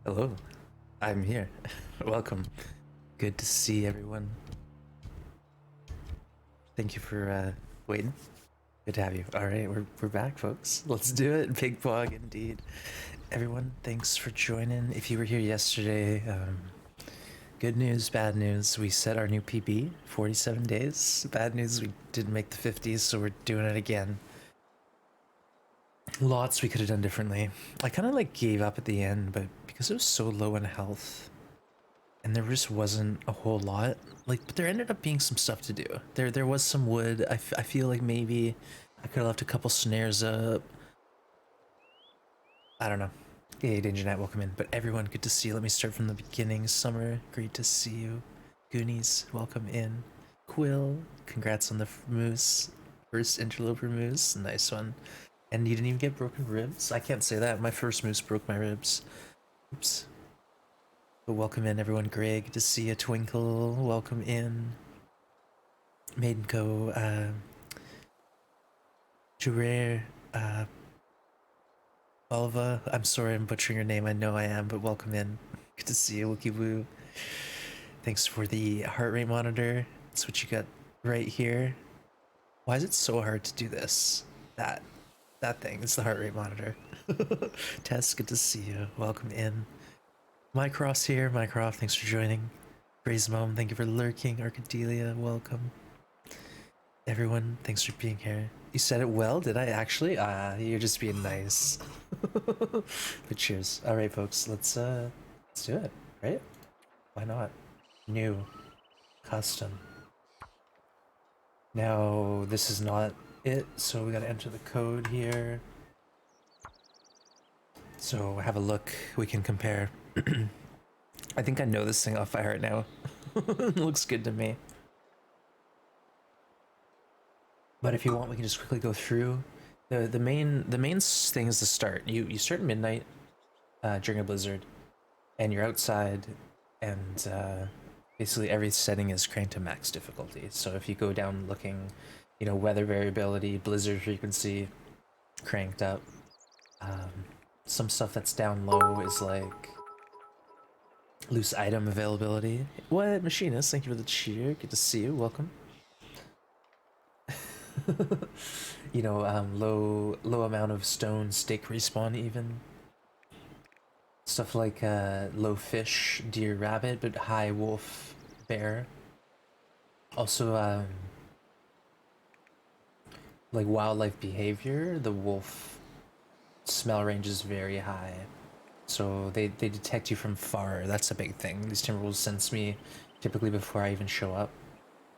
Hello, I'm here. Welcome. Good to see everyone. Thank you for waiting. Good to have you. All right, we're back, folks. Let's do it. Big Pog, indeed. Everyone, thanks for joining. If you were here yesterday, good news, bad news. We set our new PB, 47 days. Bad news, we didn't make the 50s, so we're doing it again. Lots we could have done differently. I kind of like gave up at the end, but because it was so low in health, and there just wasn't a whole lot, like, but there ended up being some stuff to do. There was some wood. I feel like maybe I could have left a couple snares up. I don't know. Hey, Danger Knight, welcome in. But everyone, good to see you. Let me start from the beginning. Summer, great to see you. Goonies, welcome in. Quill, congrats on the moose. First interloper moose, nice one. And you didn't even get broken ribs? I can't say that. My first moose broke my ribs. Oops. But welcome in, everyone. Greg, good to see you. Twinkle, welcome in. Maidenco, Jurere, Alva, I'm sorry I'm butchering your name, I know I am, but welcome in. Good to see you, Wookie Woo. Thanks for the heart rate monitor. That's what you got right here. Why is it so hard to do this? That thing, it's the heart rate monitor. Tess, good to see you. Welcome in. Mycross here. Mycroft, thanks for joining. Gray's Mom, thank you for lurking. Arcadelia, welcome. Everyone, thanks for being here. You said it well, did I actually? You're just being nice. But cheers. Alright folks, let's do it, right? Why not? New. Custom. Now, this is not it, so we gotta enter the code here. So have a look, we can compare. I think I know this thing off by heart now. It looks good to me. But if you want, we can just quickly go through. The main thing is the start. You start at midnight during a blizzard, and you're outside, and basically every setting is cranked to max difficulty. So if you go down looking, you know, weather variability, blizzard frequency, cranked up. Some stuff that's down low is like loose item availability. What, Machinist? Thank you for the cheer. Good to see you. Welcome. You know, low amount of stone stake respawn even. Stuff like low fish, deer, rabbit, but high wolf, bear. Also, like wildlife behavior, the wolf smell range is very high. So they detect you from far. That's a big thing. These Timberwolves sense me typically before I even show up.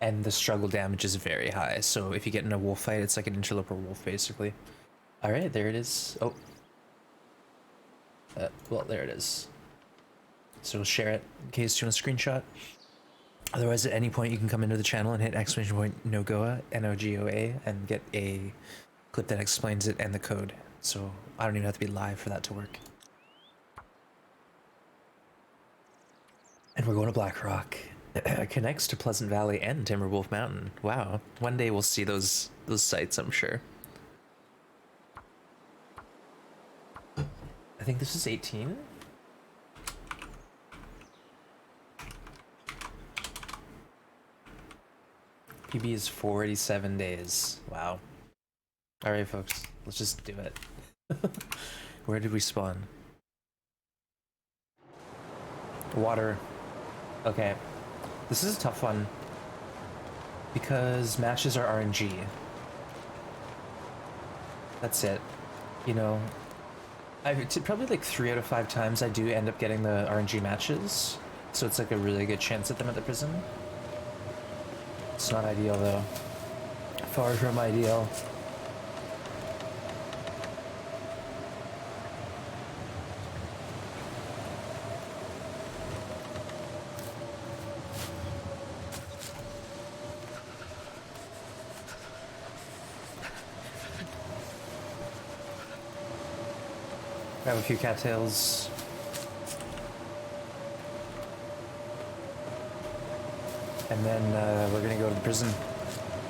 And the struggle damage is very high, so if you get in a wolf fight, it's like an interloper wolf, basically. Alright, there it is. Oh. Well, there it is. So share it in case you want a screenshot. Otherwise, at any point, you can come into the channel and hit exclamation point NoGoA, N-O-G-O-A, and get a clip that explains it and the code. So I don't even have to be live for that to work. And we're going to Blackrock. It connects to Pleasant Valley and Timberwolf Mountain. Wow. One day we'll see those sites, I'm sure. I think this is 18. PB is 47 days. Wow. Alright, folks. Let's just do it. Where did we spawn? Water. Okay. This is a tough one. Because matches are RNG. That's it. You know, probably like 3 out of 5 times I do end up getting the RNG matches. So it's like a really good chance at them at the prison. It's not ideal though. Far from ideal. Grab a few cattails. And then we're gonna go to the prison.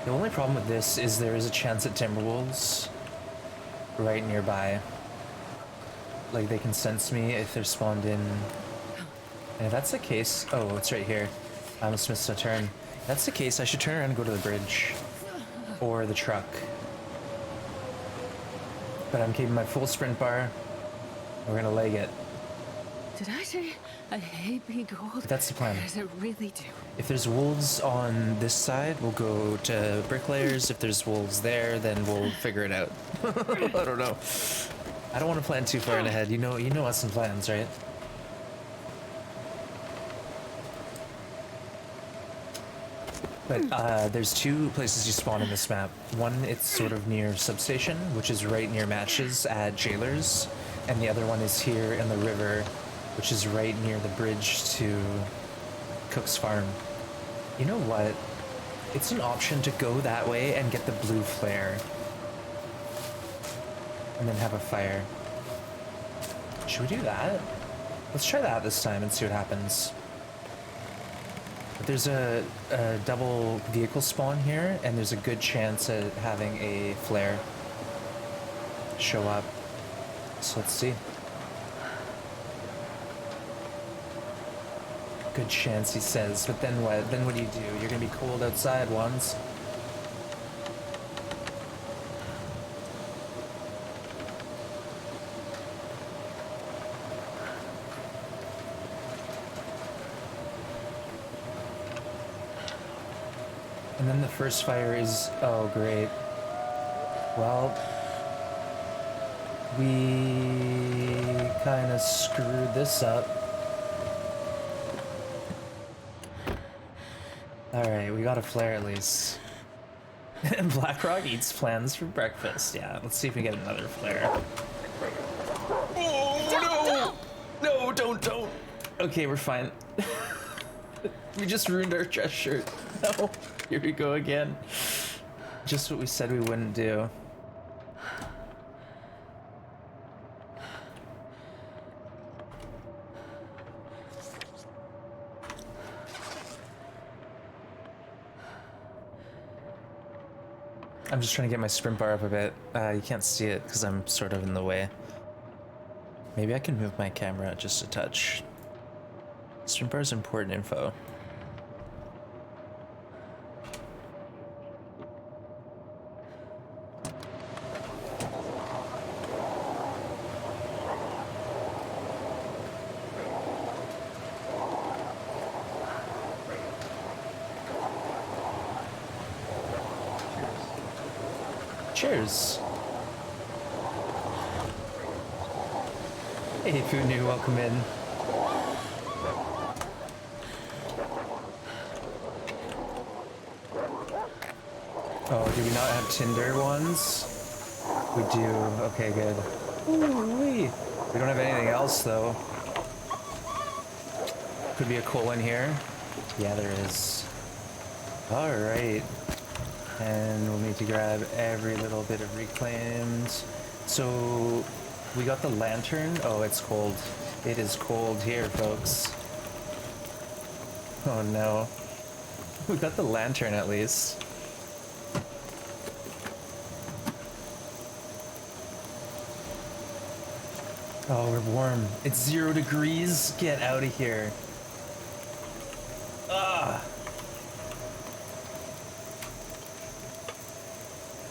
The only problem with this is there is a chance at Timberwolves right nearby. Like they can sense me if they're spawned in. And if that's the case, oh, it's right here. I almost missed a turn. If that's the case, I should turn around and go to the bridge. Or the truck. But I'm keeping my full sprint bar. We're gonna leg it. Did I say I hate being cold? But that's the plan. Because I really do. If there's wolves on this side, we'll go to bricklayers. If there's wolves there, then we'll figure it out. I don't know. I don't want to plan too far in ahead. You know us and plans, right? But there's two places you spawn in this map. One, it's sort of near substation, which is right near matches at jailers, and the other one is here in the river, which is right near the bridge to Cook's Farm. You know what? It's an option to go that way and get the blue flare. And then have a fire. Should we do that? Let's try that this time and see what happens. But there's a double vehicle spawn here, and there's a good chance at having a flare show up. So let's see. Good chance, he says, but then what? Then what do? You're gonna be cold outside, ones. And then the first fire is, oh great. Well, we kind of screwed this up. Alright, we got a flare at least. And Blackrock eats plans for breakfast. Yeah, let's see if we get another flare. Oh, no! No, don't! Okay, we're fine. We just ruined our dress shirt. No, here we go again. Just what we said we wouldn't do. I'm just trying to get my sprint bar up a bit. You can't see it because I'm sort of in the way. Maybe I can move my camera just a touch. Sprint bar is important info. Cheers. Hey, Funu, welcome in. Oh, do we not have Tinder ones? We do. Okay, good. Ooh-wee. We don't have anything else, though. Could be a coal in here. Yeah, there is. All right. And we'll need to grab every little bit of reclaimed. So we got the lantern. Oh, it's cold. It is cold here, folks. Oh no. We got the lantern at least. Oh, we're warm. It's 0 degrees. Get out of here. Ah.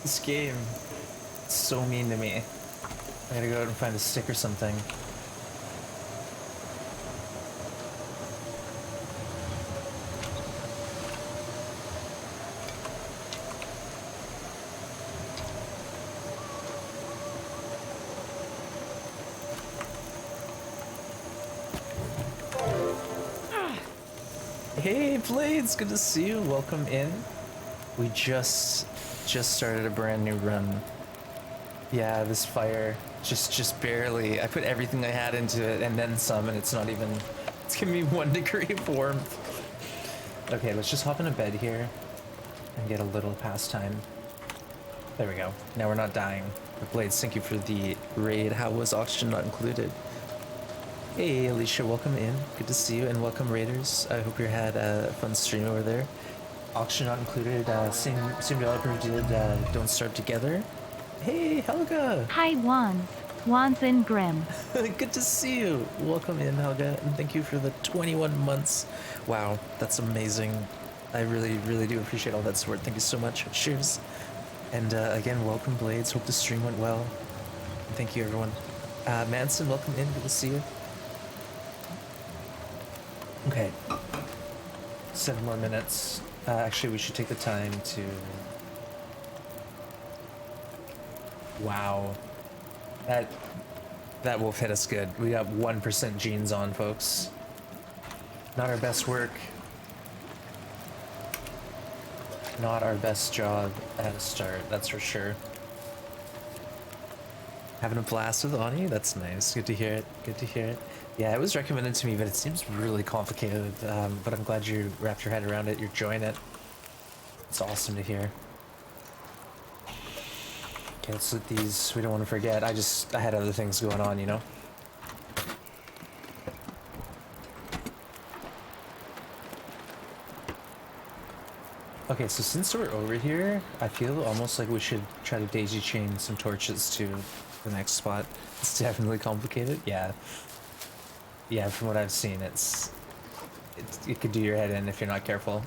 This game, it's so mean to me. I gotta go out and find a stick or something. Hey Blades, good to see you. Welcome in. We just started a brand new run. Yeah, this fire just barely. I put everything I had into it and then some, and it's not even. It's giving me 1 degree of warmth. Okay, let's just hop in a bed here and get a little pastime. There we go. Now we're not dying. But Blades, thank you for the raid. How was oxygen not included? Hey Alicia, welcome in. Good to see you, and welcome raiders. I hope you had a fun stream over there. Oxygen not included. Same developer did Don't Starve Together. Hey Helga. Hi Wands and Grim. Good to see you. Welcome in, Helga, and thank you for the 21 months. Wow, that's amazing. I really, really do appreciate all that support. Thank you so much. Cheers. And again, welcome, Blades. Hope the stream went well. And thank you, everyone. Manson, welcome in. Good to see you. Okay. 7 more minutes. Actually, we should take the time to... Wow. That wolf hit us good. We got 1% genes on, folks. Not our best work. Not our best job at a start, that's for sure. Having a blast with Ani? That's nice. Good to hear it. Good to hear it. Yeah, it was recommended to me, but it seems really complicated. But I'm glad you wrapped your head around it. You're enjoying it. It's awesome to hear. Okay, let's let these. We don't want to forget. I had other things going on, you know? Okay, so since we're over here, I feel almost like we should try to daisy chain some torches to the next spot. It's definitely complicated. Yeah. Yeah, from what I've seen, it could do your head in if you're not careful.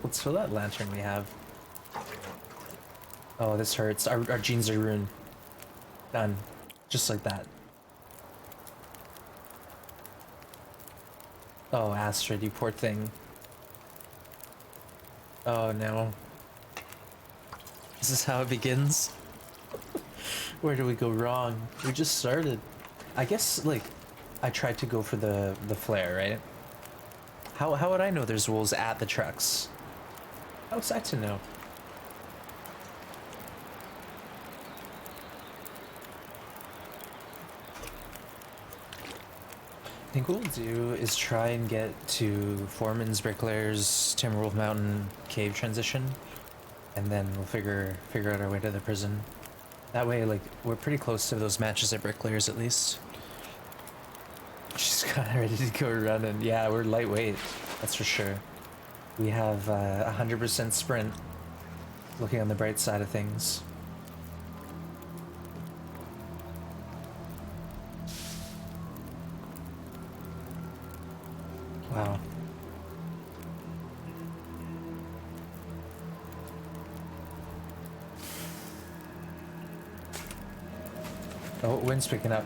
Let's fill that lantern we have. Oh, this hurts. Our genes are ruined. Done. Just like that. Oh, Astrid, you poor thing. Oh no. This is how it begins? Where do we go wrong? We just started. I guess, like, I tried to go for the flare, right? How would I know there's wolves at the trucks? How was I to know? I think what we'll do is try and get to Foreman's, Bricklayers, Timberwolf Mountain cave transition, and then we'll figure out our way to the prison. That way, like, we're pretty close to those matches at Bricklayers at least. She's kind of ready to go running. Yeah, we're lightweight, that's for sure. We have 100% sprint, looking on the bright side of things. Wow. Oh, wind's picking up.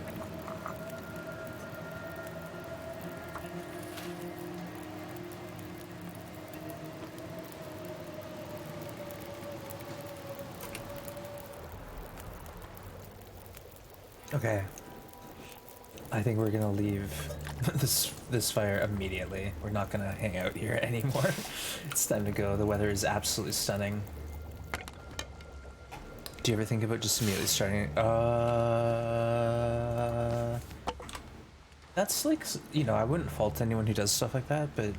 Okay. I think we're gonna leave this fire immediately. We're not gonna hang out here anymore. It's time to go. The weather is absolutely stunning. Do you ever think about just immediately starting? That's like, you know, I wouldn't fault anyone who does stuff like that, but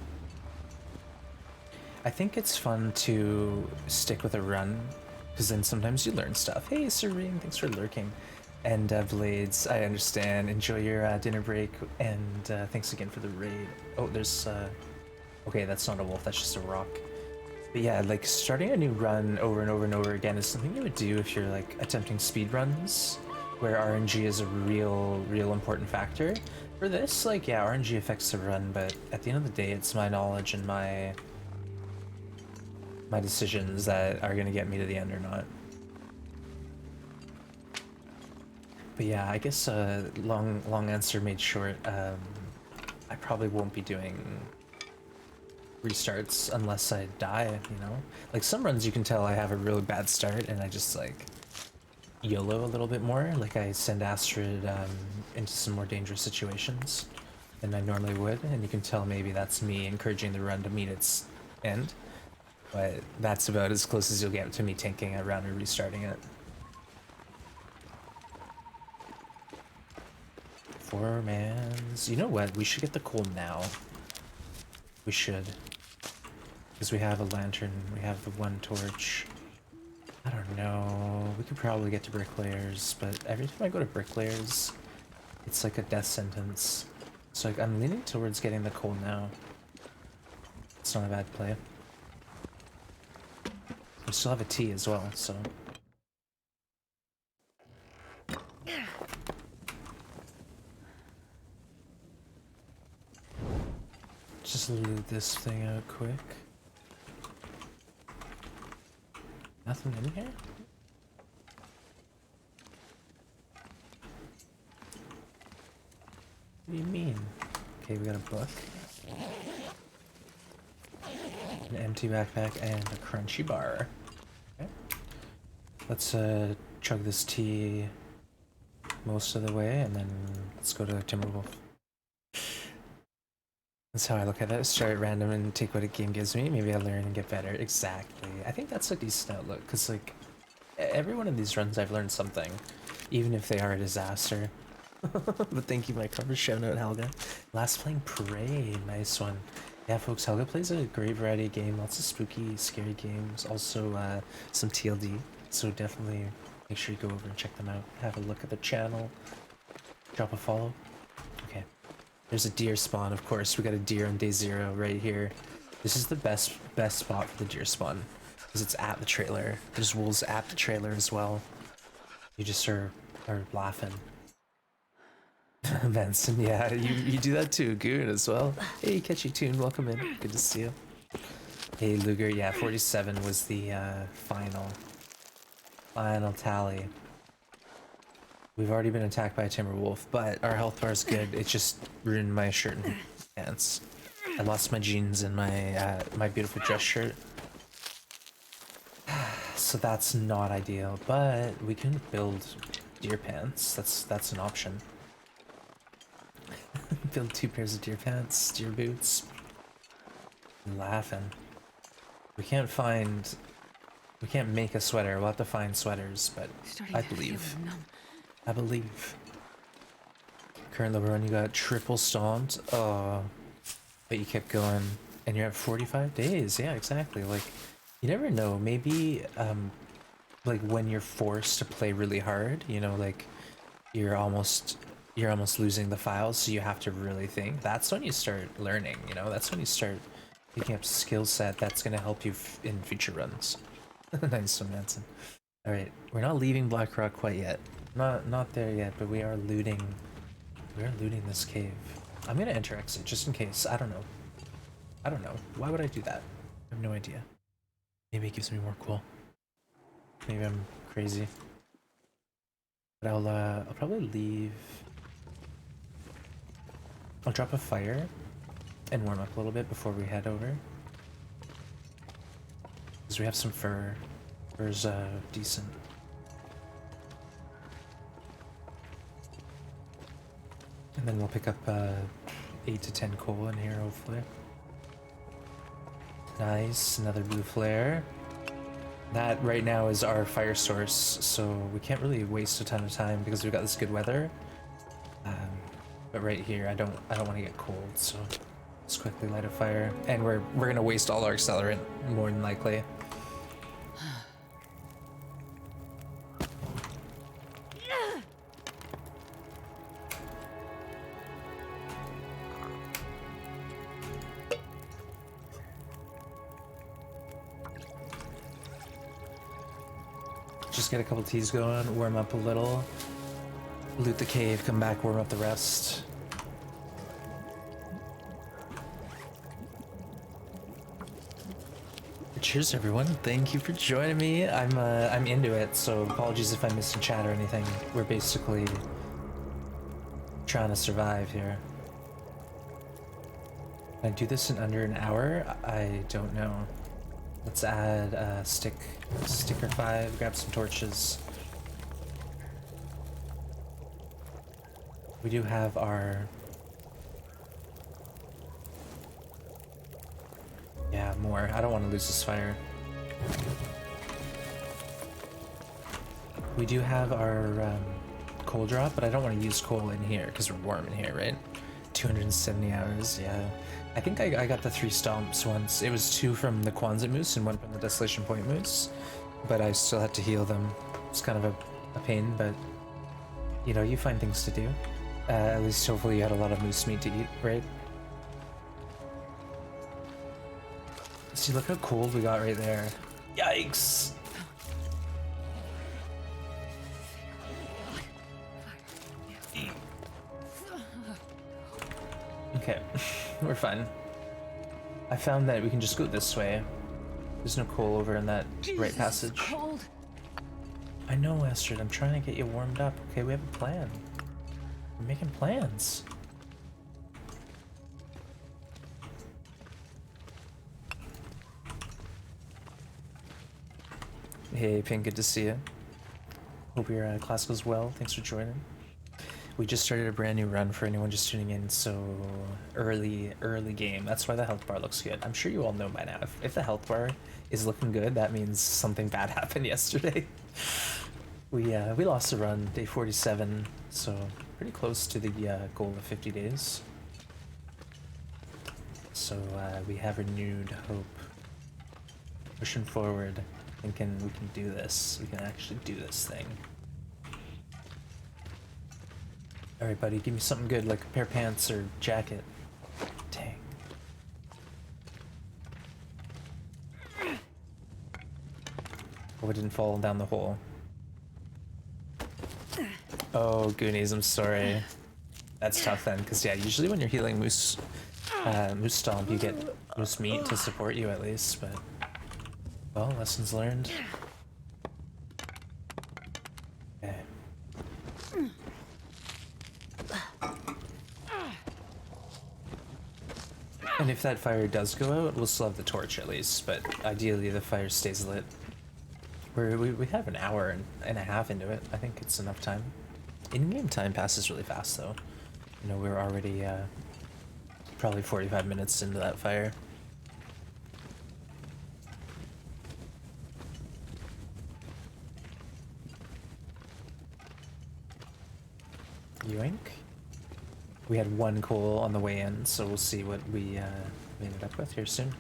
I think it's fun to stick with a run, because then sometimes you learn stuff. Hey, Serene, thanks for lurking. And Blades, I understand. Enjoy your dinner break, and thanks again for the raid. Oh, there's... okay, that's not a wolf, that's just a rock. But yeah, like, starting a new run over and over and over again is something you would do if you're, like, attempting speed runs, where RNG is a real important factor. For this, like, yeah, RNG affects the run, but at the end of the day, it's my knowledge and my decisions that are gonna get me to the end or not. But yeah, I guess long answer made short. I probably won't be doing restarts unless I die, you know? Like some runs you can tell I have a really bad start and I just like YOLO a little bit more. Like I send Astrid into some more dangerous situations than I normally would, and you can tell maybe that's me encouraging the run to meet its end. But that's about as close as you'll get to me tanking a round or restarting it. 4-mans. You know what? We should get the coal now. We should. Because we have a lantern, we have the one torch. I don't know. We could probably get to Bricklayers, but every time I go to Bricklayers, it's like a death sentence. So like, I'm leaning towards getting the coal now. It's not a bad play. We still have a tea as well, so... just loot this thing out quick. Nothing in here? What do you mean? Okay, we got a book. An empty backpack and a crunchy bar. Okay. Let's chug this tea most of the way and then let's go to Timberwolf. That's how I look at it. Start at random and take what a game gives me. Maybe I learn and get better. Exactly. I think that's a decent outlook because like every one of these runs I've learned something, even if they are a disaster. But thank you, my cover. Shout out Helga. Last playing Prey. Nice one. Yeah, folks, Helga plays a great variety of game. Lots of spooky, scary games. Also some TLD. So definitely make sure you go over and check them out. Have a look at the channel. Drop a follow. Okay. There's a deer spawn, of course. We got a deer on day 0 right here. This is the best spot for the deer spawn because it's at the trailer. There's wolves at the trailer as well. You just are laughing. Benson, yeah, you do that too, Goon as well. Hey, Catchy Tune, welcome in. Good to see you. Hey, Luger, yeah, 47 was the final tally. We've already been attacked by a Timberwolf, but our health bar is good. It just ruined my shirt and pants. I lost my jeans and my my beautiful dress shirt. So that's not ideal, but we can build deer pants. That's an option. Build 2 pairs of deer pants, deer boots. I'm laughing. We can't make a sweater. We'll have to find sweaters, but I believe. I believe. Current level run, you got triple stomped. Oh, but you kept going, and you're at 45 days. Yeah, exactly. Like, you never know. Maybe, like when you're forced to play really hard, you know, like you're almost losing the files, so you have to really think. That's when you start learning. You know, that's when you start picking up skill set that's gonna help you in future runs. Nice one, Manson. All right, we're not leaving Blackrock quite yet. Not there yet, but we are looting. We are looting this cave. I'm gonna enter exit just in case. I don't know. I don't know. Why would I do that? I have no idea. Maybe it gives me more cool. Maybe I'm crazy. But I'll probably leave. I'll drop a fire and warm up a little bit before we head over. Because we have some fur. Fur's decent. And then we'll pick up 8 to 10 coal in here, hopefully. Nice, another blue flare. That right now is our fire source, so we can't really waste a ton of time because we've got this good weather. But right here, I don't want to get cold, so let's quickly light a fire. And we're gonna waste all our accelerant, more than likely. Just get a couple teas going, warm up a little, loot the cave, come back, warm up the rest. Cheers, everyone! Thank you for joining me. I'm into it, so apologies if I missed a chat or anything. We're basically trying to survive here. Can I do this in under an hour? I don't know. Let's add a sticker 5, grab some torches. We do have our... Yeah, more. I don't want to lose this fire. We do have our coal drop, but I don't want to use coal in here because we're warm in here, right? 270 hours, yeah. I think I got the 3 stomps once. It was 2 from the Quonset moose and 1 from the Desolation Point moose, but I still had to heal them. It's kind of a pain, but you know, you find things to do. At least hopefully you had a lot of moose meat to eat, right? See, look how cold we got right there. Yikes! Okay, we're fine. I found that we can just go this way. There's no coal over in that right Jesus, passage. it's cold. I know, Astrid. I'm trying to get you warmed up. Okay, we have a plan. We're making plans. Hey, Pink, good to see you. Hope your class goes well. Thanks for joining. We just started a brand new run for anyone just tuning in, so early game. That's why the health bar looks good. I'm sure you all know by now. If the health bar is looking good, that means something bad happened yesterday. We lost the run, day 47, so pretty close to the goal of 50 days. So we have renewed hope. Pushing forward, thinking we can do this. We can actually do this thing. Alright, buddy, give me something good, like a pair of pants or jacket. Dang. Oh, it didn't fall down the hole. Oh, Goonies, I'm sorry. That's tough then, because yeah, usually when you're healing Moose Stomp, you get Moose Meat to support you at least, but... Well, lessons learned. Okay. And if that fire does go out, we'll still have the torch at least, but ideally the fire stays lit. We have an hour and a half into it. I think it's enough time. In-game time passes really fast though. You know, we're already probably 45 minutes into that fire. Yoink. We had one coal on the way in, so we'll see what we ended up with here soon.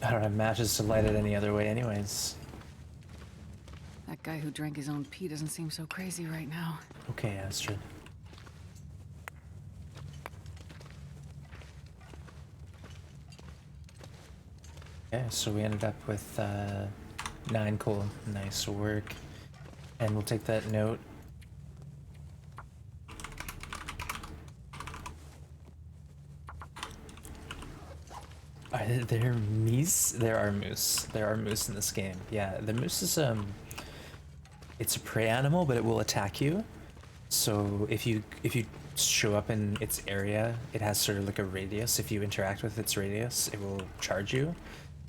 I don't have matches to light it any other way anyways. That guy who drank his own pee doesn't seem so crazy right now. Okay, Astrid. Okay, so we ended up with 9 coal. Nice work. And we'll take that note. Are there meese? There are moose. There are moose in this game. Yeah, the moose is it's a prey animal, but it will attack you. So if you show up in its area, it has sort of like a radius. If you interact with its radius, it will charge you.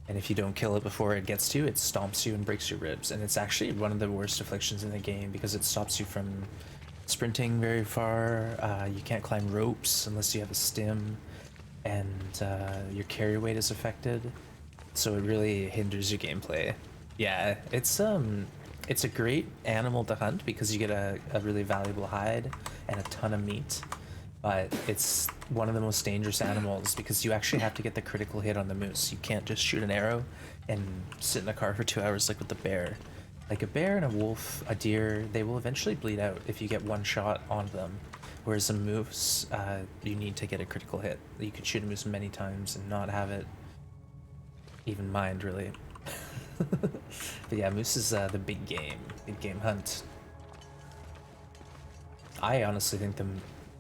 And if you don't kill it before it gets to you, it stomps you and breaks your ribs. And it's actually one of the worst afflictions in the game because it stops you from sprinting very far. You can't climb ropes unless you have a stim. And your carry weight is affected. So it really hinders your gameplay. Yeah, it's a great animal to hunt because you get a really valuable hide and a ton of meat. But it's one of the most dangerous animals because you actually have to get the critical hit on the moose. You can't just shoot an arrow and sit in a car for 2 hours like with the bear. Like a bear and a wolf, a deer, they will eventually bleed out if you get one shot on them. Whereas a moose, you need to get a critical hit. You could shoot a moose many times and not have it even mind, really. But yeah, moose is the big game hunt. I honestly think the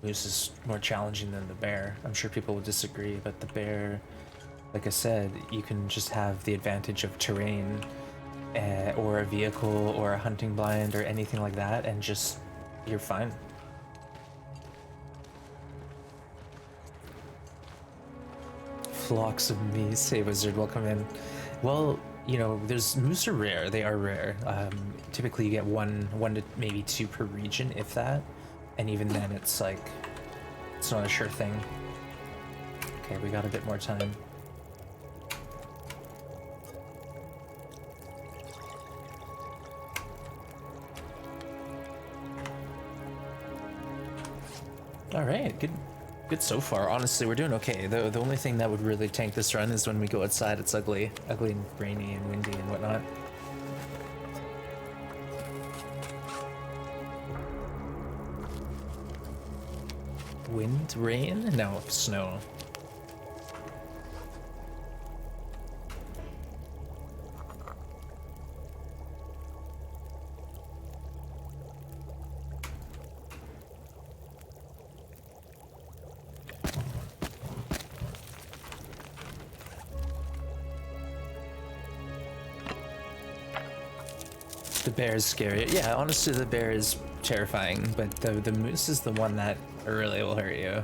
moose is more challenging than the bear. I'm sure people will disagree, but the bear, like I said, you can just have the advantage of terrain or a vehicle or a hunting blind or anything like that, and just, you're fine. Flocks of meese. Hey Wizard, welcome in. Well, you know, there's moose are rare. They are rare. Typically you get one to maybe 2 per region, if that. And even then it's like, it's not a sure thing. Okay, we got a bit more time. All right, good so far. Honestly, we're doing okay. The only thing that would really tank this run is when we go outside. It's ugly and rainy and windy and whatnot. Wind, rain? No, snow. The bear is scary. Yeah, honestly, the bear is terrifying, but the moose is the one that really will hurt you.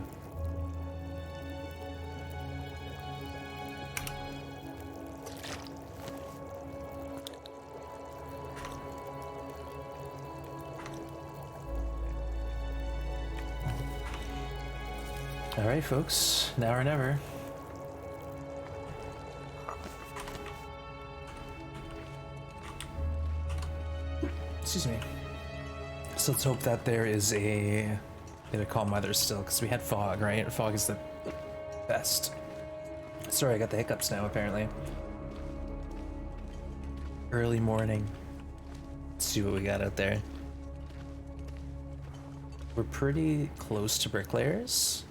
All right, folks, now or never. Excuse me. So let's hope that there is a bit of calm weather still, because we had fog, right? Fog is the best. Sorry, I got the hiccups now, apparently. Early morning. Let's see what we got out there. We're pretty close to bricklayers.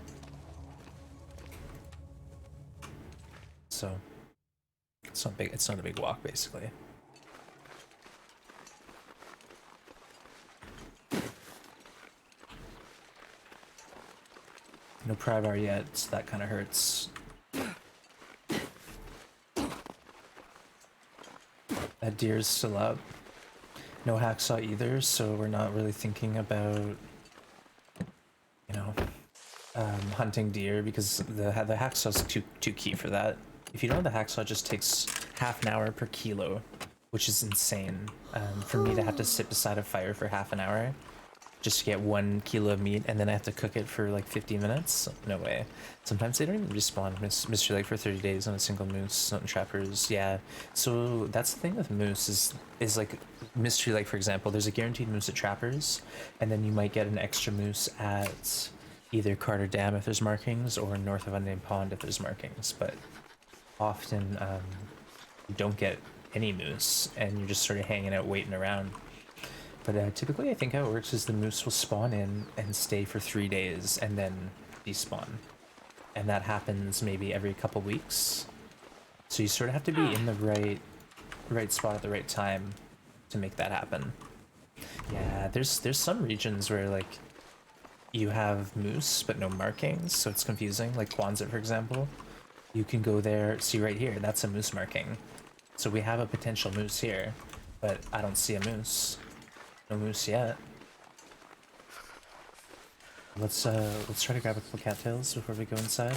So it's not big, it's not a big walk, basically. No pry bar yet, so that kind of hurts. That deer's still up. No hacksaw either, so we're not really thinking about, you know, hunting deer, because the hacksaw's too key for that. If you don't know, the hacksaw just takes half an hour per kilo, which is insane. For me to have to sit beside a fire for half an hour just to get 1 kilo of meat, and then I have to cook it for like 50 minutes? No way. Sometimes they don't even respawn Mystery Lake for 30 days on a single moose, not in trappers. Yeah, so that's the thing with moose is like Mystery Lake, for example, there's a guaranteed moose at trappers, and then you might get an extra moose at either Carter Dam if there's markings, or north of Unnamed Pond if there's markings, but often you don't get any moose, and you're just sort of hanging out waiting around. But typically I think how it works is the moose will spawn in and stay for 3 days and then despawn. And that happens maybe every couple weeks. So you sort of have to be in the right spot at the right time to make that happen. Yeah, there's some regions where like you have moose but no markings, so it's confusing. Like Quonset, for example. You can go there, see right here, that's a moose marking. So we have a potential moose here, but I don't see a moose. No moose yet. Let's try to grab a couple cattails before we go inside.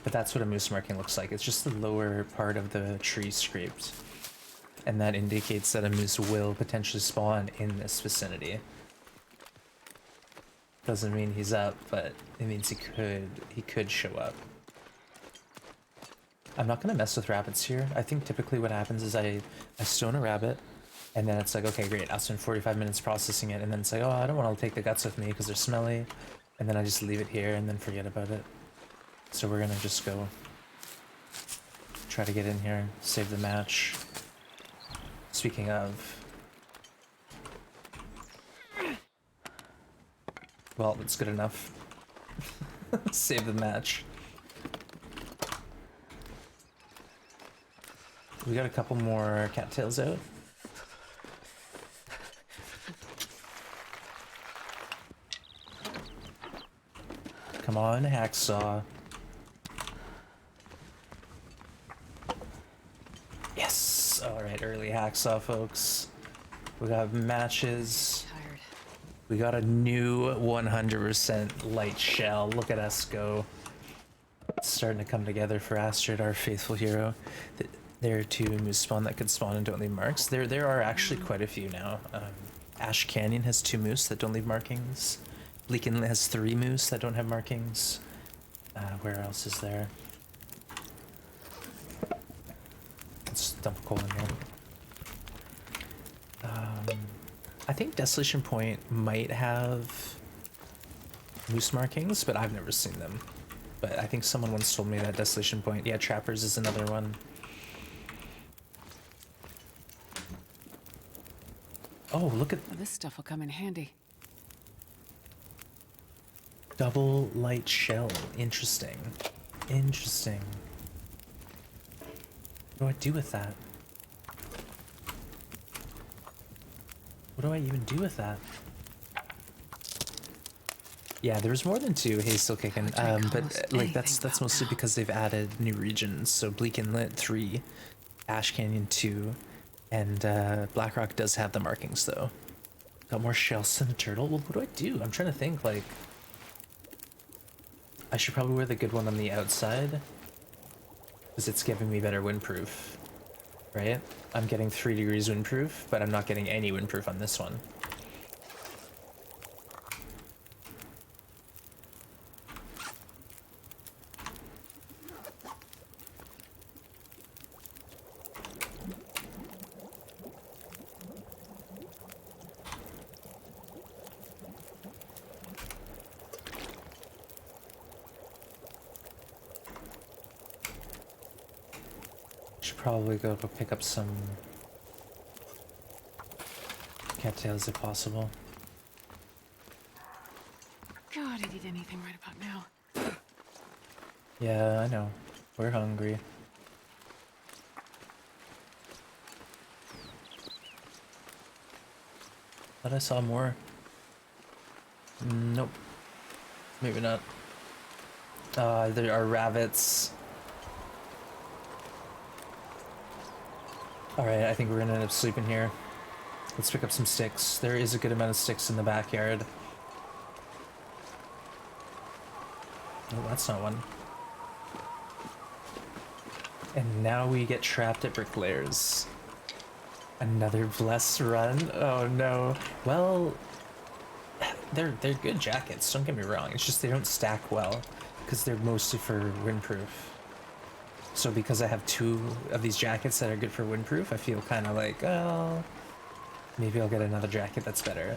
But that's what a moose marking looks like. It's just the lower part of the tree scraped. And that indicates that a moose will potentially spawn in this vicinity. Doesn't mean he's up, but it means he could show up. I'm not gonna mess with rabbits here. I think typically what happens is I stone a rabbit, and then it's like, okay, great, I'll spend 45 minutes processing it, and then it's like, oh, I don't want to take the guts with me because they're smelly, and then I just leave it here and then forget about it. So we're gonna just go try to get in here, save the match. Speaking of, well, that's good enough. Save the match. We got a couple more cattails out. Come on, hacksaw. Yes! Alright, early hacksaw, folks. We got matches. Tired. We got a new 100% light shell. Look at us go. It's starting to come together for Astrid, our faithful hero. There are 2 moose spawn that could spawn and don't leave marks. There are actually quite a few now. Ash Canyon has 2 moose that don't leave markings. Bleak Inlet has 3 moose that don't have markings. Where else is there? Let's dump a coal in here. I think Desolation Point might have moose markings, but I've never seen them. But I think someone once told me that Desolation Point, yeah, Trappers is another one. Oh, look at This stuff will come in handy. double light shell. Interesting. Interesting. What do I do with that? What do I even do with that? Yeah, there's more than 2. Hey, still kicking. But like that's mostly because they've added new regions. So Bleak Inlet 3 Ash Canyon 2, and Blackrock does have the markings though. Got more shells than a turtle? Well, what do I do? I'm trying to think, like... I should probably wear the good one on the outside, because it's giving me better windproof, right? I'm getting 3 degrees windproof, but I'm not getting any windproof on this one. Should probably go pick up some cattails if possible. God, I'd eat anything right about now. Yeah, I know. We're hungry. Thought I saw more. Nope. Maybe not. There are rabbits. Alright, I think we're gonna end up sleeping here. Let's pick up some sticks. There is a good amount of sticks in the backyard. Oh, that's not one. And now we get trapped at Bricklayers. Another blessed run? Oh no. Well, they're good jackets, don't get me wrong. It's just they don't stack well, because they're mostly for windproof. So because I have 2 of these jackets that are good for windproof, I feel kind of like, oh, maybe I'll get another jacket that's better.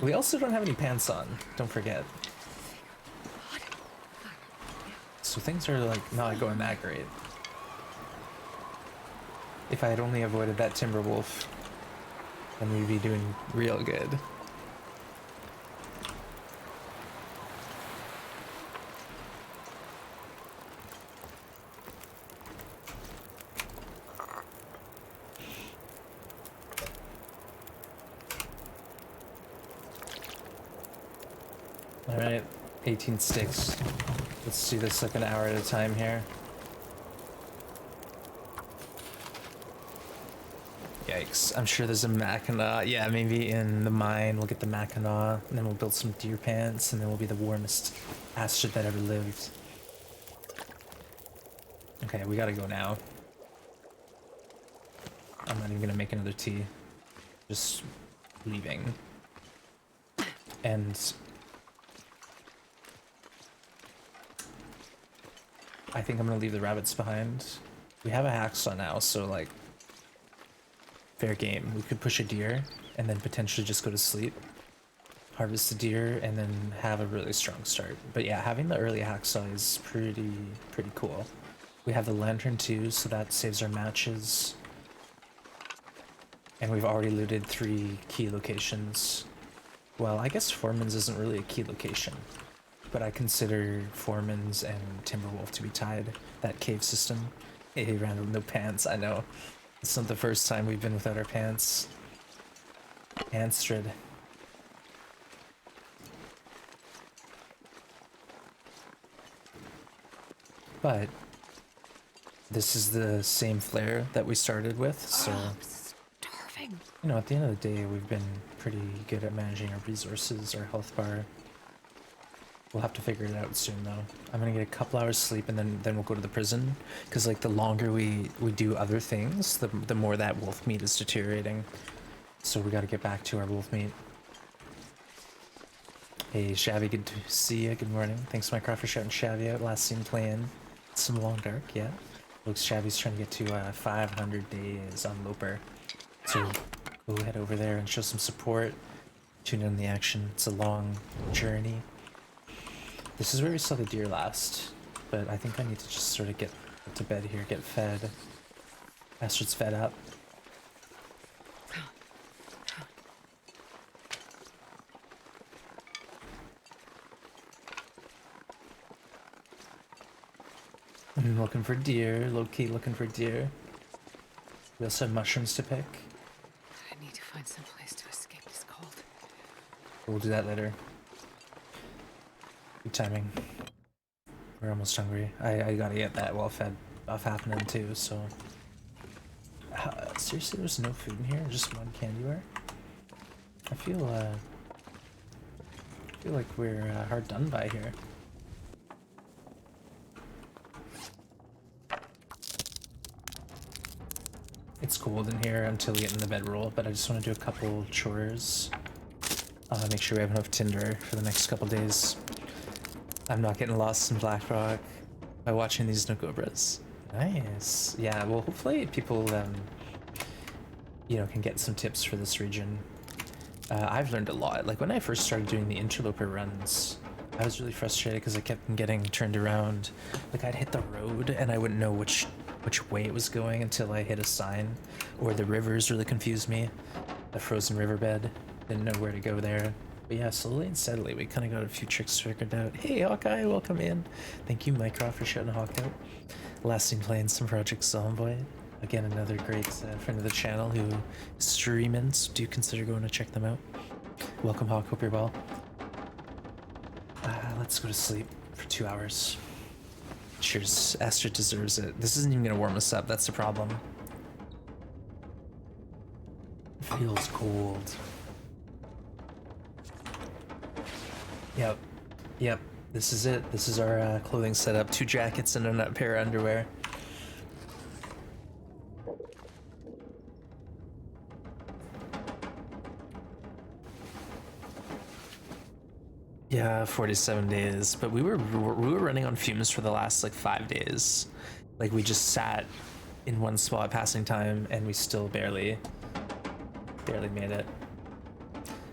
We also don't have any pants on, don't forget. So things are like not going that great. If I had only avoided that timber wolf, then we'd be doing real good. Alright, 18 sticks. Let's do this like an hour at a time here. Yikes, I'm sure there's a Mackinaw. Yeah, maybe in the mine we'll get the Mackinaw, and then we'll build some deer pants, and then we'll be the warmest astrid that ever lived. Okay, we gotta go now. I'm not even gonna make another tea. Just leaving. And I think I'm gonna leave the rabbits behind. We have a hacksaw now, so like, fair game. We could push a deer and then potentially just go to sleep, harvest the deer, and then have a really strong start. But yeah, having the early hacksaw is pretty cool. We have the lantern too, so that saves our matches. And we've already looted 3 key locations. Well, I guess Foreman's isn't really a key location, but I consider Foreman's and Timberwolf to be tied. That cave system. Hey, random, no pants, I know. It's not the first time we've been without our pants. Anstrid. But this is the same flare that we started with, so... Oh, I'm starving. You know, at the end of the day, we've been pretty good at managing our resources, our health bar. We'll have to figure it out soon, though. I'm gonna get a couple hours sleep, and then we'll go to the prison. Because, like, the longer we do other things, the more that wolf meat is deteriorating. So we gotta get back to our wolf meat. Hey, Shabby, good to see you. Good morning. Thanks, Minecraft, for shouting Shabby out. Last seen playing some Long Dark, yeah. Looks Shabby's trying to get to 500 days on Loper. So go head over there and show some support. Tune in on the action. It's a long journey. This is where we saw the deer last, but I think I need to just sort of get to bed here, get fed. Astrid's fed up. I'm looking for deer, low-key looking for deer. We also have mushrooms to pick. I need to find some place to escape this cold. We'll do that later. Good timing. We're almost hungry. I gotta get that well fed stuff happening too, so... seriously, there's no food in here? Just one candy bar? I feel like we're hard done by here. It's cold in here until we get in the bedroll, but I just want to do a couple chores. Make sure we have enough tinder for the next couple days. I'm not getting lost in Blackrock by watching these NoGoBras. Nice. Yeah, well, hopefully people, you know, can get some tips for this region. I've learned a lot. Like, when I first started doing the interloper runs, I was really frustrated because I kept getting turned around. Like, I'd hit the road and I wouldn't know which way it was going until I hit a sign. Or the rivers really confused me. The frozen riverbed. Didn't know where to go there. But yeah, slowly and steadily, we kind of got a few tricks figured out. Hey, Hawkeye, welcome in. Thank you, Mycroft, for shouting Hawk out. Last seen playing some Project Zomboid. Again, another great friend of the channel who is streaming, so do consider going to check them out. Welcome, Hawk. Hope you're well. Let's go to sleep for 2 hours. Cheers. Astrid deserves it. This isn't even going to warm us up. That's the problem. It feels cold. Yep. Yep. This is it. This is our clothing setup. 2 jackets and a pair of underwear. Yeah, 47 days. But we were running on fumes for the last like 5 days. Like, we just sat in one spot passing time and we still barely made it.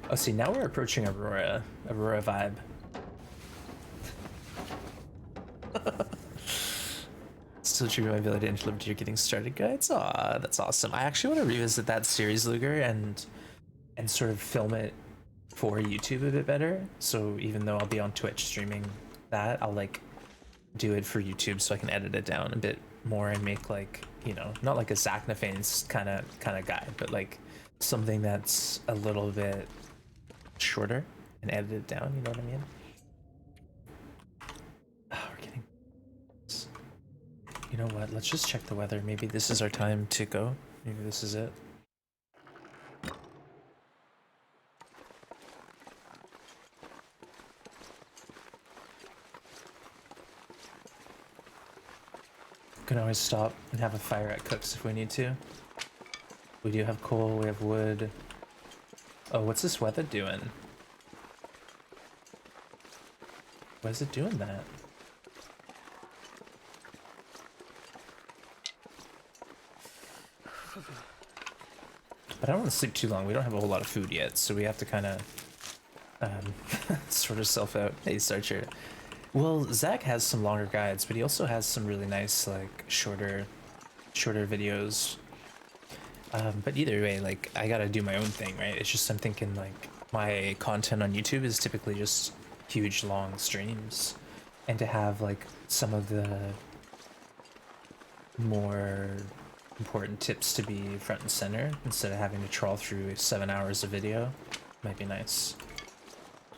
Oh, see, now we're approaching Aurora vibe. Still true, my ability to interlope to your getting started guides. Aw, that's awesome. I actually want to revisit that series, Luger, and sort of film it for YouTube a bit better. So even though I'll be on Twitch streaming that, I'll like do it for YouTube so I can edit it down a bit more and make, like, you know, not like a Zach Nafane's kind of guide, but like something that's a little bit shorter and edit it down, you know what I mean? Oh, we're getting... You know what, let's just check the weather. Maybe this is our time to go. Maybe this is it. Can always stop and have a fire at Cook's if we need to. We do have coal, we have wood. Oh, what's this weather doing? Why is it doing that? But I don't want to sleep too long. We don't have a whole lot of food yet, so we have to kind of sort ourselves out. Hey, Starcher. Well, Zach has some longer guides, but he also has some really nice, like, shorter videos. But either way, like, I gotta do my own thing, right? It's just I'm thinking, like, my content on YouTube is typically just huge, long streams. And to have, like, some of the more important tips to be front and center instead of having to trawl through 7 hours of video might be nice.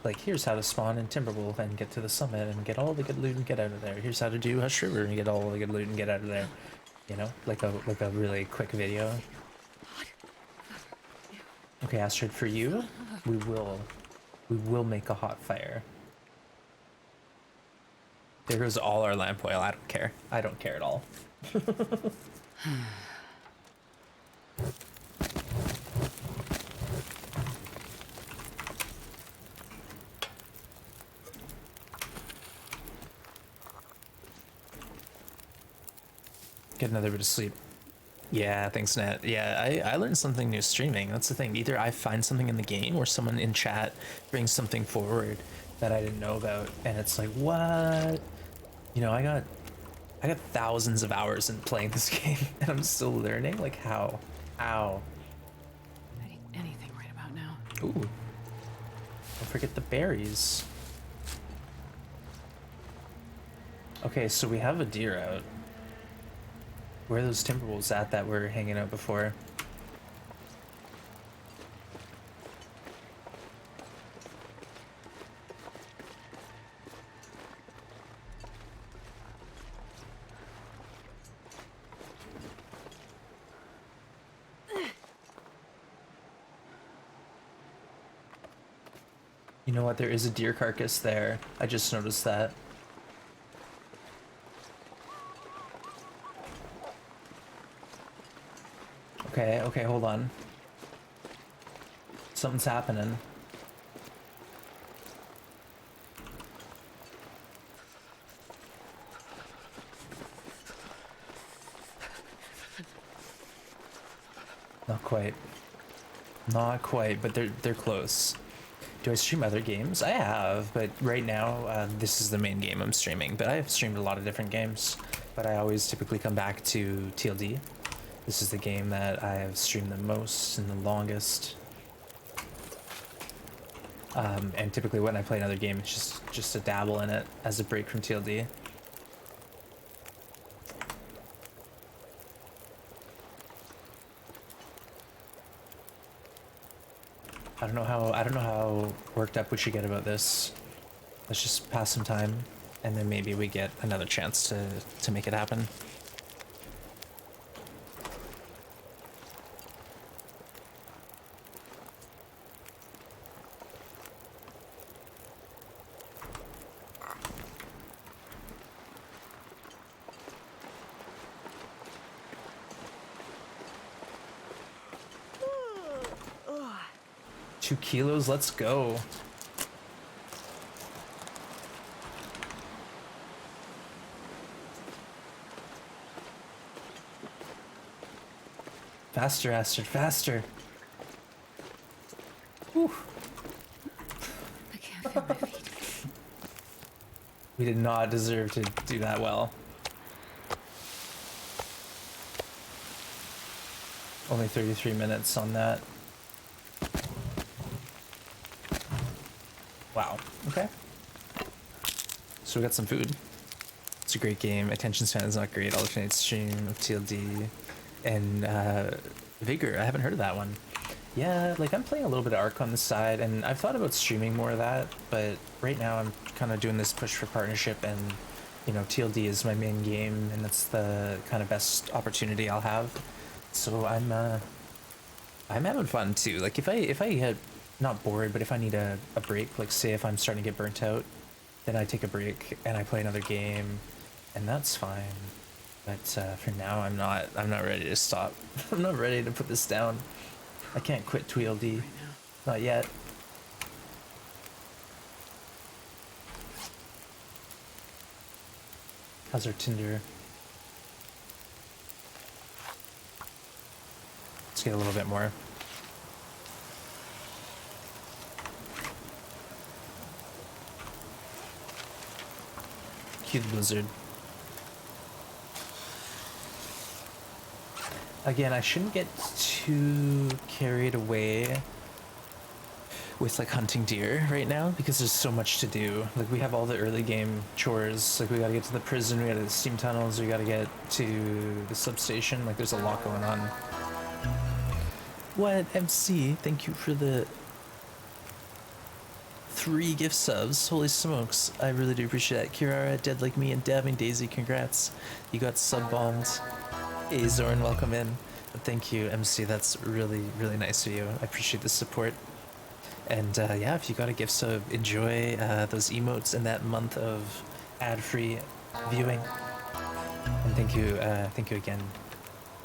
Like, here's how to spawn in Timberwolf and get to the summit and get all the good loot and get out of there. Here's how to do Hush River and get all the good loot and get out of there. You know, like a really quick video. Okay, Astrid, for you, we will make a hot fire. There goes all our lamp oil. I don't care. I don't care at all. Get another bit of sleep. Yeah, thanks, Nat. Yeah, I learned something new streaming. That's the thing. Either I find something in the game or someone in chat brings something forward that I didn't know about, and it's like, what? You know, I got thousands of hours in playing this game, and I'm still learning. Like, how? I need anything right about now. Ooh. Don't forget the berries. Okay, so we have a deer out. Where are those Timberwolves at that were hanging out before? You know what? There is a deer carcass there. I just noticed that. Okay, okay, hold on. Something's happening. Not quite. Not quite, but they're close. Do I stream other games? I have, but right now this is the main game I'm streaming. But I have streamed a lot of different games, but I always typically come back to TLD. This is the game that I have streamed the most and the longest. And typically when I play another game, it's just to dabble in it as a break from TLD. I don't know how worked up we should get about this. Let's just pass some time, and then maybe we get another chance to make it happen. Two kilos, let's go. Faster, Astrid, faster. Whew. I can't feel my feet. We did not deserve to do that well. Only 33 minutes on that. Wow, okay. So we got some food. It's a great game. Attention span is not great. Alternate stream of TLD. And Vigor, I haven't heard of that one. Yeah, like I'm playing a little bit of Ark on the side, and I've thought about streaming more of that, but right now I'm kind of doing this push for partnership, and you know, TLD is my main game, and that's the kind of best opportunity I'll have. So I'm having fun too. Like if I had not bored, but if I need a break, like say if I'm starting to get burnt out, then I take a break and I play another game, and that's fine. But for now, I'm not ready to stop. I'm not ready to put this down. I can't quit TLD. Not yet. How's our Tinder? Let's get a little bit more. Cute blizzard. Again, I shouldn't get too carried away with like hunting deer right now because there's so much to do. Like we have all the early game chores. Like we gotta get to the prison, we gotta the steam tunnels, we gotta get to the substation. Like there's a lot going on. What, MC? Thank you for the 3 gift subs. Holy smokes. I really do appreciate that. Kirara, Dead Like Me, and Dabbing Daisy, congrats. You got sub bombed. Hey Zorn, welcome in. Thank you, MC. That's really, really nice of you. I appreciate the support. And yeah, if you got a gift sub, enjoy those emotes in that month of ad-free viewing. And thank you again,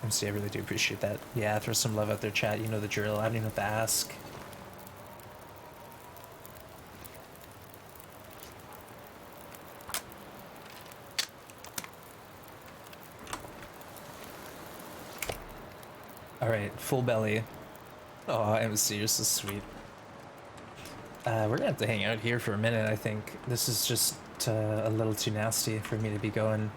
MC. I really do appreciate that. Yeah, throw some love out there, chat. You know the drill. I don't even have to ask. All right, full belly. Oh, MC, you're so sweet. We're gonna have to hang out here for a minute, I think. This is just a little too nasty for me to be going.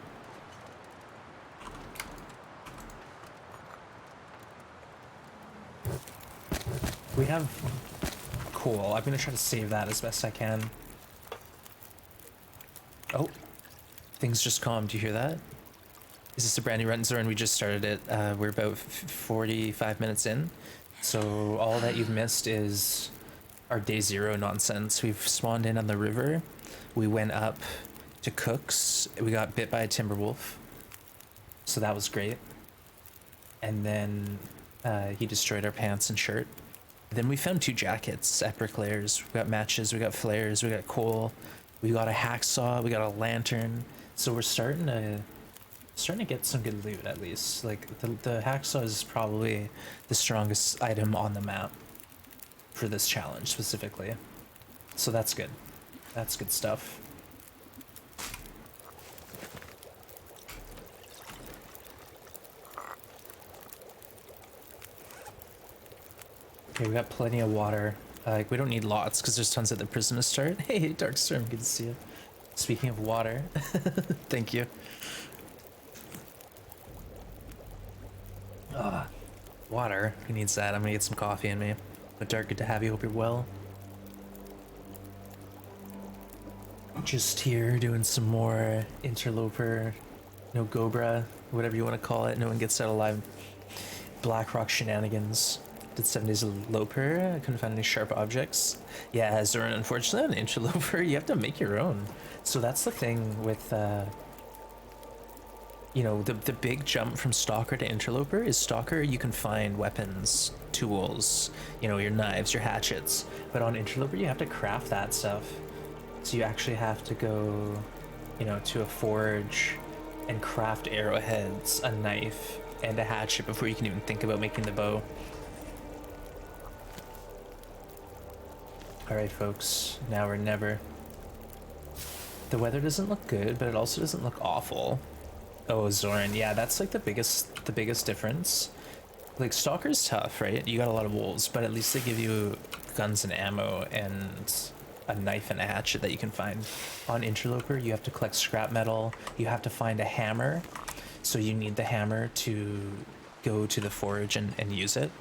We have coal. I'm gonna try to save that as best I can. Oh, things just calmed. Do you hear that? Is this a brand new run zone? We just started it. We're about 45 minutes in. So all that you've missed is our day 0 nonsense. We've spawned in on the river. We went up to Cook's. We got bit by a timber wolf. So that was great. And then he destroyed our pants and shirt. Then we found 2 jackets at bricklayers. We got matches, we got flares, we got coal, we got a hacksaw, we got a lantern. So we're starting to get some good loot at least. Like the hacksaw is probably the strongest item on the map for this challenge specifically. So that's good. That's good stuff. Okay, we got plenty of water. Like we don't need lots because there's tons at the prison to start. Hey, Darkstorm, good to see you. Speaking of water, thank you. Ah, water. Who needs that? I'm gonna get some coffee in me. But Dark, good to have you. Hope you're well. Just here doing some more interloper, NoGoBra, whatever you want to call it. No one gets out alive. Blackrock shenanigans. Did 7 days of loper. I couldn't find any sharp objects. Yeah, Zoran, unfortunately, an interloper, you have to make your own. So that's the thing with, you know, the big jump from Stalker to Interloper is Stalker, you can find weapons, tools, you know, your knives, your hatchets. But on Interloper, you have to craft that stuff. So you actually have to go, you know, to a forge and craft arrowheads, a knife, and a hatchet before you can even think about making the bow. Alright folks, now or never. The weather doesn't look good, but it also doesn't look awful. Oh, Zoran, yeah, that's like the biggest difference. Like, Stalker's tough, right? You got a lot of wolves, but at least they give you guns and ammo and a knife and a hatchet that you can find. On Interloper, you have to collect scrap metal, you have to find a hammer, so you need the hammer to go to the forge and use it.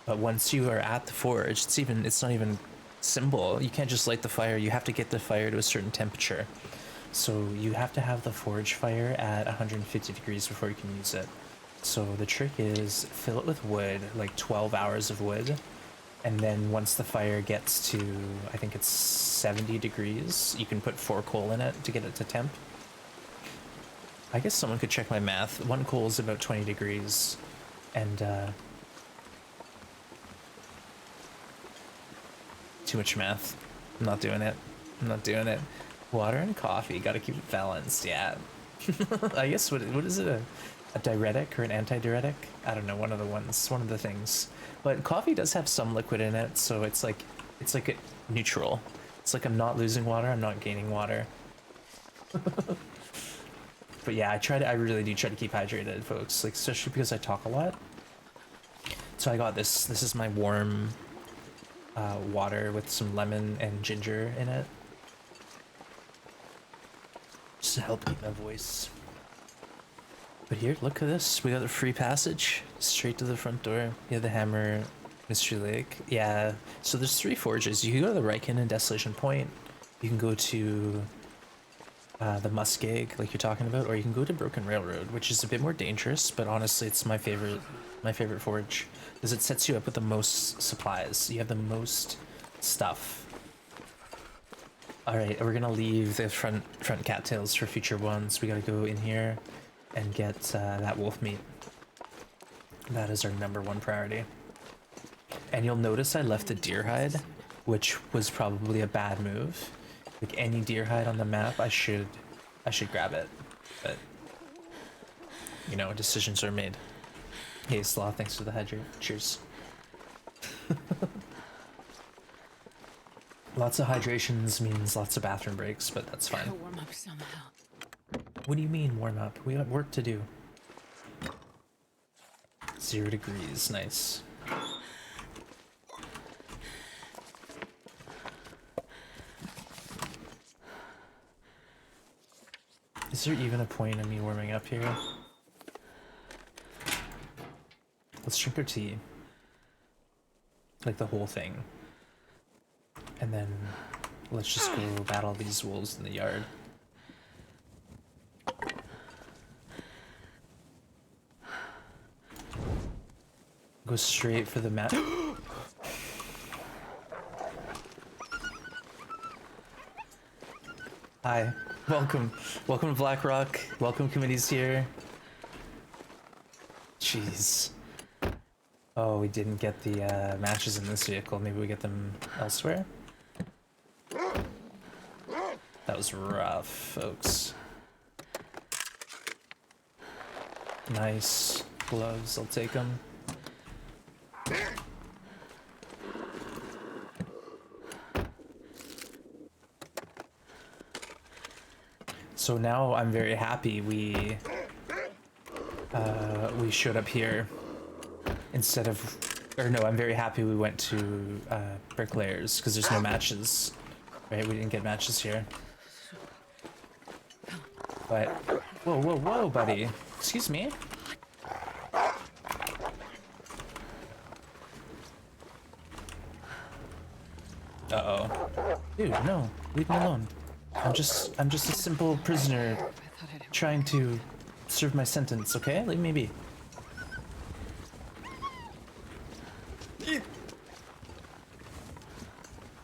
But once you are at the forge, it's not even simple. You can't just light the fire, you have to get the fire to a certain temperature. So you have to have the forge fire at 150 degrees before you can use it. So the trick is fill it with wood, like 12 hours of wood. And then once the fire gets to, I think it's 70 degrees, you can put 4 coal in it to get it to temp. I guess someone could check my math. 1 coal is about 20 degrees. And, too much math. I'm not doing it. I'm not doing it. Water and coffee, gotta keep it balanced, yeah. I guess, what is it, a diuretic or an antidiuretic? I don't know, one of the things. But coffee does have some liquid in it, so it's like a neutral. It's like I'm not losing water, I'm not gaining water. But yeah, I really do try to keep hydrated, folks, like, especially because I talk a lot. So I got this is my warm water with some lemon and ginger in it. Just to help keep my voice. But here, look at this. We got a free passage straight to the front door. Yeah, the hammer, Mystery Lake. Yeah, so there's 3 forges. You can go to the Riken and Desolation Point. You can go to the Muskeg, like you're talking about, or you can go to Broken Railroad, which is a bit more dangerous, but honestly, it's my favorite forge, because it sets you up with the most supplies. You have the most stuff. Alright, we're gonna leave the front cattails for future ones. We gotta go in here and get that wolf meat. That is our #1 priority. And you'll notice I left the deer hide, which was probably a bad move. Like, any deer hide on the map, I should grab it. But, you know, decisions are made. Hey, Sloth, thanks for the hydrate. Cheers. Lots of hydrations means lots of bathroom breaks, but that's fine. Gotta warm up somehow. What do you mean, warm up? We got work to do. 0 degrees, nice. Is there even a point in me warming up here? Let's drink our tea. Like the whole thing. And then let's just go battle these wolves in the yard. Go straight for the map. Hi, welcome. Welcome to Blackrock. Welcome, committee's here. Jeez. Oh, we didn't get the matches in this vehicle. Maybe we get them elsewhere? That was rough, folks. Nice gloves, I'll take them. So now I'm very happy we showed up here instead of, or no, I'm very happy we went to Bricklayers because there's no matches, right? We didn't get matches here. But whoa, whoa, whoa, buddy! Excuse me. Uh-oh. Dude, no, leave me alone. I'm just a simple prisoner trying to serve my sentence, okay? Leave me be.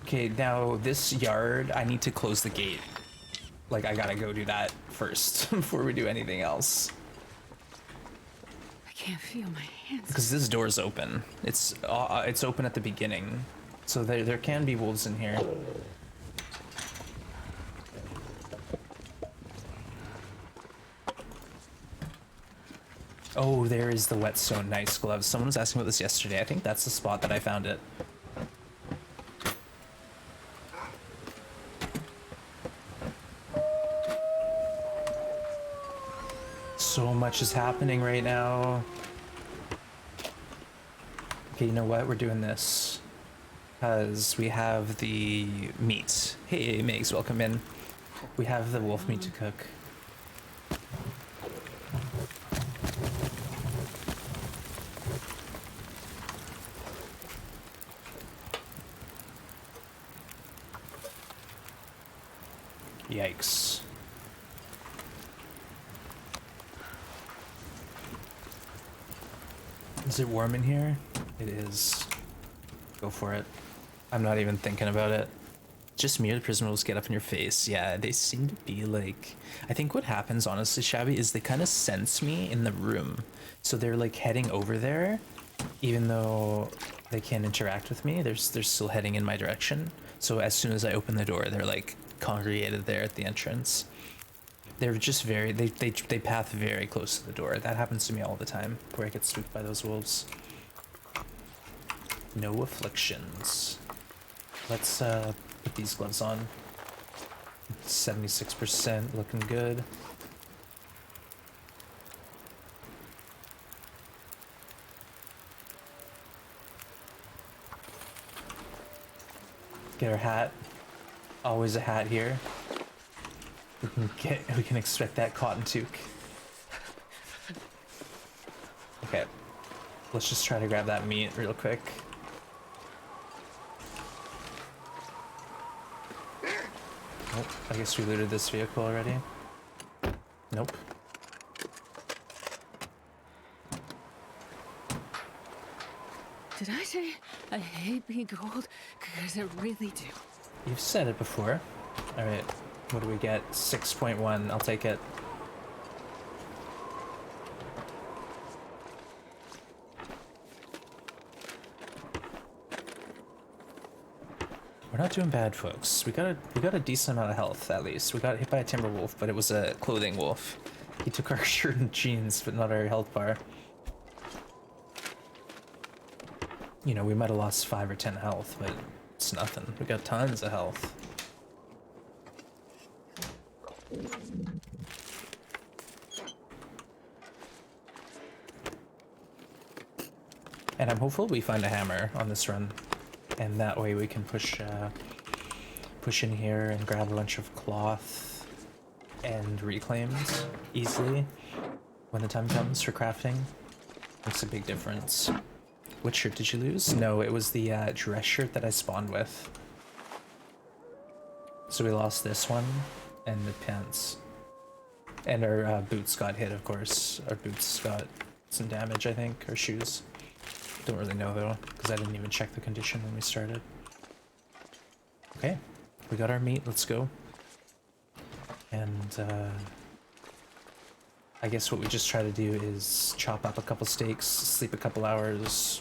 Okay, now this yard, I need to close the gate. Like, I gotta go do that first before we do anything else. I can't feel my hands. Because this door's open. It's open at the beginning. So there can be wolves in here. Oh, there is the whetstone. Nice gloves. Someone was asking about this yesterday. I think that's the spot that I found it. So much is happening right now. Okay, you know what? We're doing this because we have the meat. Hey, Megs, welcome in. We have the wolf meat to cook. Yikes. Is it warm in here? It is. Go for it. I'm not even thinking about it. Just me or the prison rules get up in your face. Yeah, they seem to be like... I think what happens, honestly, Shabby, is they kind of sense me in the room. So they're like heading over there, even though they can't interact with me. They're still heading in my direction. So as soon as I open the door, they're like congregated there at the entrance. They're just very... They path very close to the door. That happens to me all the time, where I get spooked by those wolves. No afflictions. Let's put these gloves on. 76%, looking good. Get our hat. Always a hat here. We can expect that cotton toque. Okay. Let's just try to grab that meat real quick. Oh, I guess we looted this vehicle already. Nope. Did I say I hate being cold? Because I really do. You've said it before. Alright, what do we get? 6.1, I'll take it. We're not doing bad, folks. We got a decent amount of health, at least. We got hit by a timber wolf, but it was a clothing wolf. He took our shirt and jeans, but not our health bar. You know, we might have lost 5 or 10 health, but it's nothing. We got tons of health. And I'm hopeful we find a hammer on this run. And that way we can push in here and grab a bunch of cloth and reclaims easily when the time comes for crafting. Makes a big difference. What shirt did you lose? No, it was the dress shirt that I spawned with. So we lost this one and the pants. And our boots got hit, of course. Our boots got some damage, I think, or shoes. Don't really know though, because I didn't even check the condition when we started. Okay, we got our meat, let's go. And I guess what we just try to do is chop up a couple steaks, sleep a couple hours,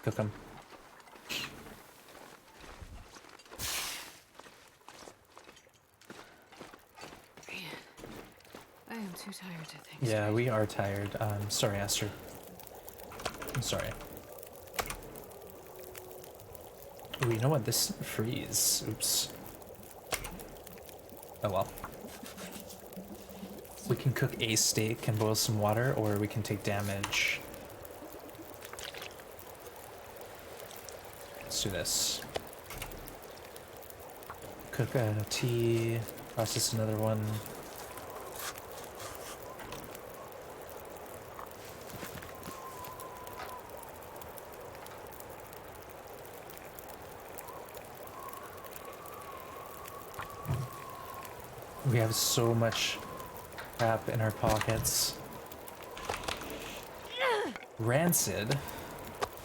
cook them. I am too tired to think. Yeah, straight. we are tired. Sorry, Astrid. I'm sorry. Oh, you know what? This freeze. Oops. Oh well. We can cook a steak and boil some water, or we can take damage. Let's do this. Cook a tea, process another one. We have so much crap in our pockets. Rancid?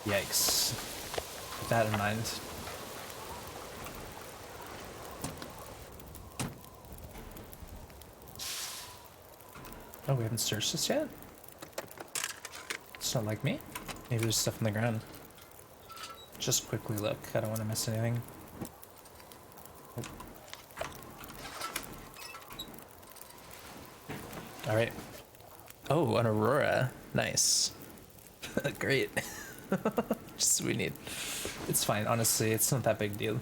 Yikes. Keep that in mind. Oh, we haven't searched this yet? It's not like me. Maybe there's stuff on the ground. Just quickly look. I don't want to miss anything. Nope. All right. Oh, an aurora. Nice. Great. Just what we need. It's fine. Honestly, it's not that big deal.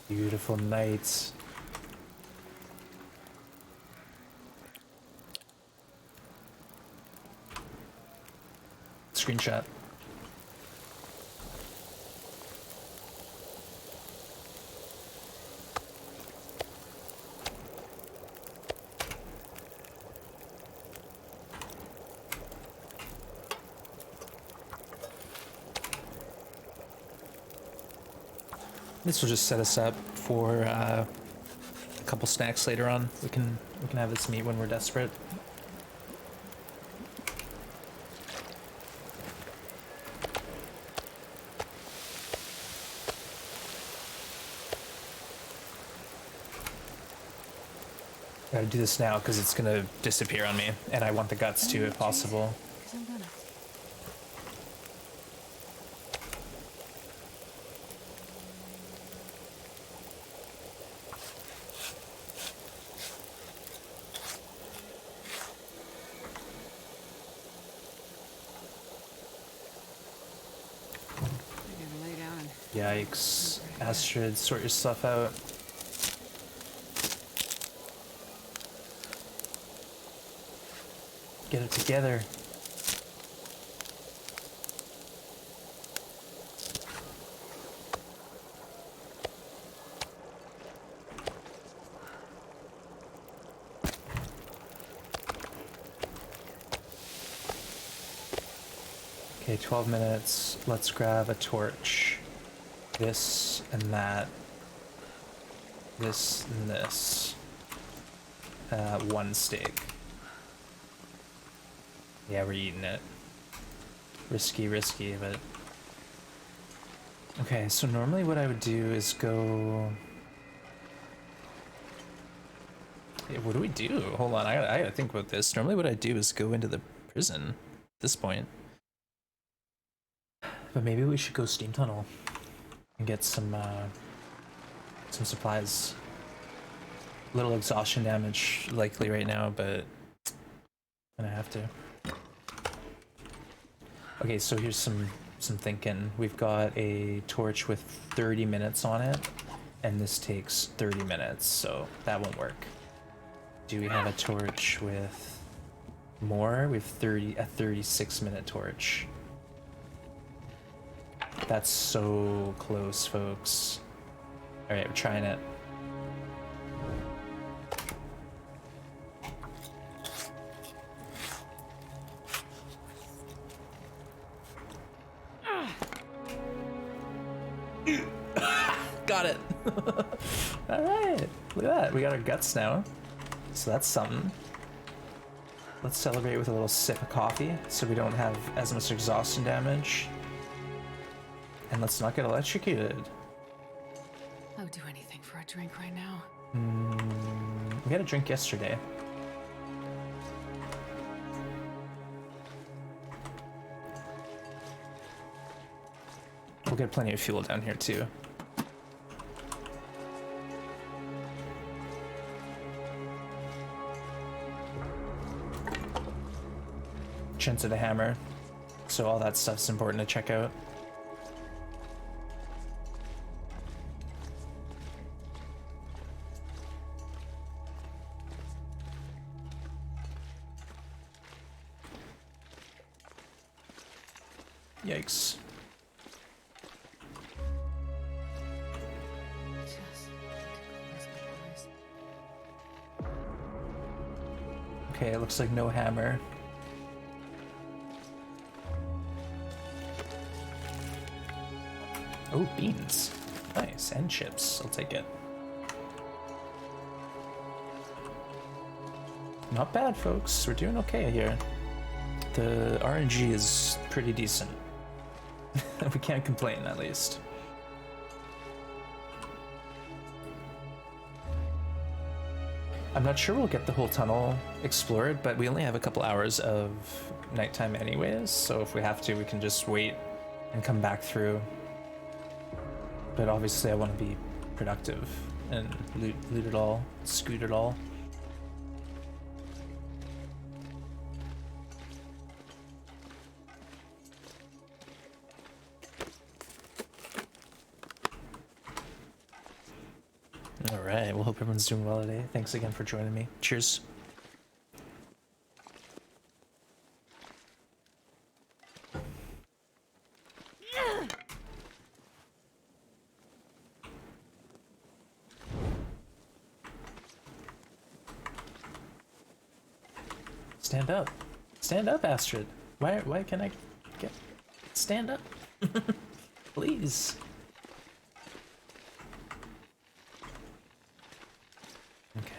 Beautiful night. Screenshot. This will just set us up for a couple snacks later on. We can have this meat when we're desperate. Gotta do this now because it's gonna disappear on me, and I want the guts too if possible. 'Cause I'm gonna. I'm gonna lay down and Yikes. Astrid, sort your stuff out. Get it together. Okay, 12 minutes. Let's grab a torch. This and that. This and this. One steak. Yeah, we're eating it. Risky, but... Okay, so normally what I would do is go... Yeah, what do we do? Hold on, I gotta think about this. Normally what I do is go into the prison at this point. But maybe we should go steam tunnel and get some supplies. Little exhaustion damage likely right now, but I'm gonna have to. Okay, so here's some thinking. We've got a torch with 30 minutes on it, and this takes 30 minutes, so that won't work. Do we have a torch with more? We have a 36-minute torch. That's so close, folks. All right, we're trying it. Got it. All right, look at that. We got our guts now. So that's something. Let's celebrate with a little sip of coffee so we don't have as much exhaustion damage. And let's not get electrocuted. I would do anything for a drink right now. We had a drink yesterday. We'll get plenty of fuel down here too. Chance of the hammer. So all that stuff's important to check out. Yikes. Okay, it looks like no hammer. Oh, beans. Nice, and chips. I'll take it. Not bad, folks. We're doing okay here. The RNG is pretty decent. We can't complain, at least. I'm not sure we'll get the whole tunnel explored, but we only have a couple hours of nighttime anyways, so if we have to, we can just wait and come back through. But obviously I want to be productive and loot it all, scoot it all. Alright, well, hope everyone's doing well today. Thanks again for joining me. Cheers. Stand up. Stand up, Astrid. Why can't I get... Stand up. Please. Okay.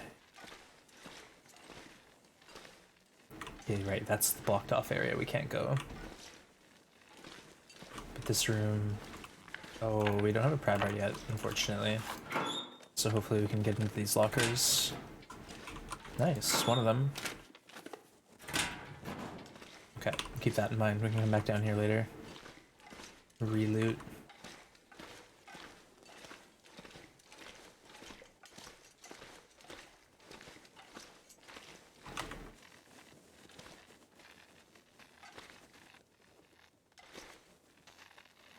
Okay, right, that's the blocked off area we can't go. But this room... Oh, we don't have a pry bar yet, unfortunately. So hopefully we can get into these lockers. Nice, one of them. Okay, keep that in mind. We can come back down here later. Reloot.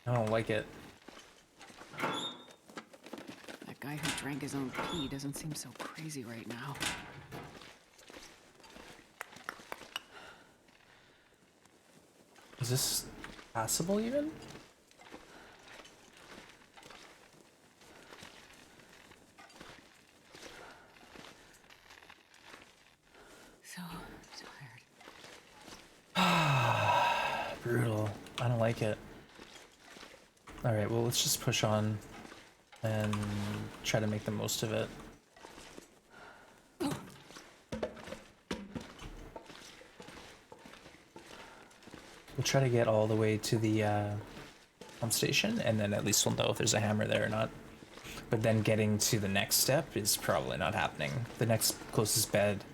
I don't like it. That guy who drank his own pee doesn't seem so crazy right now. Is this passable even? So tired. Brutal. I don't like it. Alright, well, let's just push on and try to make the most of it. We'll try to get all the way to the pump station, and then at least we'll know if there's a hammer there or not. But then getting to the next step is probably not happening. The next closest bed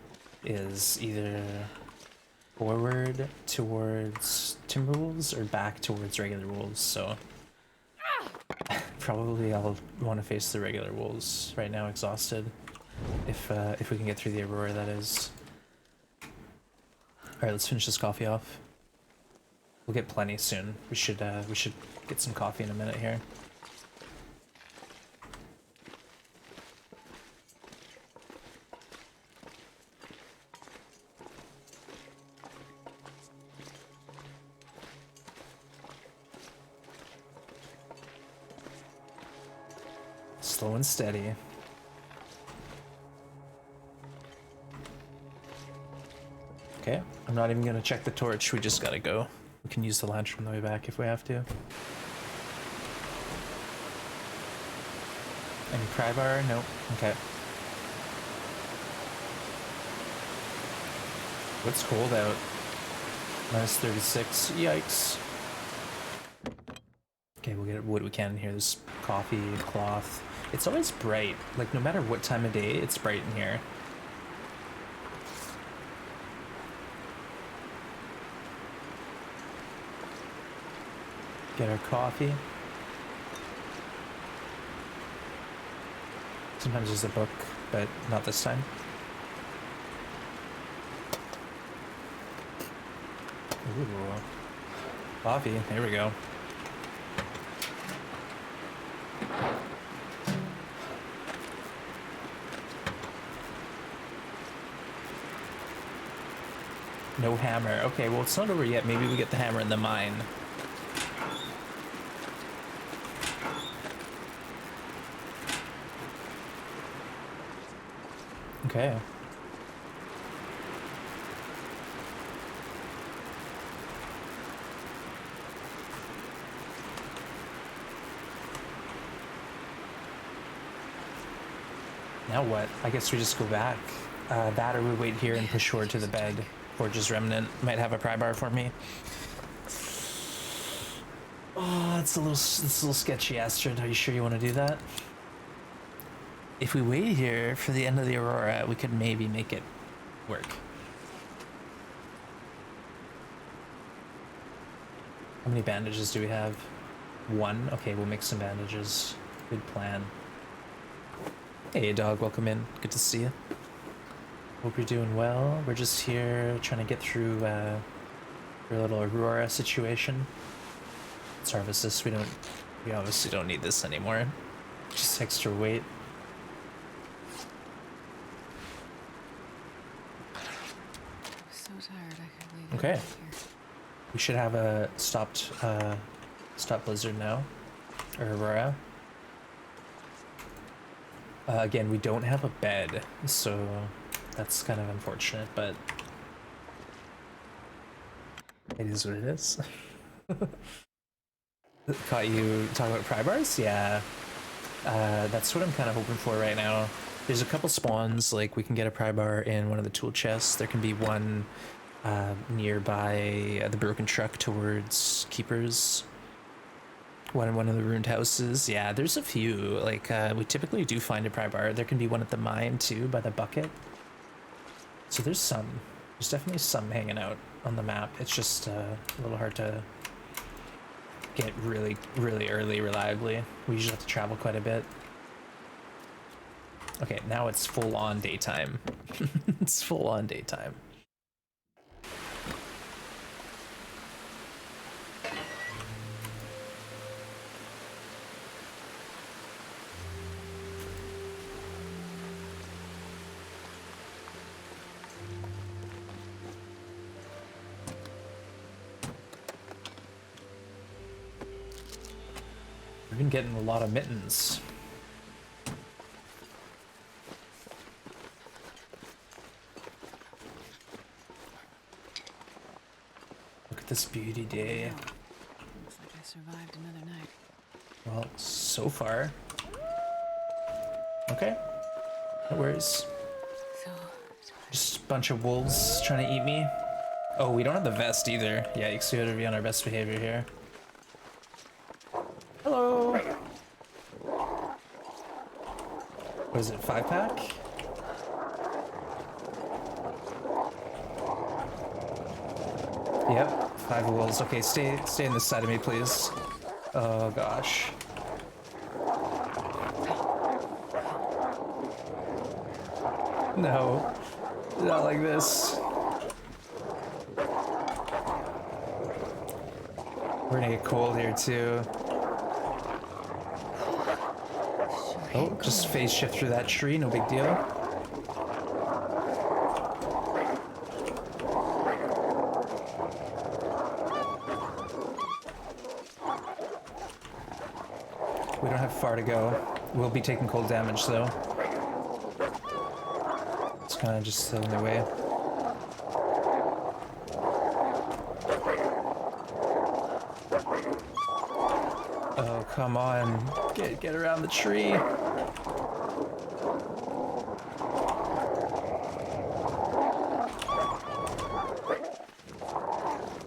is either forward towards Timberwolves or back towards regular wolves, so probably I'll want to face the regular wolves right now, exhausted. If we can get through the Aurora, that is. Alright, let's finish this coffee off. We'll get plenty soon. We should get some coffee in a minute here. Slow and steady. Okay, I'm not even gonna check the torch, we just gotta go. We can use the lantern on the way back if we have to. Any pry bar? Nope. Okay. It's cold out. Minus 36. Yikes. Okay, we'll get what we can in here. There's coffee, cloth. It's always bright. Like, no matter what time of day, it's bright in here. Get our coffee. Sometimes there's a book, but not this time. Ooh. Coffee, there we go. No hammer. Okay, well, it's not over yet. Maybe we get the hammer in the mine. Okay. Now what? I guess we just go back. That or we wait here and push forward to the bed. Forge's Remnant might have a pry bar for me. Oh, it's a little sketchy, Astrid. Are you sure you want to do that? If we wait here for the end of the Aurora, we could maybe make it work. How many bandages do we have? 1? Okay, we'll make some bandages. Good plan. Hey dog, welcome in. Good to see you. Hope you're doing well. We're just here trying to get through your little Aurora situation. Let's harvest this. We obviously don't need this anymore. Just extra weight. I'm so tired I could leave. Okay. We should have a stopped blizzard now. Or Aurora. Again, we don't have a bed, so that's kind of unfortunate, but it is what it is. Caught you talking about pry bars? Yeah. That's what I'm kind of hoping for right now. There's a couple spawns, like we can get a pry bar in one of the tool chests. There can be one nearby the broken truck towards Keepers. One in one of the ruined houses. Yeah, there's a few. Like, we typically do find a pry bar. There can be one at the mine, too, by the bucket. So there's some. There's definitely some hanging out on the map. It's just a little hard to get really, really early reliably. We usually have to travel quite a bit. Okay, now it's full-on daytime. It's full-on daytime. We've been getting a lot of mittens. Look at this beauty day. Looks like I survived another night. Well, so far. Okay. No worries. So Just a bunch of wolves trying to eat me. Oh, we don't have the vest either. Yikes, we gotta be on our best behavior here. Hello! What is it, 5-pack? Yep, 5 wolves. Okay, stay in this side of me, please. Oh gosh. No, not like this. We're gonna get cold here too. Oh, just phase shift through that tree, no big deal. We don't have far to go. We'll be taking cold damage though. It's kind of just still in their way. Oh, come on. Get around the tree.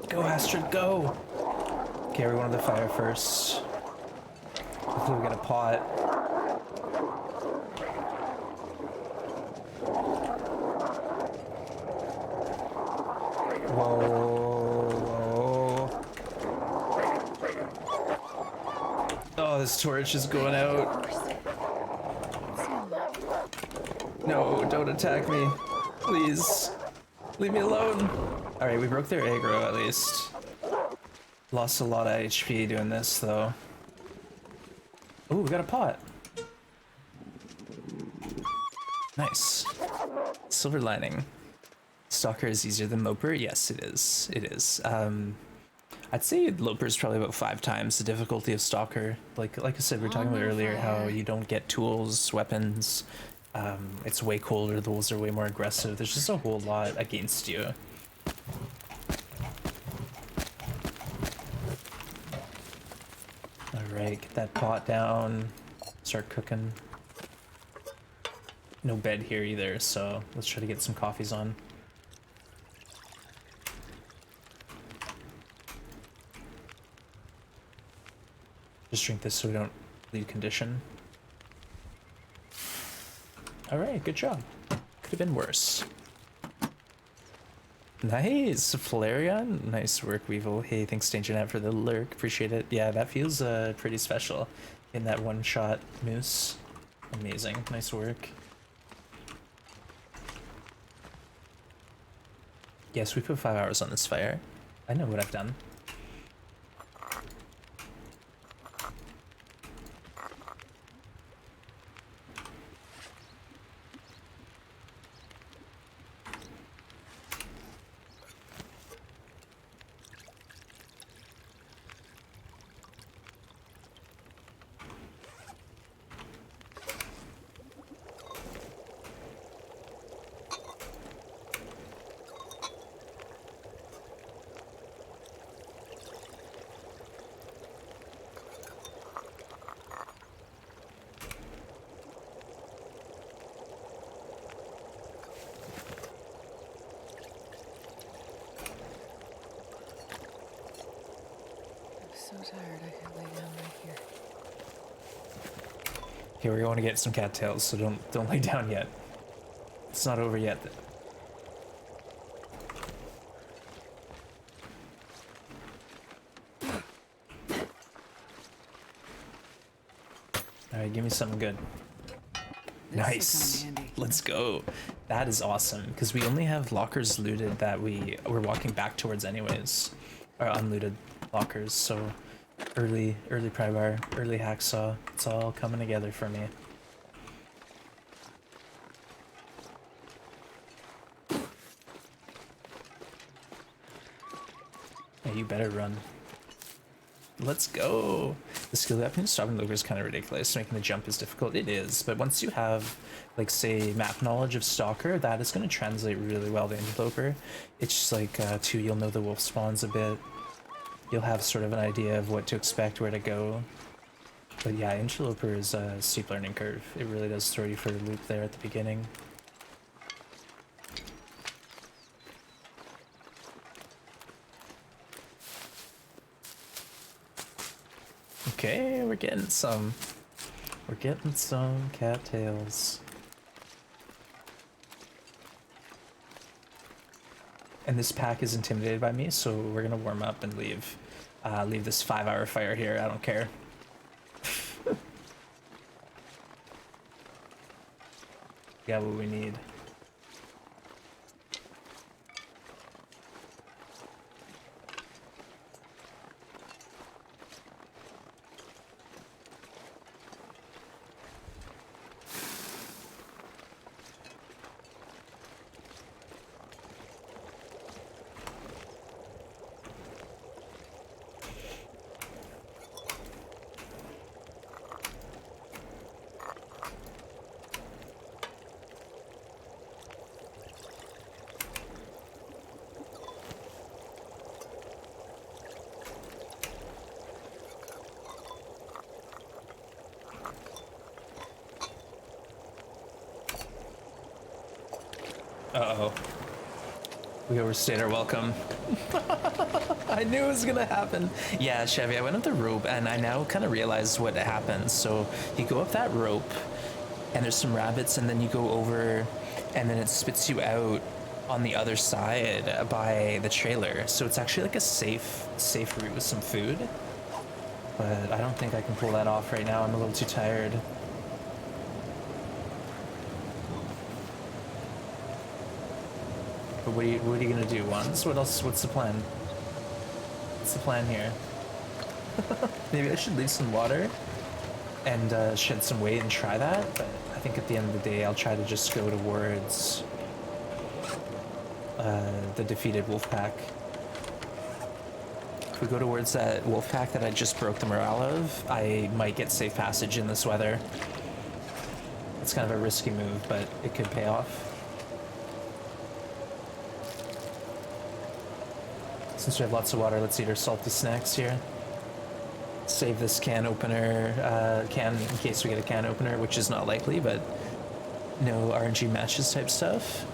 Go, Astrid, go! Okay, we wanted the fire first. Hopefully we get a pot. Whoa. Oh, this torch is going out. see a lot No, don't attack me. Please. Leave me alone. Alright, we broke their aggro at least. Lost a lot of HP doing this though. Ooh, we got a pot. Nice. Silver lining. Stalker is easier than Loper? Yes, it is. It is. I'd say Loper is probably about 5 times the difficulty of Stalker. Like I said, we were talking about earlier how you don't get tools, weapons. It's way colder, the wolves are way more aggressive. There's just a whole lot against you. Alright, get that pot down. Start cooking. No bed here either, so let's try to get some coffees on. Just drink this so we don't leave condition. Alright, good job. Could have been worse. Nice! Flareon. Nice work, Weevil. Hey, thanks Dangernet for the lurk. Appreciate it. Yeah, that feels pretty special in that one-shot moose. Amazing. Nice work. Yes, we put 5 hours on this fire. I know what I've done. So tired I could lay down right here. Here we're going to get some cattails, so don't lay down yet. It's not over yet. Alright, give me something good. Nice. Let's go. That is awesome, because we only have lockers looted that we're walking back towards anyways. Or unlooted lockers, so early pry bar, early hacksaw, it's all coming together for me. Hey, you better run. Let's go! The skill up in stopping Loper is kind of ridiculous. Making the jump is difficult. It is, but once you have, like, say, map knowledge of Stalker, that is going to translate really well to Interloper. It's just like, too, you'll know the wolf spawns a bit. You'll have sort of an idea of what to expect, where to go. But yeah, Interloper is a steep learning curve. It really does throw you for a loop there at the beginning. Okay, we're getting some. We're getting some cattails. And this pack is intimidated by me, so we're gonna warm up and leave this 5-hour fire here. I don't care. Got what we need. Uh-oh. We overstayed our welcome. I knew it was gonna happen. Yeah, Chevy, I went up the rope and I now kind of realized what happens. So you go up that rope and there's some rabbits and then you go over and then it spits you out on the other side by the trailer. So it's actually like a safe route with some food. But I don't think I can pull that off right now. I'm a little too tired. But what are you gonna do, Wands? What else? What's the plan? What's the plan here? Maybe I should leave some water and shed some weight and try that, but I think at the end of the day I'll try to just go towards the defeated wolf pack. If we go towards that wolf pack that I just broke the morale of, I might get safe passage in this weather. It's kind of a risky move, but it could pay off. Since we have lots of water, let's eat our salty snacks here. Save this can opener, in case we get a can opener, which is not likely, but no RNG matches type stuff.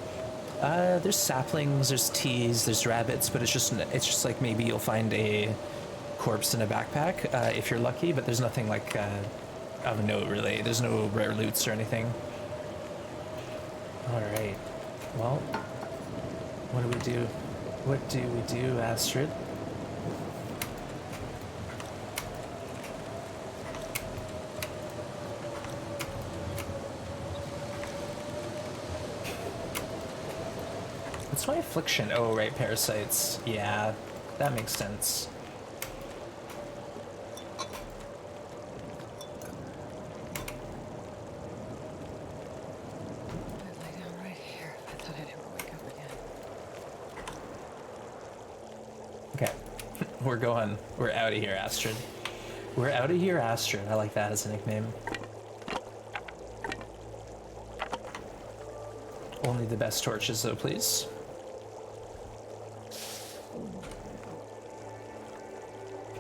There's saplings, there's teas, there's rabbits, but it's just like maybe you'll find a corpse in a backpack if you're lucky, but there's nothing like of note really. There's no rare loots or anything. All right. Well, what do we do? What do we do, Astrid? What's my affliction? Oh, right, parasites. Yeah, that makes sense. I'd lay down right here if I thought I'd ever wake up again. Okay, we're out of here, Astrid. We're out of here, Astrid. I like that as a nickname. Only the best torches, though, please.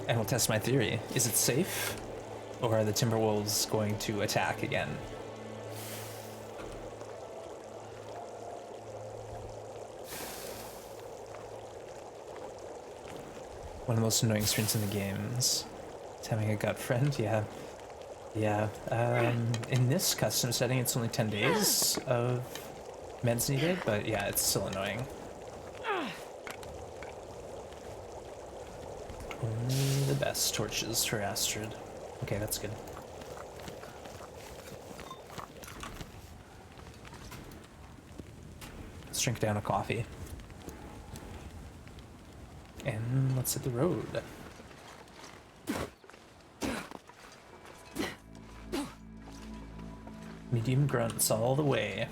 And we'll test my theory. Is it safe? Or are the Timberwolves going to attack again? One of the most annoying screens in the games. It's having a gut friend, yeah. Yeah. In this custom setting, it's only 10 days of meds needed, but yeah, it's still annoying. Only the best torches for Astrid. Okay, that's good. Let's drink down a coffee. And let's hit the road. Medium grunts all the way.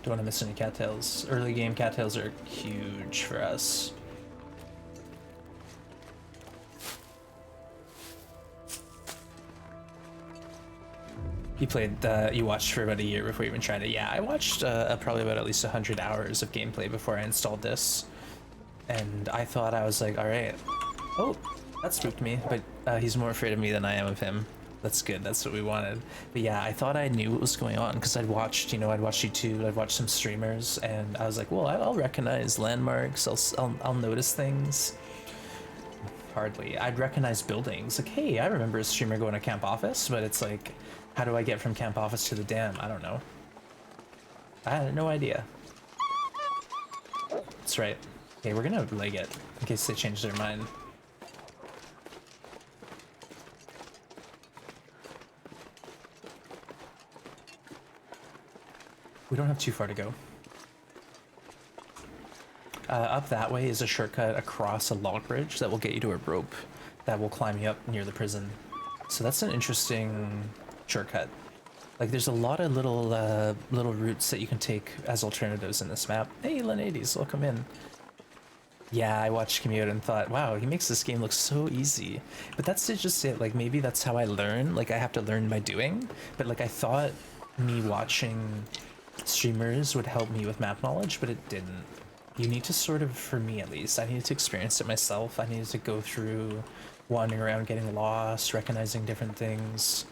Don't want to miss any cattails. Early game cattails are huge for us. You watched for about a year before you even tried it. Yeah, I watched probably about at least 100 hours of gameplay before I installed this. And I thought, I was like, all right. Oh, that spooked me, but he's more afraid of me than I am of him. That's good, that's what we wanted. But yeah, I thought I knew what was going on because I'd watched YouTube, I'd watched some streamers, and I was like, well, I'll recognize landmarks, I'll notice things. Hardly. I'd recognize buildings. Like, hey, I remember a streamer going to Camp Office, but it's like, how do I get from Camp Office to the dam? I don't know. I had no idea. That's right. Okay, we're gonna leg it in case they change their mind. We don't have too far to go. Up that way is a shortcut across a log bridge that will get you to a rope that will climb you up near the prison. So that's an interesting shortcut. Like, there's a lot of little routes that you can take as alternatives in this map. Hey, Lenades, welcome in. Yeah, I watched Commute and thought, wow, he makes this game look so easy. But that's just it. Like, maybe that's how I learn. Like, I have to learn by doing. But like, I thought me watching streamers would help me with map knowledge, but it didn't. You need to sort of, for me at least, I needed to experience it myself. I needed to go through wandering around, getting lost, recognizing different things.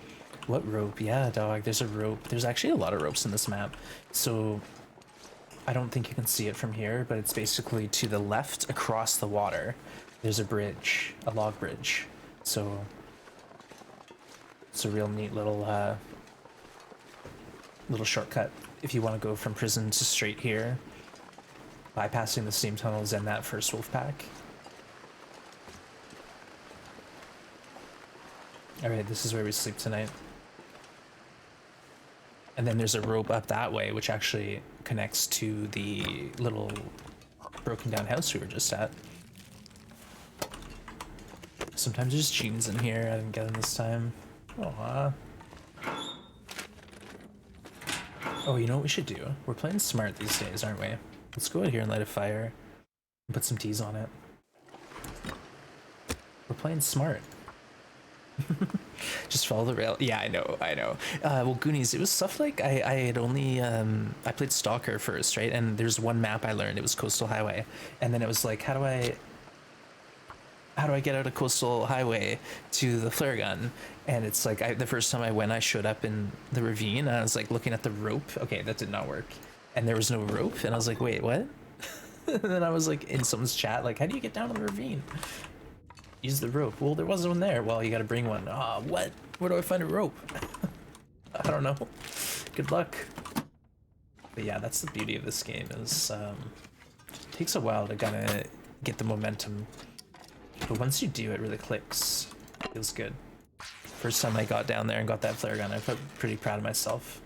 What rope? Yeah, dog, there's a rope. There's actually a lot of ropes in this map. So I don't think you can see it from here, but it's basically to the left across the water. There's a bridge, a log bridge. So it's a real neat little shortcut if you want to go from prison to straight here, bypassing the steam tunnels and that first wolf pack. Alright, this is where we sleep tonight. And then there's a rope up that way, which actually connects to the little broken down house we were just at. Sometimes there's jeans in here. I didn't get them this time. Aww. Oh, you know what we should do? We're playing smart these days, aren't we? Let's go out here and light a fire and put some teas on it. We're playing smart. Just follow the rail. Yeah, I know. Well, Goonies, it was stuff like I had only I played Stalker first, right? And there's one map I learned. It was Coastal Highway, and then it was like, how do I get out of Coastal Highway to the flare gun? And it's like the first time I went, I showed up in the ravine, and I was like looking at the rope. Okay, that did not work, and there was no rope, and I was like, wait, what? And then I was like in someone's chat, like, how do you get down the ravine? Use the rope. Well, there wasn't one there. Well, you gotta bring one. Ah, what? Where do I find a rope? I don't know. Good luck. But yeah, that's the beauty of this game is it takes a while to kind of get the momentum. But once you do, it really clicks. It feels good. First time I got down there and got that flare gun, I felt pretty proud of myself.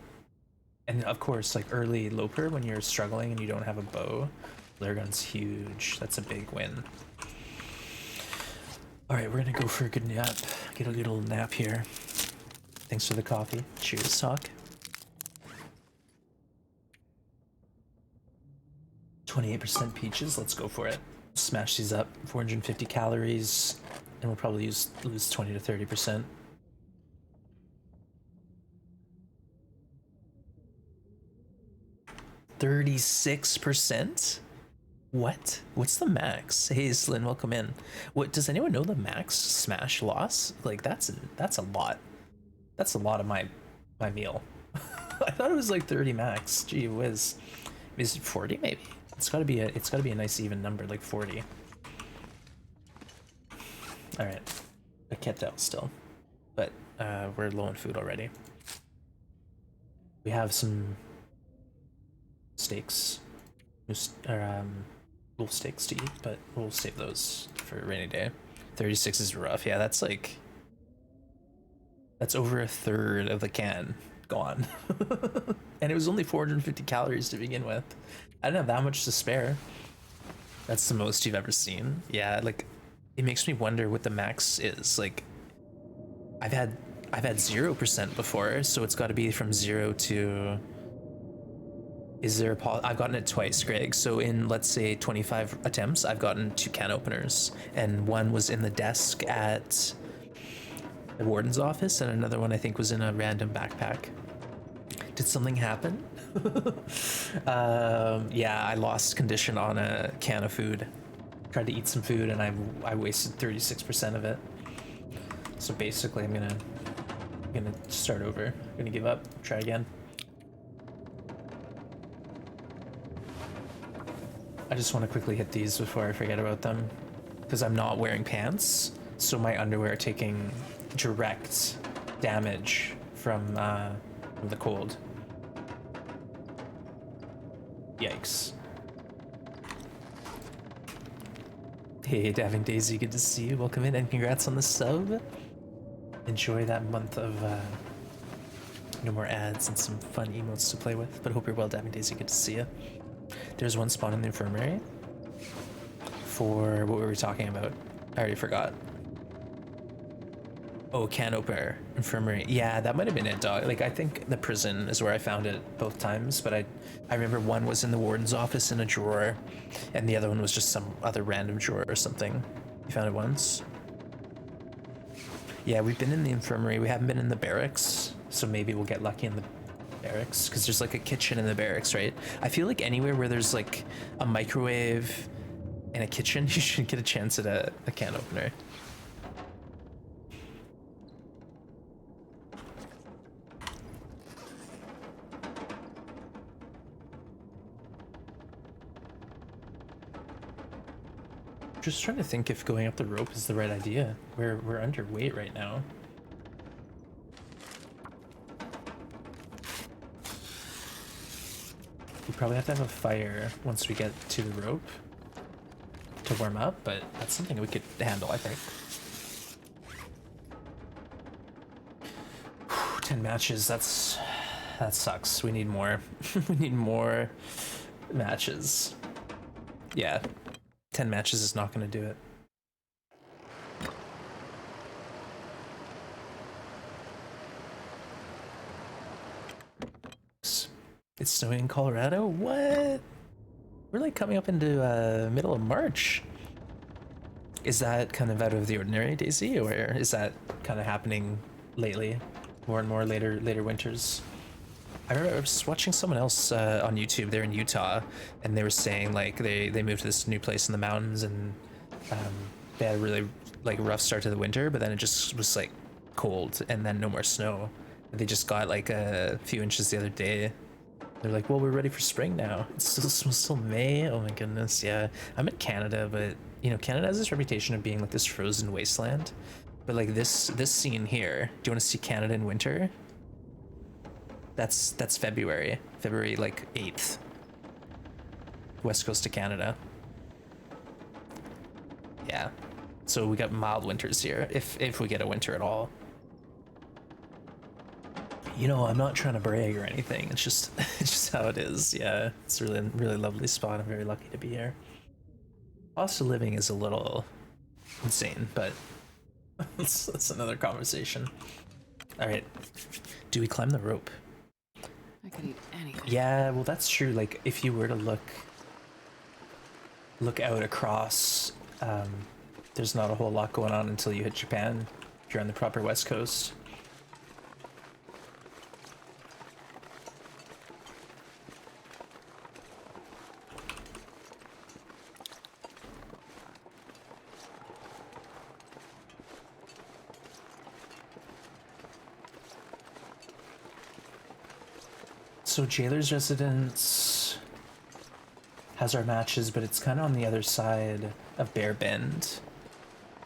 And of course, like early Loper, when you're struggling and you don't have a bow, flare gun's huge. That's a big win. Alright, we're gonna go for a good nap. Get a little nap here. Thanks for the coffee. Cheers, talk. 28% peaches, let's go for it. Smash these up. 450 calories, and we'll probably lose 20 to 30%. %36%? What? What's the max? Hey, Slyn, welcome in. What does anyone know the max smash loss? Like that's a lot. That's a lot of my meal. I thought it was like 30 max. Gee whiz. Is it 40 maybe? It's gotta be a nice even number, like 40. Alright. I kept out still. But we're low on food already. We have some steaks. Wolf steaks to eat, but we'll save those for a rainy day. 36 is rough. Yeah, that's over a third of the can gone. And it was only 450 calories to begin with. I didn't have that much to spare. That's the most you've ever seen. Yeah, like it makes me wonder what the max is. Like I've had 0% before, so it's got to be from 0 to. Is there I've gotten it twice, Greg. So in, let's say, 25 attempts, I've gotten 2 can openers. And one was in the desk at the warden's office, and another one I think was in a random backpack. Did something happen? Yeah, I lost condition on a can of food. Tried to eat some food, and I wasted 36% of it. So basically, I'm gonna start over. I'm gonna give up, try again. I just want to quickly hit these before I forget about them, because I'm not wearing pants, so my underwear are taking direct damage from the cold. Yikes. Hey, Daving Daisy, good to see you. Welcome in, and congrats on the sub. Enjoy that month of no more ads and some fun emotes to play with. But hope you're well, Daving Daisy. Good to see you. There's one spawn in the infirmary. For what were we talking about? I already forgot. Oh, can opener, infirmary. Yeah, that might have been it, dog. Like, I think the prison is where I found it both times, but I remember one was in the warden's office in a drawer, and the other one was just some other random drawer or something. You found it once? Yeah, we've been in the infirmary. We haven't been in the barracks, so maybe we'll get lucky in the barracks, because there's like a kitchen in the barracks, right? I feel like anywhere where there's like a microwave and a kitchen, you should get a chance at a can opener. Just trying to think if going up the rope is the right idea. We're underweight right now. We probably have to have a fire once we get to the rope to warm up, but that's something we could handle, I think. 10 matches, that sucks. We need more. We need more matches. Yeah, 10 matches is not going to do it. It's snowing in Colorado? What? We're like coming up into middle of March. Is that kind of out of the ordinary, Daisy, or is that kind of happening lately? More and more later winters? I remember I was watching someone else on YouTube. They're in Utah, and they were saying like they moved to this new place in the mountains, and they had a really like rough start to the winter, but then it just was like cold, and then no more snow. They just got like a few inches the other day. They're like, well, we're ready for spring now. It's still May. Oh my goodness, yeah. I'm in Canada, but you know, Canada has this reputation of being like this frozen wasteland. But like this scene here, do you want to see Canada in winter? That's February like 8th. West coast of Canada. Yeah. So we got mild winters here, if we get a winter at all. You know, I'm not trying to brag or anything. It's just it's just how it is. Yeah, it's a really lovely spot. I'm very lucky to be here. Cost of living is a little insane, but that's another conversation. All right, do we climb the rope? I could eat anything. Yeah, well that's true. Like if you were to look out across, there's not a whole lot going on until you hit Japan. If you're on the proper west coast. So Jailer's Residence has our matches, but it's kind of on the other side of Bear Bend.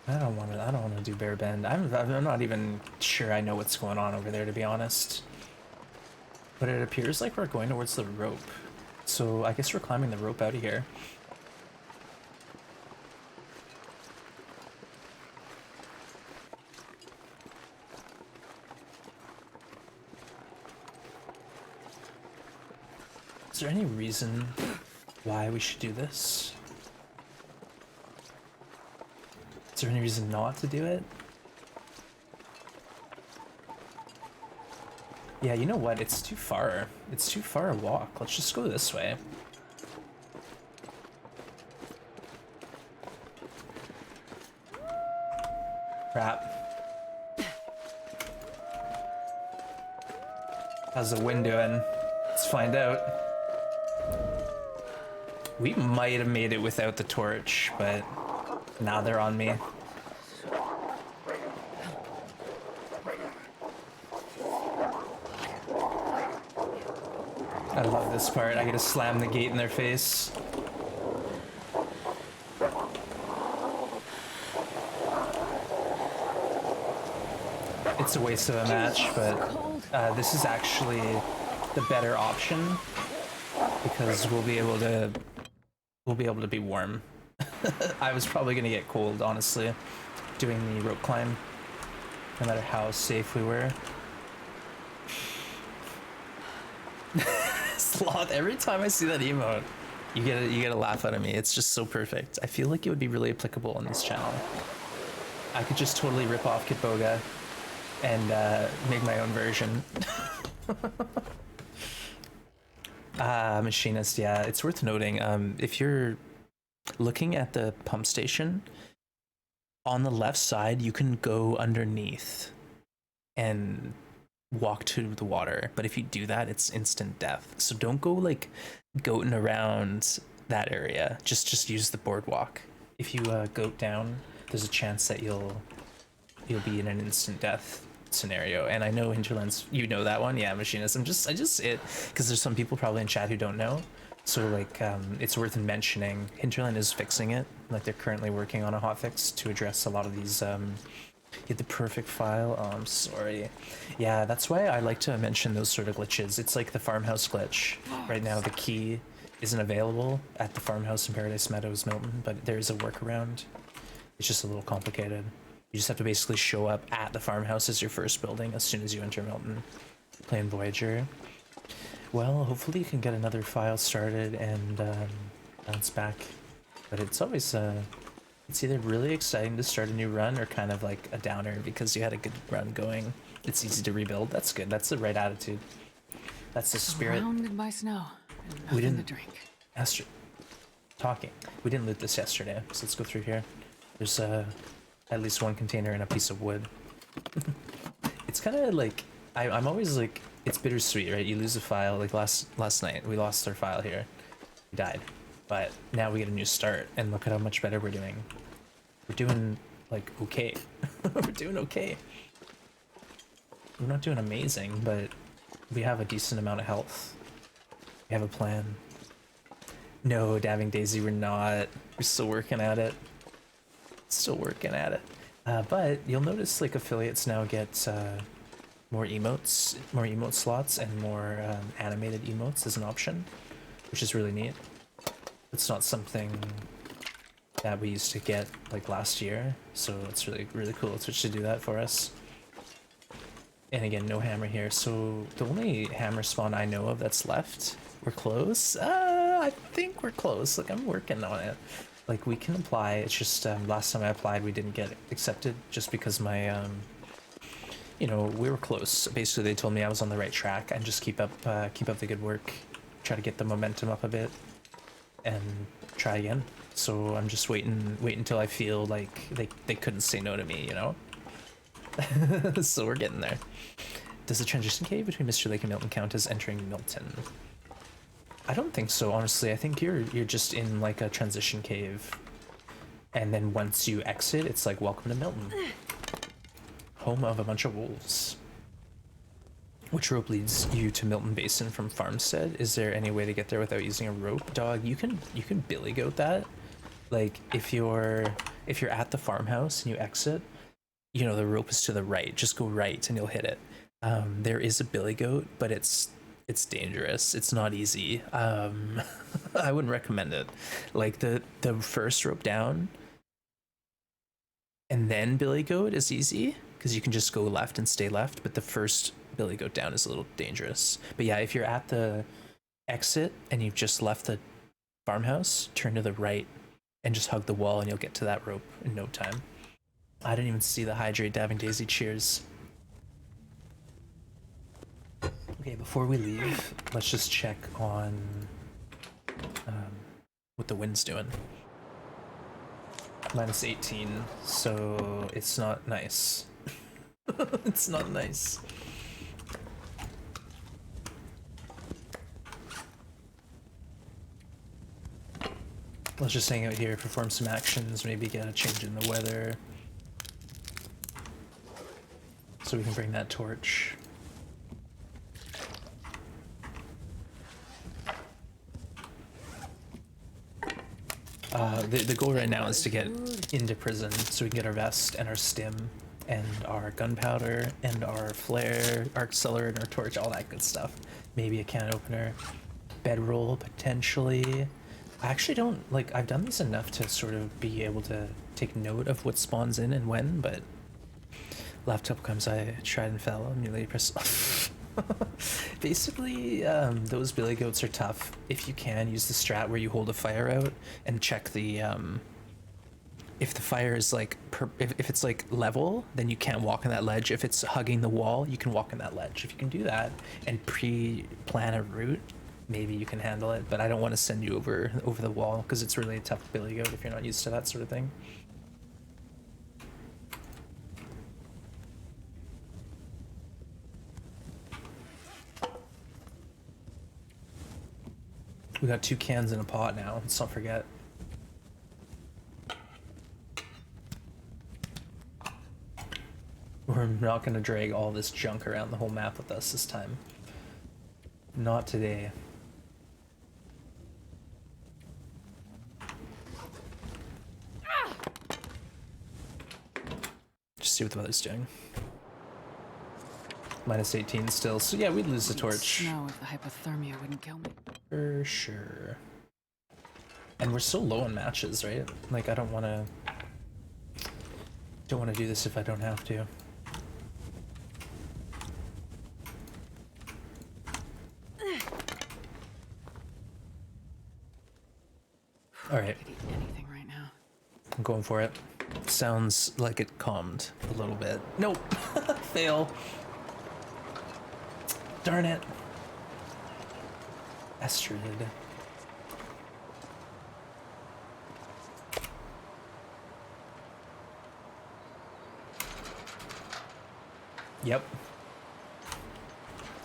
I don't want to do Bear Bend. I'm not even sure I know what's going on over there, to be honest. But it appears like we're going towards the rope. So I guess we're climbing the rope out of here. Is there any reason why we should do this? Is there any reason not to do it? Yeah, you know what? It's too far. It's too far a walk. Let's just go this way. Crap. How's the wind doing? Let's find out. We might have made it without the torch, but now they're on me. I love this part. I get to slam the gate in their face. It's a waste of a match, but this is actually the better option because we'll be able to be warm. I was probably gonna get cold, honestly, doing the rope climb, no matter how safe we were. Sloth, every time I see that emote, you get a laugh out of me. It's just so perfect. I feel like it would be really applicable on this channel. I could just totally rip off Kitboga and make my own version. Machinist, yeah, it's worth noting. If you're looking at the pump station, on the left side, you can go underneath and walk to the water, but if you do that, it's instant death. So don't go like goating around that area. Just use the boardwalk. If you goat down, there's a chance that you'll be in an instant death scenario. And I know Hinterlands, you know that one. Yeah, Machinist. I just it because there's some people probably in chat who don't know. So like it's worth mentioning. Hinterland is fixing it. Like they're currently working on a hotfix to address a lot of these get the perfect file. Oh, I'm sorry. Yeah, that's why I like to mention those sort of glitches. It's like the farmhouse glitch. Right now the key isn't available at the farmhouse in Paradise Meadows, Milton, but there is a workaround. It's just a little complicated. You just have to basically show up at the farmhouse as your first building as soon as you enter Milton, playing Voyager. Well, hopefully you can get another file started and bounce back. But it's always, it's either really exciting to start a new run or kind of like a downer because you had a good run going. It's easy to rebuild. That's good. That's the right attitude. That's the spirit. Surrounded by snow and We nothing didn't to drink. talking. We didn't loot this yesterday, so let's go through here. There's at least one container and a piece of wood. It's kind of like I'm always like, it's bittersweet, right? You lose a file. Like last night, we lost our file here. We died, but now we get a new start, and look at how much better we're doing. We're doing like okay. We're doing okay. We're not doing amazing, but we have a decent amount of health. We have a plan. No, Dabbing Daisy, we're not. We're still working at it. Still working at it. But you'll notice like affiliates now get more emote slots, and more animated emotes as an option, which is really neat. It's not something that we used to get like last year, so it's really cool. It's to do that for us. And again, no hammer here. So the only hammer spawn I know of that's left, we're close. I think we're close. Like I'm working on it. Like we can apply. It's just last time I applied, we didn't get accepted just because my you know, we were close. Basically, they told me I was on the right track and just keep up the good work, try to get the momentum up a bit, and try again. So I'm just waiting until I feel like they couldn't say no to me, you know. So we're getting there. Does the transition cave between Mr. Lake and Milton count as entering Milton? I don't think so, honestly. I think you're just in like a transition cave, and then once you exit, it's like welcome to Milton, home of a bunch of wolves. Which rope leads you to Milton Basin from Farmstead? Is there any way to get there without using a rope? Dog, you can billy goat that. Like if you're at the farmhouse and you exit, you know, the rope is to the right. Just go right and you'll hit it. There is a billy goat, but it's dangerous. It's not easy. I wouldn't recommend it. Like the first rope down and then billy goat is easy because you can just go left and stay left, but the first billy goat down is a little dangerous. But yeah, if you're at the exit and you've just left the farmhouse, turn to the right and just hug the wall and you'll get to that rope in no time. I didn't even see the hydrate. Dabbing Daisy, cheers. Okay, before we leave, let's just check on what the wind's doing. Minus 18, so it's not nice. It's not nice. Let's just hang out here, perform some actions, maybe get a change in the weather. So we can bring that torch. The goal right now is to get into prison so we can get our vest and our stim and our gunpowder and our flare, arc cellar and our torch, all that good stuff. Maybe a can opener, bedroll potentially. I actually don't, like, I've done these enough to sort of be able to take note of what spawns in and when, but laptop comes, I tried and fell, immediately press. Basically, those billy goats are tough. If you can, use the strat where you hold a fire out and check the, if the fire is like, if it's like level, then you can't walk on that ledge. If it's hugging the wall, you can walk on that ledge. If you can do that and pre-plan a route, maybe you can handle it, but I don't want to send you over the wall because it's really a tough billy goat if you're not used to that sort of thing. We got 2 cans in a pot now, let's not forget. We're not going to drag all this junk around the whole map with us this time. Not today. Just see what the weather's doing. Minus 18 still, so yeah, we'd lose the torch. Snow if the hypothermia wouldn't kill me. For sure. And we're so low on matches, right? Like, I don't Don't want to do this if I don't have to. Alright. I could eat anything right now. I'm going for it. Sounds like it calmed a little bit. Nope. Fail. Darn it. Astrid. Yep.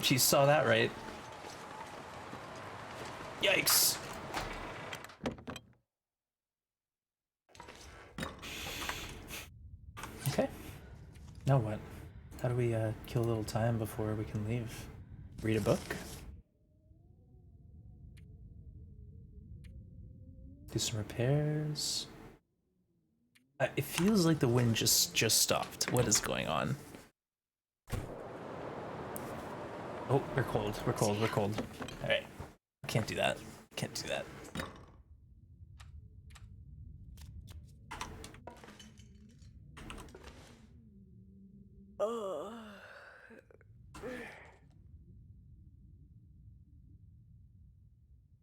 She saw that, right? Yikes. Okay. Now what? How do we kill a little time before we can leave? Read a book? Do some repairs? It feels like the wind just stopped. What is going on? Oh, we're cold. We're cold. We're cold. All right. Can't do that. Can't do that.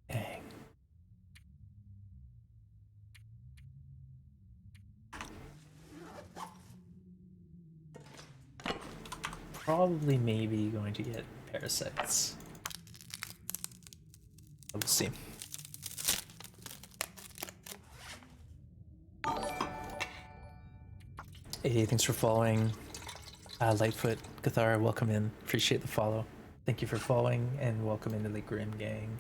Dang. Probably maybe going to get parasites. We'll see. Hey, thanks for following. Lightfoot, Cathara, welcome in. Appreciate the follow. Thank you for following and welcome into the Grim Gang.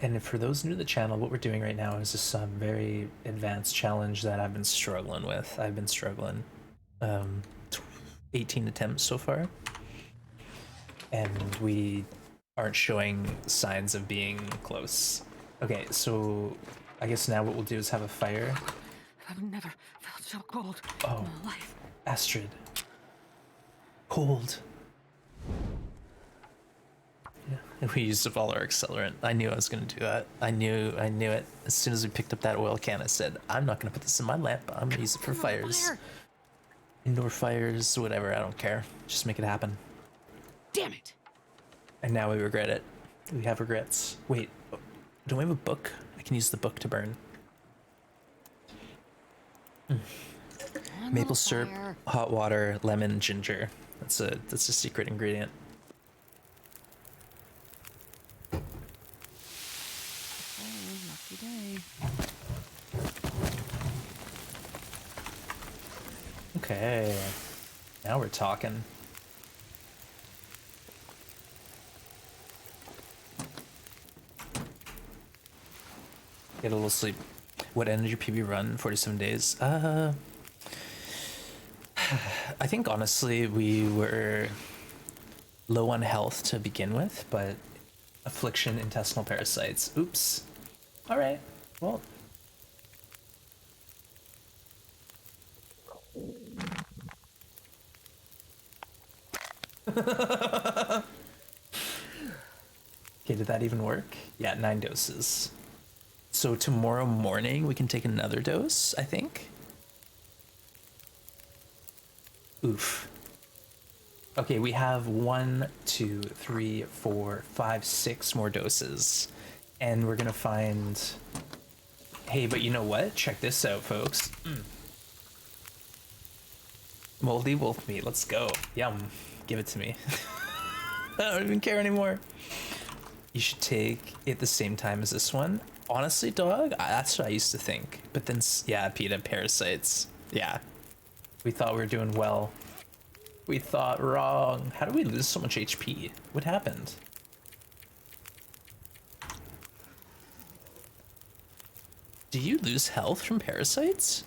And for those new to the channel, what we're doing right now is just some very advanced challenge that I've been struggling with. I've been struggling. 18 attempts so far. And we aren't showing signs of being close. Okay, so I guess now what we'll do is have a fire. I've never felt so cold Oh. in my life. Astrid. Cold. Yeah, and we used up all our accelerant. I knew I was gonna do that. I knew it. As soon as we picked up that oil can, I said, I'm not gonna put this in my lamp. I'm gonna use it for fires. Fire. Indoor fires, whatever, I don't care. Just make it happen. Damn it. And now we regret it. We have regrets. Wait, don't we have a book? I can use the book to burn. Maple syrup, fire. hot water, lemon, ginger. That's a secret ingredient. Oh, lucky day. Okay, now we're talking. Get a little sleep. What energy PB run? 47 days. I think honestly we were low on health to begin with, but affliction, intestinal parasites. Oops. All right. Well. Okay, did that even work? Yeah, 9 doses. So tomorrow morning we can take another dose, I think. Oof. Okay, we have 1, 2, 3, 4, 5, 6 more doses. And we're gonna find... Hey, but you know what? Check this out, folks. Moldy wolf meat, let's go. Yum. Give it to me. I don't even care anymore. You should take it the same time as this one. Honestly, dog, that's what I used to think. But then, yeah, PETA parasites. Yeah. We thought we were doing well. We thought wrong. How do we lose so much HP? What happened? Do you lose health from parasites?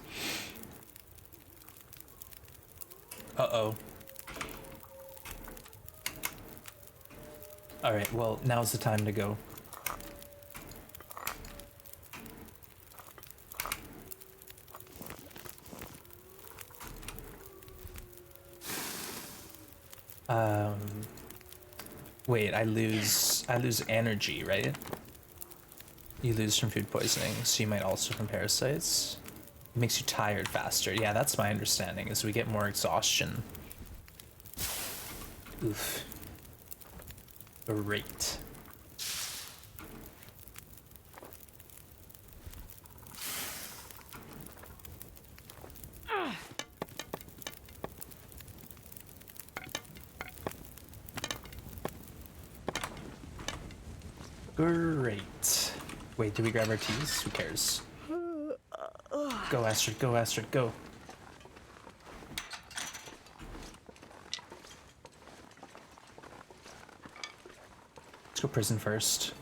Uh-oh. Alright, well, now's the time to go. Wait, I lose energy, right? You lose from food poisoning, so you might also from parasites. It makes you tired faster. Yeah, that's my understanding, is we get more exhaustion. Oof. Great. Great. Wait, do we grab our teas? Who cares? Go, Astrid, go, Astrid, go. Let's go prison first.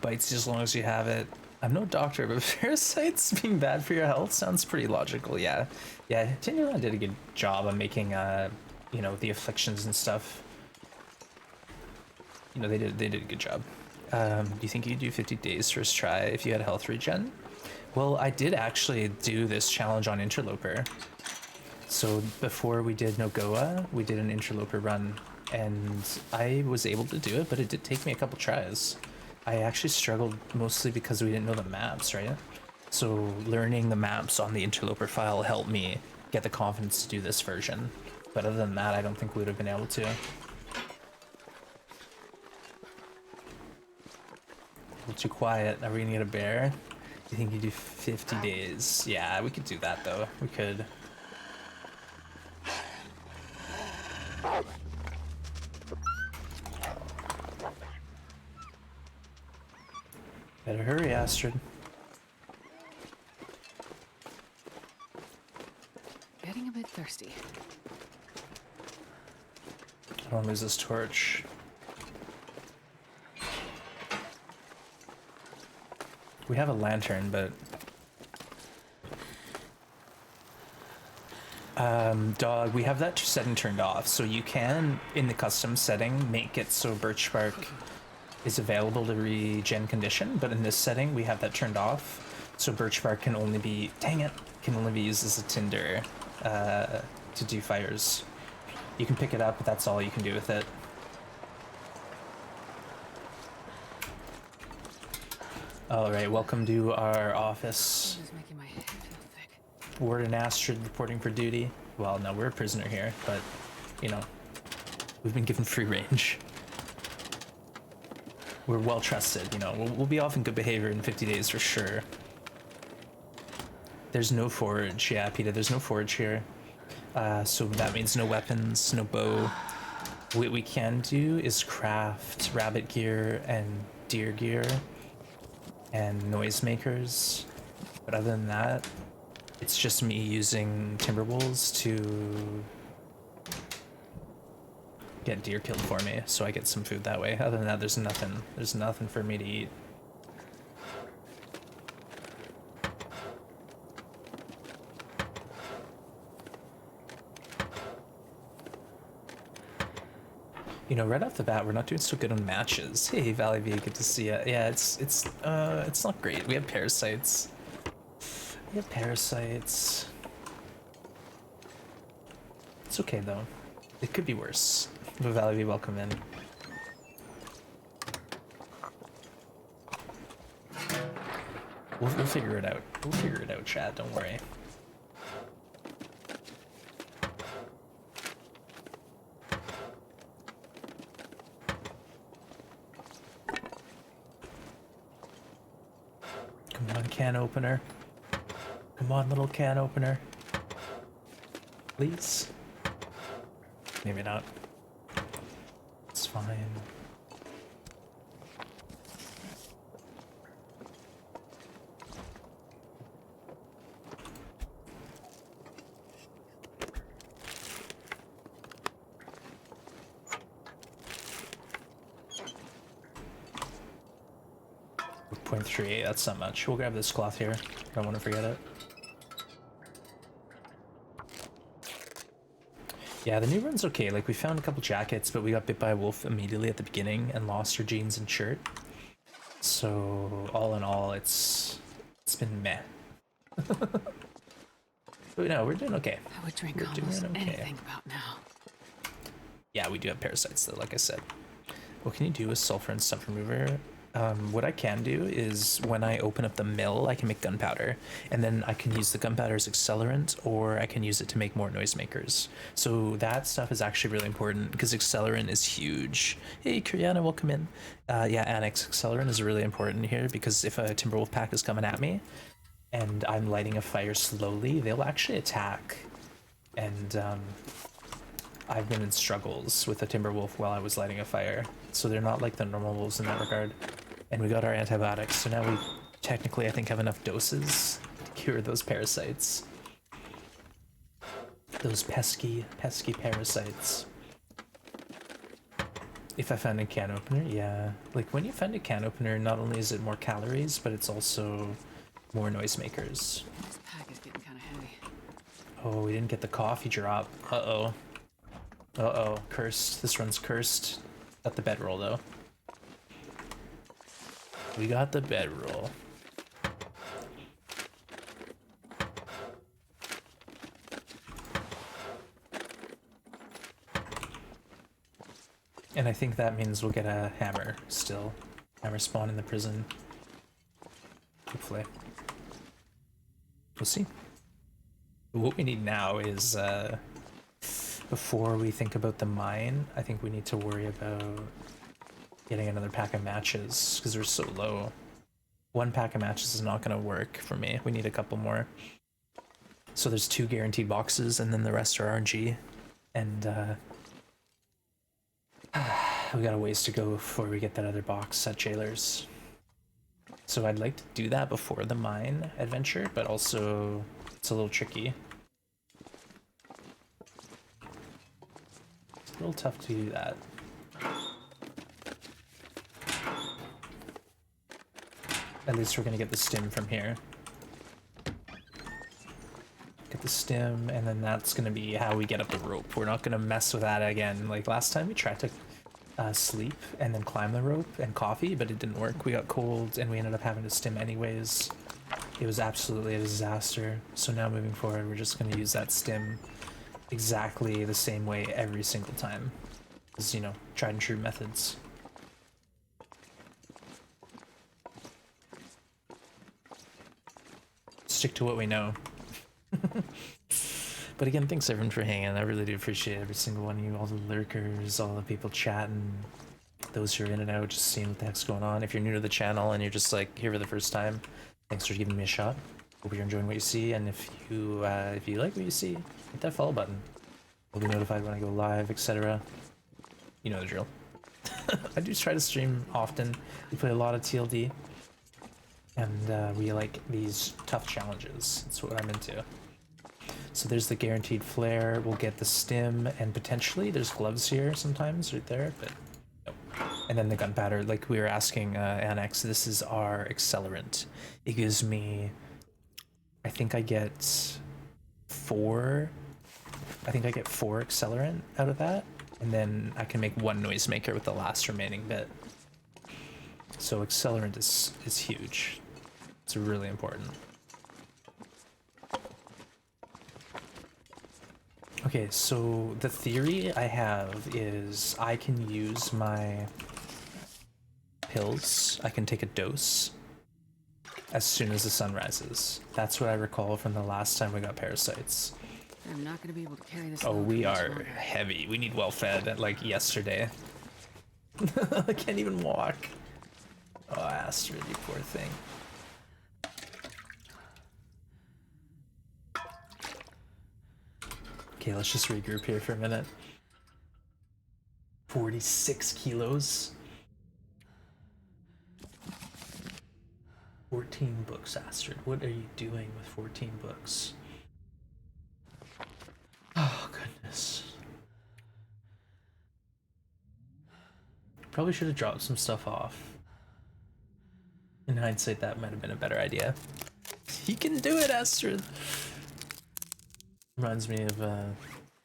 Bites you as long as you have it. I'm no doctor, but parasites being bad for your health sounds pretty logical, yeah. Yeah, Tinderland did a good job of making, you know, the afflictions and stuff. You know, they did a good job. Do you think you'd do 50 days first try if you had health regen? Well, I did actually do this challenge on Interloper. So before we did NoGoBra, we did an Interloper run, and I was able to do it, but it did take me a couple tries. I actually struggled mostly because we didn't know the maps, right? So learning the maps on the Interloper file helped me get the confidence to do this version. But other than that, I don't think we would have been able to. A little too quiet. Are we gonna get a bear? You think you do 50 days? Yeah, we could do that though. We could. Better hurry, Astrid. Getting a bit thirsty. I don't lose this torch. We have a lantern, but dog, we have that setting turned off, so you can, in the custom setting, make it so birch bark is available to regen condition, but in this setting we have that turned off, so birch bark can only be, dang it, can only be used as a tinder to do fires. You can pick it up, but that's all you can do with it. Alright, welcome to our office. This is making my head feel thick. Warden Astrid reporting for duty. Well, no, we're a prisoner here, but, you know, we've been given free range. We're well trusted, you know, we'll be off in good behavior in 50 days for sure. There's no forage, yeah, Peter, there's no forage here. So that means no weapons, no bow. What we can do is craft rabbit gear and deer gear and noisemakers, but other than that, it's just me using timber wolves to get deer killed for me, so I get some food that way. Other than that, there's nothing for me to eat. You know, right off the bat, we're not doing so good on matches. Hey, Valley V, good to see ya. Yeah, it's not great. We have parasites. It's okay though. It could be worse. But Valley V, welcome in. We'll figure it out. We'll figure it out, chat. Don't worry. Come on, can opener. Come on, little can opener. Please. Maybe not. It's fine. .38, that's not much. We'll grab this cloth here. Don't want to forget it. Yeah, the new run's okay. Like, we found a couple jackets, but we got bit by a wolf immediately at the beginning and lost our jeans and shirt. So, all in all, it's been meh. But no, we're doing okay. I would drink almost anything about now. Yeah, we do have parasites though, like I said. What can you do with sulfur and stuff remover? What I can do is when I open up the mill, I can make gunpowder, and then I can use the gunpowder as accelerant, or I can use it to make more noisemakers. So that stuff is actually really important because accelerant is huge. Hey, Kriana, welcome in. Yeah, Annex, accelerant is really important here because if a Timberwolf pack is coming at me and I'm lighting a fire slowly, they'll actually attack. And I've been in struggles with a Timberwolf while I was lighting a fire, so they're not like the normal wolves in that regard. And we got our antibiotics, so now we technically, I think, have enough doses to cure those parasites. Those pesky, pesky parasites. If I found a can opener, yeah. Like, when you find a can opener, not only is it more calories, but it's also more noisemakers. This pack is getting kind of heavy. Oh, we didn't get the coffee drop. Uh-oh. Uh-oh. Cursed. This run's cursed. Got the bedroll, though. We got the bedroll. And I think that means we'll get a hammer still. Hammer spawn in the prison. Hopefully. We'll see. What we need now is, before we think about the mine, I think we need to worry about getting another pack of matches, because we're so low. One pack of matches is not going to work for me. We need a couple more. So there's 2 guaranteed boxes, and then the rest are RNG. And, we got a ways to go before we get that other box at Jailers. So I'd like to do that before the mine adventure, but also it's a little tricky. It's a little tough to do that. At least we're gonna get the stim from here. Get the stim, and then that's gonna be how we get up the rope. We're not gonna mess with that again. Like last time we tried to sleep and then climb the rope and coffee, but it didn't work. We got cold and we ended up having to stim anyways. It was absolutely a disaster. So now moving forward, we're just gonna use that stim exactly the same way every single time. Because, you know, tried and true methods. Stick to what we know. But again, thanks everyone for hanging. I really do appreciate every single one of you, all the lurkers, all the people chatting, those who are in and out, just seeing what the heck's going on. If you're new to the channel and you're just like here for the first time, thanks for giving me a shot. Hope you're enjoying what you see, and if you like what you see, hit that follow button. You'll be notified when I go live, etc. You know the drill. I do try to stream often. We play a lot of TLD, and we like these tough challenges. That's what I'm into. So there's the guaranteed flare. We'll get the stim, and potentially there's gloves here sometimes right there, but nope. And then the gunpowder, like we were asking Annex, this is our accelerant. It gives me, I think I get 4 accelerant out of that, and then I can make 1 noisemaker with the last remaining bit. So accelerant is huge. It's really important. Okay, so the theory I have is I can use my pills, I can take a dose as soon as the sun rises. That's what I recall from the last time we got parasites. I'm not gonna be able to carry this. Oh, load we for much are longer. heavy. We need well fed like yesterday. I can't even walk. Oh, Astrid, you poor thing. Okay, let's just regroup here for a minute. 46 kilos. 14 books, Astrid. What are you doing with 14 books? Oh, goodness. Probably should have dropped some stuff off. In hindsight, that might have been a better idea. He can do it, Astrid! Reminds me of,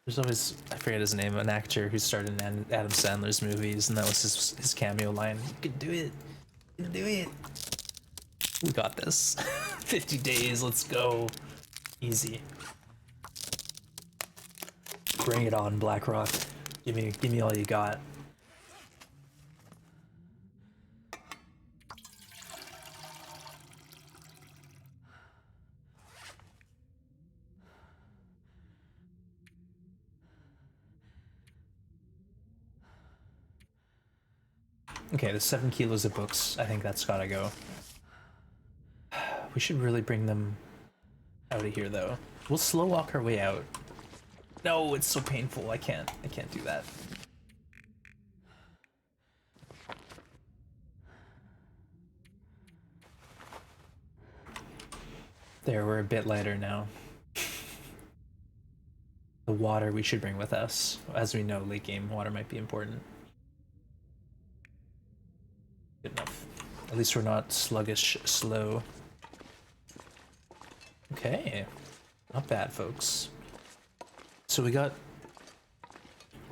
there's always, I forget his name, an actor who starred in Adam Sandler's movies, and that was his cameo line. You can do it! You can do it! We got this. 50 days, let's go. Easy. Bring it on, Blackrock. Give me all you got. Okay, the 7 kilos of books. I think that's gotta go. We should really bring them out of here, though. We'll slow walk our way out. No, it's so painful. I can't do that. There, we're a bit lighter now. The water we should bring with us. As we know, late game water might be important. Good enough. At least we're not sluggish, slow. Okay. Not bad, folks. So we got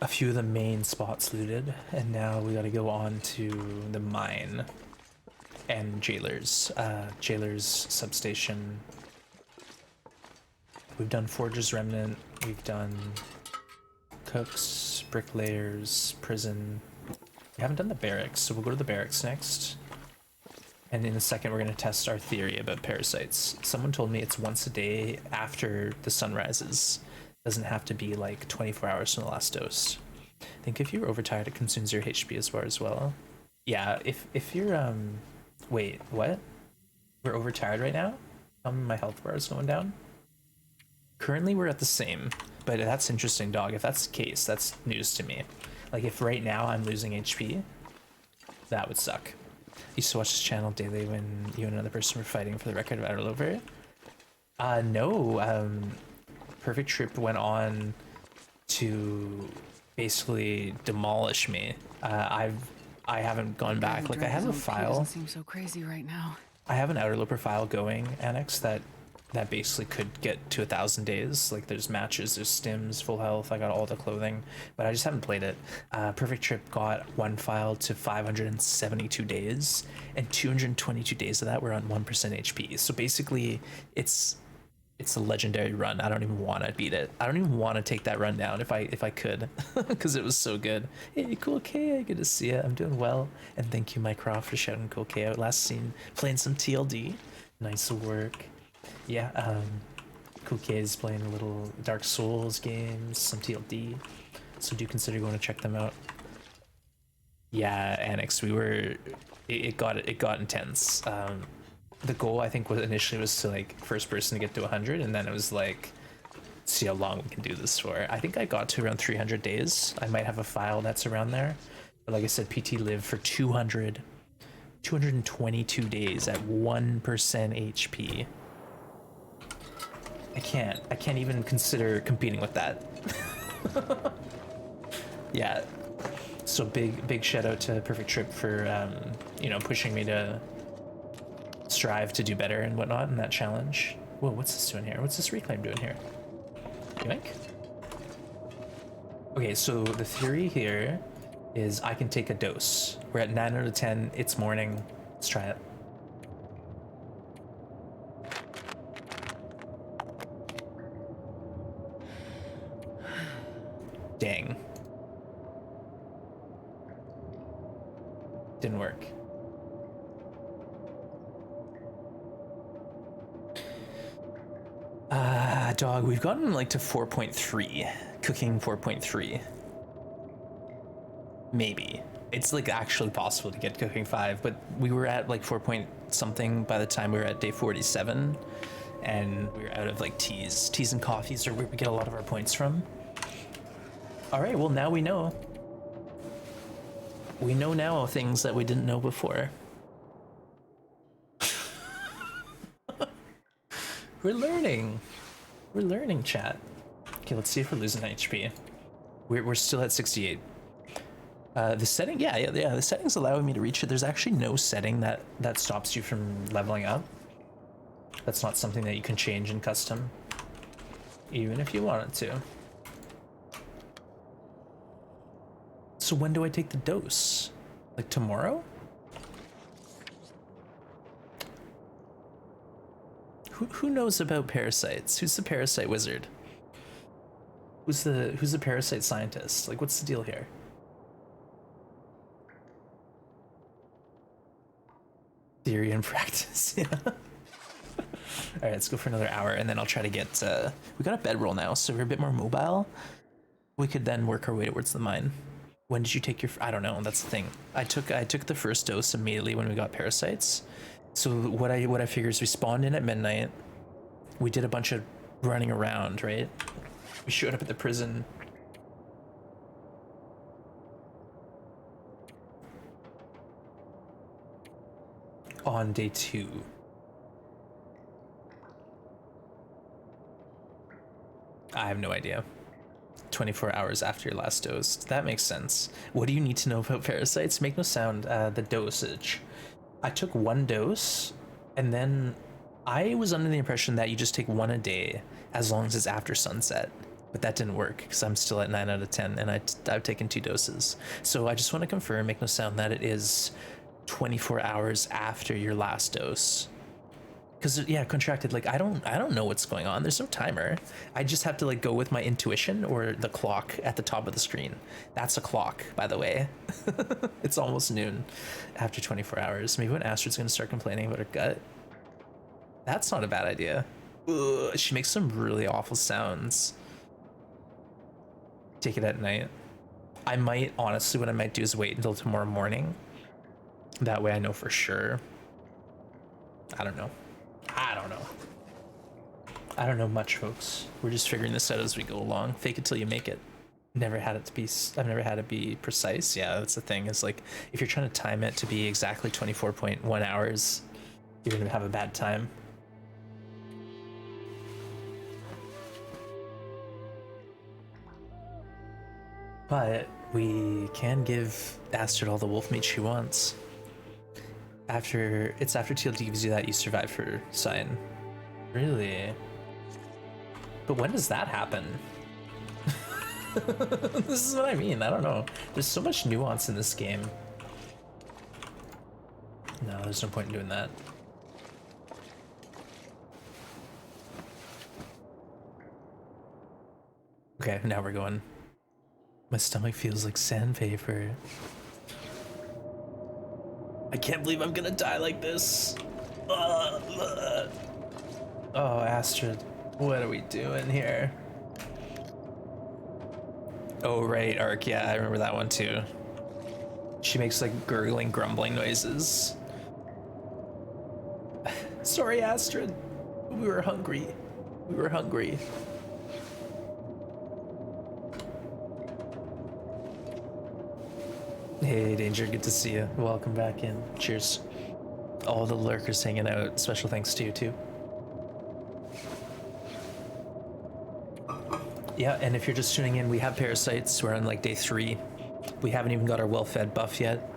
a few of the main spots looted, and now we gotta go on to the mine and Jailer's. Jailer's substation. We've done Forger's Remnant, we've done Cooks, Bricklayers, Prison. We haven't done the barracks, so we'll go to the barracks next. And in a second, we're going to test our theory about parasites. Someone told me it's once a day after the sun rises. Doesn't have to be like 24 hours from the last dose. I think if you're overtired, it consumes your HP as well. Yeah, if you're, wait, what? We're overtired right now? My health bar is going down? Currently, we're at the same, but that's interesting, dog. If that's the case, that's news to me. Like, if right now I'm losing HP, that would suck. I used to watch this channel daily when you and another person were fighting for the record of Outer Lover. No, Perfect Trip went on to basically demolish me. I haven't gone back. Like, I have a file. Doesn't seem so crazy right now. I have an Outer Loper file going, Annex, that basically could get to 1,000 days. Like, there's matches, there's stims, full health, I got all the clothing, but I just haven't played it. Perfect Trip got one file to 572 days, and 222 days of that were on 1% HP. So basically, it's a legendary run. I don't even want to beat it. I don't even want to take that run down if I could, because it was so good. Hey, Cool K, good to see you. I'm doing well, and thank you, Mycroft, for shouting Cool K out. Last seen playing some TLD. Nice work. Yeah, Cool K is playing a little Dark Souls games, some TLD, so do consider going to check them out. Yeah, Annex, it got intense. The goal, I think, was initially to like first person to get to 100, and then it was like, see how long we can do this for. I think I got to around 300 days. I might have a file that's around there, but like I said, PT lived for 222 days at 1% HP. I can't even consider competing with that. Yeah, so big shout out to Perfect Trip for you know, pushing me to strive to do better and whatnot in that challenge. Whoa, what's this doing here? What's this reclaim doing here? Yoink. Okay, so the theory here is I can take a dose. We're at 9 out of 10. It's morning. Let's try it. Dang. Didn't work. Dog, we've gotten like to 4.3. Cooking 4.3. Maybe. It's like actually possible to get cooking 5, but we were at like 4 point something by the time we were at day 47, and we were out of like teas. Teas and coffees are where we get a lot of our points from. All right, well, now we know. We know now things that we didn't know before. We're learning. We're learning, chat. Okay, let's see if we're losing HP. We're still at 68. The setting, yeah, the setting's allowing me to reach it. There's actually no setting that stops you from leveling up. That's not something that you can change in custom, even if you wanted to. So when do I take the dose? Like tomorrow? Who knows about parasites? Who's the parasite wizard? Who's the parasite scientist? Like, what's the deal here? Theory and practice, yeah. All right, let's go for another hour, and then I'll try to get. We got a bedroll now, so we're a bit more mobile. We could then work our way towards the mine. When did you take your? I don't know. That's the thing. I took the first dose immediately when we got parasites. So what I figure is we spawned in at midnight. We did a bunch of running around, right? We showed up at the prison. On day 2. I have no idea. 24 hours after your last dose. That makes sense. What do you need to know about parasites? Make no sound. The dosage. I took 1 dose, and then I was under the impression that you just take 1 a day as long as it's after sunset. But that didn't work because I'm still at 9 out of 10, and I've taken 2 doses. So I just want to confirm, make no sound, that it is 24 hours after your last dose. Because yeah, contracted, like I don't know what's going on. There's no timer. I just have to like go with my intuition or the clock at the top of the screen. That's a clock, by the way. It's almost noon after 24 hours. Maybe when Astrid's gonna start complaining about her gut. That's not a bad idea. Ugh, she makes some really awful sounds. Take it at night. I might, honestly, what I might do is wait until tomorrow morning. That way I know for sure. I don't know. I don't know much, folks. We're just figuring this out as we go along. Fake it till you make it. I've never had it be precise. Yeah, that's the thing, is like, if you're trying to time it to be exactly 24.1 hours, you're gonna have a bad time. But we can give Astrid all the wolf meat she wants. After TLD gives you that, you survive for sign. Really? But when does that happen? This is what I mean. I don't know. There's so much nuance in this game. No, there's no point in doing that. Okay, now we're going. My stomach feels like sandpaper. I can't believe I'm gonna die like this. Oh, Astrid, what are we doing here? Oh, right, Ark, yeah, I remember that one too. She makes like gurgling, grumbling noises. Sorry, Astrid. We were hungry. We were hungry. Hey, Danger, good to see you. Welcome back in. Cheers. All the lurkers hanging out. Special thanks to you, too. Yeah, and if you're just tuning in, we have parasites. We're on like day 3. We haven't even got our well-fed buff yet.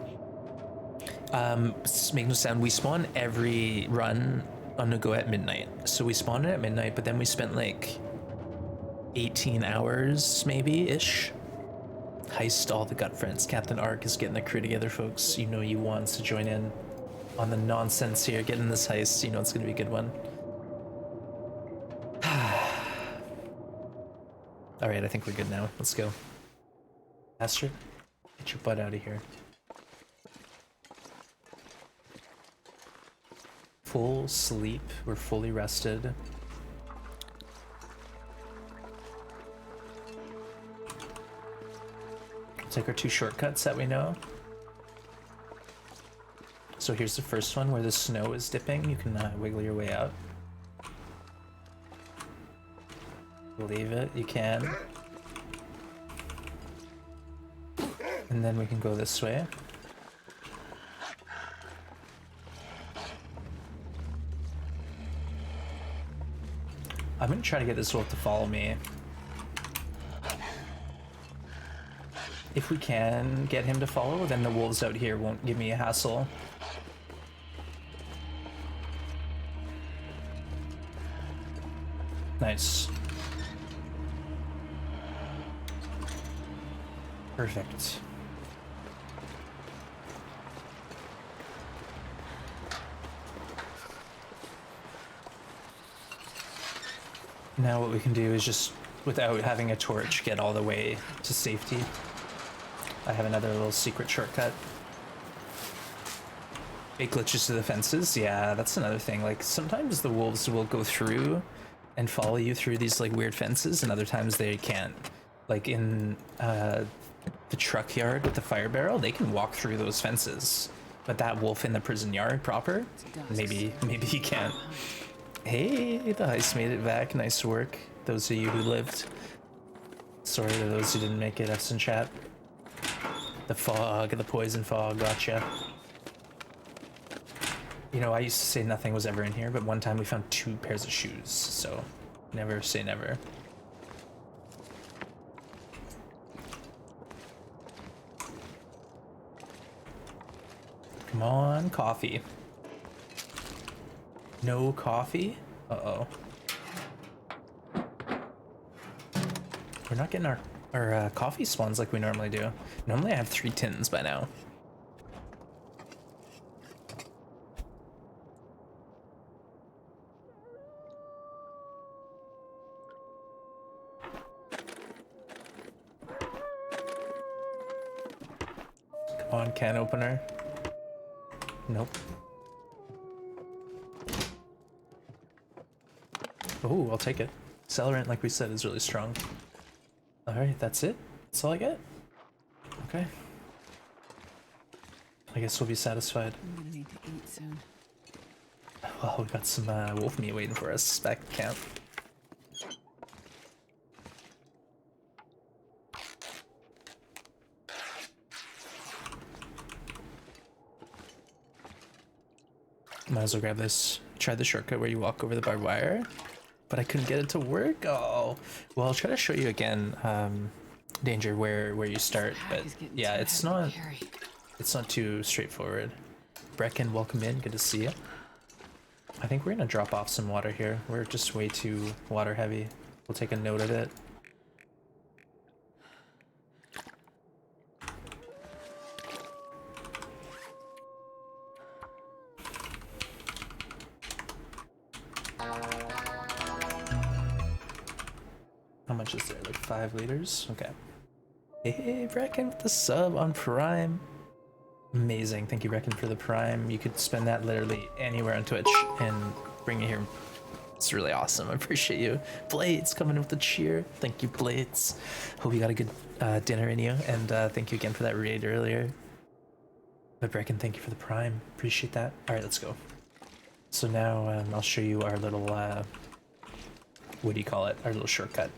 Make no sound. We spawn every run on NoGo at midnight. So we spawned at midnight, but then we spent like 18 hours, maybe-ish. Heist all the gut friends. Captain Ark is getting the crew together, folks. You know you want to join in on the nonsense here. Getting this heist, you know it's gonna be a good one. All right, I think we're good now. Let's go. Astrid, get your butt out of here. Full sleep. We're fully rested. Take our 2 shortcuts that we know. So here's the first one where the snow is dipping. You can wiggle your way out. Believe it, you can. And then we can go this way. I'm gonna try to get this wolf to follow me. If we can get him to follow, then the wolves out here won't give me a hassle. Nice. Perfect. Now what we can do is just, without having a torch, get all the way to safety. I have another little secret shortcut. Fake glitches to the fences. Yeah, that's another thing. Like, sometimes the wolves will go through and follow you through these like weird fences, and other times they can't. Like in the truck yard with the fire barrel, they can walk through those fences. But that wolf in the prison yard proper, maybe he can't. Hey, the heist made it back. Nice work, those of you who lived. Sorry to those who didn't make it. F's in chat. The fog, the poison fog, gotcha. You know, I used to say nothing was ever in here, but one time we found 2 pairs of shoes, so never say never. Come on, coffee. No coffee? Uh-oh. We're not getting our coffee spawns like we normally do. Normally I have 3 tins by now. Come on, can opener. Nope. Oh, I'll take it. Accelerant, like we said, is really strong. Alright, that's it? That's all I get? Okay. I guess we'll be satisfied. I'm gonna need to eat soon. Well, we got some wolf meat waiting for us back at camp. Might as well grab this. Tried the shortcut where you walk over the barbed wire, but I couldn't get it to work. Oh, well, I'll try to show you again, Danger, where you start. But yeah, it's not too straightforward. Brecken, welcome in. Good to see you. I think we're gonna drop off some water here. We're just way too water heavy. We'll take a note of it. How much is there? Like 5 liters? Okay. Hey, Brecken with the sub on Prime. Amazing. Thank you, Brecken, for the Prime. You could spend that literally anywhere on Twitch and bring it here. It's really awesome. I appreciate you. Blades coming in with the cheer. Thank you, Blades. Hope you got a good dinner in you. And thank you again for that raid earlier. But Brecken, thank you for the Prime. Appreciate that. All right, let's go. So now I'll show you our little, what do you call it? Our little shortcut.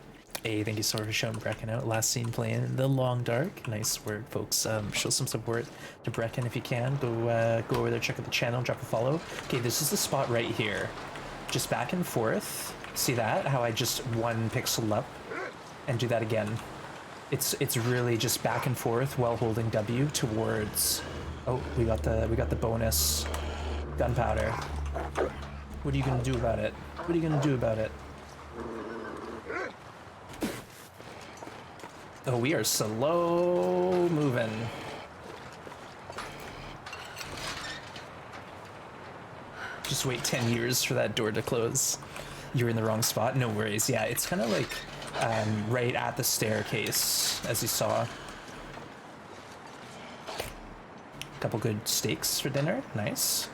Hey, thank you so much for showing Brecken out. Last seen playing in the Long Dark. Nice work, folks. Show some support to Brecken if you can. Go over there, check out the channel, drop a follow. Okay, this is the spot right here. Just back and forth. See that? How I just 1 pixel up and do that again. It's really just back and forth while holding W towards. Oh, we got the bonus gunpowder. What are you gonna do about it? What are you gonna do about it? Oh, we are slow moving. Just wait 10 years for that door to close. You're in the wrong spot. No worries. Yeah, it's kind of like right at the staircase, as you saw. Couple good steaks for dinner. Nice.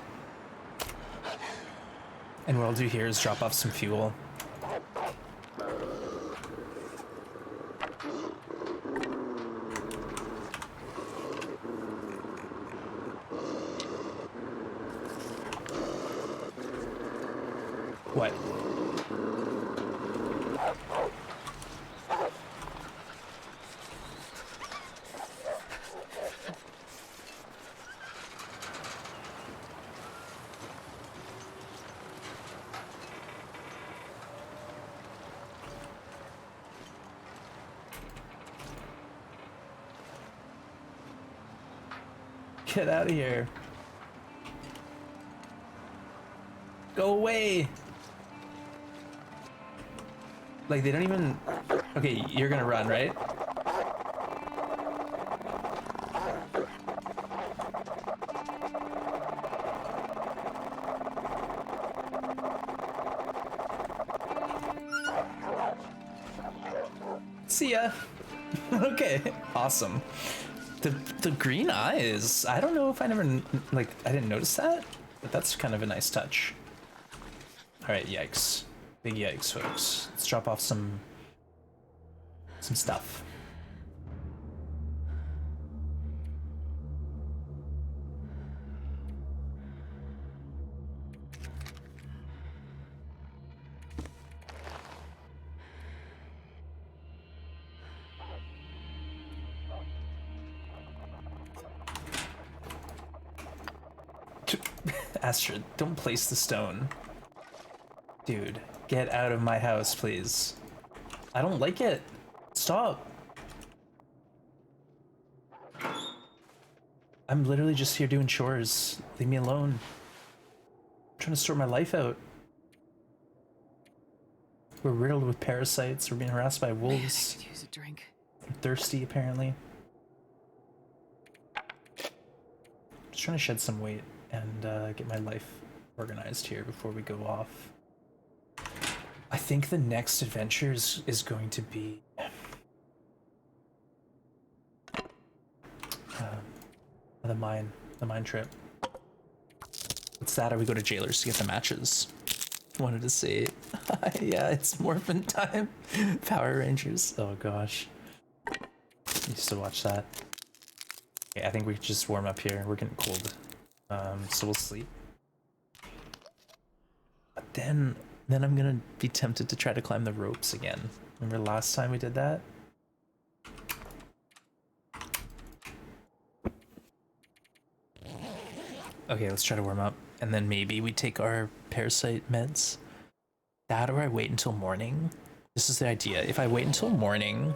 And what I'll do here is drop off some fuel. What? Get out of here. Go away. Like, they don't even... Okay, you're gonna run, right? See ya. Okay, awesome. The green eyes. I don't know if I never, like, I didn't notice that, but that's kind of a nice touch. All right, yikes. Big yikes, folks. Let's drop off some stuff. Astrid, don't place the stone. Dude, get out of my house, please. I don't like it. Stop. I'm literally just here doing chores. Leave me alone. I'm trying to sort my life out. We're riddled with parasites. We're being harassed by Man, I wolves. could use a drink. I'm thirsty, apparently. Just trying to shed some weight and get my life organized here before we go off. I think the next adventure is going to be the mine trip. It's that or we go to Jailers to get the matches. Wanted to say, yeah, it's morphin time. Power Rangers. Oh gosh. Used to watch that. Okay, I think we just warm up here. We're getting cold. So we'll sleep. But then I'm gonna be tempted to try to climb the ropes again. Remember last time we did that? Okay, let's try to warm up. And then maybe we take our parasite meds. That or I wait until morning. This is the idea. If I wait until morning,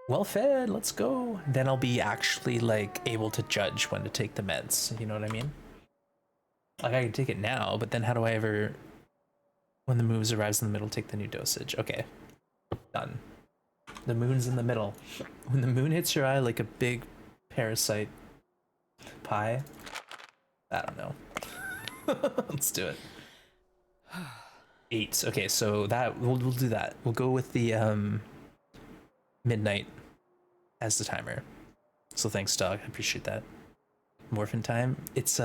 well fed, let's go. Then I'll be actually like able to judge when to take the meds. You know what I mean? Like I can take it now, but then how do I ever, when the moon arrives in the middle, take the new dosage? Okay, done. The moon's in the middle. When the moon hits your eye like a big parasite pie, I don't know. Let's do it. 8. Okay, so that we'll do that. We'll go with the midnight as the timer. So thanks, dog. I appreciate that. Morphin time. It's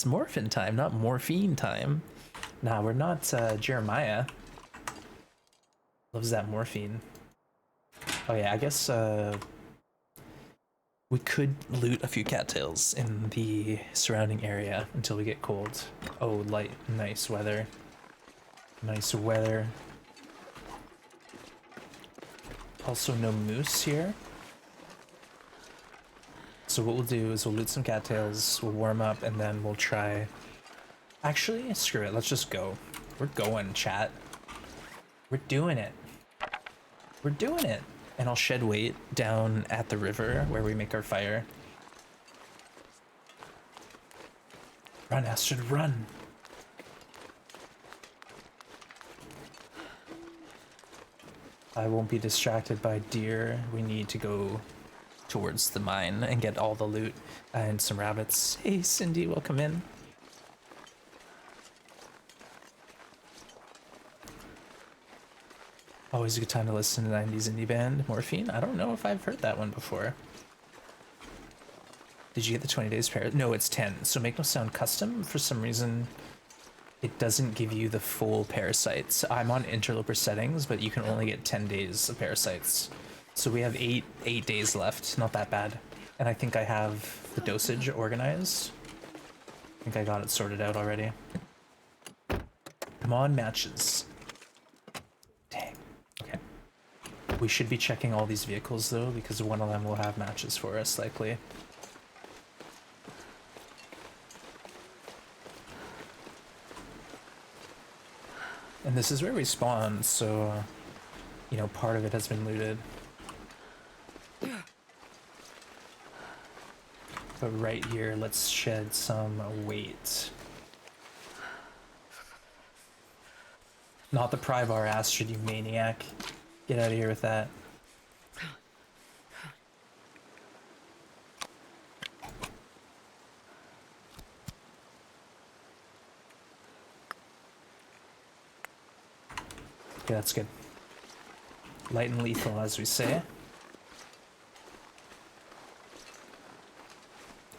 morphin time, not morphine time. Nah, we're not Jeremiah. Loves that morphine. Oh yeah, I guess we could loot a few cattails in the surrounding area until we get cold. Oh, nice weather. Nice weather. Also no moose here. So what we'll do is we'll loot some cattails, we'll warm up, and then we'll try... Actually, screw it, let's just go. We're going, chat. We're doing it. We're doing it. And I'll shed weight down at the river where we make our fire. Run, Astrid, run! I won't be distracted by deer. We need to go towards the mine and get all the loot and some rabbits. Hey, Cindy, welcome in. Always a good time to listen to 90s indie band. Morphine? I don't know if I've heard that one before. Did you get the 20 days pair? No, it's 10. So Make No Sound Custom, for some reason, it doesn't give you the full parasites. I'm on interloper settings, but you can only get 10 days of parasites. So we have eight days left. Not that bad. And I think I have the dosage organized. I think I got it sorted out already. Come on, matches. Dang. Okay. We should be checking all these vehicles though, because one of them will have matches for us, likely. And this is where we spawn, so, you know, part of it has been looted. But right here, let's shed some weight. Not the pry bar, Astrid, you maniac. Get out of here with that. Okay, that's good. Light and lethal, as we say.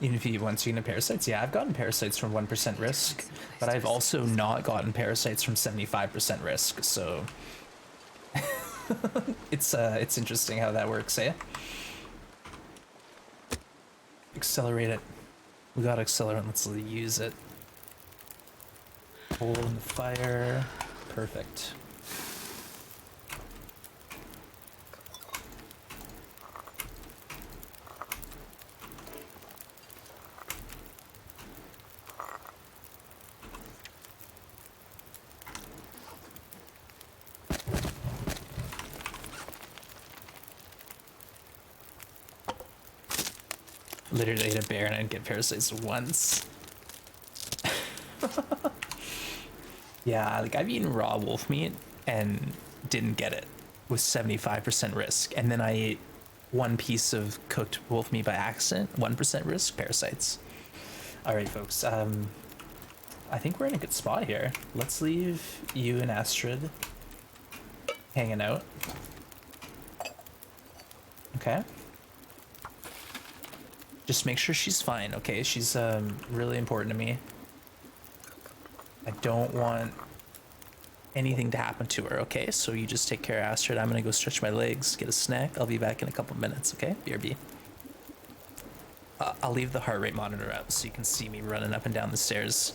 Even if you once seen parasites, yeah, I've gotten parasites from 1% risk, but I've also not gotten parasites from 75% risk, so it's interesting how that works, eh? Accelerate it. We got accelerant, let's use it. Hole in the fire. Perfect. Literally ate a bear and I didn't get parasites once. Yeah, like I've eaten raw wolf meat and didn't get it with 75% risk. And then I ate one piece of cooked wolf meat by accident, 1% risk, parasites. All right, folks. I think we're in a good spot here. Let's leave you and Astrid hanging out. Okay. Just make sure she's fine, okay? She's really important to me. I don't want anything to happen to her, okay? So you just take care of Astrid. I'm gonna go stretch my legs, get a snack. I'll be back in a couple minutes, okay? BRB. I'll leave the heart rate monitor up so you can see me running up and down the stairs.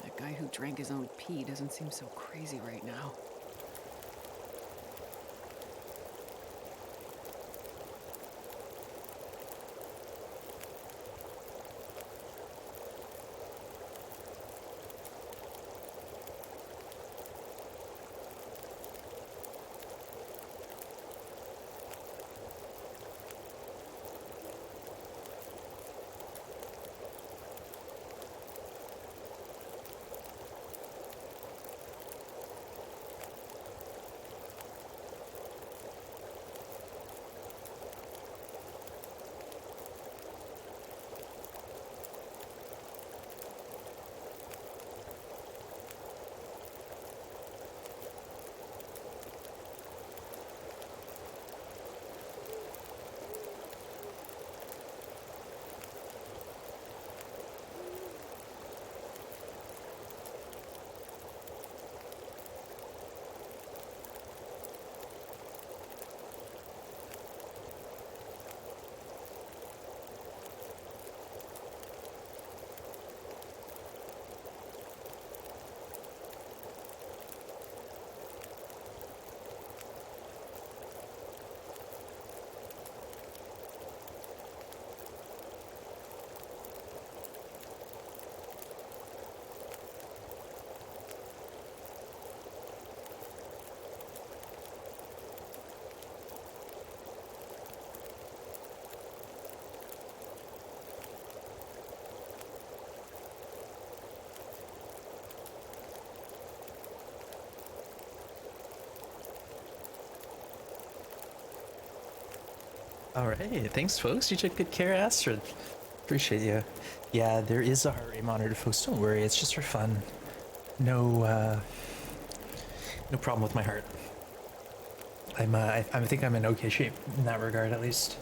That guy who drank his own pee doesn't seem so crazy right now. All right, thanks, folks. You took good care of Astrid. Appreciate you. Yeah, there is a heart rate monitor, folks. Don't worry, it's just for fun. No, no problem with my heart. I think I'm in okay shape in that regard, at least.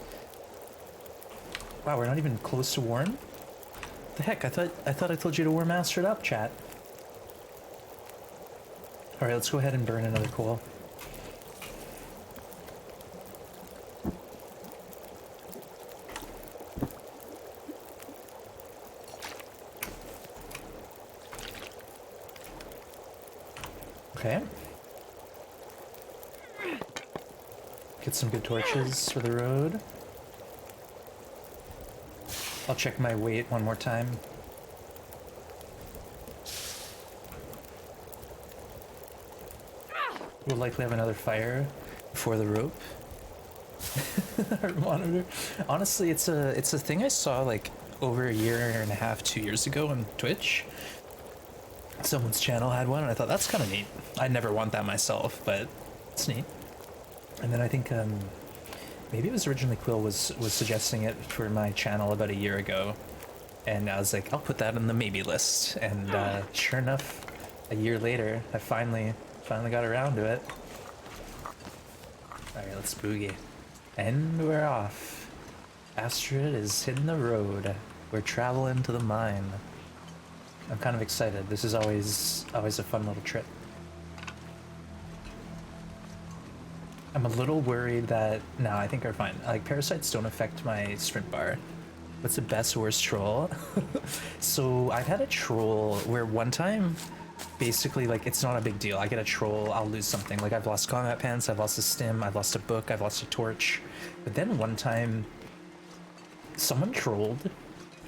Wow, we're not even close to warm. The heck? I thought I told you to warm Astrid up, chat. All right, let's go ahead and burn another coal. Okay. Get some good torches for the road. I'll check my weight one more time. We'll likely have another fire before the rope. Our monitor. Honestly, it's a thing I saw like over a year and a half, 2 years ago on Twitch. Someone's channel had one, and I thought that's kind of neat. I'd never want that myself, but it's neat. And then I think maybe it was originally Quill was suggesting it for my channel about a year ago, and I was like, I'll put that on the maybe list. And sure enough, a year later, I finally got around to it. All right, let's boogie, and we're off. Astrid is hitting the road. We're traveling to the mine. I'm kind of excited. This is always a fun little trip. I'm a little worried that... No, I think we're fine. Like, parasites don't affect my sprint bar. What's the best worst troll? So I've had a troll where one time, basically, like, it's not a big deal. I get a troll, I'll lose something. Like, I've lost combat pants, I've lost a stim, I've lost a book, I've lost a torch. But then one time, someone trolled,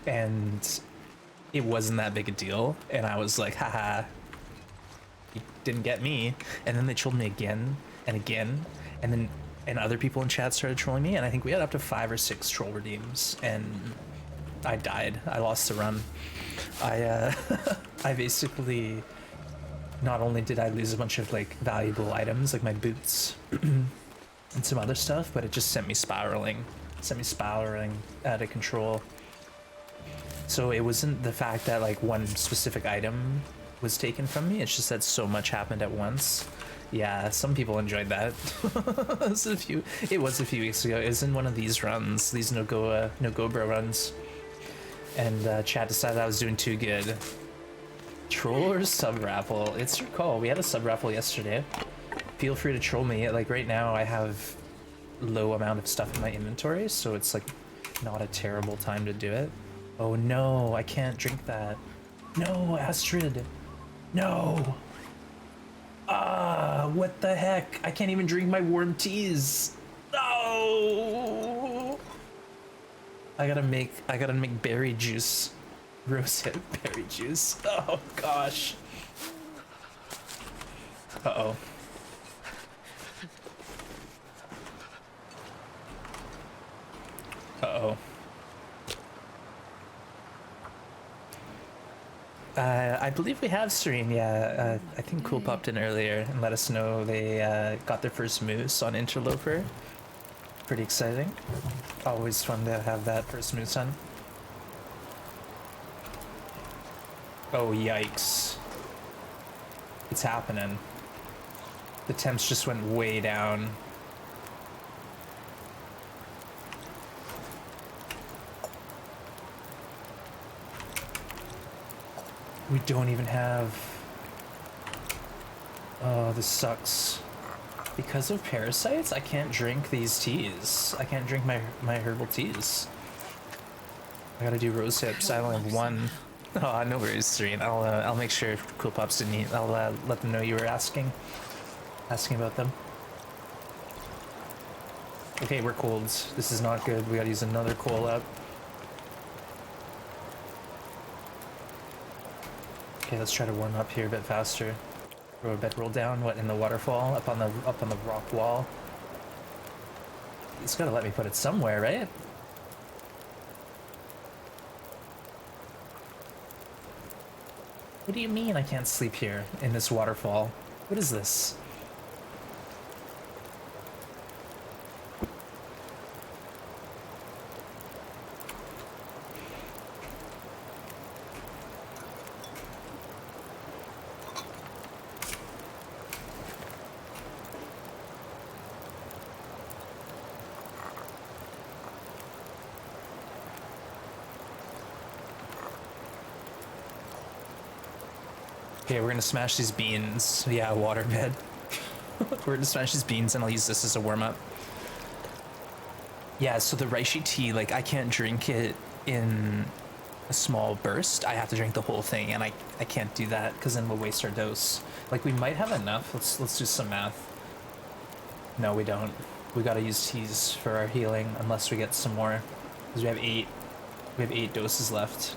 and it wasn't that big a deal. And I was like, haha, you didn't get me. And then they trolled me again and again. And other people in chat started trolling me, and I think we had up to 5 or 6 troll redeems, and I died. I lost the run. I I basically, not only did I lose a bunch of like valuable items like my boots and some other stuff, but it just sent me spiraling out of control. So it wasn't the fact that like one specific item was taken from me, it's just that so much happened at once. Yeah, some people enjoyed that. It was a few weeks ago. It was in one of these runs, these NoGoBra runs. And chat decided I was doing too good. Troll or sub raffle? It's your call. We had a sub raffle yesterday. Feel free to troll me. Like right now I have low amount of stuff in my inventory, so it's like not a terrible time to do it. Oh no, I can't drink that. No, Astrid. No. What the heck? I can't even drink my warm teas. No. I gotta make berry juice. Rosehip berry juice. Oh gosh. Uh-oh. Uh-oh. I believe we have Serene, yeah. I think Cool popped in earlier and let us know they got their first moose on Interloper. Pretty exciting. Always fun to have that first moose hunt. Oh, yikes. It's happening. The temps just went way down. We don't even have... Oh, this sucks. Because of parasites, I can't drink these teas. I can't drink my herbal teas. I gotta do rose hips. I only have one. Oh, no worries, Serene. I'll make sure Cool Pops didn't eat. I'll let them know you were asking about them. Okay, we're cold. This is not good. We gotta use another coal up. Okay, let's try to warm up here a bit faster. Throw a bedroll down. What, in the waterfall? Up on the rock wall? It's gotta let me put it somewhere, right? What do you mean I can't sleep here in this waterfall? What is this? Okay, we're gonna smash these beans. Yeah, waterbed. We're gonna smash these beans and I'll use this as a warm-up. Yeah, so the reishi tea, like, I can't drink it in a small burst. I have to drink the whole thing, and I can't do that because then we'll waste our dose. Like, we might have enough. Let's do some math. No, we don't. We gotta use teas for our healing unless we get some more. Because we have 8. We have 8 doses left.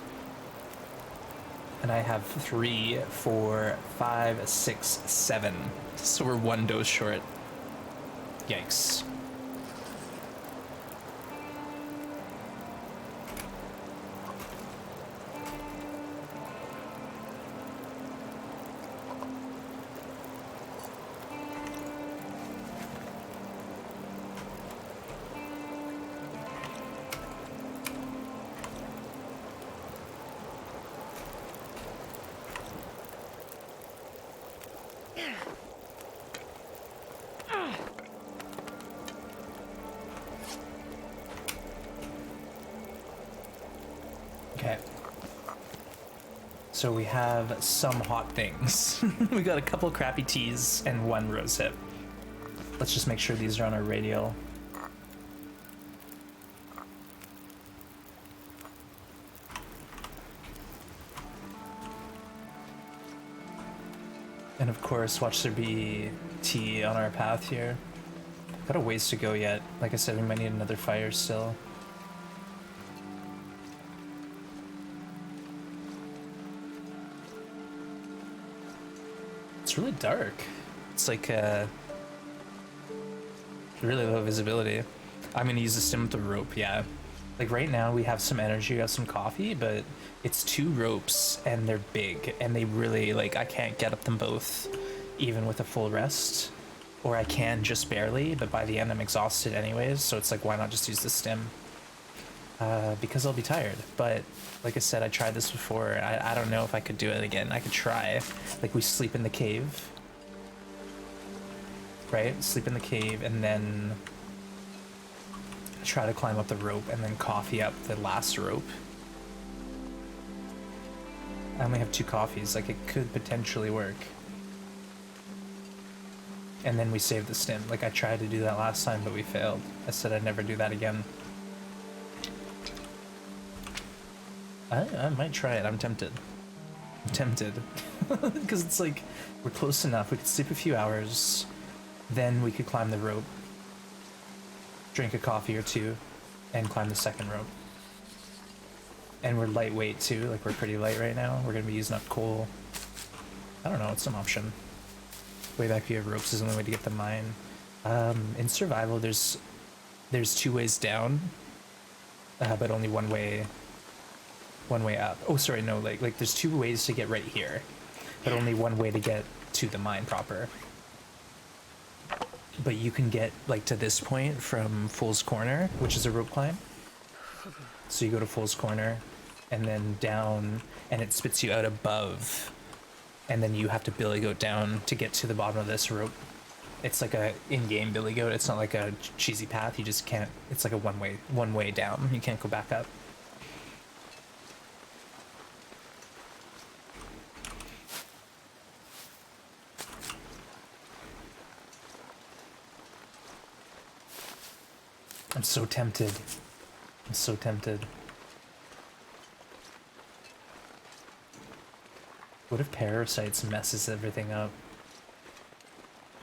And I have 3, 4, 5, 6, 7. So we're 1 dose short. Yikes. So we have some hot things. We got a couple crappy teas and one rose hip. Let's just make sure these are on our radial. And of course, watch there be tea on our path here. Got a ways to go yet. Like I said, we might need another fire still. It's really dark. It's like really low visibility. I'm gonna use the stim with the rope, yeah. Like right now we have some energy, we have some coffee, but it's 2 ropes and they're big and they really, like, I can't get up them both even with a full rest. Or I can just barely, but by the end I'm exhausted anyways, so it's like, why not just use the stim? Because I'll be tired. But like I said, I tried this before. I don't know if I could do it again. I could try. Like, we sleep in the cave. Right? Sleep in the cave and then try to climb up the rope and then coffee up the last rope. I only have 2 coffees. Like, it could potentially work. And then we save the stim. Like, I tried to do that last time, but we failed. I said I'd never do that again. I might try it. I'm tempted. I'm tempted. Because it's like, we're close enough. We could sleep a few hours. Then we could climb the rope. Drink a coffee or 2. And climb the second rope. And we're lightweight too. Like, we're pretty light right now. We're going to be using up coal. I don't know. It's an option. Way back view of ropes is the only way to get the mine. In survival, there's 2 ways down. But only one way up. Oh, sorry, no, like there's 2 ways to get right here, but only one way to get to the mine proper. But you can get, like, to this point from Fool's Corner, which is a rope climb. So you go to Fool's Corner, and then down, and it spits you out above, and then you have to billy goat down to get to the bottom of this rope. It's like a in-game billy goat. It's not like a cheesy path. You just can't. It's like a one way down. You can't go back up. I'm so tempted. I'm so tempted. What if parasites messes everything up?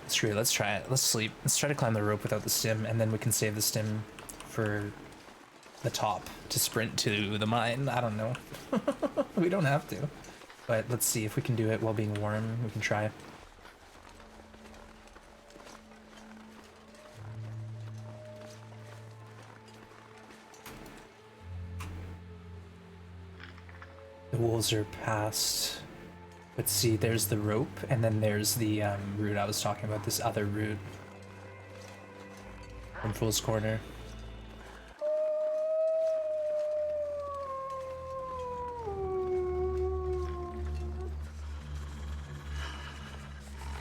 Screw it, let's try it. Let's sleep. Let's try to climb the rope without the stim, and then we can save the stim for the top to sprint to the mine. I don't know. We don't have to. But let's see if we can do it while being warm. We can try. The wolves are past. But see, there's the rope, and then there's the route I was talking about, this other route from Fool's Corner.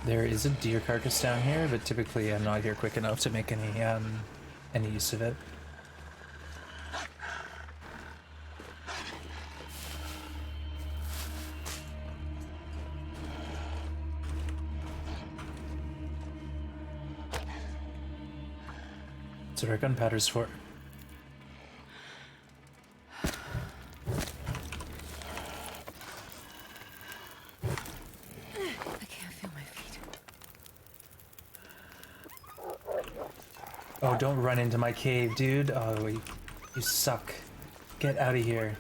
There is a deer carcass down here, but typically I'm not here quick enough to make any use of it. That's what our gunpowder's for. I can't feel my feet. Oh, don't run into my cave, dude. Oh, you suck. Get out of here.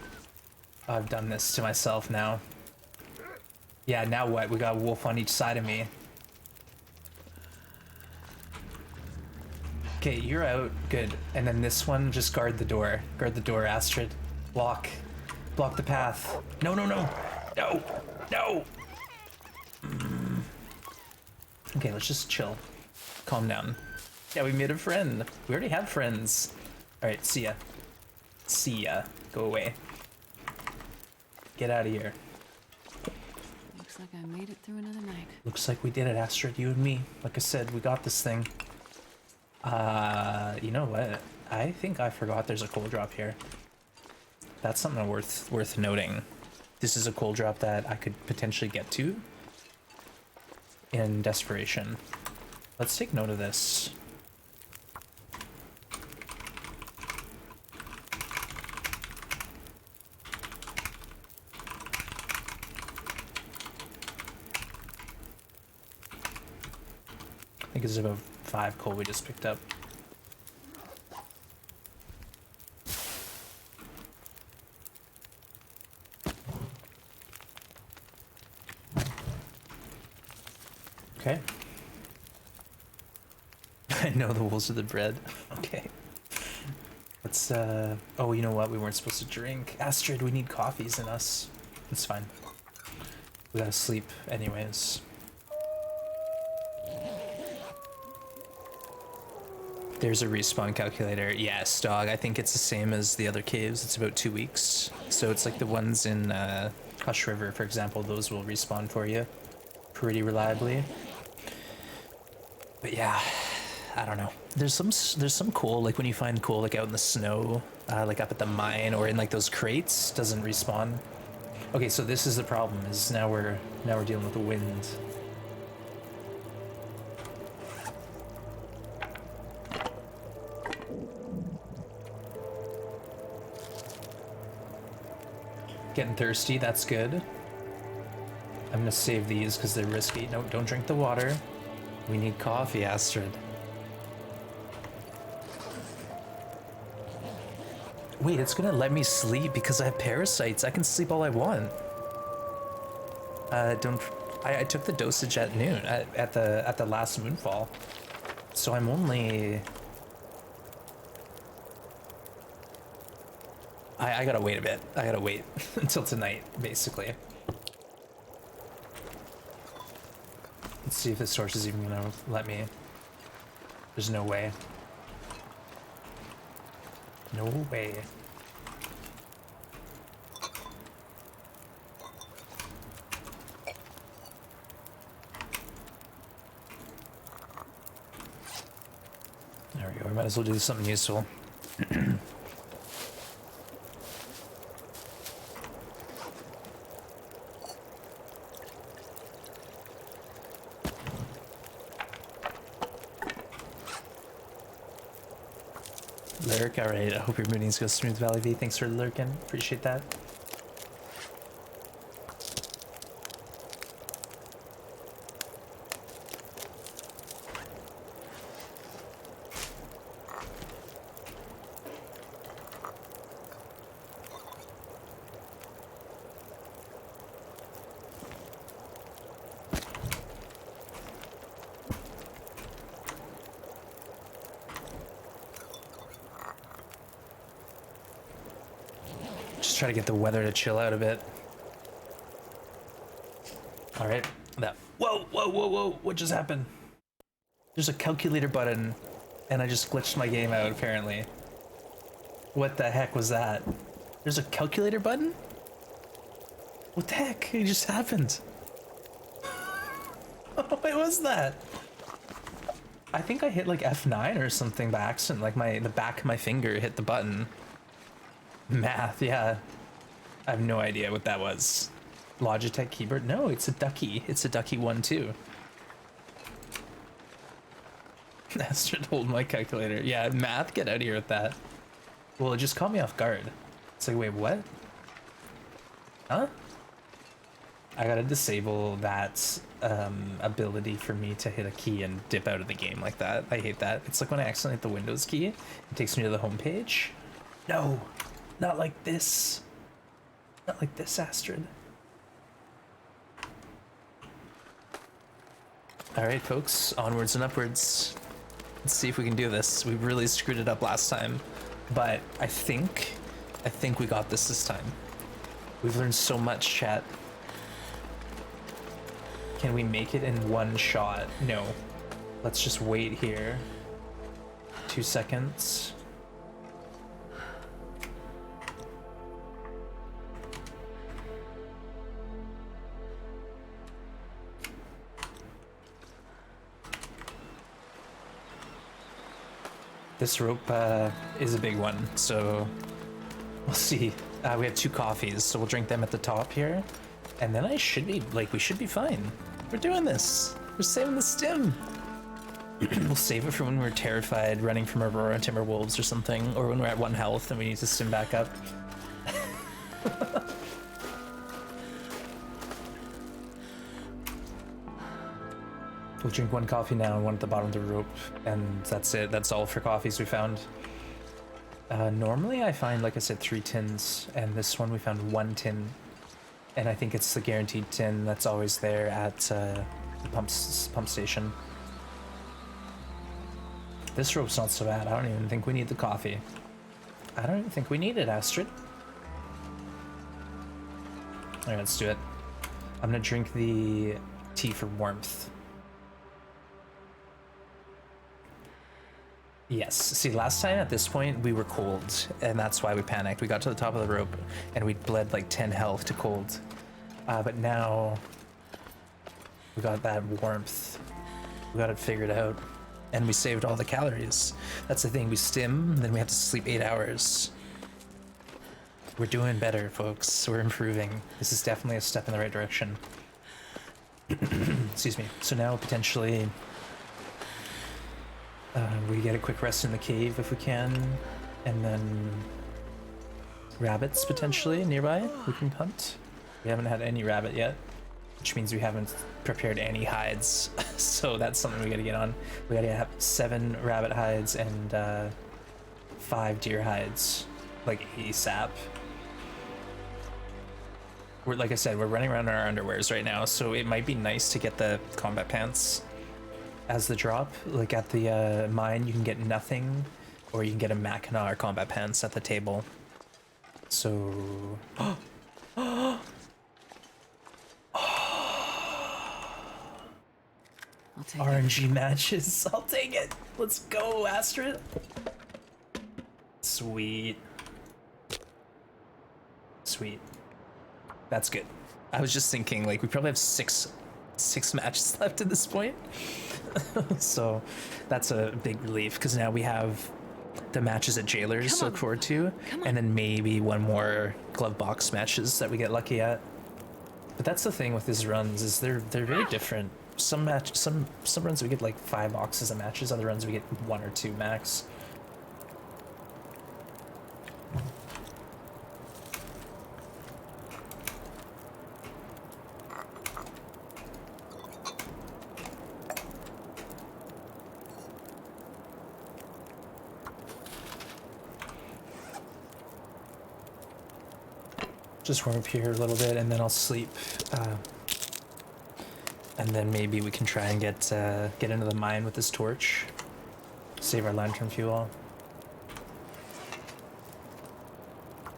Oh, I've done this to myself now. Yeah, now what? We got a wolf on each side of me. Okay, you're out. Good. And then this one, just guard the door. Guard the door, Astrid. Block. Block the path. No, no, no. No. No. Okay, let's just chill. Calm down. Yeah, we made a friend. We already have friends. Alright, see ya. See ya. Go away. Get out of here. Looks like I made it through another night. Looks like we did it, Astrid, you and me. Like I said, we got this thing. You know what? I think I forgot there's a coal drop here. That's something worth noting. this is a coal drop that I could potentially get to in desperation. Let's take note of this. I think it's about 5 coal we just picked up. Okay. I know the wolves are the bread. Okay. Let's, oh, you know what? We weren't supposed to drink. Astrid, we need coffees in us. It's fine. We gotta sleep anyways. There's a respawn calculator. Yes, dog. I think it's the same as the other caves. It's about 2 weeks. So it's like the ones in Hush River, for example. Those will respawn for you pretty reliably. But yeah, I don't know. There's some coal, like when you find coal like out in the snow, like up at the mine or in like those crates, doesn't respawn. Okay, so this is the problem. Is now we're dealing with the wind. Getting thirsty, that's good. I'm gonna save these because they're risky. No, don't drink the water. We need coffee, Astrid. Wait, it's gonna let me sleep because I have parasites. I can sleep all I want. I took the dosage at noon, at the last moonfall. So I'm only... I gotta wait a bit. I gotta wait until tonight, basically. Let's see if this source is even gonna let me. There's no way. No way. There we go. We might as well do something useful. Lurk, alright, I hope your moonings go smooth, Valley V. Thanks for lurking, appreciate that. Try to get the weather to chill out a bit. All right, that. Whoa! What just happened? There's a calculator button, and I just glitched my game out. Apparently. What the heck was that? There's a calculator button? What the heck? It just happened. What was that? I think I hit like F9 or something by accident. Like the back of my finger hit the button. Math, yeah. I have no idea what that was. Logitech keyboard? No, it's a Ducky. It's a Ducky 1 too. Astrid, hold my calculator. Yeah, math, get out of here with that. Well, it just caught me off guard. It's like, wait, what? Huh? I gotta disable that ability for me to hit a key and dip out of the game like that. I hate that. It's like when I accidentally hit the Windows key, it takes me to the home page. No! Not like this. Not like this, Astrid. Alright, folks. Onwards and upwards. Let's see if we can do this. We really screwed it up last time. But I think we got this time. We've learned so much, chat. Can we make it in one shot? No. Let's just wait here. 2 seconds. This rope is a big one, so we'll see. We have 2 coffees, so we'll drink them at the top here. And then I should be, like, we should be fine. We're doing this. We're saving the stim. We'll save it for when we're terrified running from Aurora Timberwolves or something, or when we're at 1 health and we need to stim back up. We'll drink 1 coffee now and 1 at the bottom of the rope, and that's it. That's all for coffees we found. Normally I find, like I said, 3 tins, and this one we found 1 tin. And I think it's the guaranteed tin that's always there at the pump station. This rope's not so bad. I don't even think we need the coffee. I don't even think we need it, Astrid. Alright, let's do it. I'm gonna drink the tea for warmth. Yes. See, last time at this point we were cold, and that's why we panicked. We got to the top of the rope and we bled like 10 health to cold. But now we got that warmth. We got it figured out, and we saved all the calories. That's the thing. We stim, then we have to sleep 8 hours. We're doing better, folks. We're improving. This is definitely a step in the right direction. Excuse me. So now potentially we get a quick rest in the cave if we can, and then rabbits potentially nearby we can hunt. We haven't had any rabbit yet, which means we haven't prepared any hides. So that's something we gotta get on. We gotta have 7 rabbit hides and 5 deer hides, like ASAP. We're, like I said, we're running around in our underwears right now, so it might be nice to get the combat pants as the drop. Like at the mine, you can get nothing, or you can get a Mackinac or combat pants at the table. So... I'll take RNG matches. I'll take it. Let's go, Astrid. Sweet. Sweet. That's good. I was just thinking, like, we probably have six matches left at this point. So that's a big relief, because now we have the matches at Jailers to look forward to, and then maybe 1 more glove box matches that we get lucky at. But that's the thing with these runs, is they're very different. Some runs we get like 5 boxes of matches, other runs we get 1 or 2 max. Just warm up here a little bit, and then I'll sleep. And then maybe we can try and get into the mine with this torch. Save our lantern fuel.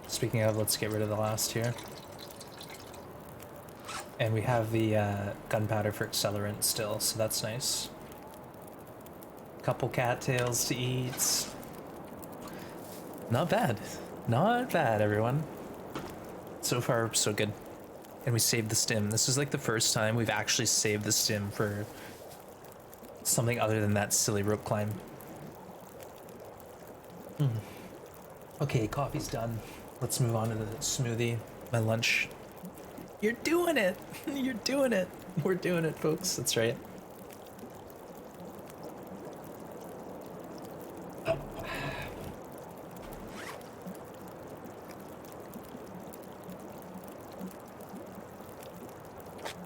Speaking of, let's get rid of the last here. And we have the gunpowder for accelerant still, so that's nice. Couple cattails to eat. Not bad. Not bad, everyone. So far, so good. And we saved the stim. This is like the first time we've actually saved the stim for something other than that silly rope climb. Okay, coffee's done. Let's move on to the smoothie, my lunch. You're doing it! You're doing it! We're doing it, folks. That's right.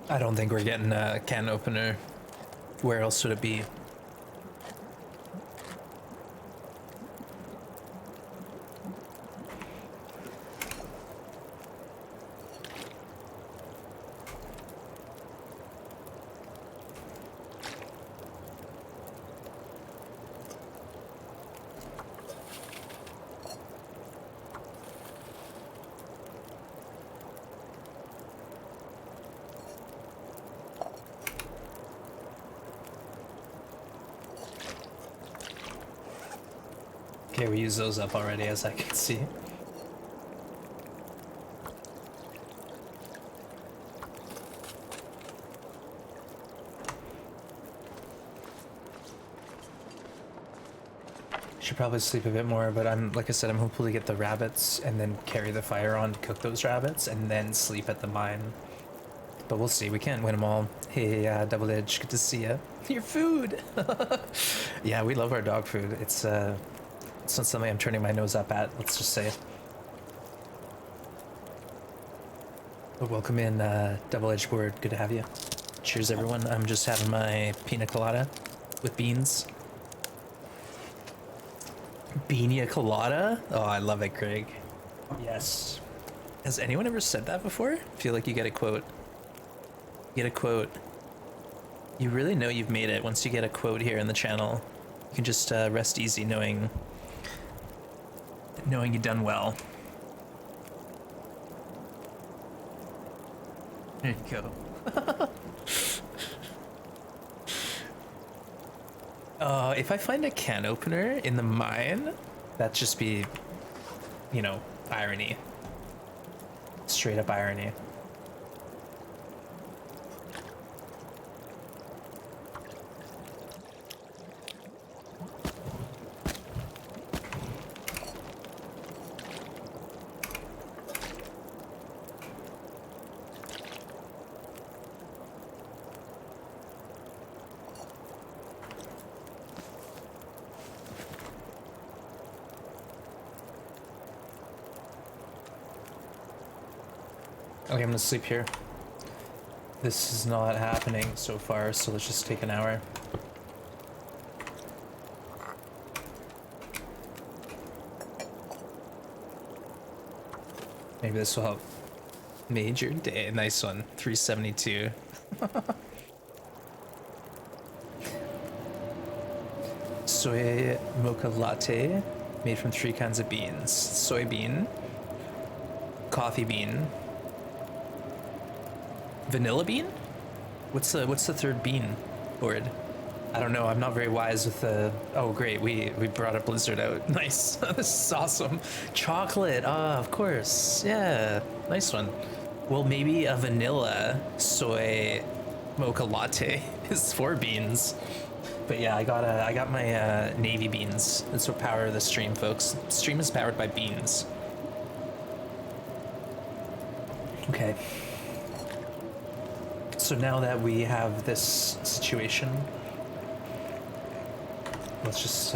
I don't think we're getting a can opener. Where else would it be? Okay, we used those up already, as I can see. Should probably sleep a bit more, but like I said, I'm hopeful to get the rabbits and then carry the fire on to cook those rabbits and then sleep at the mine. But we'll see. We can't win them all. Hey, Double Edge, good to see ya. Your food. Yeah, we love our dog food. It's not something I'm turning my nose up at. Let's just say. But welcome in, Double Edge Board. Good to have you. Cheers, everyone. I'm just having my pina colada with beans. Beania colada? Oh, I love it, Craig. Yes. Has anyone ever said that before? I feel like you get a quote. Get a quote. You really know you've made it once you get a quote here in the channel. You can just rest easy knowing you've done well. There you go. If I find a can opener in the mine, that'd just be, you know, irony. Straight up irony. Okay, I'm gonna sleep here. This is not happening so far, so let's just take an hour. Maybe this will help. Major day. Nice one. 372. Soy mocha latte made from 3 kinds of beans. Soybean, coffee bean, vanilla bean? What's the third bean word? I don't know. I'm not very wise with the. Oh, great. We brought a blizzard out. Nice. This is awesome. Chocolate. Ah, of course. Yeah. Nice one. Well, maybe a vanilla soy mocha latte is 4 beans. But yeah, I got my navy beans. That's what power the stream, folks. The stream is powered by beans. Okay. So now that we have this situation, let's just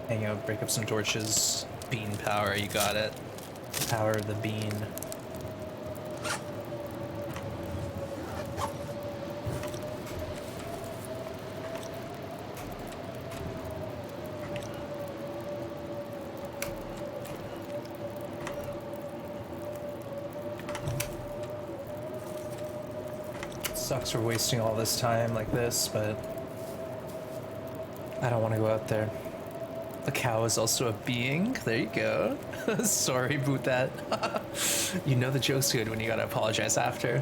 hang out, break up some torches. Bean power, you got it. Power of the bean. Sucks for wasting all this time like this, but I don't want to go out there. The cow is also a being. There you go. Sorry about that. You know the joke's good when you gotta apologize after.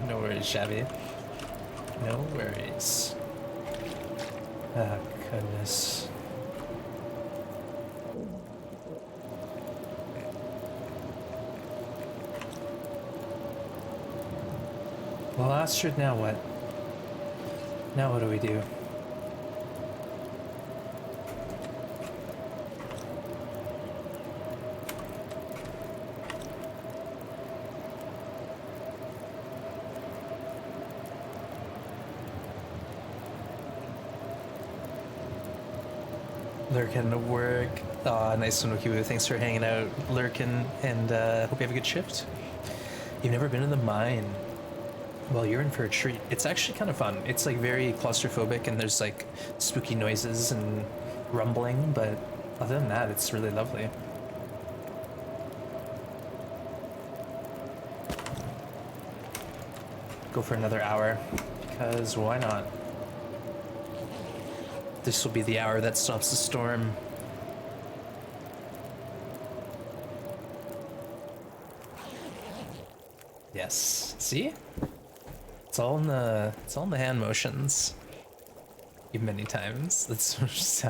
No worries, Shabby. No worries. Oh, goodness. Well, Astrid, now what? Now what do we do? Lurk heading to work. Aw, nice one, Wikiwoo. Thanks for hanging out, lurking, and hope you have a good shift. You've never been in the mine. Well, you're in for a treat. It's actually kind of fun. It's like very claustrophobic and there's like spooky noises and rumbling, but other than that, it's really lovely. Go for another hour, because why not? This will be the hour that stops the storm. Yes. See? It's all in the hand motions. Many times. That's just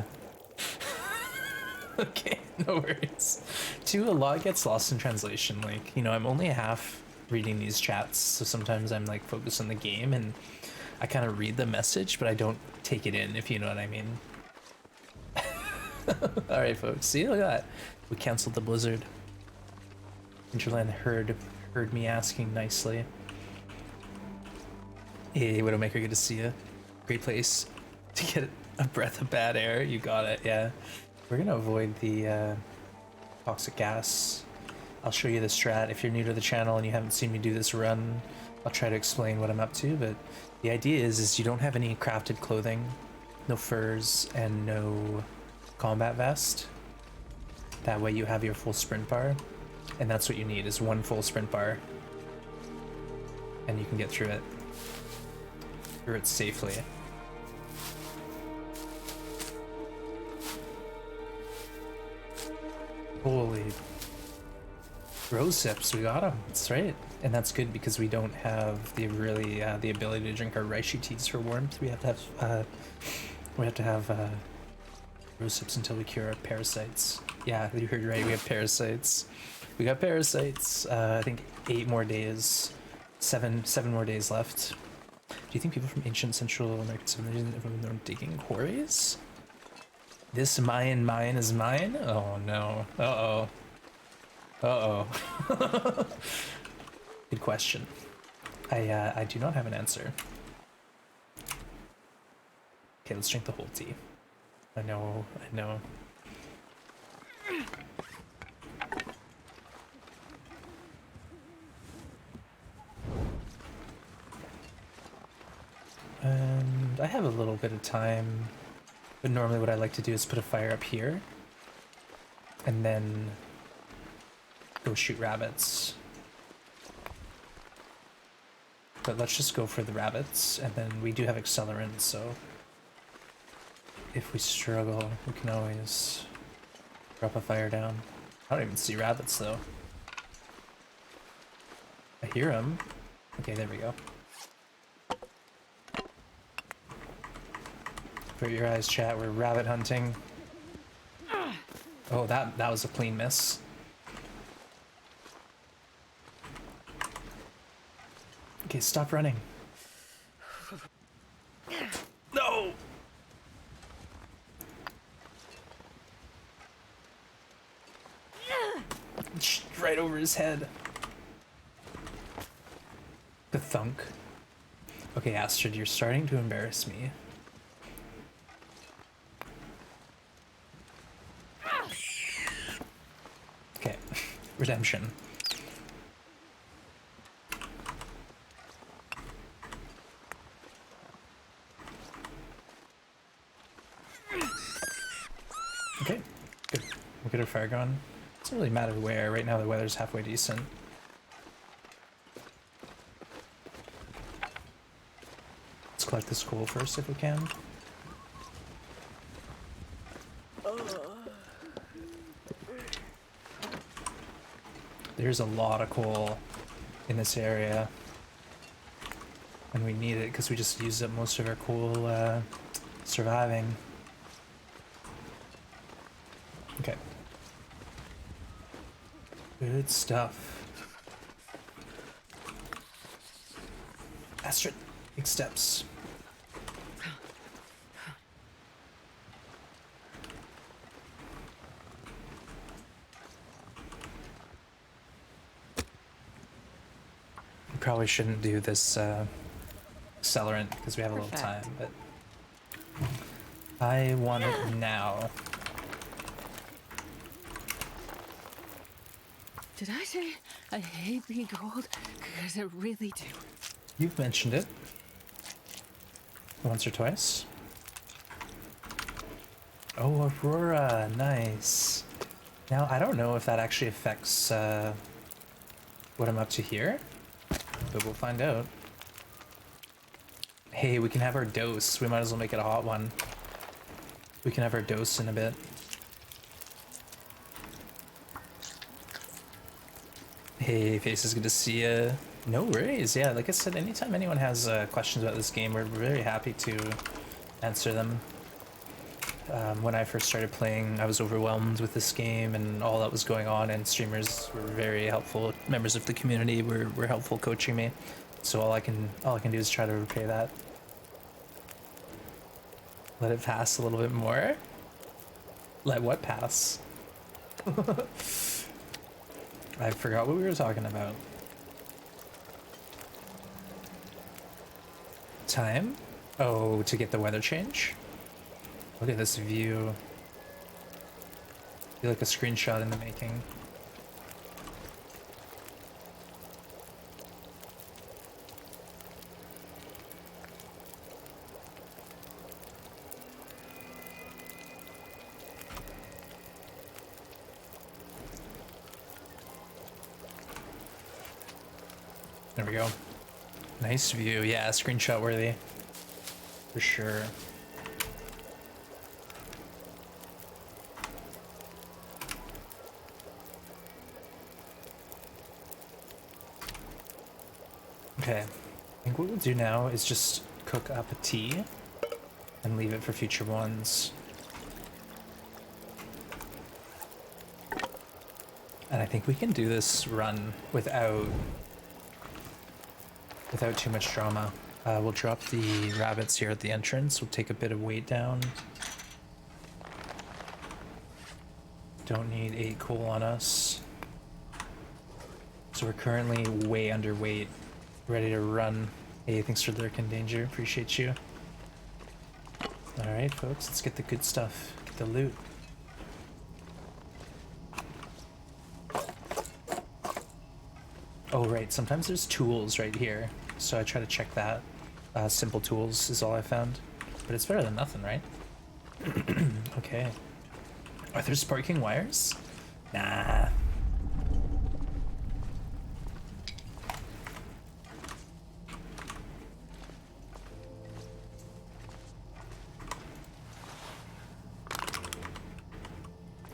okay, no worries. Too, a lot gets lost in translation. Like, you know, I'm only half reading these chats, so sometimes I'm like focused on the game and I kind of read the message, but I don't take it in, if you know what I mean. All right, folks. See, look at that. We canceled the blizzard. Interland heard me asking nicely. Hey, Widowmaker, good to see you. Great place to get a breath of bad air. You got it. Yeah, we're gonna avoid the toxic gas. I'll show you the strat. If you're new to the channel and you haven't seen me do this run, I'll try to explain what I'm up to. But the idea is you don't have any crafted clothing, no furs, and no combat vest. That way you have your full sprint bar, and that's what you need, is one full sprint bar, and you can get through it safely. Holy rose sips, we got them. That's right, and that's good because we don't have the the ability to drink our reishi teas for warmth. We have to have rose sips until we cure our parasites. Yeah, you heard right. We have parasites. We got parasites. I think 8 more days, seven more days left. Do you think people from ancient Central American civilization are digging quarries? This mine is mine? Oh no. Uh-oh. Uh-oh. Good question. I do not have an answer. Okay, let's drink the whole tea. I know. And I have a little bit of time, but normally what I like to do is put a fire up here and then go shoot rabbits. But let's just go for the rabbits, and then we do have accelerant, so if we struggle, we can always drop a fire down. I don't even see rabbits though. I hear them. Okay, there we go. Put your eyes, chat. We're rabbit hunting. Oh, that was a clean miss. Okay, stop running. No! Right over his head. The thunk. Okay, Astrid, you're starting to embarrass me. Okay, redemption. Okay, good. We'll get our fire going. It doesn't really matter where. Right now the weather's halfway decent. Let's collect this coal first if we can. There's a lot of coal in this area, and we need it because we just used up most of our coal surviving. Okay. Good stuff. Astrid, big steps. Probably shouldn't do this accelerant because we have a little time, but I want it now. Did I say I hate being cold? Because I really do. You've mentioned it once or twice. Oh, Aurora, nice. Now, I don't know if that actually affects what I'm up to here, but we'll find out. Hey, we can have our dose. We might as well make it a hot one. We can have our dose in a bit. Hey, Faces, good to see you. No worries. Yeah, like I said, anytime anyone has questions about this game, we're very happy to answer them. When I first started playing, I was overwhelmed with this game and all that was going on, and streamers were very helpful. Members of the community were helpful coaching me. So all I can do is try to repay that. Let it pass a little bit more. Let what pass? I forgot what we were talking about. Time? Oh, to get the weather change? Look at this view. I feel like a screenshot in the making. There we go. Nice view. Yeah, screenshot worthy. For sure. Okay. I think what we'll do now is just cook up a tea and leave it for future ones. And I think we can do this run without too much drama. We'll drop the rabbits here at the entrance. We'll take a bit of weight down. Don't need 8 coal on us. So we're currently way underweight. Ready to run. Hey, thanks for lurking, Danger. Appreciate you. Alright, folks, let's get the good stuff. Get the loot. Oh, right, sometimes there's tools right here. So I try to check that. Simple tools is all I found. But it's better than nothing, right? Okay. Are there sparking wires? Nah.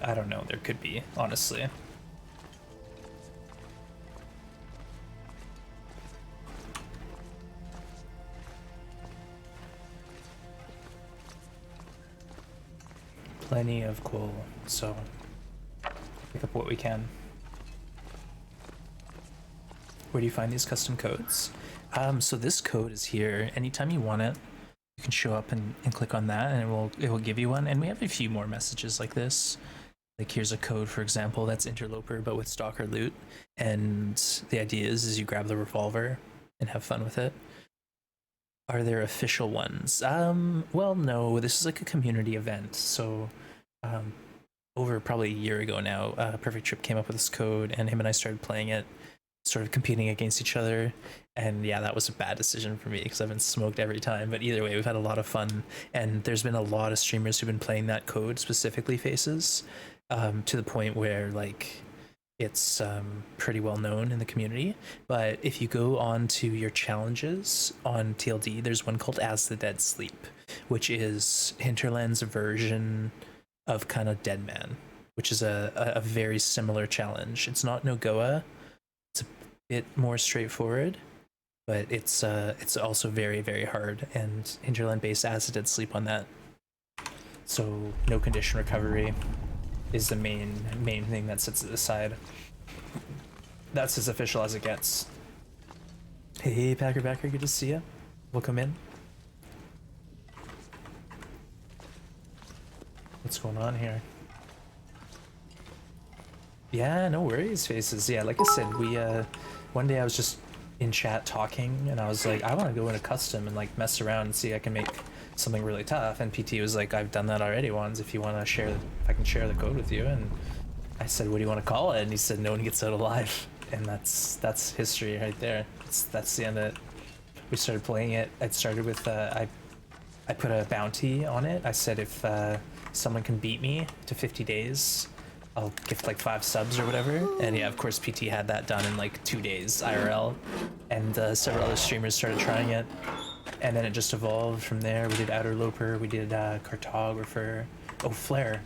I don't know, there could be, honestly. Plenty of coal, so pick up what we can. Where do you find these custom codes? So this code is here. Anytime you want it, you can show up and click on that, and it will give you one. And we have a few more messages like this. Like here's a code, for example, that's interloper but with stalker loot. And the idea is you grab the revolver and have fun with it. Are there official ones? Well, no, this is like a community event. So over probably a year ago now, Perfect Trip came up with this code and him and I started playing it, sort of competing against each other. And yeah, that was a bad decision for me because I've been smoked every time. But either way, we've had a lot of fun. And there's been a lot of streamers who've been playing that code, specifically Faces, to the point where like it's pretty well known in the community. But if you go on to your challenges on TLD, there's one called As the Dead Sleep, which is Hinterland's version of kind of Dead Man, which is a very similar challenge. It's not NoGoBra. It's a bit more straightforward, but it's also very, very hard, and Hinterland based As the Dead Sleep on that. So no condition recovery is the main thing that sits at the side. That's as official as it gets. Hey, Packer Backer, good to see you. Welcome in. What's going on here? Yeah, no worries, Faces. Yeah, like I said, we one day I was just in chat talking, and I was like, I want to go into custom and like mess around and see if I can make something really tough. And PT was like, I've done that already once. If you want to share, if I can share the code with you. And I said, what do you want to call it? And he said, no one gets out alive. And that's history right there. That's the end of it. We started playing it. It started with I put a bounty on it. I said if someone can beat me to 50 days, I'll gift like 5 subs or whatever. And yeah, of course PT had that done in like 2 days IRL, and several other streamers started trying it, and then it just evolved from there. We did Outerloper, we did Cartographer. Oh, Flare.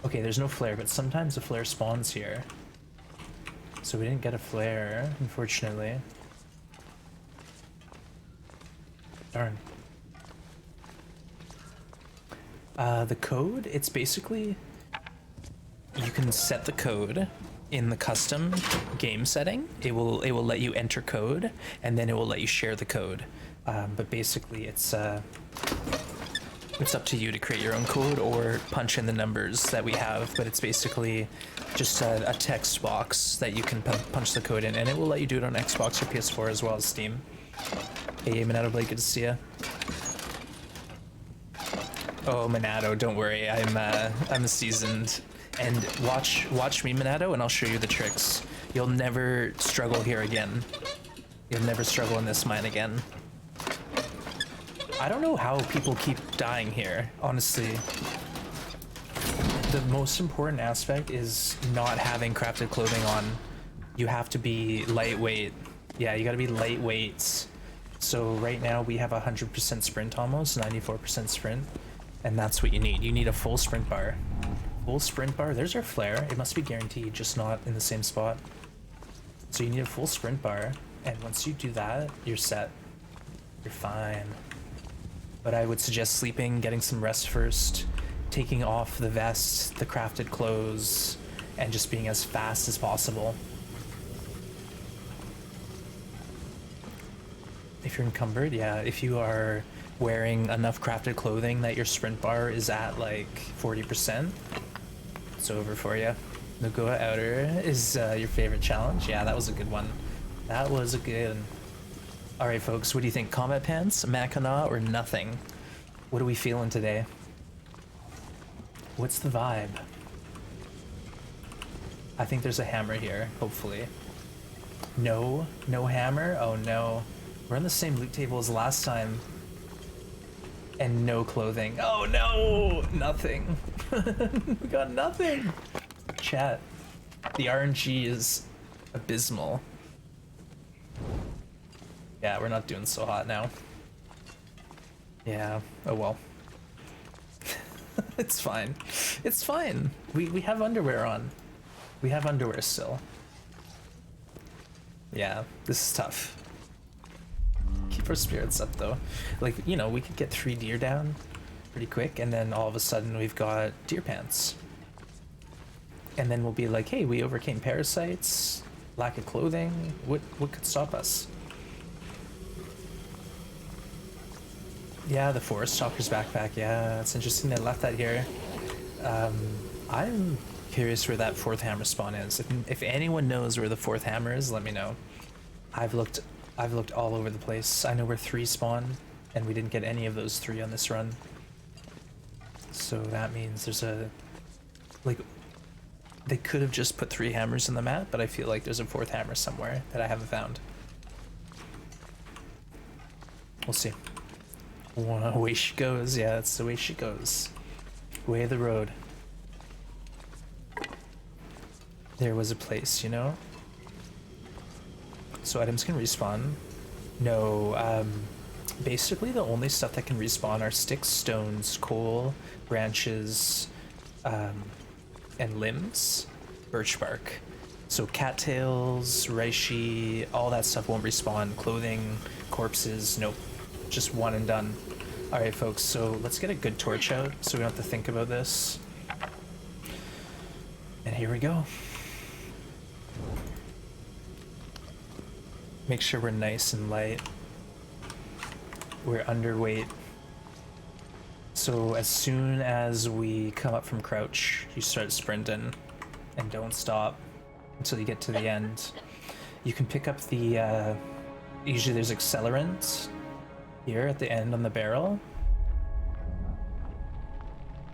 Okay, there's no Flare, but sometimes a Flare spawns here, so we didn't get a Flare, unfortunately. Darn. The code, it's basically, you can set the code in the custom game setting. It will let you enter code, and then it will let you share the code. But basically it's It's up to you to create your own code or punch in the numbers that we have, but it's basically just a text box that you can punch the code in, and it will let you do it on Xbox or PS4 as well as Steam. Hey, Minato Blake, good to see ya. Oh, Minato, don't worry, I'm seasoned. And watch me, Minato, and I'll show you the tricks. You'll never struggle here again. You'll never struggle in this mine again. I don't know how people keep dying here, honestly. The most important aspect is not having crafted clothing on. You have to be lightweight. Yeah, you gotta be lightweight. So right now we have 100% sprint almost, 94% sprint. And that's what you need. You need a full sprint bar. Full sprint bar, there's our flare. It must be guaranteed, just not in the same spot. So you need a full sprint bar, and once you do that, you're set. You're fine. But I would suggest sleeping, getting some rest first, taking off the vest, the crafted clothes, and just being as fast as possible. If you're encumbered, yeah, if you are wearing enough crafted clothing that your sprint bar is at like 40%, it's over for you. NoGoBra Outer is your favorite challenge? Yeah, that was a good one. That was a good... Alright folks, what do you think? Combat pants, Makana, or nothing? What are we feeling today? What's the vibe? I think there's a hammer here, hopefully. No? No hammer? Oh no. We're on the same loot table as last time. And no clothing. Oh no! Nothing. We got nothing! Chat. The RNG is abysmal. Yeah, we're not doing so hot now. Yeah, oh well. It's fine. It's fine. We have underwear on. We have underwear still. Yeah, this is tough. Keep our spirits up though. Like, you know, we could get 3 deer down pretty quick, and then all of a sudden we've got deer pants. And then we'll be like, hey, we overcame parasites, lack of clothing. What could stop us? Yeah, the Forest Talker's backpack. Yeah, it's interesting they left that here. I'm curious where that 4th hammer spawn is. If anyone knows where the 4th hammer is, let me know. I've looked all over the place. I know where 3 spawn, and we didn't get any of those 3 on this run. So that means there's a... like, they could have just put 3 hammers in the map, but I feel like there's a 4th hammer somewhere that I haven't found. We'll see. Away she goes. Yeah, that's the way she goes. Way of the road. There was a place, you know? So items can respawn. No, basically the only stuff that can respawn are sticks, stones, coal, branches, and limbs, birch bark. So cattails, reishi, all that stuff won't respawn. Clothing, corpses, nope. Just one and done. Alright folks, so let's get a good torch out so we don't have to think about this. And here we go. Make sure we're nice and light. We're underweight. So as soon as we come up from crouch, you start sprinting and don't stop until you get to the end. You can pick up the, usually there's accelerant here at the end on the barrel.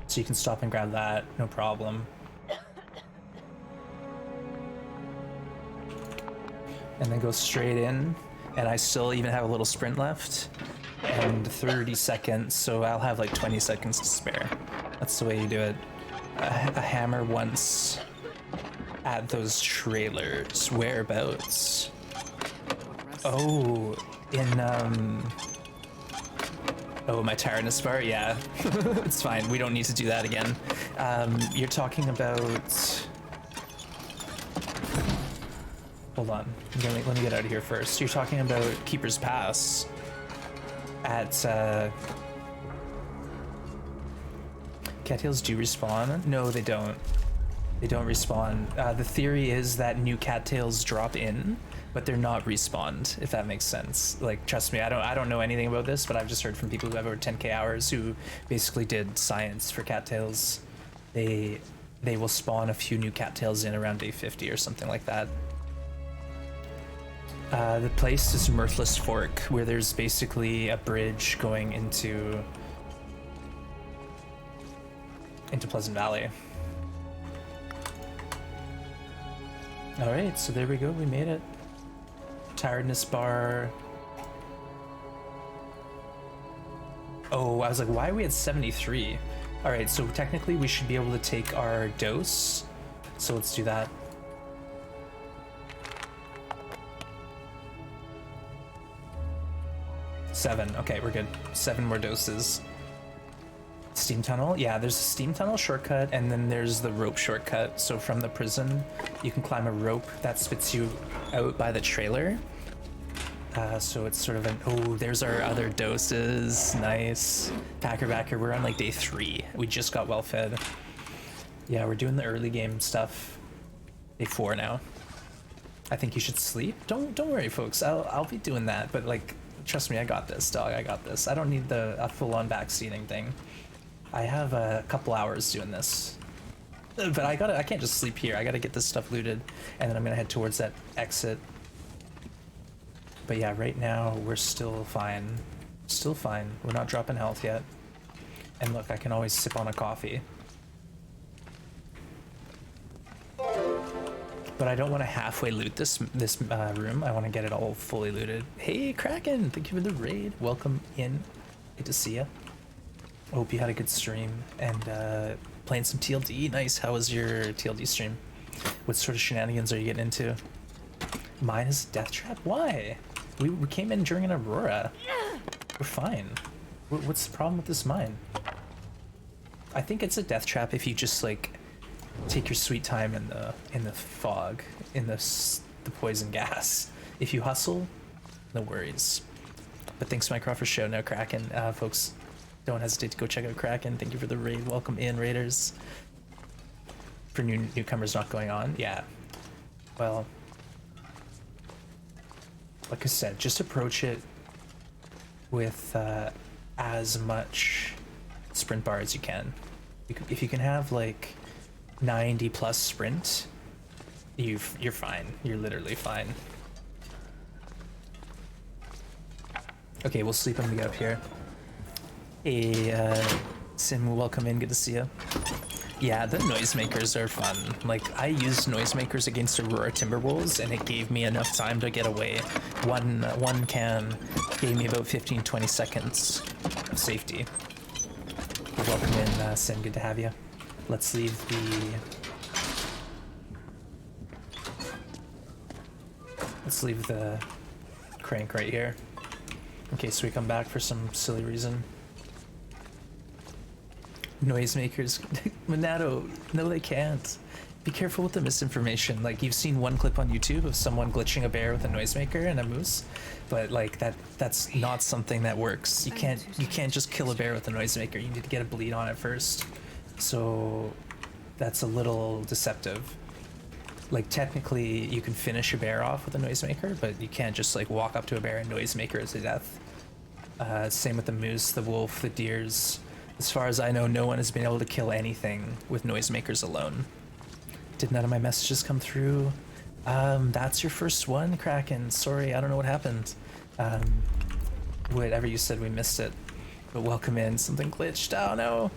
So you can stop and grab that, no problem. And then go straight in, and I still even have a little sprint left and 30 seconds, so I'll have like 20 seconds to spare. That's the way you do it. A hammer once at those trailers. Whereabouts? Oh, in oh, my tiredness bar? Yeah. It's fine, we don't need to do that again. You're talking about... Hold on, let me get out of here first. You're talking about Keeper's Pass at cattails do respawn? No, they don't. They don't respawn. The theory is that new cattails drop in, but they're not respawned, if that makes sense. Like, trust me, I don't know anything about this, but I've just heard from people who have over 10k hours who basically did science for cattails. They will spawn a few new cattails in around day 50 or something like that. The place is Mirthless Fork, where there's basically a bridge going into Pleasant Valley. All right, so there we go. We made it. Tiredness bar. Oh, I was like, why are we at 73? All right, so technically we should be able to take our dose. So let's do that. Seven. Okay, we're good. 7 more doses. Steam tunnel. Yeah, there's a steam tunnel shortcut, and then there's the rope shortcut. So from the prison, you can climb a rope that spits you out by the trailer. So it's sort of an, oh, there's our other doses. Nice. Packer backer, we're on like day 3. We just got well fed. Yeah, we're doing the early game stuff. Day 4 now. I think you should sleep. Don't worry, folks. I'll be doing that, but like, trust me, I got this, dog. I got this. I don't need a full-on backseating thing. I have a couple hours doing this, but I can't just sleep here. I gotta get this stuff looted, and then I'm gonna head towards that exit. But yeah, right now we're still fine. Still fine. We're not dropping health yet. And look, I can always sip on a coffee. But I don't want to halfway loot this room. I want to get it all fully looted. Hey, Kraken! Thank you for the raid. Welcome in. Good to see ya. Hope you had a good stream and playing some TLD. Nice. How was your TLD stream? What sort of shenanigans are you getting into? Mine is a death trap? Why? We came in during an Aurora. We're fine. What's the problem with this mine? I think it's a death trap if you just like take your sweet time in the fog, in the poison gas. If you hustle, no worries. But thanks, Mycroft, for showing out Kraken. Folks, don't hesitate to go check out Kraken. Thank you for the raid. Welcome in, raiders. For newcomers not going on, yeah. Well, like I said, just approach it with as much sprint bar as you can. If you can have like 90 plus sprint, you're fine. You're literally fine. Okay, we'll sleep when we get up here. Hey, Sim, welcome in. Good to see you. Yeah, the noisemakers are fun. Like, I used noisemakers against Aurora Timberwolves, and it gave me enough time to get away. One can gave me about 15-20 seconds of safety. Welcome in, Sim. Good to have you. Let's leave the crank right here in case we come back for some silly reason. Noisemakers. Monato, no they can't. Be careful with the misinformation. Like, you've seen one clip on YouTube of someone glitching a bear with a noisemaker and a moose, but like that's not something that works. You can't just kill a bear with a noisemaker. You need to get a bleed on it first. So that's a little deceptive. Like, technically you can finish a bear off with a noisemaker, but you can't just like walk up to a bear and noisemaker it to death. Same with the moose, the wolf, the deers. As far as I know, no one has been able to kill anything with noisemakers alone. Did none of my messages come through? That's your first one, Kraken. Sorry, I don't know what happened. Whatever you said, we missed it. But welcome in. Something glitched. Oh no.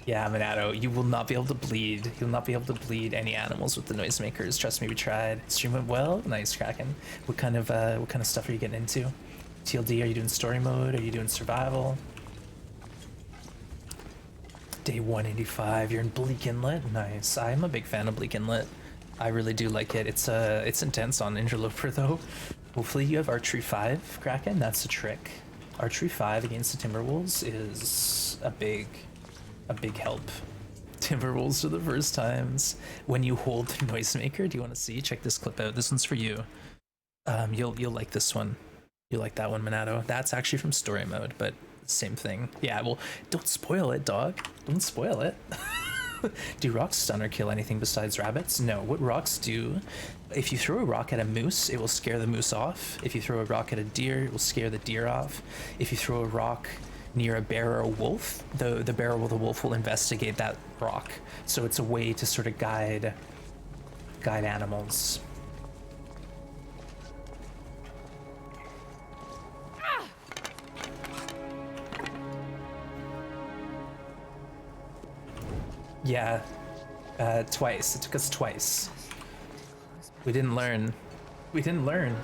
Yeah, Monato, you will not be able to bleed. You'll not be able to bleed any animals with the noisemakers. Trust me, we tried. Stream went well. Nice, Kraken. What kind of stuff are you getting into? TLD? Are you doing story mode? Are you doing survival? Day 185. You're in Bleak Inlet. Nice. I'm a big fan of Bleak Inlet. I really do like it. It's intense on Interloper though. Hopefully you have Archery 5, Kraken. That's the trick. Archery 5 against the Timberwolves is a big help. Timberwolves for the first times. When you hold the noisemaker, do you want to see? Check this clip out. This one's for you. You'll like this one. You'll like that one, Monato. That's actually from story mode, but same thing. Yeah, well, don't spoil it, dog. Don't spoil it. Do rocks stun or kill anything besides rabbits? No. What rocks do, if you throw a rock at a moose, it will scare the moose off. If you throw a rock at a deer, it will scare the deer off. If you throw a rock near a bear or a wolf, the bear or the wolf will investigate that rock. So it's a way to sort of guide animals. Yeah, twice. It took us twice. We didn't learn. We didn't learn.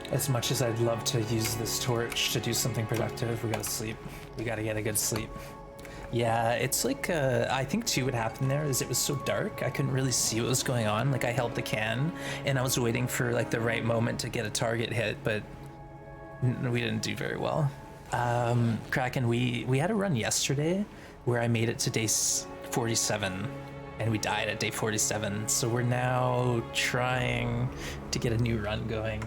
As much as I'd love to use this torch to do something productive, we gotta sleep. We gotta get a good sleep. Yeah, it's like, I think too what happened there is it was so dark, I couldn't really see what was going on. Like I held the can and I was waiting for like the right moment to get a target hit, but we didn't do very well. Kraken, we had a run yesterday where I made it to day 47 and we died at day 47. So we're now trying to get a new run going.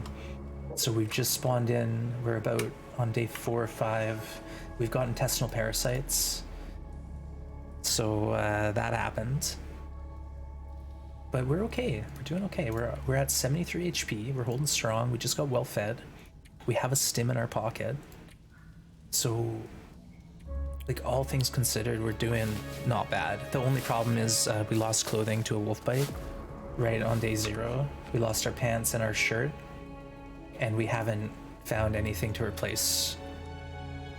So we've just spawned in, we're about on day 4 or 5. We've got intestinal parasites. So that happened. But we're okay, we're doing okay. We're at 73 HP, we're holding strong, we just got well fed. We have a stim in our pocket. So, like all things considered, we're doing not bad. The only problem is we lost clothing to a wolf bite right on day 0. We lost our pants and our shirt. And we haven't found anything to replace.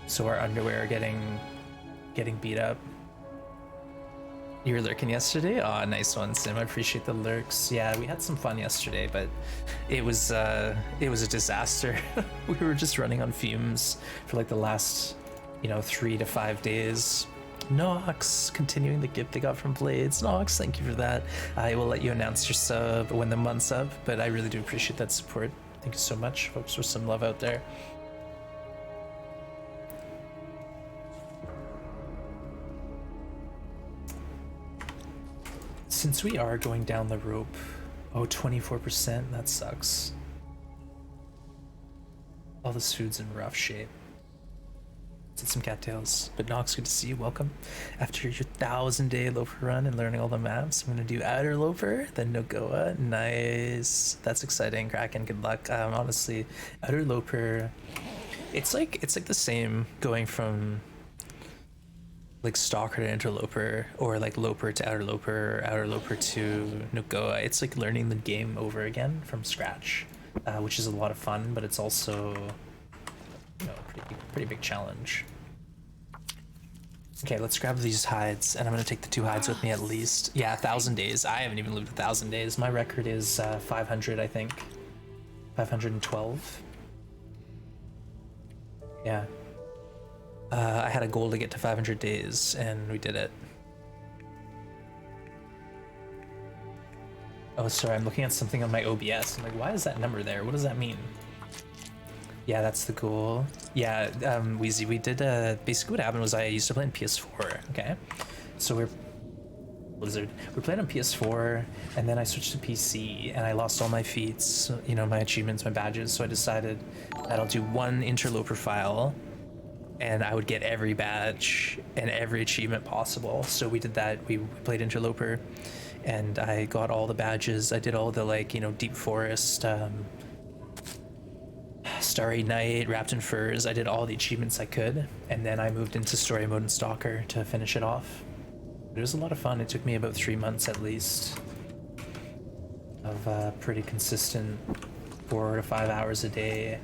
So our underwear are getting beat up. You were lurking yesterday? Aw, nice one, Sim. I appreciate the lurks. Yeah, we had some fun yesterday, but it was a disaster. We were just running on fumes for like the last, 3 to 5 days. Nox, continuing the gift they got from Blades. Nox, thank you for that. I will let you announce your sub when the month's up, but I really do appreciate that support. Thank you so much, folks, for some love out there. Since we are going down the rope, 24%, that sucks. All this food's in rough shape. Let's eat some cattails. But Nox, good to see you, welcome. After your 1,000-day Loper run and learning all the maps, I'm gonna do Outer Loper, then NoGoBra. Nice. That's exciting, Kraken, good luck. Honestly, Outer Loper, it's like the same going from like Stalker to Interloper, or like Loper to Outer Loper, or Outer Loper to NoGoBra. It's like learning the game over again from scratch, which is a lot of fun, but it's also, a pretty big challenge. Okay, let's grab these hides, and I'm gonna take the 2 hides with me at least. Yeah, 1,000 days. I haven't even lived 1,000 days. My record is 500, I think. 512. Yeah. I had a goal to get to 500 days, and we did it. Oh, sorry, I'm looking at something on my OBS. I'm like, why is that number there? What does that mean? Yeah, that's the goal. Yeah, Wheezy, we did, basically what happened was I used to play on PS4, okay? So we're playing on PS4, and then I switched to PC, and I lost all my feats, my achievements, my badges, so I decided that I'll do one Interloper file, and I would get every badge and every achievement possible. So we did that. We played Interloper, and I got all the badges. I did all the Deep Forest, Starry Night, Wrapped in Furs. I did all the achievements I could, and then I moved into Story Mode and Stalker to finish it off. But it was a lot of fun. It took me about 3 months at least of pretty consistent 4 to 5 hours a day.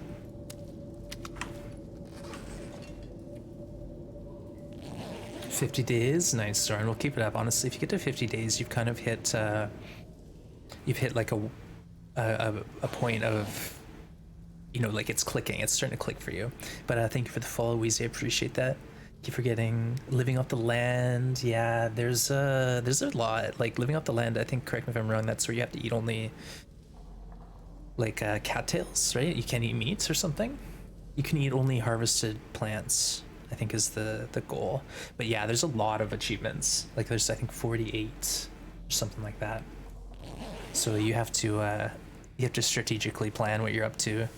$50 days, nice, Soren. We'll keep it up. Honestly, if you get to 50 days, you've kind of hit, like a point of, like it's clicking. It's starting to click for you. But thank you for the follow, Weezy. I appreciate that. Thank you for living off the land. Yeah, there's a lot. Like living off the land, I think, correct me if I'm wrong, that's where you have to eat only like cattails, right? You can't eat meats or something. You can eat only harvested plants, I think, is the goal. But yeah, there's a lot of achievements. Like there's, I think, 48 or something like that. So you have to strategically plan what you're up to.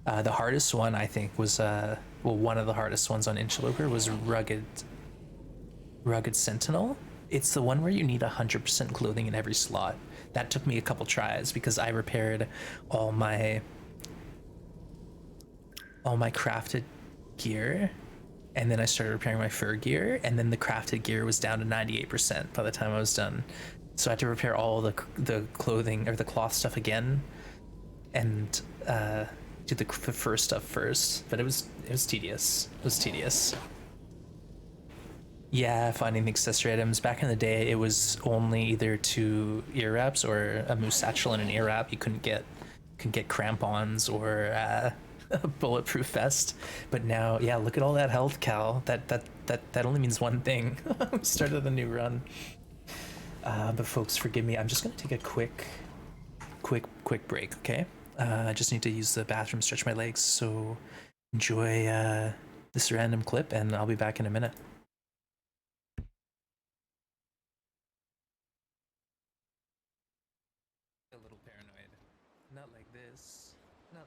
The hardest one I think was well, one of the hardest ones on Interloper was Rugged Sentinel. It's the one where you need 100% clothing in every slot. That took me a couple tries because I repaired all my crafted gear, and then I started repairing my fur gear, and then the crafted gear was down to 98% by the time I was done. So I had to repair all the clothing or the cloth stuff again, and do the fur stuff first. But it was tedious. It was tedious. Yeah, finding the accessory items. Back in the day, it was only either 2 ear wraps or a moose satchel and an ear wrap. You couldn't get crampons or a bulletproof vest. But now, yeah, look at all that health, Cal. That only means one thing. We started a new run. But folks, forgive me. I'm just gonna take a quick break. Okay. I just need to use the bathroom, stretch my legs. So enjoy this random clip, and I'll be back in a minute. A little paranoid. Not like this. Not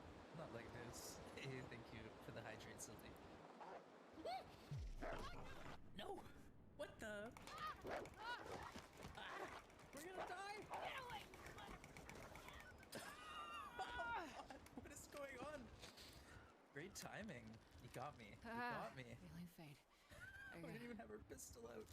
like this. Hey, thank you for the hydrate, Sylvie. No! What the? We're gonna die! What is going on? Great timing. You got me. You got me. Feeling faint. I didn't even have her pistol out.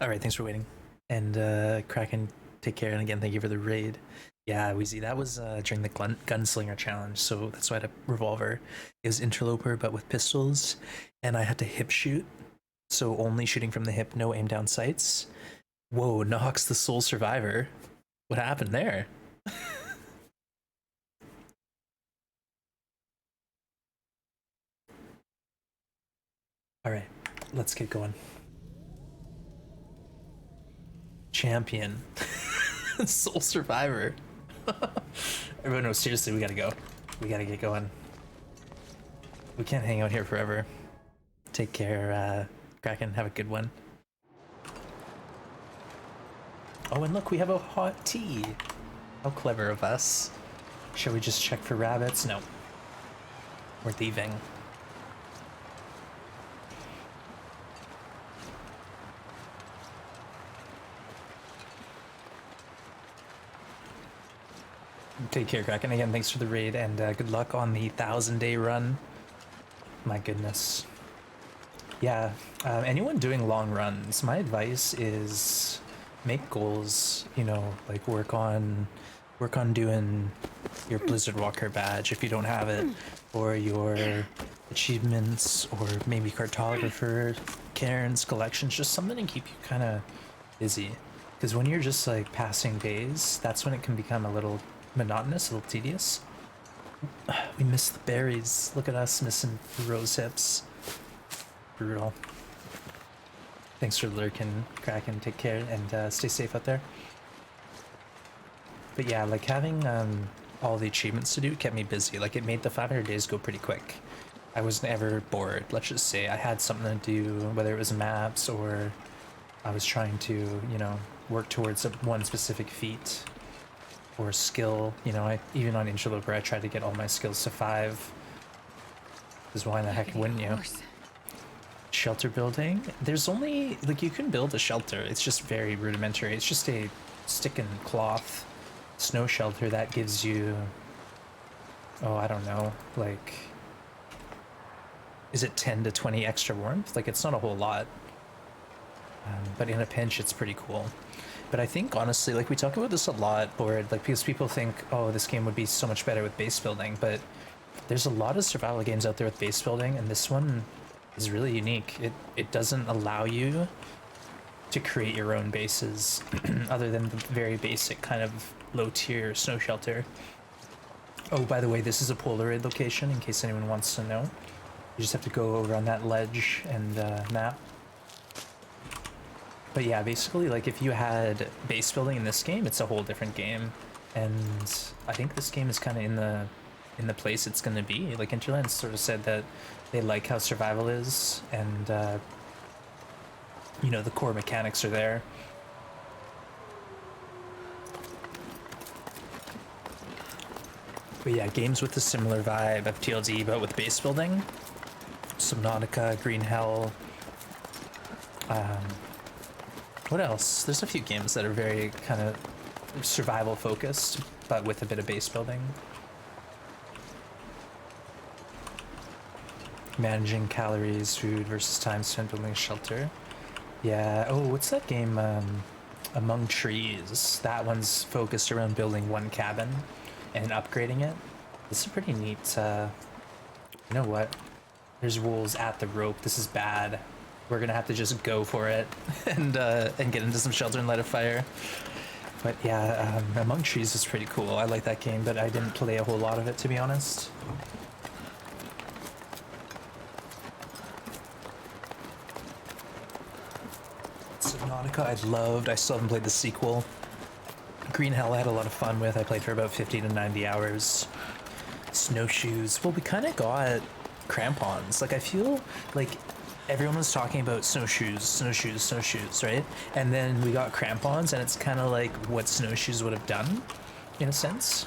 All right, thanks for waiting. And Kraken, take care. And again, thank you for the raid. Yeah, Wheezy, that was during the gunslinger challenge, so that's why I had a revolver. It was interloper, but with pistols, and I had to hip shoot, so only shooting from the hip, no aim down sights. Whoa, Nox the sole survivor. What happened there? All right, let's get going. Champion. Sole survivor. Everyone, no, seriously, we gotta go. We gotta get going. We can't hang out here forever. Take care, Kraken. Have a good one. Oh, and look, we have a hot tea. How clever of us. Shall we just check for rabbits? No. We're leaving. Take care, Kraken. Again, thanks for the raid, and good luck on the 1,000-day run. My goodness. Yeah, anyone doing long runs, my advice is make goals, you know, like work on doing your Blizzard Walker badge if you don't have it, or your achievements, or maybe cartographer, Karen's collections, just something to keep you kind of busy. Because when you're just like passing days, that's when it can become a little monotonous, a little tedious. We missed the berries. Look at us missing rose hips. Brutal. Thanks for lurking, Kraken. Take care and stay safe out there. But yeah, like having all the achievements to do kept me busy. Like, it made the 500 days go pretty quick. I was never bored. Let's just say I had something to do, whether it was maps or I was trying to, you know, work towards one specific feat or skill. You know, even on Interloper, I tried to get all my skills to 5. Because why the heck wouldn't you? Shelter building. There's only, like, you can build a shelter. It's just very rudimentary. It's just a stick and cloth snow shelter that gives you, oh, I don't know, like, is it 10 to 20 extra warmth? Like, it's not a whole lot. But in a pinch, it's pretty cool. But I think, honestly, like, we talk about this a lot, Bored, like, because people think, oh, this game would be so much better with base building, but there's a lot of survival games out there with base building, and this one is really unique. It doesn't allow you to create your own bases, other than the very basic kind of low-tier snow shelter. Oh, by the way, this is a Polaroid location, in case anyone wants to know. You just have to go over on that ledge and map. But yeah, basically, like, if you had base building in this game, it's a whole different game. And I think this game is kind of in the place it's going to be. Like, Interland sort of said that they like how survival is, and you know, the core mechanics are there. But yeah, games with a similar vibe of TLD, but with base building. Subnautica, Green Hell. What else? There's a few games that are very kind of survival focused, but with a bit of base building. Managing calories, food versus time spent building a shelter. Yeah, oh, what's that game? Among Trees. That one's focused around building one cabin and upgrading it. This is pretty neat. You know what? There's wolves at the rope. This is bad. We're gonna have to just go for it and get into some shelter and light a fire. But yeah, Among Trees is pretty cool. I like that game, but I didn't play a whole lot of it, to be honest. Subnautica I loved. I still haven't played the sequel. Green Hell I had a lot of fun with. I played for about 50 to 90 hours. Snowshoes. Well, we kind of got crampons. Like, I feel like everyone was talking about snowshoes, right? And then we got crampons, and it's kind of like what snowshoes would have done, in a sense.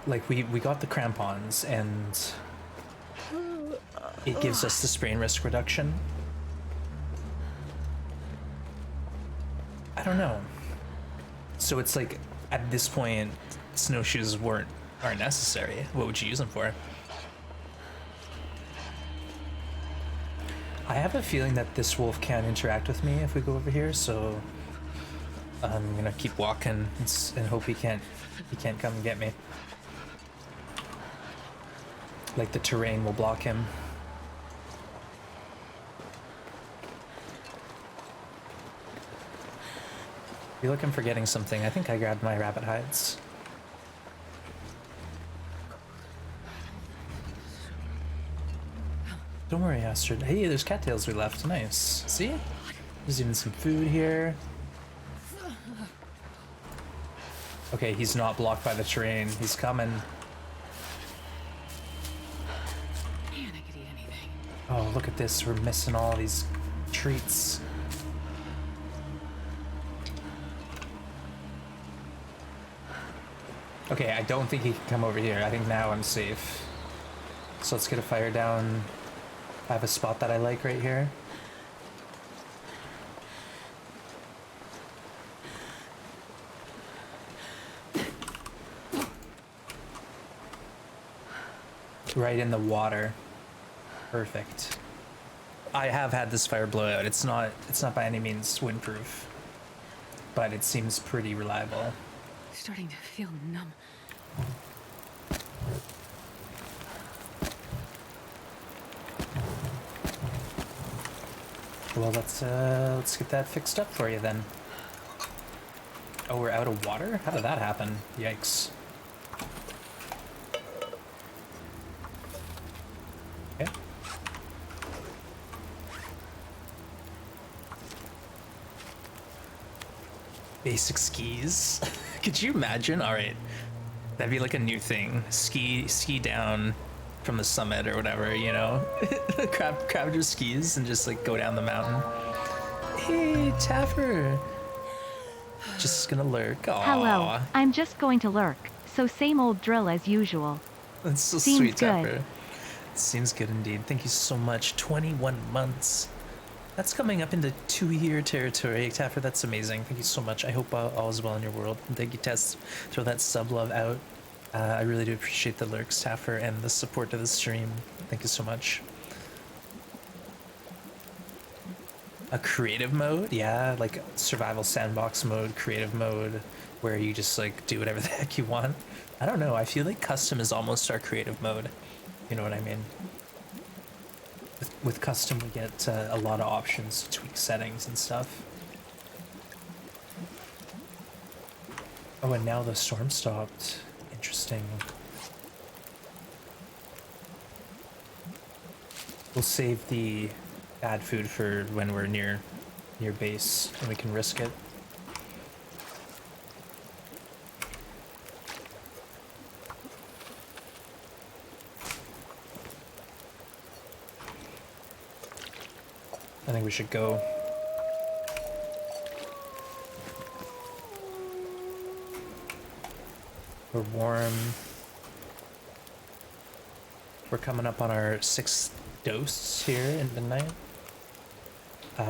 Like, we got the crampons, and it gives us the sprain risk reduction. I don't know. So it's like, at this point, snowshoes aren't necessary. What would you use them for? I have a feeling that this wolf can't interact with me if we go over here, so I'm gonna keep walking and hope he can't come and get me. Like, the terrain will block him. I feel like I'm forgetting something. I think I grabbed my rabbit hides. Don't worry, Astrid. Hey, there's cattails we left. Nice. See? There's even some food here. Okay, he's not blocked by the terrain. He's coming. Man, I could eat anything. Oh, look at this. We're missing all these treats. Okay, I don't think he can come over here. I think now I'm safe. So let's get a fire down. I have a spot that I like right here. Right in the water. Perfect. I have had this fire blow out. It's not by any means windproof, but it seems pretty reliable. Starting to feel numb. Well, let's get that fixed up for you then. Oh, we're out of water? How did that happen? Yikes. Okay. Basic skis. Could you imagine? All right. That'd be like a new thing. Ski down from the summit or whatever, you know? grab your skis and just like go down the mountain. Hey, Taffer. Just gonna lurk. Aww. Hello, I'm just going to lurk, so same old drill as usual. That's so Seems sweet, good. Taffer. Seems good indeed. Thank you so much. 21 months. That's coming up into 2-year territory. Taffer, that's amazing. Thank you so much. I hope all is well in your world. And thank you, Tess. Throw that sub love out. I really do appreciate the lurks, Taffer, and the support to the stream. Thank you so much. A creative mode? Yeah, like survival sandbox mode, creative mode, where you just like do whatever the heck you want. I don't know. I feel like custom is almost our creative mode. You know what I mean? With custom, we get a lot of options to tweak settings and stuff. Oh, and now the storm stopped. Interesting. We'll save the bad food for when we're near base and we can risk it. I think we should go. We're warm. We're coming up on our 6th dose here in midnight.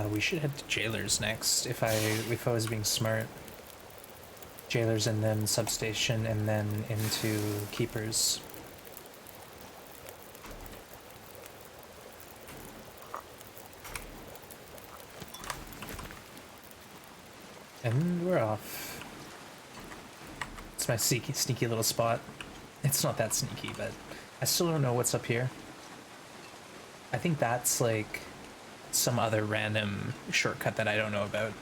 We should head to Jailers next if I was being smart. Jailers and then substation and then into Keepers. And we're off. It's my sneaky little spot. It's not that sneaky, but I still don't know what's up here. I think that's like some other random shortcut that I don't know about.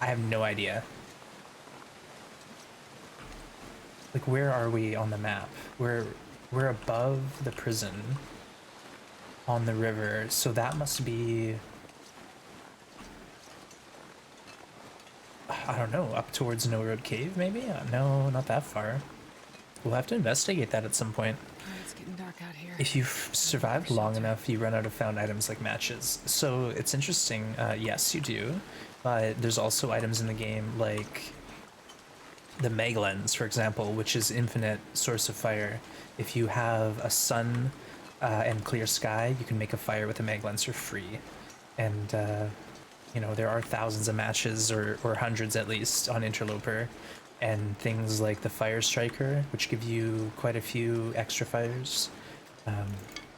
I have no idea. Like, where are we on the map? We're above the prison on the river, so that must be, I don't know, up towards No Road Cave, maybe? No, not that far. We'll have to investigate that at some point. It's getting dark out here. If you've survived long enough, you run out of found items like matches. So it's interesting, yes, you do, but there's also items in the game like the Meg Lens, for example, which is infinite source of fire. If you have a sun and clear sky, you can make a fire with a Meg Lens for free. And you know, there are thousands of matches, or hundreds at least, on Interloper, and things like the Fire Striker, which give you quite a few extra fires.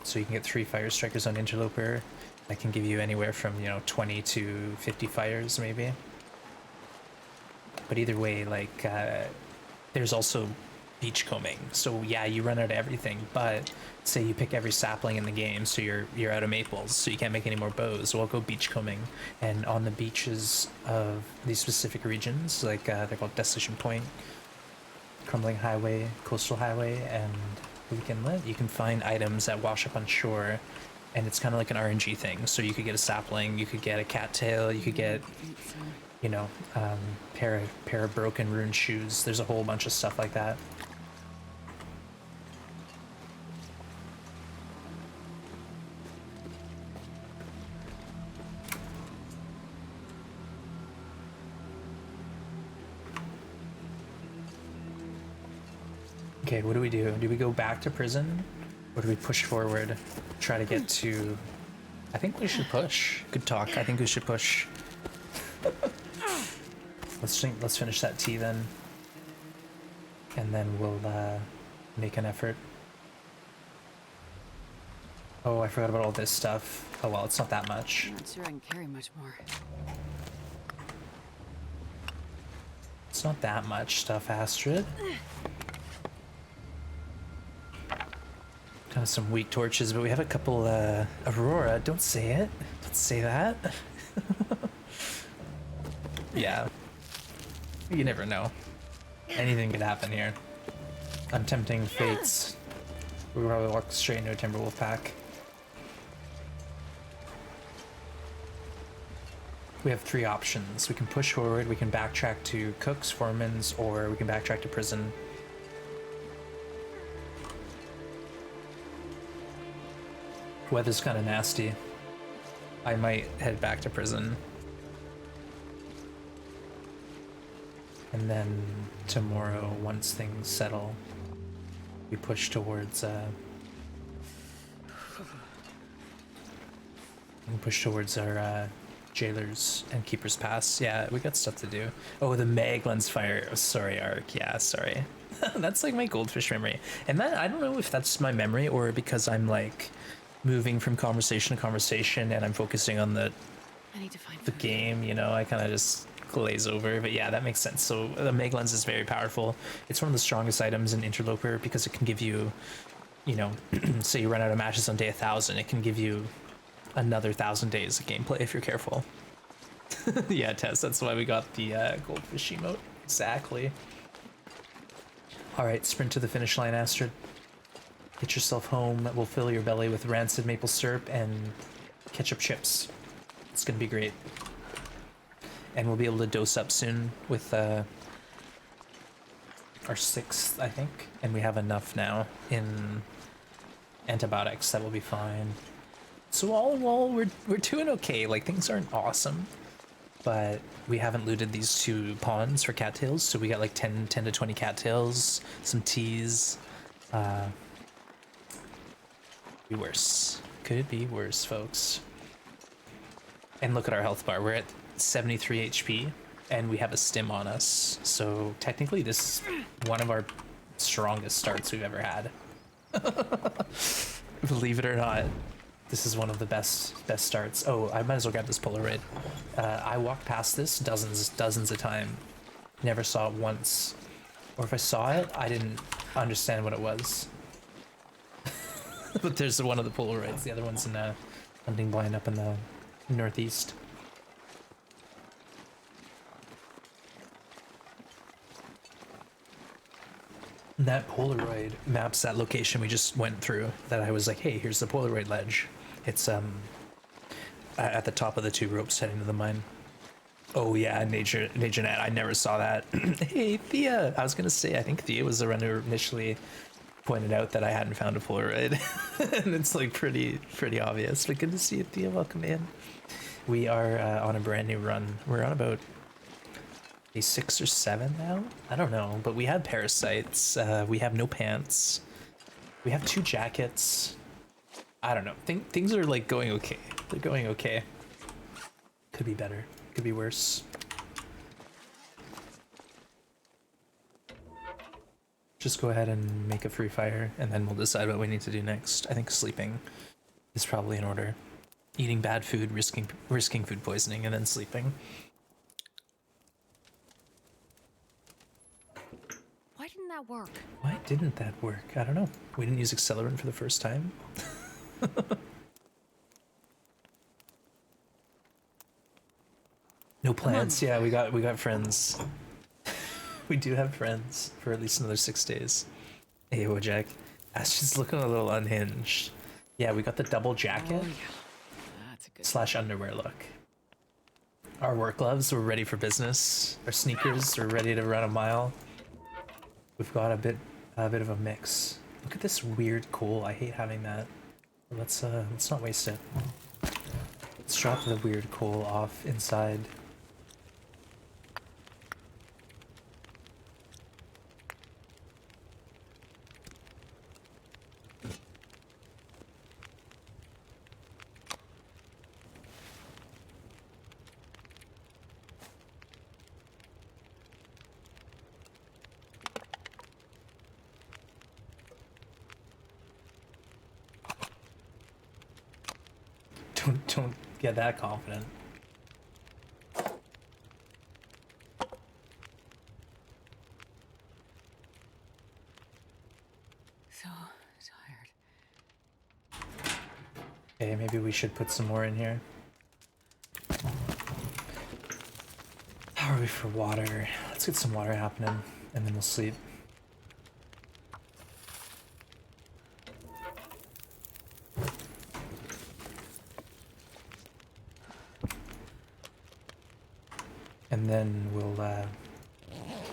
So you can get 3 Fire Strikers on Interloper. That can give you anywhere from, you know, 20 to 50 fires, maybe. But either way, like, there's also beachcombing. So yeah, you run out of everything, but say you pick every sapling in the game, so you're out of maples, so you can't make any more bows. Well, go beachcombing, and on the beaches of these specific regions, like they're called Desolation Point, Crumbling Highway, Coastal Highway, and Bleak Inlet, you can find items that wash up on shore, and it's kind of like an RNG thing. So you could get a sapling, you could get a cattail, you could get, you know, pair of broken ruined shoes. There's a whole bunch of stuff like that. Okay, what do we do? Do we go back to prison? Or do we push forward? Try to get to... I think we should push. Good talk. I think we should push. Let's finish that tea then. And then we'll make an effort. Oh, I forgot about all this stuff. Oh well, it's not that much. I'm not sure I can carry much more. It's not that much stuff, Astrid. Kind of some weak torches, but we have a couple, Aurora, don't say it. Don't say that. Yeah. You never know. Anything could happen here. Untempting fates. We'll probably walk straight into a Timberwolf pack. We have 3 options. We can push forward, we can backtrack to Cook's, Foreman's, or we can backtrack to prison. Weather's kind of nasty. I might head back to prison. And then tomorrow, once things settle, we push towards our jailers and keepers pass. Yeah, we got stuff to do. Oh, the Maglan's fire. Oh, sorry, Ark. Yeah, sorry. That's like my goldfish memory. And that, I don't know if that's my memory or because I'm like moving from conversation to conversation and I'm focusing on the I need to find the food. game, you know, I kind of just glaze over. But yeah, that makes sense. So the Meg Lens is very powerful. It's one of the strongest items in Interloper because it can give you, you know, say you run out of matches on day 1,000, it can give you another 1,000 days of gameplay if you're careful. Yeah, Tess, that's why we got the goldfish emote. Exactly. All right, sprint to the finish line, Astrid. Get yourself home. We'll fill your belly with rancid maple syrup and ketchup chips. It's gonna be great. And we'll be able to dose up soon with our 6th, I think. And we have enough now in antibiotics that will be fine. So all in all, we're doing okay. Like, things aren't awesome, but we haven't looted these 2 ponds for cattails, so we got like 10 to 20 cattails, some teas. Be worse. Could be worse, folks. And look at our health bar. We're at 73 HP, and we have a stim on us. So technically, this is one of our strongest starts we've ever had. Believe it or not, this is one of the best starts. Oh, I might as well grab this Polaroid. I walked past this dozens of times. Never saw it once. Or if I saw it, I didn't understand what it was. But there's one of the Polaroids. The other one's in a hunting blind up in the northeast. That Polaroid maps that location we just went through that I was like, hey, here's the Polaroid ledge. It's at the top of the 2 ropes heading to the mine. Oh yeah, Nature Net. I never saw that. Hey Thea, I was gonna say I think Thea was the one who initially pointed out that I hadn't found a Polaroid, and it's like pretty obvious. But good to see you, Thea. Welcome in. We are on a brand new run. We're on about a 6 or 7 now. I don't know, but we had parasites. We have no pants. We have 2 jackets. I don't know. Things are like going okay. They're going okay. Could be better. Could be worse. Just go ahead and make a free fire, and then we'll decide what we need to do next. I think sleeping is probably in order. Eating bad food, risking food poisoning, and then sleeping. Why didn't that work? Why didn't that work? I don't know. We didn't use accelerant for the first time. No plans. Yeah, we got friends. We do have friends for at least another 6 days. Hey, Wojak. Ash's looking a little unhinged. Yeah, we got the double jacket Oh, yeah. That's a good / underwear look. Our work gloves, we're ready for business. Our sneakers, we're ready to run a mile. We've got a bit of a mix. Look at this weird coal. I hate having that. Let's not waste it. Let's drop the weird coal off inside. Don't get that confident. So tired. Okay, maybe we should put some more in here. How are we for water? Let's get some water happening, and then we'll sleep. And then we'll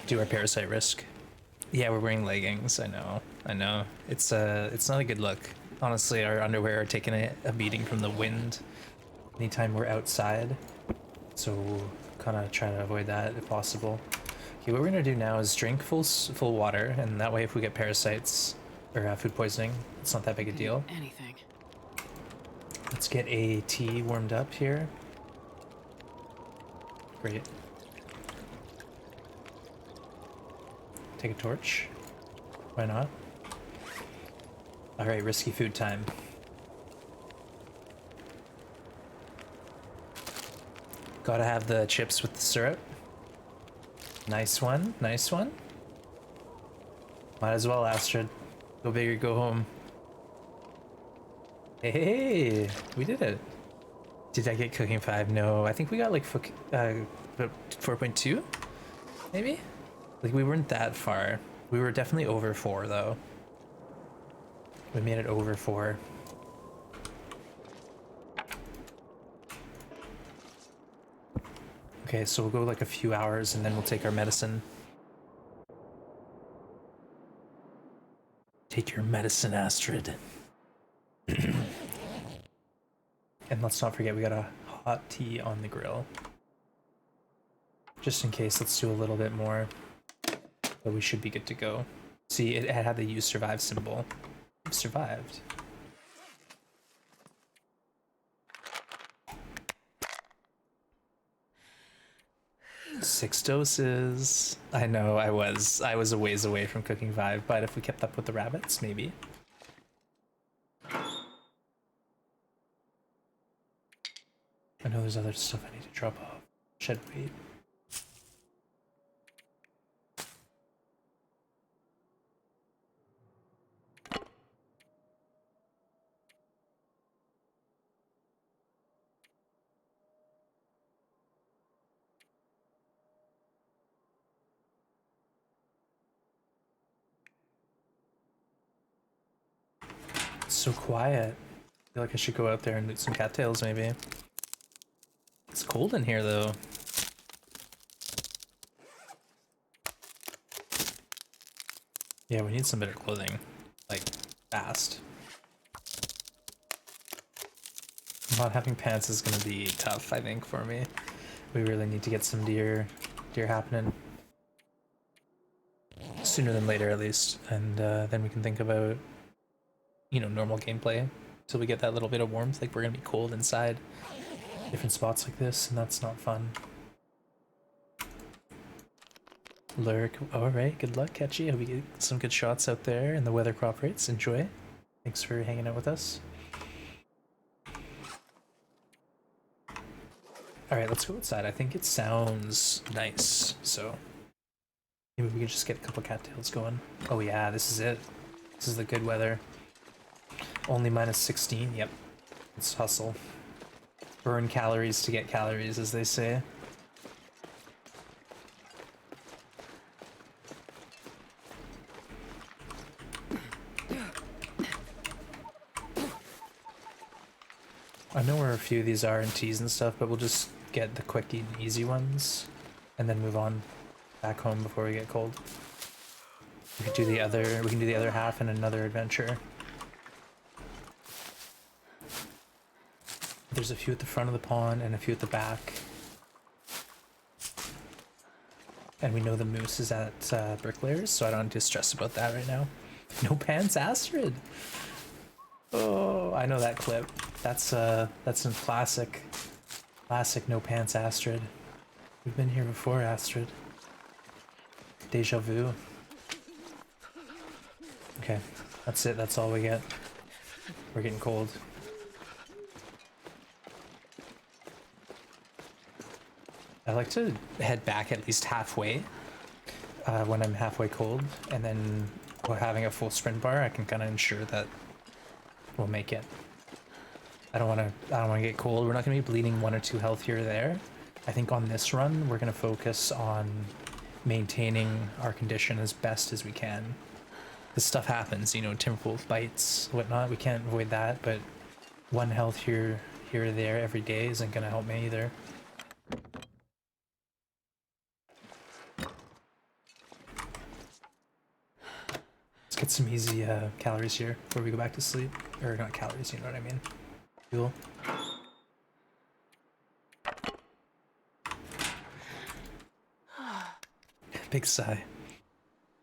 do our parasite risk. Yeah, we're wearing leggings. I know. It's not a good look. Honestly, our underwear are taking a beating from the wind anytime we're outside, so we'll kind of try to avoid that if possible. Okay, what we're gonna do now is drink full water, and that way if we get parasites or food poisoning, it's not that big a deal. Anything. Let's get a tea warmed up here. Great. Take a torch. Why not? Alright, risky food time. Gotta have the chips with the syrup. Nice one, nice one. Might as well, Astrid. Go big or go home. Hey, we did it. Did I get cooking 5? No, I think we got like 4.2, maybe? Like we weren't that far. We were definitely over 4 though. We made it over 4. Okay, so we'll go like a few hours and then we'll take our medicine. Take your medicine, Astrid. And let's not forget we got a hot tea on the grill. Just in case, let's do a little bit more. But we should be good to go. See, it had the "you survived" symbol. We've survived. Six doses. I know, I was a ways away from cooking 5, but if we kept up with the rabbits, maybe. I know there's other stuff I need to drop off. Shed weight. It's so quiet. I feel like I should go out there and do some cattails maybe. It's cold in here though. Yeah, we need some better clothing. Like, fast. Not having pants is gonna be tough, I think, for me. We really need to get some deer happening. Sooner than later, at least. And then we can think about, you know, normal gameplay. Till we get that little bit of warmth. Like, we're gonna be cold inside different spots like this, and that's not fun. Lurk. Alright, good luck, Catchy. Hope you get some good shots out there, and the weather cooperates. Enjoy. Thanks for hanging out with us. Alright, let's go outside. I think it sounds nice, so maybe we can just get a couple cattails going. Oh yeah, this is it. This is the good weather. Only -16, yep. Let's hustle. Burn calories to get calories, as they say. I know where a few of these are in teas and stuff, but we'll just get the quick and easy ones and then move on back home before we get cold. We can do the other half in another adventure. There's a few at the front of the pond and a few at the back. And we know the moose is at Bricklayers, so I don't need to stress about that right now. No pants, Astrid! Oh, I know that clip. That's some classic no pants Astrid. We've been here before, Astrid. Deja vu. Okay, that's it, that's all we get. We're getting cold. I like to head back at least halfway when I'm halfway cold, and then while having a full sprint bar, I can kind of ensure that we'll make it. I don't want to get cold. We're not going to be bleeding 1 or 2 health here or there. I think on this run, we're going to focus on maintaining our condition as best as we can. This stuff happens, you know, Timberwolf bites, whatnot. We can't avoid that, but 1 health here or there every day isn't going to help me either. Let's get some easy calories here before we go back to sleep. or not calories, you know what I mean? Fuel. Big sigh.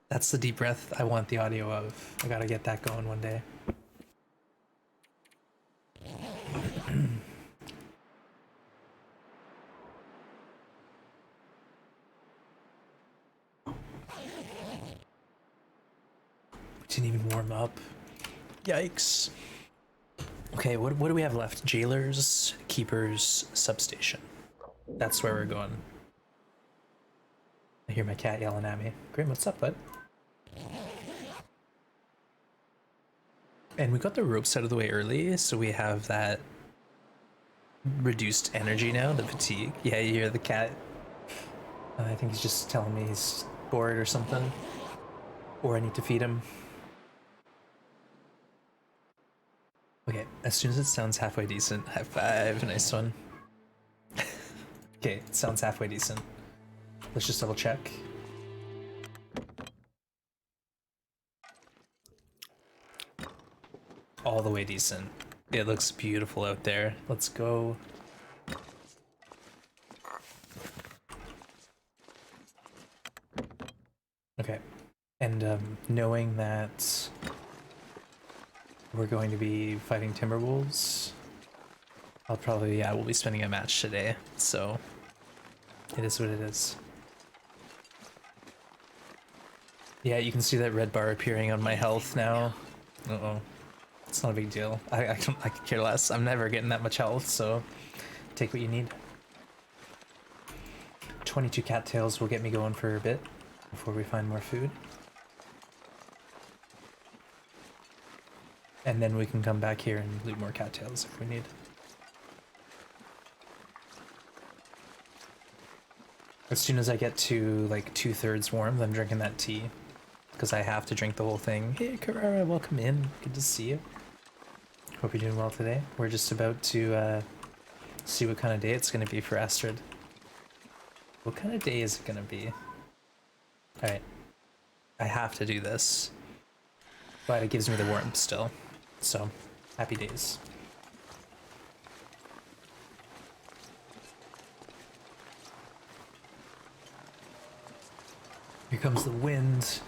That's the deep breath I want the audio of. I gotta get that going one day. Didn't even warm up. Yikes. Okay, what do we have left? Jailers, keepers, substation. That's where we're going. I hear my cat yelling at me. Grim, what's up, bud? And we got the ropes out of the way early, so we have that reduced energy now, the fatigue. Yeah, you hear the cat. I think he's just telling me he's bored or something. Or I need to feed him. Okay, as soon as it sounds halfway decent, high five, nice one. Okay, it sounds halfway decent. Let's just double check. All the way decent. It looks beautiful out there. Let's go. Okay, and knowing that we're going to be fighting Timberwolves, I'll probably, yeah, we'll be spending a match today, so it is what it is. Yeah, you can see that red bar appearing on my health now. Uh-oh. It's not a big deal. I could care less. I'm never getting that much health, so take what you need. 22 cattails will get me going for a bit before we find more food. And then we can come back here and loot more cattails if we need. As soon as I get to like 2/3 warm, I'm drinking that tea. Because I have to drink the whole thing. Hey Carrara, welcome in. Good to see you. Hope you're doing well today. We're just about to see what kind of day it's going to be for Astrid. What kind of day is it going to be? Alright. I have to do this. But it gives me the warmth still. So, happy days. Here comes the wind.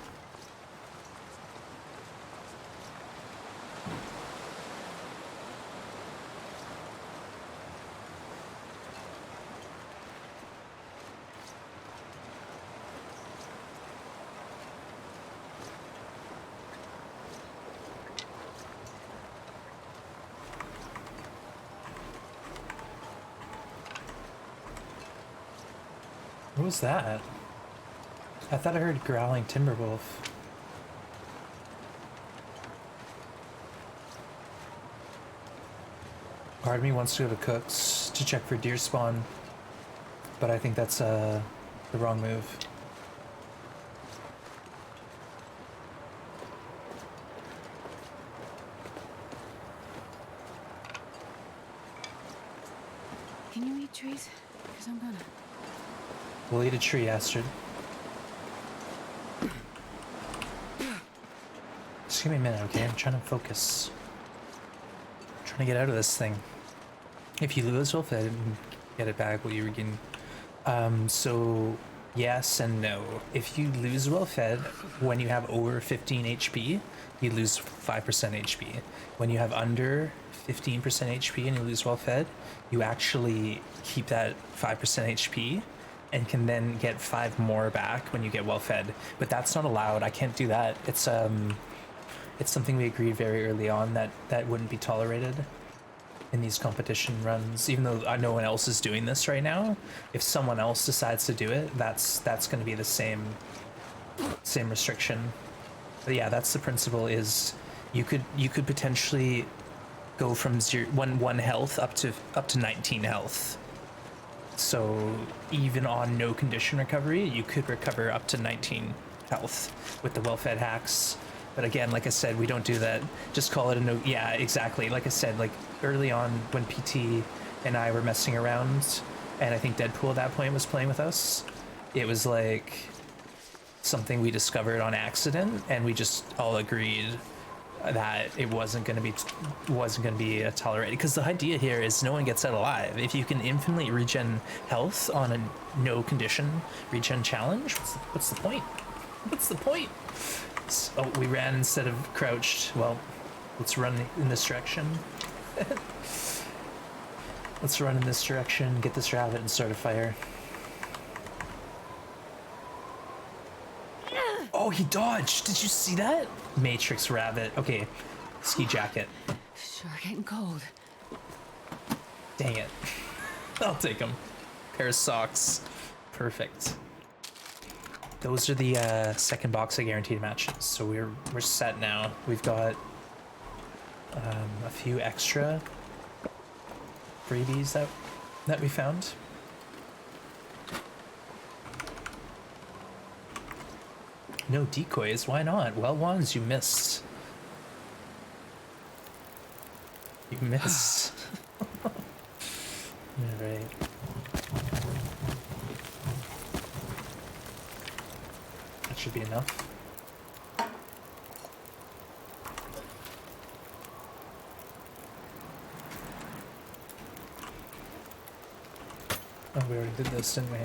What was that? I thought I heard growling timberwolf. Part of me wants to go to Cook's to check for deer spawn, but I think that's the wrong move. Can you eat trees? Because I'm gonna. We'll eat a tree, Astrid. Just give me a minute, okay? I'm trying to focus. I'm trying to get out of this thing. If you lose wolf, I didn't get it back, will you regain? So yes and no. If you lose well fed when you have over 15 HP, you lose 5% HP. When you have under 15% HP and you lose well fed, you actually keep that 5% HP and can then get 5 more back when you get well fed. But that's not allowed. I can't do that. It's something we agreed very early on that wouldn't be tolerated in these competition runs. Even though no one else is doing this right now, if someone else decides to do it, that's going to be the same restriction. But yeah, that's the principle. Is you could potentially go from 1 health up to 19 health. So even on no condition recovery, you could recover up to 19 health with the well-fed hacks. But again, like I said, we don't do that. Just call it a no. Yeah, exactly. Like I said, like early on when PT and I were messing around, and I think Deadpool at that point was playing with us, it was like something we discovered on accident, and we just all agreed that it wasn't going to be tolerated, because the idea here is no one gets out alive. If you can infinitely regen health on a no condition regen challenge, what's the point? What's the point? Oh, we ran instead of crouched. Well, let's run in this direction. Let's run in this direction, get this rabbit, and start a fire. Oh, he dodged. Did you see that? Matrix rabbit. Okay, ski jacket. Sure getting cold. Dang it. I'll take them. Pair of socks. Perfect. Those are the second box of guaranteed matches. So we're set now. We've got a few extra freebies that we found. No decoys, why not? Well, ones you missed. You missed. Alright. That should be enough. Oh, we already did this, didn't we?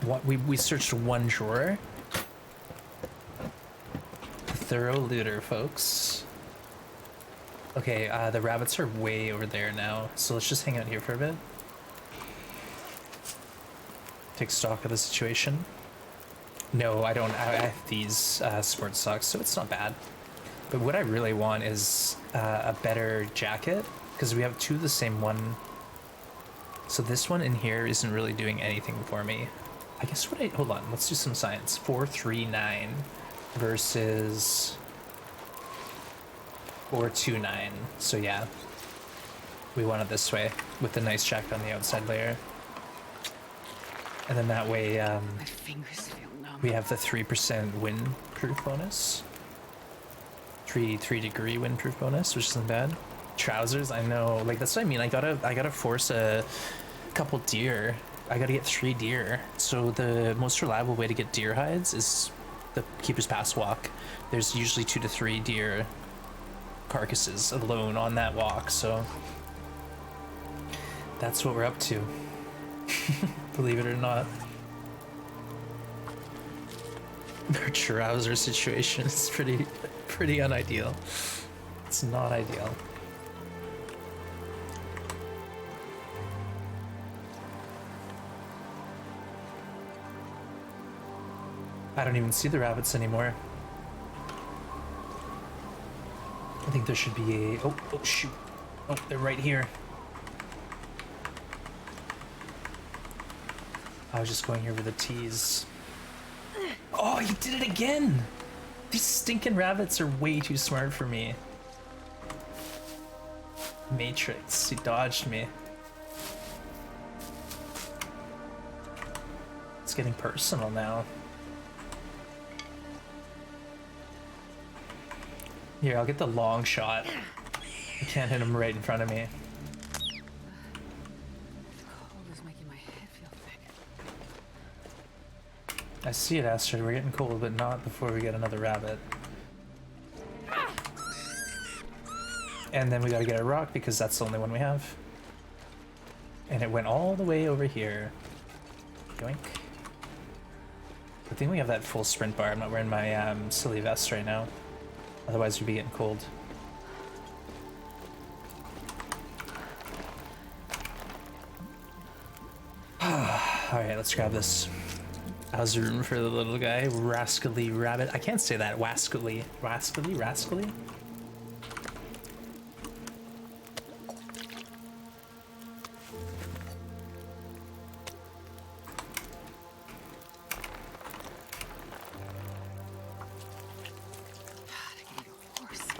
What, we searched one drawer? Thorough looter, folks. Okay, the rabbits are way over there now, so let's just hang out here for a bit. Take stock of the situation. No, I don't. I have these sports socks, so it's not bad. But what I really want is a better jacket, because we have two of the same one. So this one in here isn't really doing anything for me. I guess what I... Hold on, let's do some science. 439 versus 429. So yeah, we want it this way with the nice jacket on the outside layer. And then that way My fingers feel numb. we have the 3% windproof bonus. 3 degree windproof bonus, which isn't bad. Trousers, I know, like that's what I mean. I gotta force a couple deer. I gotta get 3 deer. So the most reliable way to get deer hides is the Keeper's Pass walk. There's usually 2 to 3 deer carcasses alone on that walk, so that's what we're up to. Believe it or not. Our trouser situation is pretty unideal. It's not ideal. I don't even see the rabbits anymore. I think there should be a... Oh, shoot. Oh, they're right here. I was just going here with a tease. Oh, he did it again! These stinking rabbits are way too smart for me. Matrix, he dodged me. It's getting personal now. Here, I'll get the long shot. I can't hit him right in front of me. The cold is making my head feel thick. I see it, Astrid. We're getting cold, but not before we get another rabbit. And then we gotta get a rock because that's the only one we have. And it went all the way over here. Yoink. Good thing we have that full sprint bar. I'm not wearing my silly vest right now. Otherwise we'd be getting cold. Alright, let's grab this. How's the room for the little guy? Rascally rabbit. I can't say that. Wascally. Rascally? Rascally?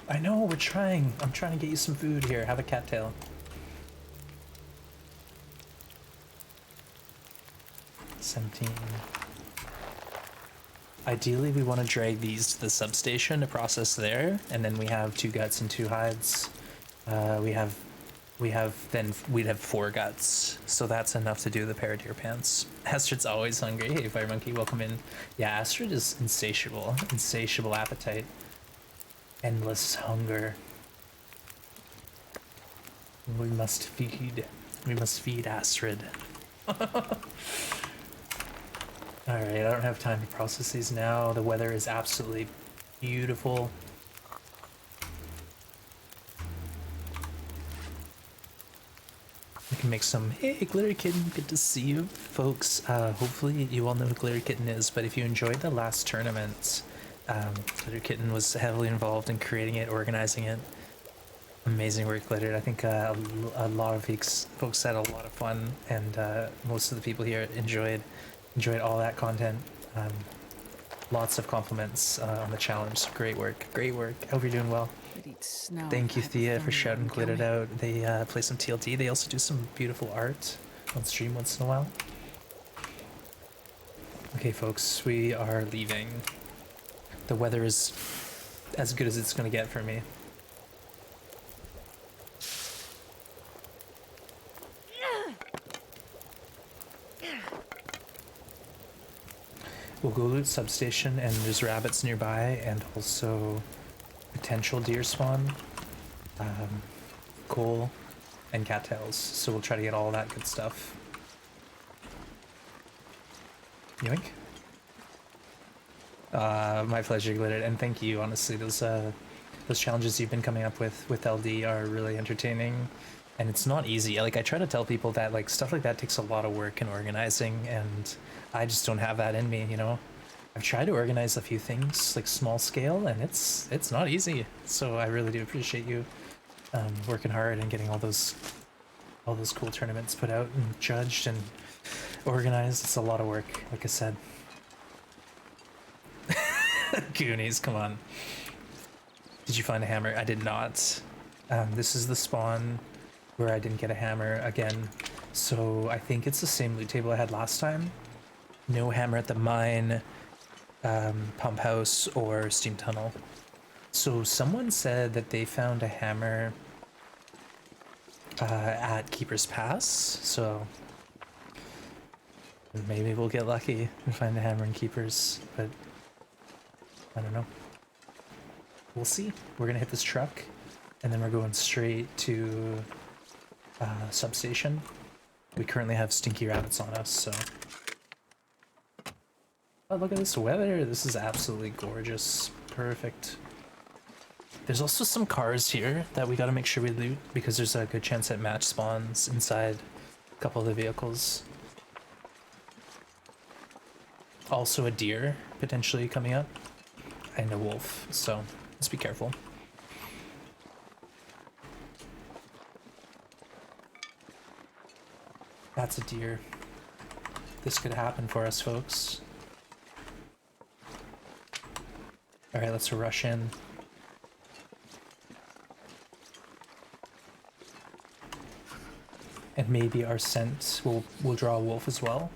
I know, we're trying. I'm trying to get you some food here. Have a cattail. Ideally, we want to drag these to the substation to process there, and then we have 2 guts and 2 hides. We'd have 4 guts, so that's enough to do the pair of deer pants. Astrid's always hungry. Hey, Fire Monkey, welcome in. Yeah, Astrid is insatiable appetite, endless hunger. We must feed. We must feed Astrid. Alright, I don't have time to process these now. The weather is absolutely beautiful. We can make some, hey, Glitter Kitten, good to see you. Folks, hopefully you all know who Glitter Kitten is, but if you enjoyed the last tournament, Glitter Kitten was heavily involved in creating it, organizing it. Amazing work, Glitter. I think a lot of folks had a lot of fun, and most of the people here enjoyed all that content. Lots of compliments on the challenge. Great work, great work. I hope you're doing well. It eats snow. Thank you, Thea, for Hypothermia shouting can kill Glittered me. out. They play some TLT. They also do some beautiful art on stream once in a while. Okay, folks, we are leaving. The weather is as good as it's going to get for me. We'll go loot substation, and there's rabbits nearby, and also potential deer spawn, coal, and cattails. So we'll try to get all that good stuff. Yoink. My pleasure, Glitter, and thank you. Honestly, those challenges you've been coming up with LD are really entertaining, and it's not easy. Like, I try to tell people that like stuff like that takes a lot of work and organizing, and I just don't have that in me, you know. I've tried to organize a few things like small scale, and it's not easy. So I really do appreciate you working hard and getting all those cool tournaments put out and judged and organized. It's a lot of work, like I said. Goonies, come on. Did you find a hammer? I did not. This is the spawn where I didn't get a hammer again. So I think it's the same loot table I had last time. No hammer at the mine, pump house, or steam tunnel. So someone said that they found a hammer at Keeper's Pass. So maybe we'll get lucky and find a hammer in Keeper's, but I don't know. We'll see. We're gonna hit this truck, and then we're going straight to substation. We currently have stinky rabbits on us, so. Oh, look at this weather. This is absolutely gorgeous. Perfect. There's also some cars here that we gotta make sure we loot, because there's a good chance at match spawns inside a couple of the vehicles. Also a deer potentially coming up, and a wolf, so let's be careful. That's a deer. This could happen for us, folks. Alright, let's rush in. And maybe our scent will draw a wolf as well.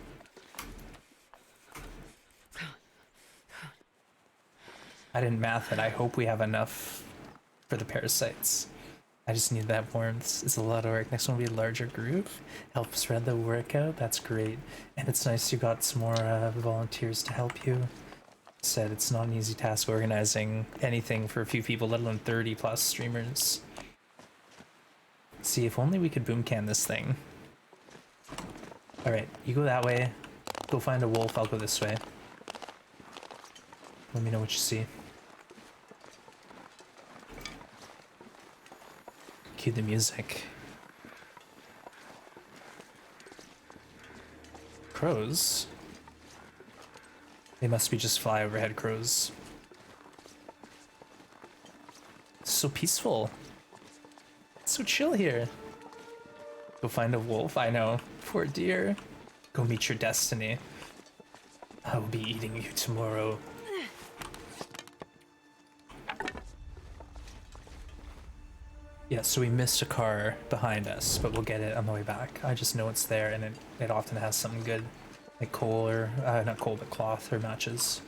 I didn't math it. I hope we have enough for the parasites. I just need that warmth. It's a lot of work. Next one will be a larger group. Help spread the workout. That's great. And it's nice you got some more volunteers to help you. Said it's not an easy task organizing anything for a few people, let alone 30 plus streamers. See, if only we could boom can this thing. Alright, you go that way. Go find a wolf. I'll go this way. Let me know what you see. Cue the music. Crows? They must be just fly overhead crows. It's so peaceful. It's so chill here. Go find a wolf, I know. Poor deer. Go meet your destiny. I will be eating you tomorrow. Yeah, so we missed a car behind us, but we'll get it on the way back. I just know it's there, and it often has something good. Like coal or, not coal, but cloth or matches.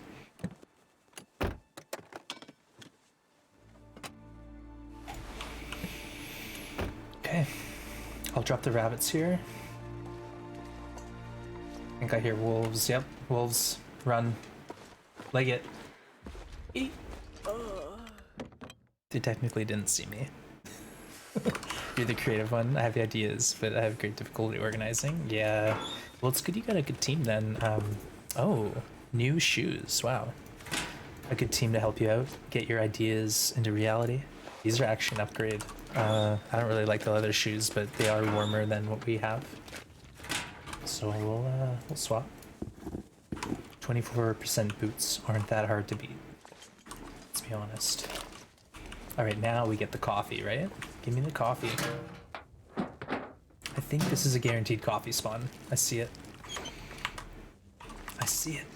Okay. I'll drop the rabbits here. I think I hear wolves. Yep, wolves. Run. Leg it. Eat. They technically didn't see me. You're the creative one. I have the ideas, but I have great difficulty organizing. Yeah. Well, it's good you got a good team then. Oh, new shoes. Wow. A good team to help you out, get your ideas into reality. These are actually an upgrade. I don't really like the leather shoes, but they are warmer than what we have. So we'll swap. 24% boots aren't that hard to beat. Let's be honest. All right, now we get the coffee, right? Give me the coffee. I think this is a guaranteed coffee spawn. I see it. I see it.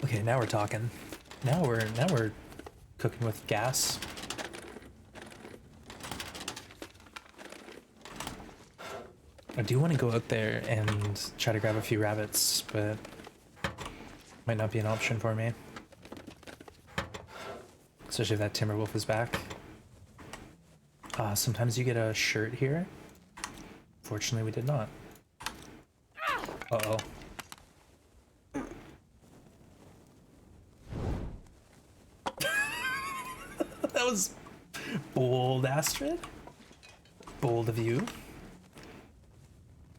Okay, now we're talking. Now we're cooking with gas. I do want to go out there and try to grab a few rabbits, but might not be an option for me. Especially if that Timberwolf is back. Sometimes you get a shirt here. Fortunately, we did not. Uh-oh. That was bold, Astrid. Bold of you.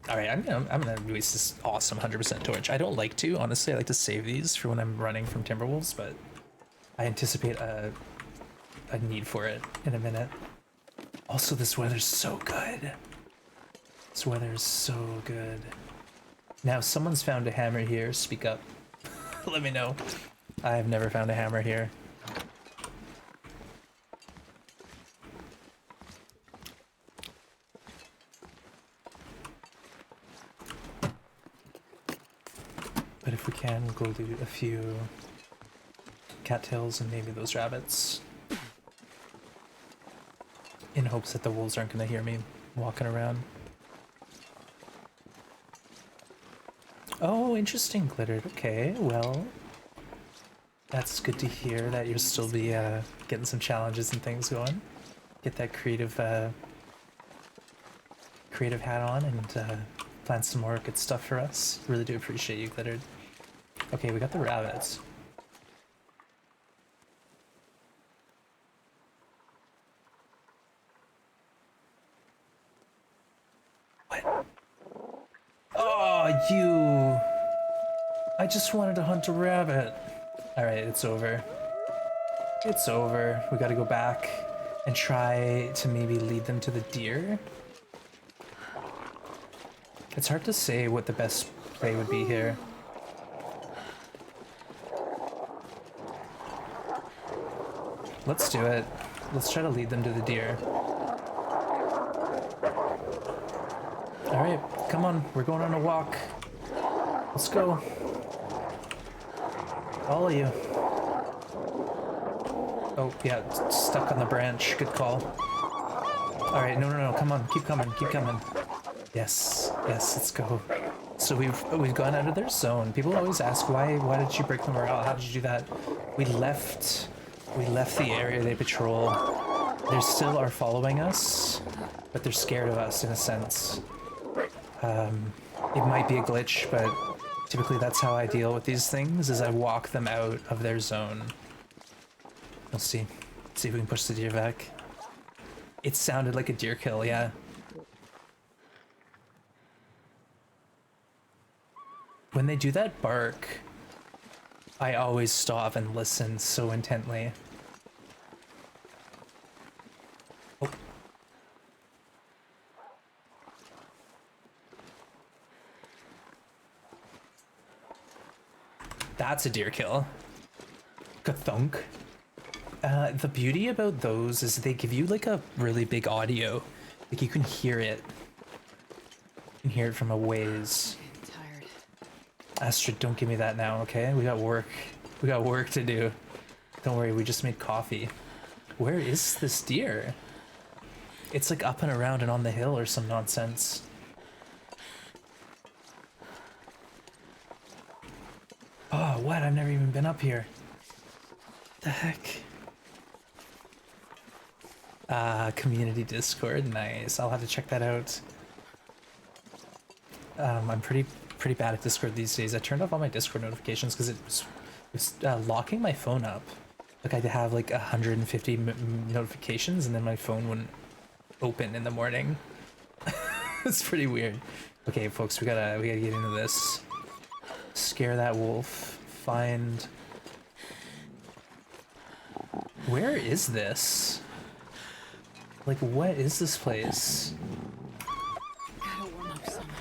All right, I'm gonna waste this awesome 100% torch. I don't like to, honestly. I like to save these for when I'm running from Timberwolves, but I anticipate a need for it in a minute. Also, this weather's so good. This weather is so good. Now, someone's found a hammer here. Speak up. Let me know. I have never found a hammer here. But if we can, we'll go do a few cattails and maybe those rabbits. In hopes that the wolves aren't going to hear me walking around. Oh, interesting, Glittered. Okay, well, that's good to hear that you'll still be getting some challenges and things going. Get that creative hat on and plan some more good stuff for us. Really do appreciate you, Glittered. Okay, we got the rabbits. What? Oh, you! I just wanted to hunt a rabbit. Alright, it's over. It's over. We gotta go back and try to maybe lead them to the deer. It's hard to say what the best play would be here. Let's do it. Let's try to lead them to the deer. Alright, come on. We're going on a walk. Let's go. All of you. Oh, yeah, stuck on the branch. Good call. Alright, no, come on. Keep coming, keep coming. Yes, let's go. So we've gone out of their zone. People always ask, why did you break the morale? How did you do that? We left the area they patrol. They still are following us, but they're scared of us in a sense. It might be a glitch, but typically that's how I deal with these things, is I walk them out of their zone. We'll see. Let's see if we can push the deer back. It sounded like a deer kill, yeah. When they do that bark, I always stop and listen so intently. Oh. That's a deer kill. Ka-thunk. The beauty about those is they give you like a really big audio. Like you can hear it. You can hear it from a ways. Tired. Astrid, don't give me that now, okay? We got work. We got work to do. Don't worry, we just made coffee. Where is this deer? It's like up and around and on the hill or some nonsense. Oh, what? I've never even been up here. The heck? Community Discord, nice. I'll have to check that out. I'm pretty bad at Discord these days. I turned off all my Discord notifications because it was locking my phone up. Like I'd have like 150 notifications and then my phone wouldn't open in the morning. It's pretty weird. Okay, folks, we gotta get into this. Scare that wolf. Find. Where is this? Like, what is this place? Gotta warm up somehow.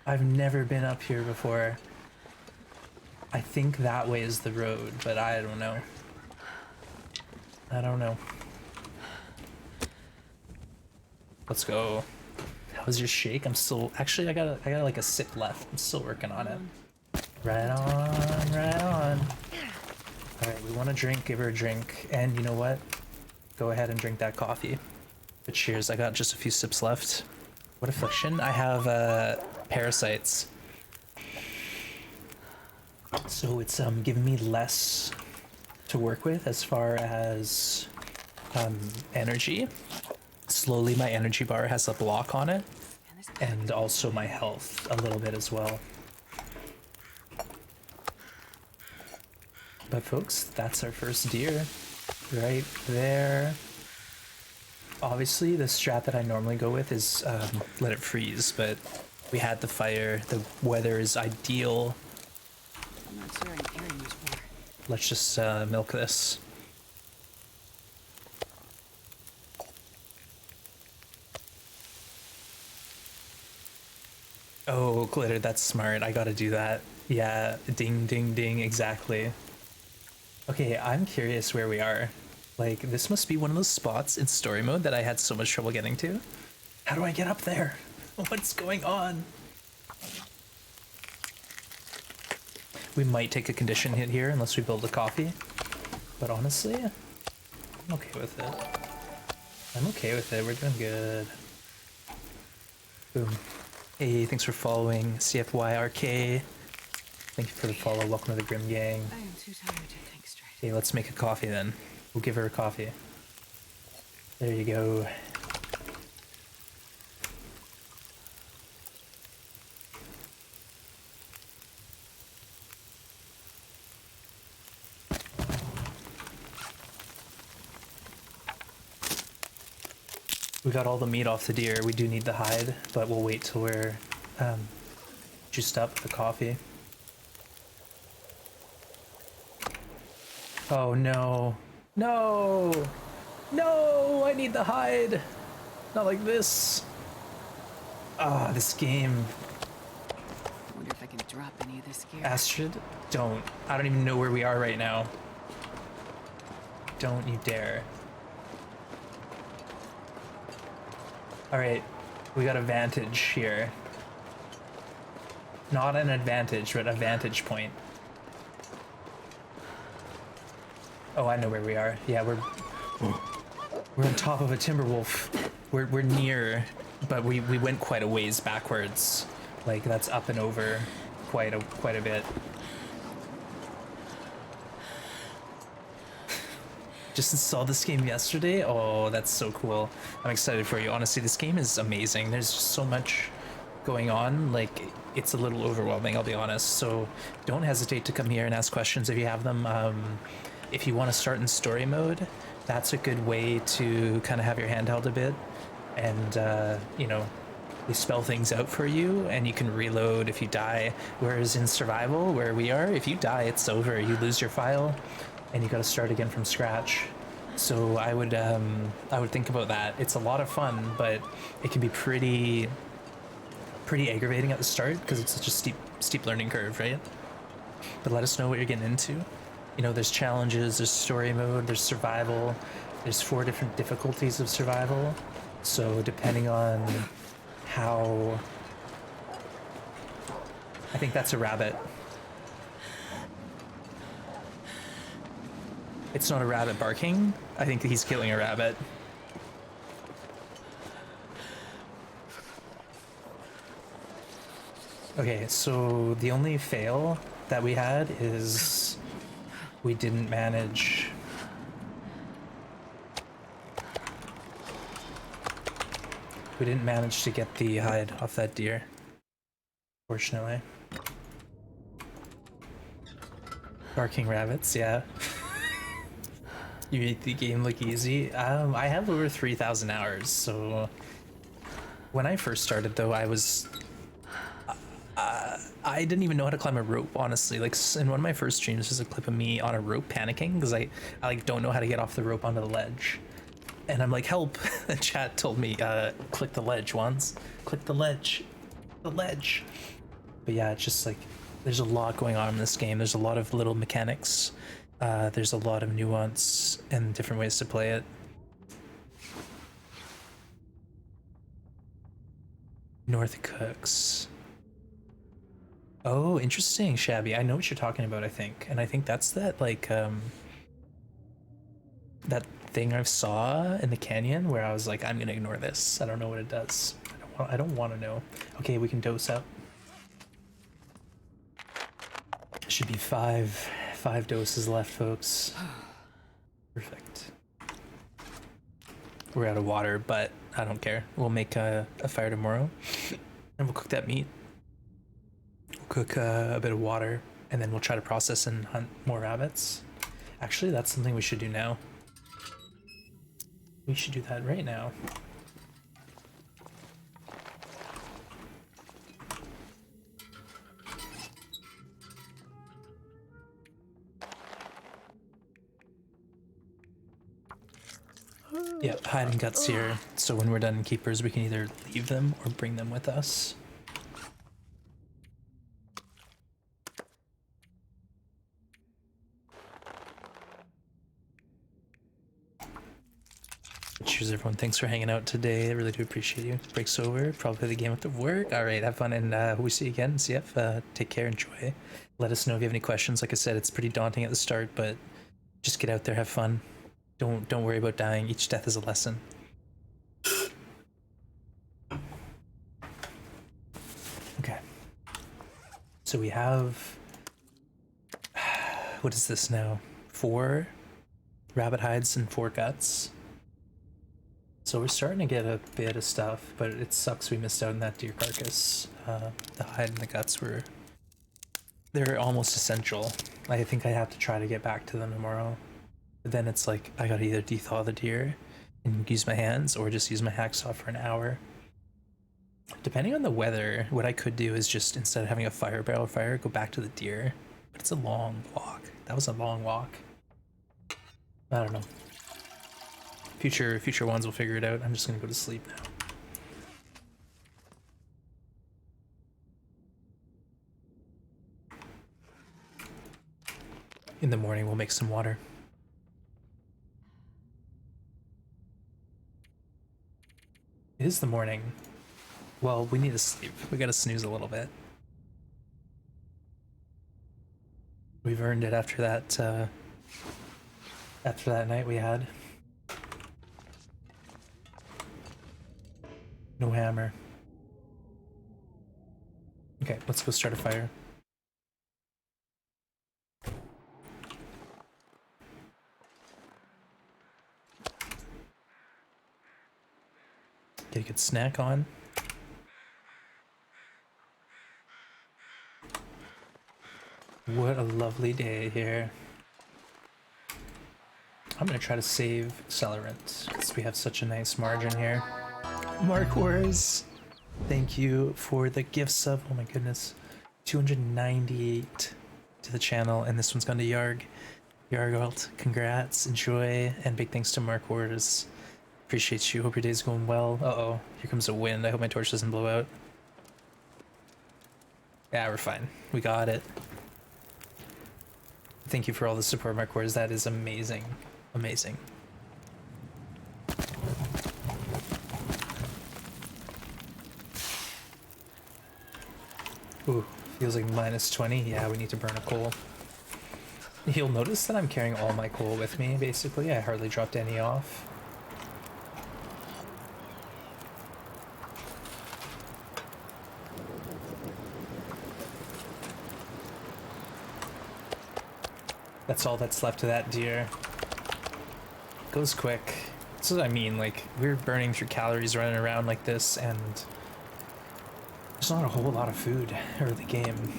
I've never been up here before. I think that way is the road, but I don't know. I don't know. Let's go. How was your shake? I'm still actually I got like a sip left. I'm still working on it. Right on, right on. Alright, we want a drink, give her a drink. And you know what? Go ahead and drink that coffee. But cheers, I got just a few sips left. What affliction? I have parasites. So it's giving me less to work with as far as energy. Slowly my energy bar has a block on it, and also my health a little bit as well. But folks, that's our first deer right there. Obviously the strat that I normally go with is let it freeze, but we had the fire, the weather is ideal. I'm not sure I'm carrying much more. Let's just milk this. Oh, Glitter, that's smart. I gotta do that. Yeah, ding, ding, ding, exactly. Okay, I'm curious where we are. Like, this must be one of those spots in story mode that I had so much trouble getting to. How do I get up there? What's going on? We might take a condition hit here unless we build a coffee. But honestly, I'm okay with it. I'm okay with it. We're doing good. Boom. Hey, thanks for following CFYRK. Thank you for the follow. Welcome to the Grim Gang. I am too tired to think straight. Okay, let's make a coffee then. We'll give her a coffee. There you go. We got all the meat off the deer. We do need the hide, but we'll wait till we're juiced up with the coffee. Oh no. No! No! I need the hide! Not like this. Ah, this game. I wonder if I can drop any of this gear. Astrid, don't. I don't even know where we are right now. Don't you dare. Alright, we got a vantage here. Not an advantage, but a vantage point. Oh, I know where we are. Yeah, we're on top of a timber wolf. We're near, but we went quite a ways backwards. Like that's up and over quite a bit. Just installed this game yesterday. Oh, that's so cool. I'm excited for you. Honestly, this game is amazing. There's just so much going on. Like, it's a little overwhelming, I'll be honest. So don't hesitate to come here and ask questions if you have them. If you want to start in story mode, that's a good way to kind of have your hand held a bit. And, you know, they spell things out for you and you can reload if you die. Whereas in survival, where we are, if you die, it's over. You lose your file and you got to start again from scratch. So I would think about that. It's a lot of fun, but it can be pretty aggravating at the start because it's such a steep learning curve, right? But let us know what you're getting into. You know, there's challenges, there's story mode, there's survival. There's 4 different difficulties of survival. So depending on how, I think that's a rabbit. It's not a rabbit barking. I think he's killing a rabbit. Okay, so the only fail that we had is we didn't manage. We didn't manage to get the hide off that deer, fortunately. Barking rabbits, yeah. You make the game look easy. I have over 3,000 hours, so when I first started though, I didn't even know how to climb a rope, honestly. Like in one of my first streams, there's a clip of me on a rope panicking because I like don't know how to get off the rope onto the ledge. And I'm like, help. And chat told me, click the ledge once. Click the ledge. The ledge. But yeah, it's just like, there's a lot going on in this game. There's a lot of little mechanics. There's a lot of nuance and different ways to play it. North Cooks. Oh, interesting, Shabby. I know what you're talking about, I think. And I think that's that, like, that thing I saw in the canyon where I was like, I'm gonna ignore this. I don't know what it does. I don't want to know. Okay, we can dose up. Should be five doses left, folks. Perfect. We're out of water, but I don't care. We'll make a fire tomorrow, and we'll cook that meat. We'll cook a bit of water, and then we'll try to process and hunt more rabbits. Actually, that's something we should do now. We should do that right now. Yep, hiding guts here. So when we're done in keepers, we can either leave them or bring them with us. Cheers, everyone. Thanks for hanging out today. I really do appreciate you. Break's over. Probably play the game after work. All right, have fun, and we see you again. CF, take care, enjoy. Let us know if you have any questions. Like I said, it's pretty daunting at the start, but just get out there, have fun. Don't worry about dying. Each death is a lesson. Okay. So we have, what is this now? 4 rabbit hides and 4 guts. So we're starting to get a bit of stuff, but it sucks we missed out on that deer carcass. The hide and the guts they're almost essential. I think I have to try to get back to them tomorrow. But then it's like, I gotta either dethaw the deer and use my hands or just use my hacksaw for an hour. Depending on the weather, what I could do is just, instead of having a barrel fire, go back to the deer. But it's a long walk. That was a long walk. I don't know. Future ones will figure it out. I'm just gonna go to sleep now. In the morning, we'll make some water. It is the morning. Well, we need to sleep. We gotta snooze a little bit. We've earned it after that night we had. No hammer. Okay, let's go start a fire. Get a good snack on. What a lovely day here. I'm gonna try to save accelerant because we have such a nice margin here. Mark Wars, thank you for the gift sub. Oh my goodness, 298 to the channel, and this one's gone to Yargalt. Congrats, enjoy, and big thanks to Mark Wars. Appreciate you. Hope your day's going well. Uh-oh, here comes a wind. I hope my torch doesn't blow out. Yeah, we're fine. We got it. Thank you for all the support, Mark Wars. That is amazing. Amazing. Ooh, feels like -20. Yeah, we need to burn a coal. You'll notice that I'm carrying all my coal with me, basically. I hardly dropped any off. That's all that's left of that deer. Goes quick. That's what I mean, like, we're burning through calories running around like this, and there's not a whole lot of food early game.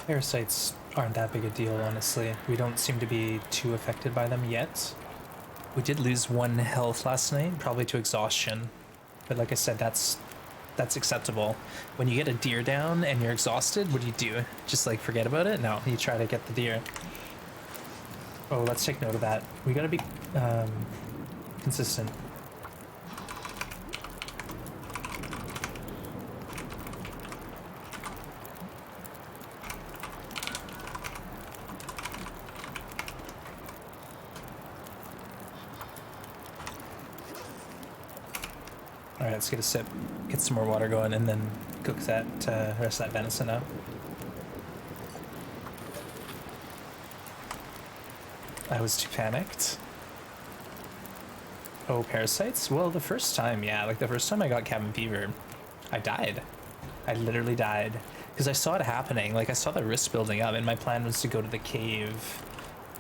Parasites aren't that big a deal, honestly. We don't seem to be too affected by them yet. We did lose 1 health last night, probably to exhaustion. But like I said, that's acceptable. When you get a deer down and you're exhausted, what do? Just like forget about it? No, you try to get the deer. Oh, let's take note of that. We gotta be consistent. Alright, let's get a sip, get some more water going, and then cook that rest of that venison up. I was too panicked. Oh, parasites? Well, the first time, yeah, like the first time I got cabin fever, I died. I literally died. Because I saw it happening, like I saw the risk building up, and my plan was to go to the cave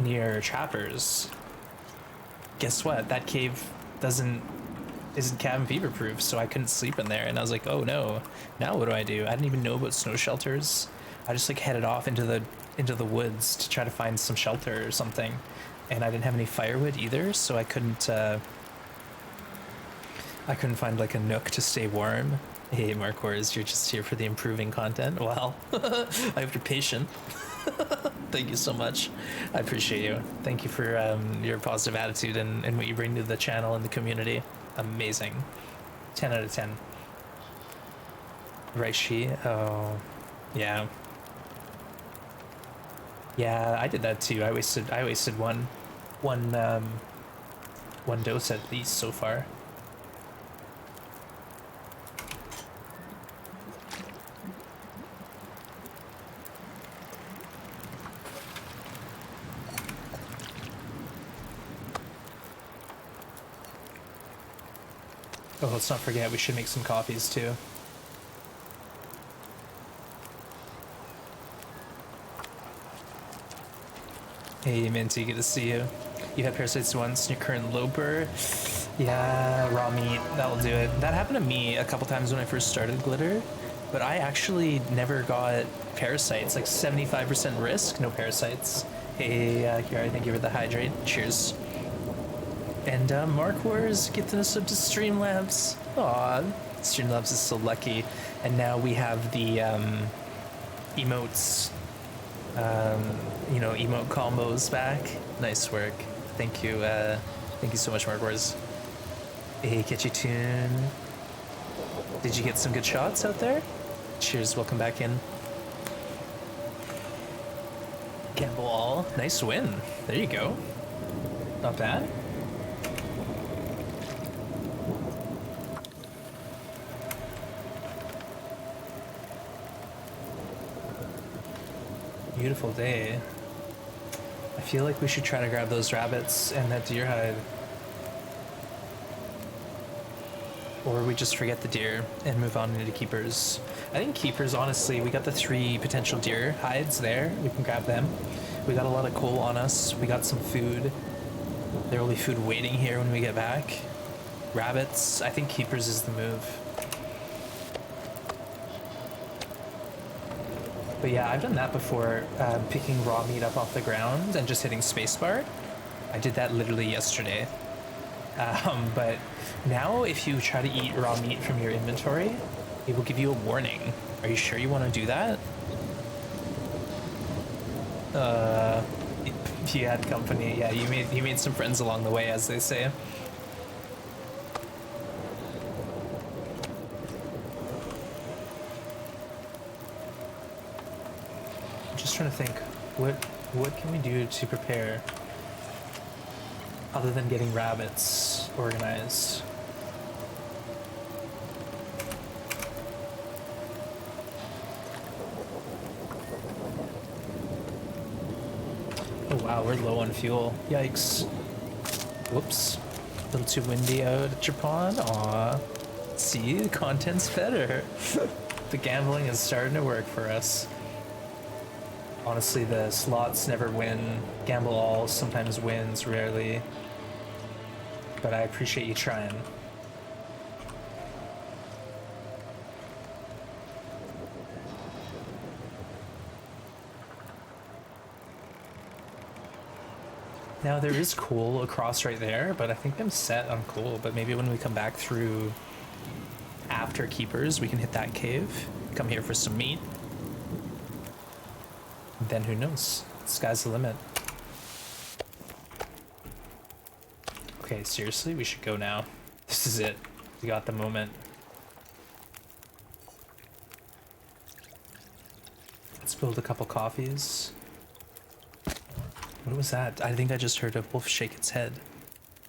near Trappers. Guess what? That cave isn't cabin fever proof, so I couldn't sleep in there, and I was like, oh no, now what do? I didn't even know about snow shelters. I just like headed off into the woods to try to find some shelter or something, and I didn't have any firewood either, so I couldn't find like a nook to stay warm. Hey Mark Wars, you're just here for the improving content. Well, I hope you're patient. Thank you so much. I appreciate you. Thank you for your positive attitude and what you bring to the channel and the community. Amazing. 10 out of 10. Reishi. Oh, yeah. Yeah, I did that too. I wasted one dose at least so far. Oh, let's not forget, we should make some coffees too. Hey Minty, good to see you. You had parasites once in your current loper. Yeah, raw meat, that'll do it. That happened to me a couple times when I first started Glitter, but I actually never got parasites, like 75% risk, no parasites. Hey, Kiara, thank you for the hydrate. Cheers. And Mark Wars getting us up to Streamlabs. Aw, Streamlabs is so lucky. And now we have the emotes, emote combos back. Nice work. Thank you so much, Mark Wars. Hey, Catchy Tune. Did you get some good shots out there? Cheers, welcome back in. Gamble all. Nice win. There you go. Not bad. Beautiful day. I feel like we should try to grab those rabbits and that deer hide. Or we just forget the deer and move on into keepers. I think keepers, honestly, we got the 3 potential deer hides there. We can grab them. We got a lot of coal on us. We got some food. There will be food waiting here when we get back. Rabbits, I think keepers is the move. But yeah, I've done that before, picking raw meat up off the ground and just hitting spacebar. I did that literally yesterday. But now if you try to eat raw meat from your inventory, it will give you a warning. Are you sure you want to do that? You had company. Yeah, you made some friends along the way, as they say. Trying to think, what can we do to prepare other than getting rabbits organized? Oh wow, we're low on fuel. Yikes. Whoops. A little too windy out at your pond. Aw. See, the content's better. The gambling is starting to work for us. Honestly, the slots never win. Gamble all sometimes wins, rarely. But I appreciate you trying. Now there is coal across right there, but I think I'm set on coal. But maybe when we come back through after Keepers, we can hit that cave, come here for some meat. Then who knows? Sky's the limit. Okay, seriously, we should go now. This is it. We got the moment. Let's build a couple coffees. What was that? I think I just heard a wolf shake its head.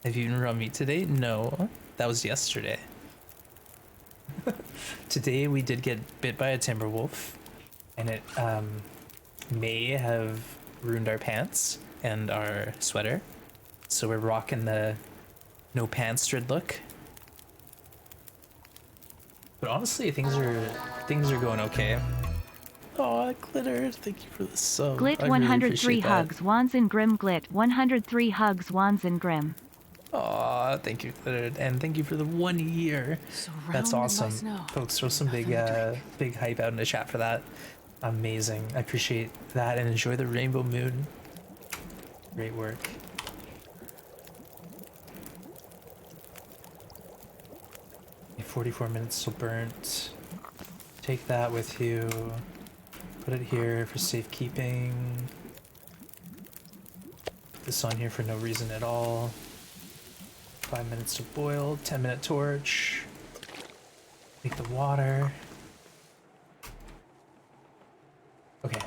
Have you eaten raw meat today? No, that was yesterday. Today we did get bit by a timber wolf, and it may have ruined our pants and our sweater. So we're rocking the no pants thread look. But honestly, things are going okay. Oh, Glitter, thank you for the sub. Glit I really 103 appreciate that. hugs Wands and Grim. Glit 103 hugs Wands and Grim. Aw, thank you, Glitter, and thank you for the 1 year. That's Surrounded by awesome. snow. Folks, throw some big big hype out in the chat for that. Amazing. I appreciate that, and enjoy the rainbow moon. Great work. Okay, 44 minutes still burnt. Take that with you. Put it here for safekeeping. Put this on here for no reason at all. 5 minutes to boil, 10-minute torch. Take the water. Okay,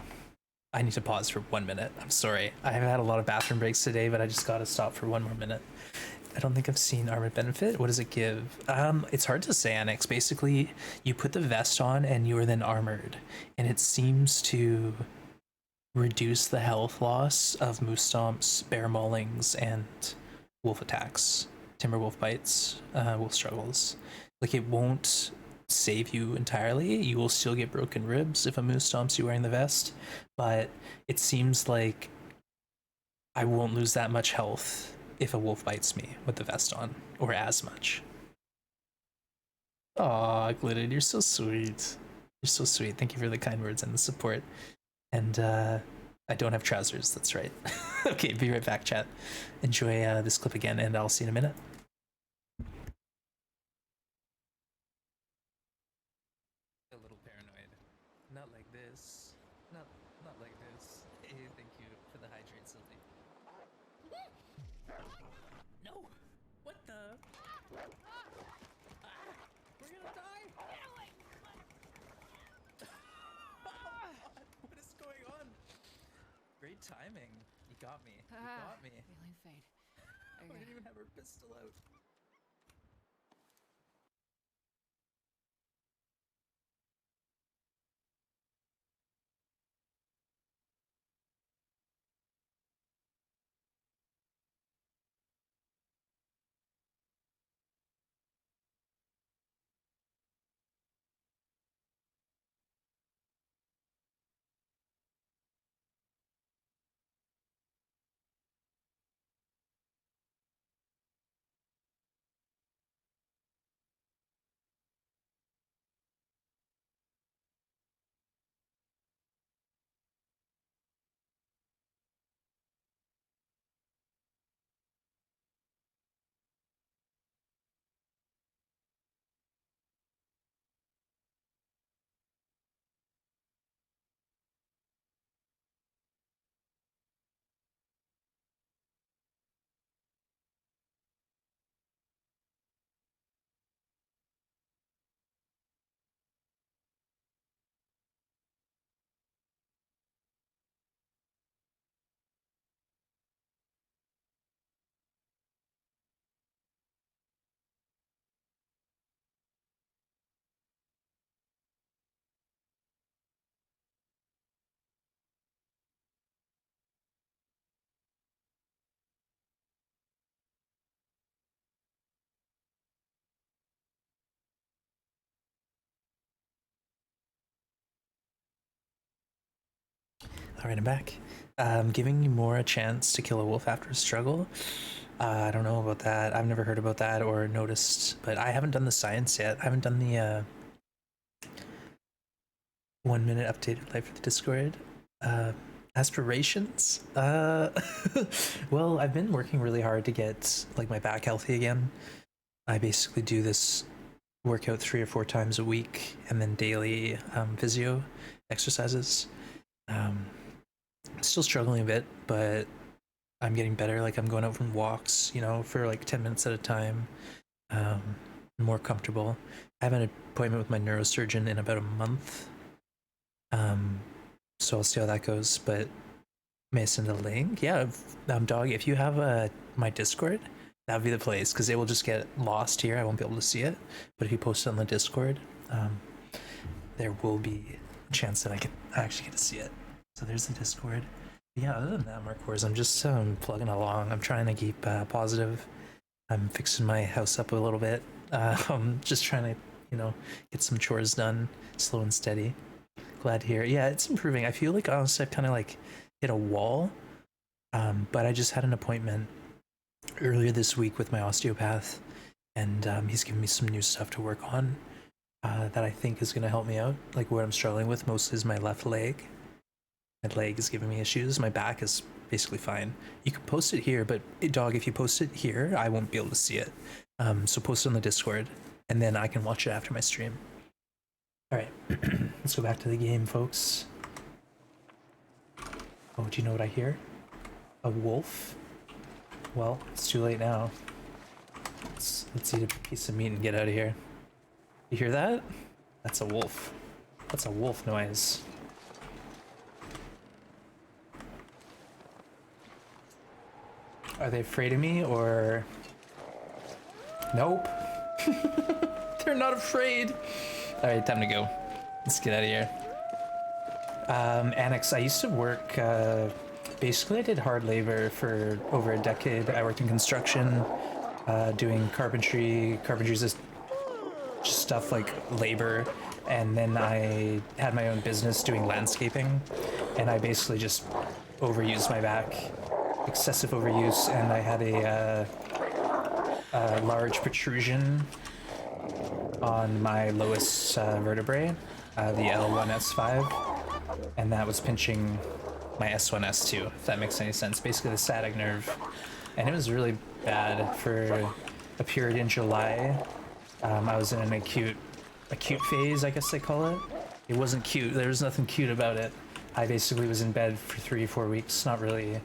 I need to pause for 1 minute. I'm sorry. I have had a lot of bathroom breaks today, but I just gotta stop for 1 more minute. I don't think I've seen armored benefit. What does it give? It's hard to say, Annex. Basically, you put the vest on and you are then armored, and it seems to reduce the health loss of moose stomps, bear maulings, and wolf attacks. Timber wolf bites, wolf struggles. Like, it won't save you entirely. You will still get broken ribs if a moose stomps you wearing the vest, but it seems like I won't lose that much health if a wolf bites me with the vest on, or as much. Aw, Glitted, you're so sweet. You're so sweet. Thank you for the kind words and the support. And I don't have trousers, that's right. Okay, be right back, chat. Enjoy this clip again, and I'll see you in a minute. A little paranoid. Not like this. Not like this. Hey, thank you for the hydrate, Sylvie. No! What the? We're gonna die! What is going on? Great timing. You got me. You got me. Feeling faint. We didn't even have our pistol out. All right, I'm back. Giving you more a chance to kill a wolf after a struggle. I don't know about that. I've never heard about that or noticed, but I haven't done the science yet. I haven't done the 1 minute updated live for the Discord. Aspirations? Well, I've been working really hard to get like my back healthy again. I basically do this workout 3 or 4 times a week and then daily physio exercises. Um, Still struggling a bit, but I'm getting better. Like I'm going out for walks, you know, for like 10 minutes at a time. Um, More comfortable. I have an appointment with my neurosurgeon in about a month. So I'll see how that goes. But may I send a link? Yeah, dog. If you have my Discord, that would be the place because it will just get lost here. I won't be able to see it. But if you post it on the Discord, there will be a chance that I actually get to see it. So there's the Discord. But yeah, other than that, Mark Wars, I'm just plugging along. I'm trying to keep positive. I'm fixing my house up a little bit. I'm just trying to, get some chores done, slow and steady. Glad to hear. Yeah, it's improving. I feel like honestly, I've kind of like hit a wall. But I just had an appointment earlier this week with my osteopath, and he's giving me some new stuff to work on that I think is going to help me out. Like what I'm struggling with mostly is my left leg. My leg is giving me issues. My back is basically fine. You can post it here, but dog, if you post it here, I won't be able to see it. So post it on the Discord, and then I can watch it after my stream. All right, let's go back to the game, folks. Oh, do you know what I hear? A wolf? Well, it's too late now. Let's eat a piece of meat and get out of here. You hear that? That's a wolf. That's a wolf noise. Are they afraid of me or... Nope. They're not afraid. All right, time to go. Let's get out of here. Annex, I used to work, basically I did hard labor for over a decade. I worked in construction, doing carpentry. Carpentry's just stuff like labor. And then I had my own business doing landscaping. And I basically just overused my back. Excessive overuse, and I had a large protrusion on my lowest vertebrae, the L1S5, and that was pinching my S1S2, if that makes any sense. Basically the sciatic nerve, and it was really bad for a period in July. I was in an acute phase, I guess they call it. It wasn't cute. There was nothing cute about it. I basically was in bed for 3 or 4 weeks, not really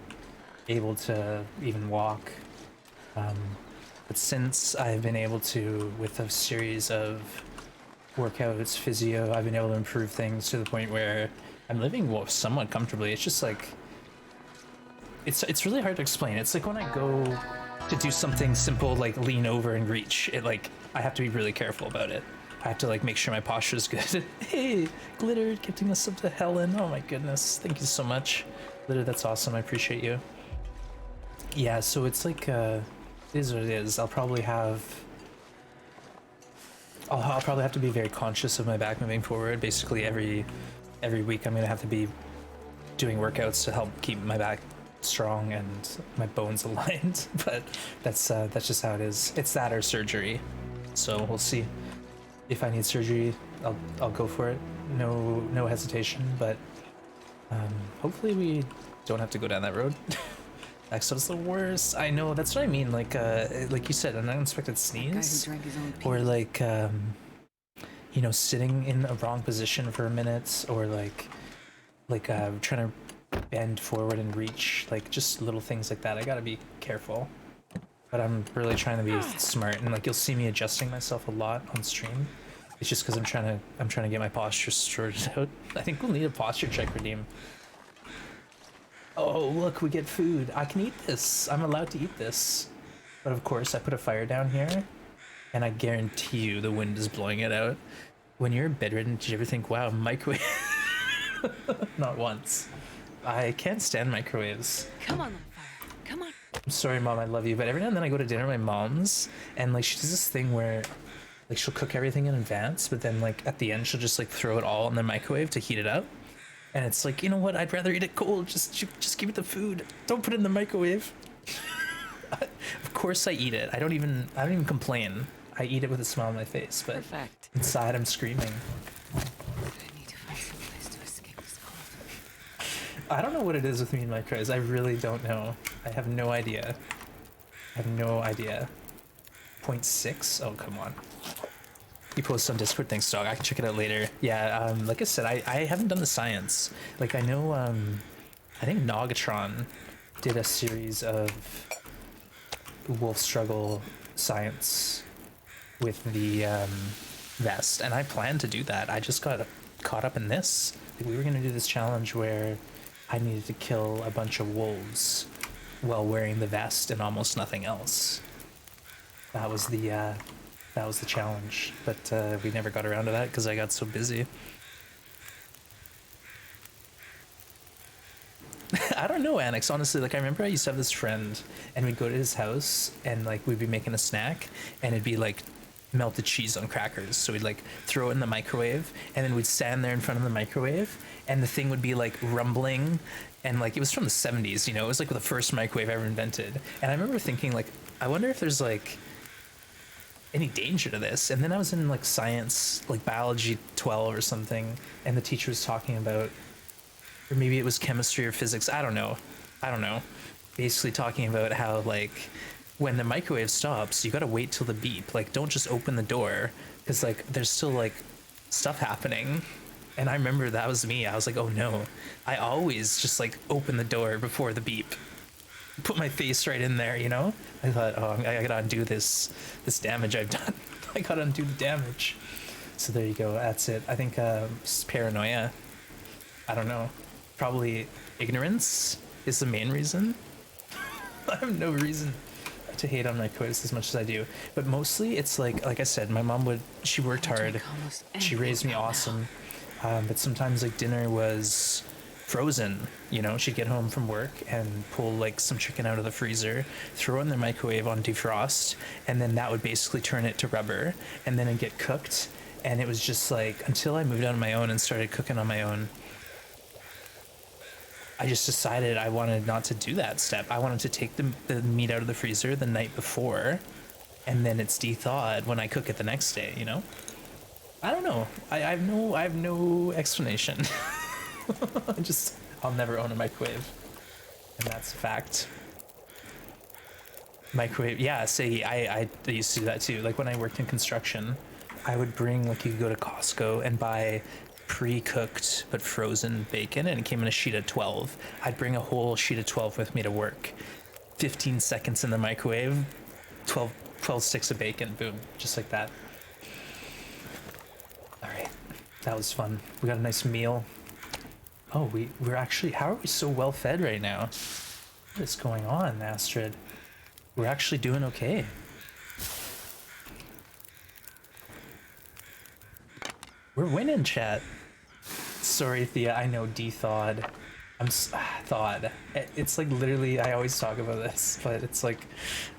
able to even walk. But since I've been able to, with a series of workouts, physio, I've been able to improve things to the point where I'm living somewhat comfortably. It's just like, it's really hard to explain. It's like when I go to do something simple like lean over and reach, I have to be really careful about it. I have to like make sure my posture is good. Hey, Glitter, getting us up to Helen. Oh my goodness, thank you so much. Glitter, that's awesome, I appreciate you. Yeah, so it's like, it is what it is. I'll probably have to be very conscious of my back moving forward. Basically every week I'm gonna have to be doing workouts to help keep my back strong and my bones aligned. But that's just how it is. It's that or surgery. So we'll see. If I need surgery, I'll go for it. No hesitation. But hopefully we don't have to go down that road. Exo's the worst. I know, that's what I mean. Like you said, an unexpected sneeze, or like sitting in a wrong position for a minute, or like trying to bend forward and reach, like just little things like that. I gotta be careful, but I'm really trying to be smart, and like you'll see me adjusting myself a lot on stream. It's just because I'm trying to get my posture sorted out. I think we'll need a posture check, Redeem. Oh, look, we get food. I can eat this. I'm allowed to eat this. But of course, I put a fire down here, and I guarantee you the wind is blowing it out. When you're bedridden, did you ever think, wow, microwave? Not once. I can't stand microwaves. Come on, fire. Come on. I'm sorry, Mom, I love you, but every now and then I go to dinner at my mom's, and like she does this thing where like she'll cook everything in advance, but then like at the end she'll just like throw it all in the microwave to heat it up. And it's like, you know what? I'd rather eat it cold. Just give it the food. Don't put it in the microwave. Of course I eat it. I don't even complain. I eat it with a smile on my face, but Perfect. inside I'm screaming. I need to find some place to escape this cold. I don't know what it is with me and microwaves. I really don't know. I have no idea. I have no idea. 0.6? Oh, come on. You post on Discord, thanks, dog. I can check it out later. Yeah, like I said, I haven't done the science. Like, I know, I think Nogatron did a series of wolf struggle science with the vest, and I plan to do that. I just got caught up in this. Like, we were gonna do this challenge where I needed to kill a bunch of wolves while wearing the vest and almost nothing else. That was the challenge, but we never got around to that because I got so busy. I don't know, Annex, honestly. Like, I remember I used to have this friend, and we'd go to his house, and like we'd be making a snack, and it'd be like melted cheese on crackers. So we'd like throw it in the microwave, and then we'd stand there in front of the microwave, and the thing would be like rumbling, and like it was from the 70s, you know, it was like the first microwave ever invented. And I remember thinking, like, I wonder if there's like any danger to this. And then I was in like science, like biology 12 or something, and the teacher was talking about, or maybe it was chemistry or physics, I don't know, basically talking about how like when the microwave stops, you gotta wait till the beep. Like, don't just open the door, because like there's still like stuff happening. And I remember that was me. I was like, oh no, I always just like open the door before the beep, put my face right in there, you know. I thought, oh, I gotta undo this damage I've done. I gotta undo the damage. So there you go, that's it. I think paranoia, I don't know, probably ignorance is the main reason. I have no reason to hate on microwaves as much as I do, but mostly it's like I said, my mom she worked hard, she raised me awesome, but sometimes like dinner was frozen, you know. She'd get home from work and pull like some chicken out of the freezer, throw it in the microwave on defrost, and then that would basically turn it to rubber, and then it'd get cooked. And it was just like, until I moved out on my own and started cooking on my own, I just decided I wanted not to do that step. I wanted to take the meat out of the freezer the night before, and then it's de-thawed when I cook it the next day, you know? I don't know. I have no explanation. I'll never own a microwave, and that's a fact. Microwave, yeah, say I used to do that too. Like when I worked in construction, I would bring, like, you could go to Costco and buy pre-cooked but frozen bacon, and it came in a sheet of 12. I'd bring a whole sheet of 12 with me to work. 15 seconds in the microwave, 12 sticks of bacon, boom, just like that. All right, that was fun. We got a nice meal. Oh, we're actually, how are we so well fed right now? What is going on, Astrid? We're actually doing okay. We're winning, chat. Sorry, Thea, I know de-thawed. Thawed. It's like literally, I always talk about this, but it's like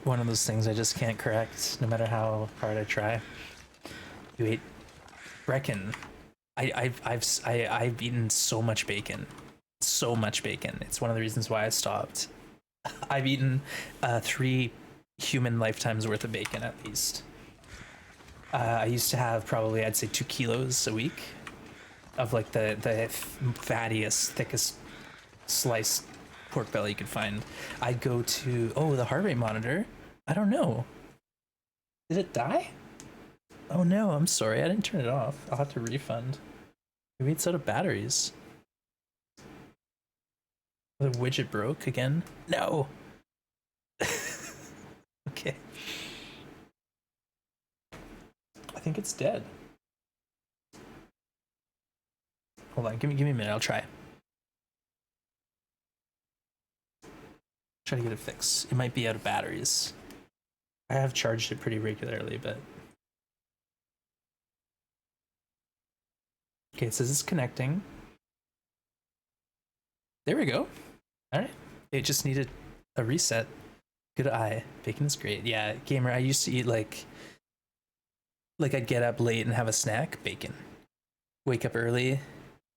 one of those things I just can't correct, no matter how hard I try. You ate Brecken. I've eaten so much bacon. So much bacon. It's one of the reasons why I stopped. I've eaten 3 human lifetimes worth of bacon at least. I used to have probably, I'd say, 2 kilos a week of like the fattiest, thickest sliced pork belly you could find. I'd go to, oh, the heart rate monitor. I don't know. Did it die? Oh no, I'm sorry. I didn't turn it off. I'll have to refund. Maybe it's out of batteries. The widget broke again? No. Okay. I think it's dead. Hold on, give me a minute, I'll try. Try to get it fixed. It might be out of batteries. I have charged it pretty regularly, but... Okay, it says it's connecting. There we go. Alright. It just needed a reset. Good eye. Bacon is great. Yeah, gamer, I used to eat like I'd get up late and have a snack, bacon. Wake up early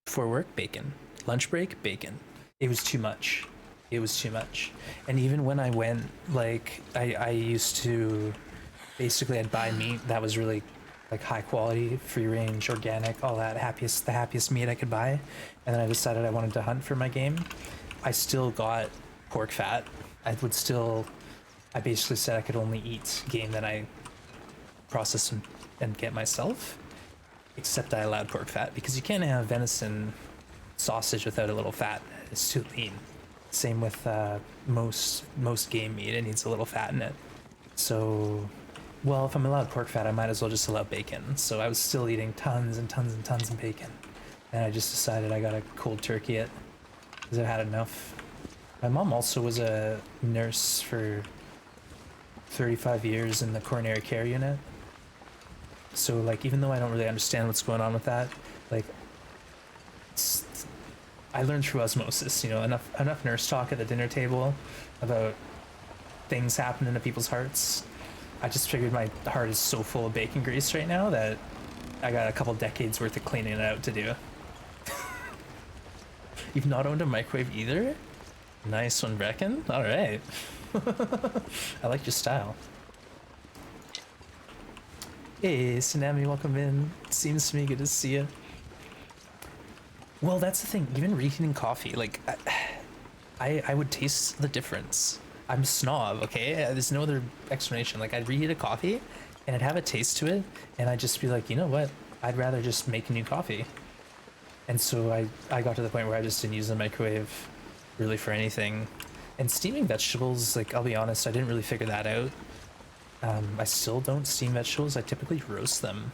before work, bacon. Lunch break, bacon. It was too much. It was too much. And even when I went, like, I used to, basically I'd buy meat that was really like high quality, free range, organic, all that, the happiest meat I could buy. And then I decided I wanted to hunt for my game. I still got pork fat. I basically said I could only eat game that I process and get myself, except I allowed pork fat because you can't have venison sausage without a little fat. It's too lean. Same with most game meat, it needs a little fat in it. So, well, if I'm allowed pork fat, I might as well just allow bacon. So I was still eating tons and tons and tons of bacon. And I just decided I gotta cold turkey it because I've had enough. My mom also was a nurse for 35 years in the coronary care unit. So, like, even though I don't really understand what's going on with that, like, I learned through osmosis, you know, enough nurse talk at the dinner table about things happening to people's hearts. I just figured my heart is so full of bacon grease right now that I got a couple decades worth of cleaning it out to do. You've not owned a microwave either? Nice one, Brecken. All right. I like your style. Hey, Tsunami, welcome in. Seems to me good to see you. Well, that's the thing. Even reheating coffee, like, I would taste the difference. I'm a snob, okay? There's no other explanation. Like, I'd reheat a coffee, and I'd have a taste to it, and I'd just be like, you know what? I'd rather just make new coffee. And so I got to the point where I just didn't use the microwave really for anything. And steaming vegetables, like, I'll be honest, I didn't really figure that out. I still don't steam vegetables. I typically roast them.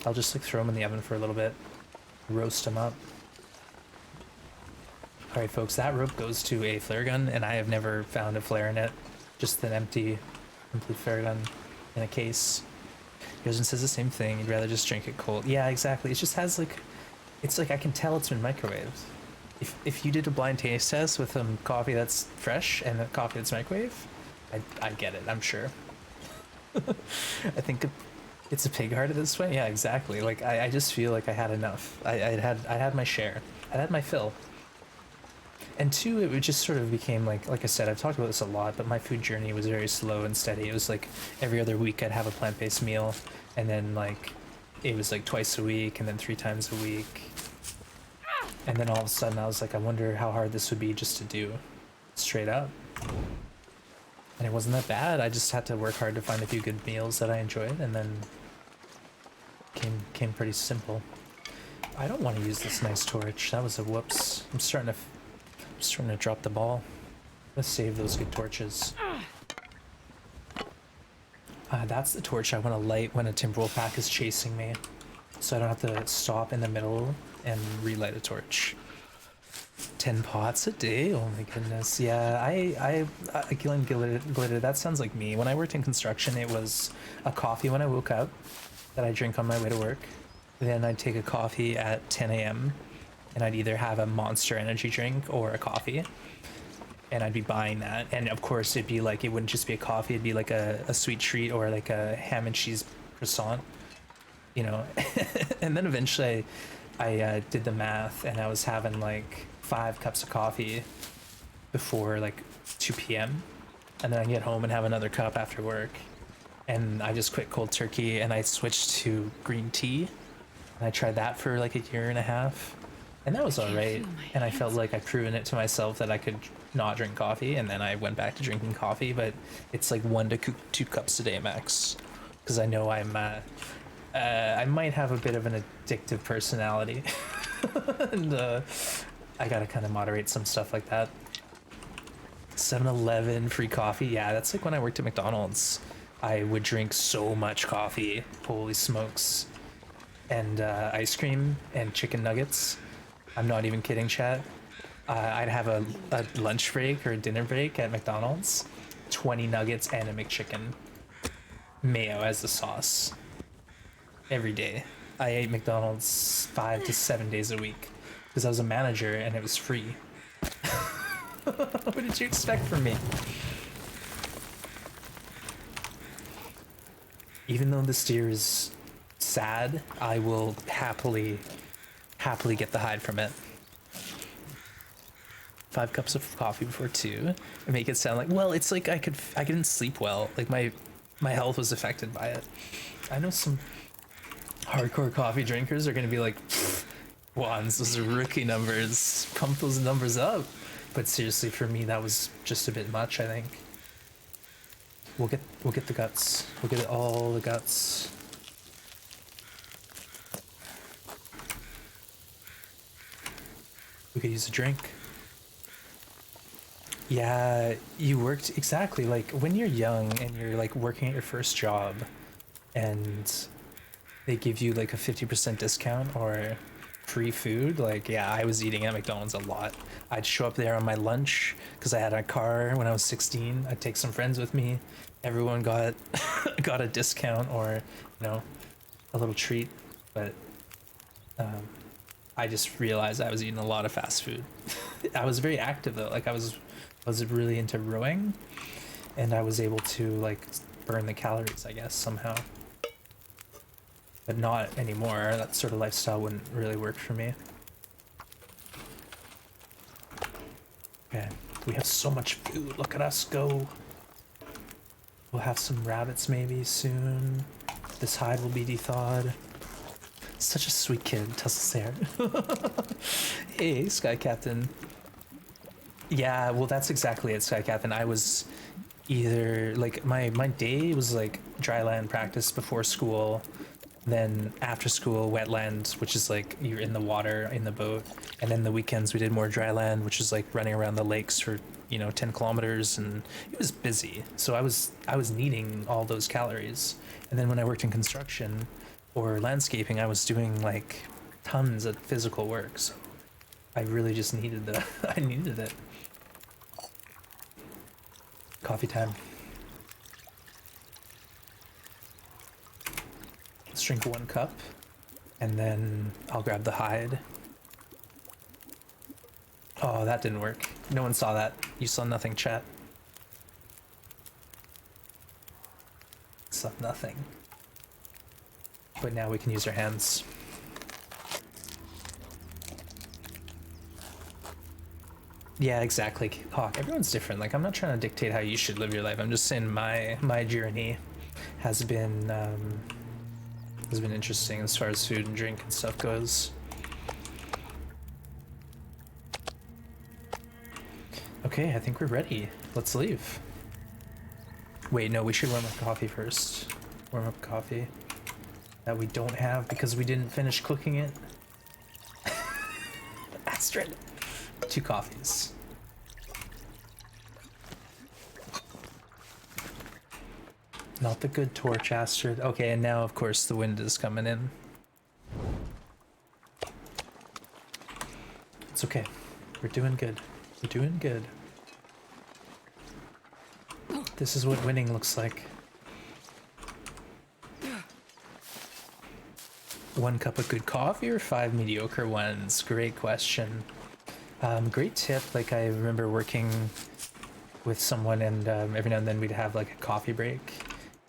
I'll just, like, throw them in the oven for a little bit, roast them up. All right, folks, that rope goes to a flare gun, and I have never found a flare in it. Just an empty flare gun in a case. Yosin says the same thing. You'd rather just drink it cold. Yeah, exactly. It just has, like, it's like I can tell it's been microwaved. If you did a blind taste test with coffee that's fresh and a coffee that's microwave, I'd get it, I'm sure. I think it's a pig hearted this way. Yeah, exactly. Like, I just feel like I had enough. I had my share. I had my fill. And two, it would just sort of became like I said, I've talked about this a lot, but my food journey was very slow and steady. It was like every other week I'd have a plant-based meal, and then like it was like twice a week, and then 3 times a week. And then all of a sudden I was like, I wonder how hard this would be just to do straight up. And it wasn't that bad. I just had to work hard to find a few good meals that I enjoyed, and then came pretty simple. I don't want to use this nice torch. That was a whoops. I'm starting to drop the ball. Let's save those good torches. That's the torch I want to light when a Timberwolf pack is chasing me, so I don't have to stop in the middle and relight a torch. 10 pots a day? Oh my goodness. Yeah, I Gillen Glitter, that sounds like me. When I worked in construction, it was a coffee when I woke up that I drink on my way to work. Then I'd take a coffee at 10 a.m. and I'd either have a Monster energy drink or a coffee. And I'd be buying that. And of course, it'd be like, it wouldn't just be a coffee, it'd be like a sweet treat or like a ham and cheese croissant, you know. And then eventually I did the math, and I was having like 5 cups of coffee before like 2 p.m. And then I get home and have another cup after work. And I just quit cold turkey and I switched to green tea. And I tried that for like a year and a half. And that was all right. And I felt like I'd proven it to myself that I could not drink coffee. And then I went back to drinking coffee, but it's like 1 to 2 cups a day max. Because I know I might have a bit of an addictive personality. And I gotta kind of moderate some stuff like that. 7-Eleven free coffee. Yeah, that's like when I worked at McDonald's. I would drink so much coffee. Holy smokes. And ice cream and chicken nuggets. I'm not even kidding, chat. I'd have a lunch break or a dinner break at McDonald's. 20 nuggets and a McChicken. Mayo as the sauce. Every day. I ate McDonald's 5 to 7 days a week because I was a manager and it was free. What did you expect from me? Even though the steer is sad, I will happily get the hide from it. 5 cups of coffee before 2. And make it sound like, well, it's like I couldn't sleep well. Like my health was affected by it. I know some Hardcore coffee drinkers are gonna be like, Wands, those are rookie numbers. Pump those numbers up. But seriously, for me, that was just a bit much, I think. We'll get the guts. We'll get all the guts. We could use a drink. Yeah, you worked exactly like when you're young and you're like working at your first job and they give you like a 50% discount or free food. Like, yeah, I was eating at McDonald's a lot. I'd show up there on my lunch because I had a car when I was 16. I'd take some friends with me. Everyone got got a discount or, you know, a little treat. But I just realized I was eating a lot of fast food. I was very active though. Like I was really into rowing, and I was able to like burn the calories, I guess, somehow. But not anymore. That sort of lifestyle wouldn't really work for me. Okay, we have so much food. Look at us go. We'll have some rabbits maybe soon. This hide will be thawed. Such a sweet kid, Tussle's hair. Hey, Sky Captain. Yeah, well, that's exactly it, Sky Captain. I was either like my day was like dry land practice before school, then after school wetland, which is like you're in the water in the boat, and then the weekends we did more dry land, which is like running around the lakes for 10 kilometers, and it was busy. So I was needing all those calories, and then when I worked in construction or landscaping, I was doing like tons of physical work. So I really just needed I needed it. Coffee time. Let's drink 1 cup, and then I'll grab the hide. Oh, that didn't work. No one saw that. You saw nothing, chat. Saw nothing. But now we can use our hands. Yeah, exactly, Hawk. Everyone's different. Like, I'm not trying to dictate how you should live your life. I'm just saying my journey has been interesting as far as food and drink and stuff goes. Okay, I think we're ready. Let's leave. Wait, no, we should warm up coffee first. Warm up coffee that we don't have because we didn't finish cooking it. Astrid. 2 coffees. Not the good torch, Astrid. Okay, and now of course the wind is coming in. It's okay. We're doing good. We're doing good. This is what winning looks like. 1 cup of good coffee or 5 mediocre ones? Great question. Great tip. Like, I remember working with someone, and every now and then we'd have like a coffee break,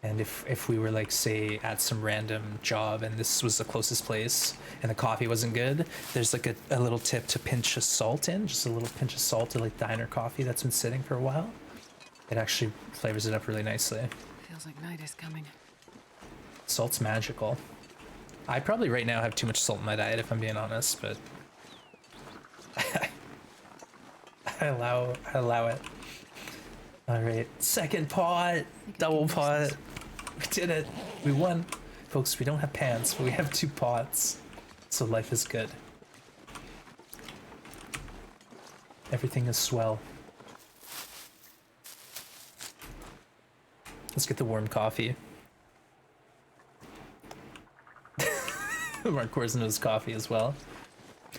and if we were like, say, at some random job and this was the closest place and the coffee wasn't good, there's like a little tip to pinch of salt in, just a little pinch of salt to like diner coffee that's been sitting for a while. It actually flavors it up really nicely. Feels like night is coming. Salt's magical. I probably right now have too much salt in my diet, if I'm being honest, but I allow it. All right, second pot, double pot. We did it. We won. Folks, we don't have pants, but we have 2 pots. So life is good. Everything is swell. Let's get the warm coffee. Mark Corson knows coffee as well.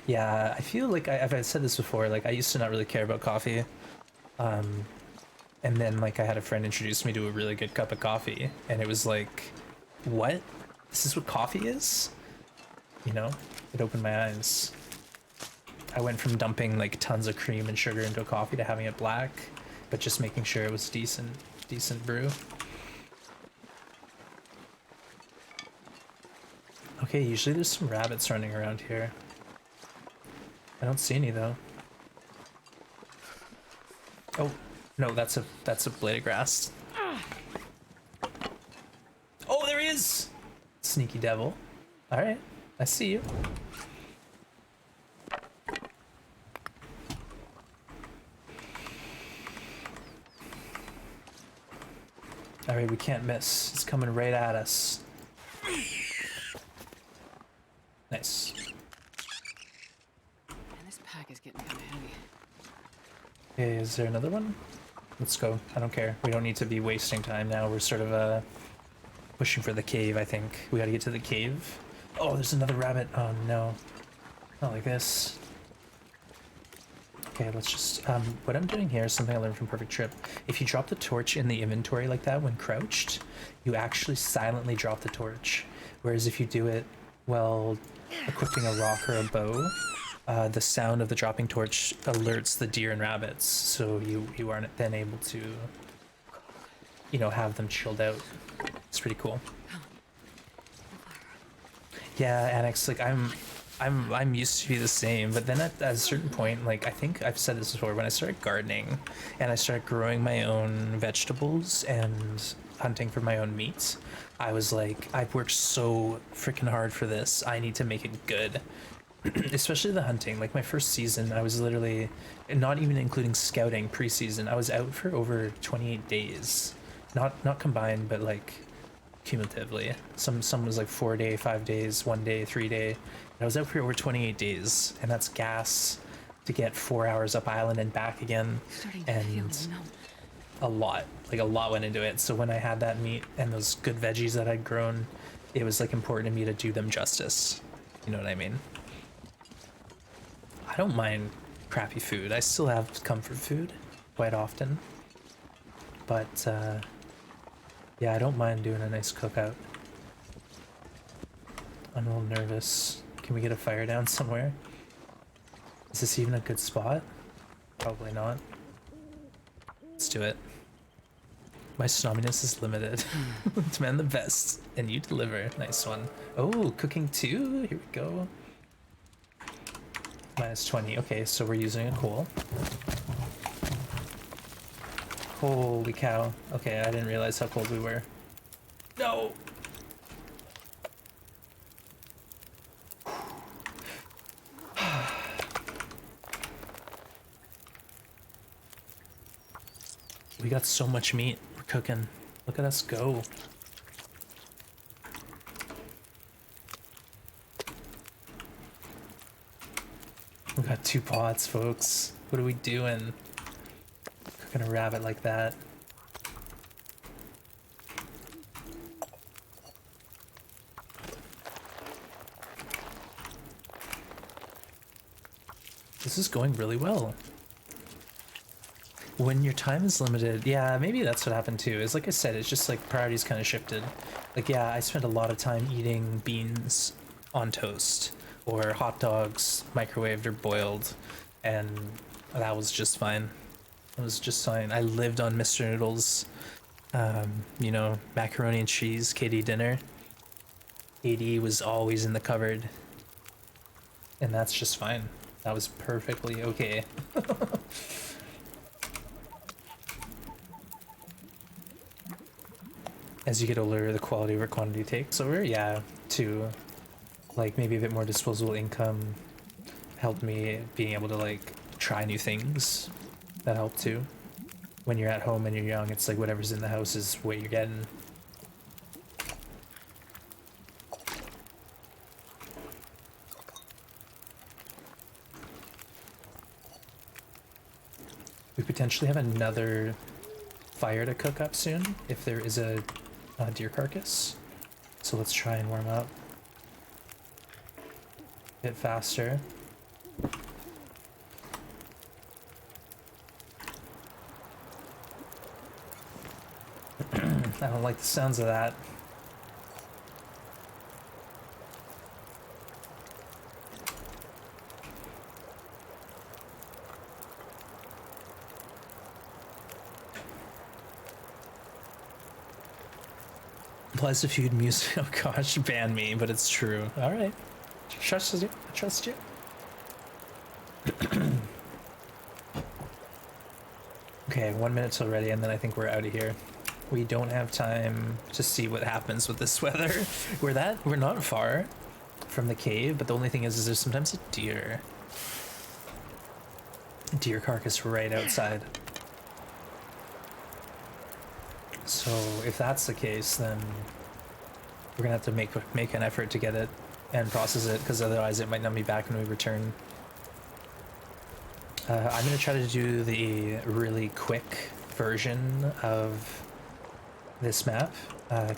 Yeah, I feel like I've said this before, like I used to not really care about coffee. And then like I had a friend introduce me to a really good cup of coffee, and it was like, what? This is what coffee is? You know, it opened my eyes. I went from dumping like tons of cream and sugar into a coffee to having it black, but just making sure it was decent brew. Okay, usually there's some rabbits running around here. I don't see any though. Oh, no, that's a blade of grass. Oh, there he is! Sneaky devil. All right, I see you. All right, we can't miss. It's coming right at us. Nice. And this pack is getting kind of heavy. Okay, is there another one? Let's go. I don't care. We don't need to be wasting time now. We're sort of pushing for the cave, I think. We gotta get to the cave. Oh, there's another rabbit. Oh no. Not like this. Okay, let's just, what I'm doing here is something I learned from Perfect Trip. If you drop the torch in the inventory like that when crouched, you actually silently drop the torch. Whereas if you do it while equipping a rock or a bow, the sound of the dropping torch alerts the deer and rabbits, so you aren't then able to, you know, have them chilled out. It's pretty cool. Yeah, Annex, like I'm used to be the same, but then at a certain point, like I think I've said this before, when I started gardening and I started growing my own vegetables and hunting for my own meat, I was like, I've worked so freaking hard for this. I need to make it good. Especially the hunting. Like my first season, I was literally, not even including scouting preseason, I was out for over 28 days. Not combined, but like cumulatively. Some was like 4 day, 5 days, 1 day, 3 day. And I was out for over 28 days, and that's gas to get 4 hours up island and back again. Starting to feel And numb. a lot went into it. So when I had that meat and those good veggies that I'd grown, it was like important to me to do them justice. You know what I mean? I don't mind crappy food. I still have comfort food quite often. But yeah, I don't mind doing a nice cookout. I'm a little nervous. Can we get a fire down somewhere? Is this even a good spot? Probably not. Let's do it. My snobbiness is limited. Demand the best, and you deliver. Nice one. Oh, cooking too? Here we go. Minus 20. Okay, so we're using a coal. Holy cow. Okay, I didn't realize how cold we were. No! We got so much meat. We're cooking. Look at us go. We got 2 pots, folks. What are we doing? Cooking a rabbit like that. This is going really well. When your time is limited, yeah, maybe that's what happened too. Is like I said, it's just like priorities kind of shifted. Like, yeah, I spent a lot of time eating beans on toast or hot dogs microwaved or boiled, and that was just fine. It was just fine. I lived on Mr. Noodles, you know, macaroni and cheese, KD dinner. KD was always in the cupboard, and that's just fine. That was perfectly okay. As you get older, the quality over quantity takes over. Yeah, to like maybe a bit more disposable income helped me being able to like try new things. That helped too. When you're at home and you're young, it's like whatever's in the house is what you're getting. We potentially have another fire to cook up soon if there is a deer carcass. So let's try and warm up a bit faster. I don't like the sounds of that. Applies to feud music. Oh gosh, ban me, but it's true. All right, trust you. I trust you. Okay, 1 minute till ready, and then I think we're out of here. We don't have time to see what happens with this weather. We're not far. from the cave, but the only thing is there's sometimes a deer carcass right outside. So if that's the case, then we're gonna have to make an effort to get it and process it, because otherwise it might not be back when we return. I'm gonna try to do the really quick version of this map,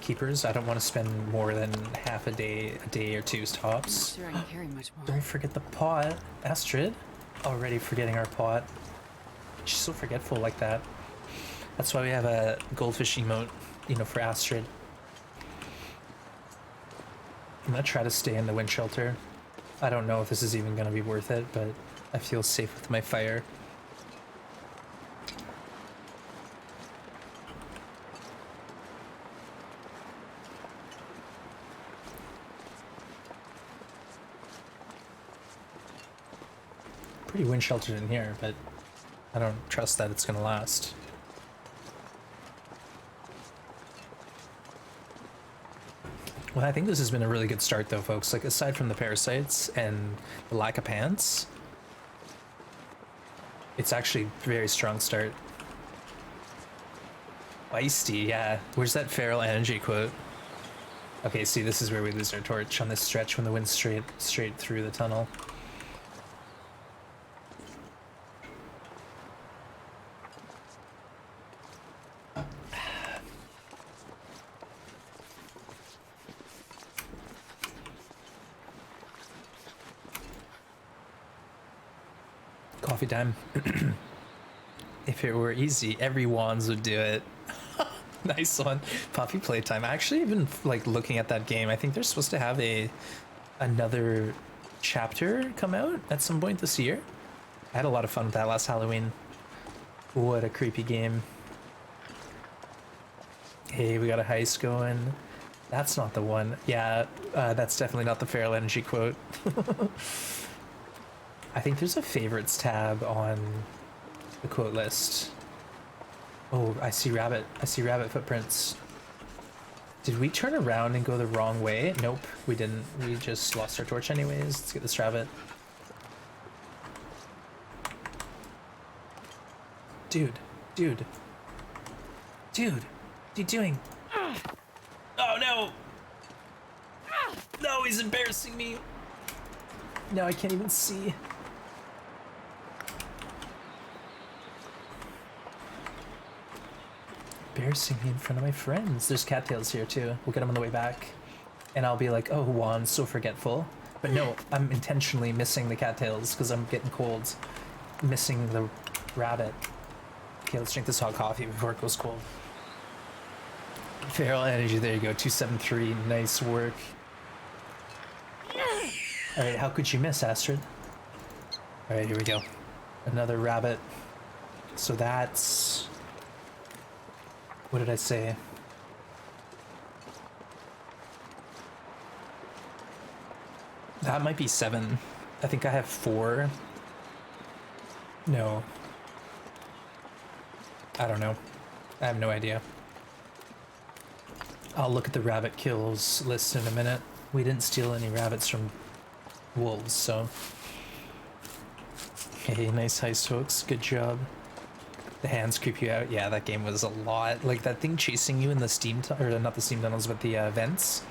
Keepers. I don't want to spend more than half a day or two tops. I'm not sure I can carry much more. Don't forget the pot, Astrid. Already forgetting our pot. She's so forgetful like that. That's why we have a goldfish emote, you know, for Astrid. I'm gonna try to stay in the wind shelter. I don't know if this is even gonna be worth it, but I feel safe with my fire. Pretty wind sheltered in here, but I don't trust that it's gonna last. Well, I think this has been a really good start though, folks. Like, aside from the parasites and the lack of pants, it's actually a very strong start. Feisty, yeah. Where's that feral energy quote? Okay, see, this is where we lose our torch on this stretch when the wind's straight through the tunnel. Coffee time. If it were easy, everyone's would do it. Nice one. Poppy playtime. I actually have been like looking at that game. I think they're supposed to have another chapter come out at some point this year. I had a lot of fun with that last Halloween. What a creepy game. Hey, we got a heist going. That's not the one. Yeah, that's definitely not the feral energy quote. I think there's a favorites tab on the quote list. Oh, I see rabbit. I see rabbit footprints. Did we turn around and go the wrong way? Nope, we didn't. We just lost our torch anyways. Let's get this rabbit. Dude, dude. Dude, what are you doing? Oh no! No, he's embarrassing me. Now I can't even see. Embarrassing me in front of my friends. There's cattails here too. We'll get them on the way back. And I'll be like, oh, Juan's so forgetful. But no, I'm intentionally missing the cattails because I'm getting cold. Missing the rabbit. Okay, let's drink this hot coffee before it goes cold. Feral energy, there you go. 273, nice work. Alright, how could you miss, Astrid? Alright, here we go. Another rabbit. So that's... What did I say? That might be 7. I think I have 4. No. I don't know. I have no idea. I'll look at the rabbit kills list in a minute. We didn't steal any rabbits from wolves, so... Hey, nice heist, folks. Good job. The hands creep you out. Yeah, that game was a lot. Like, that thing chasing you in the steam... or not the steam tunnels, but the vents.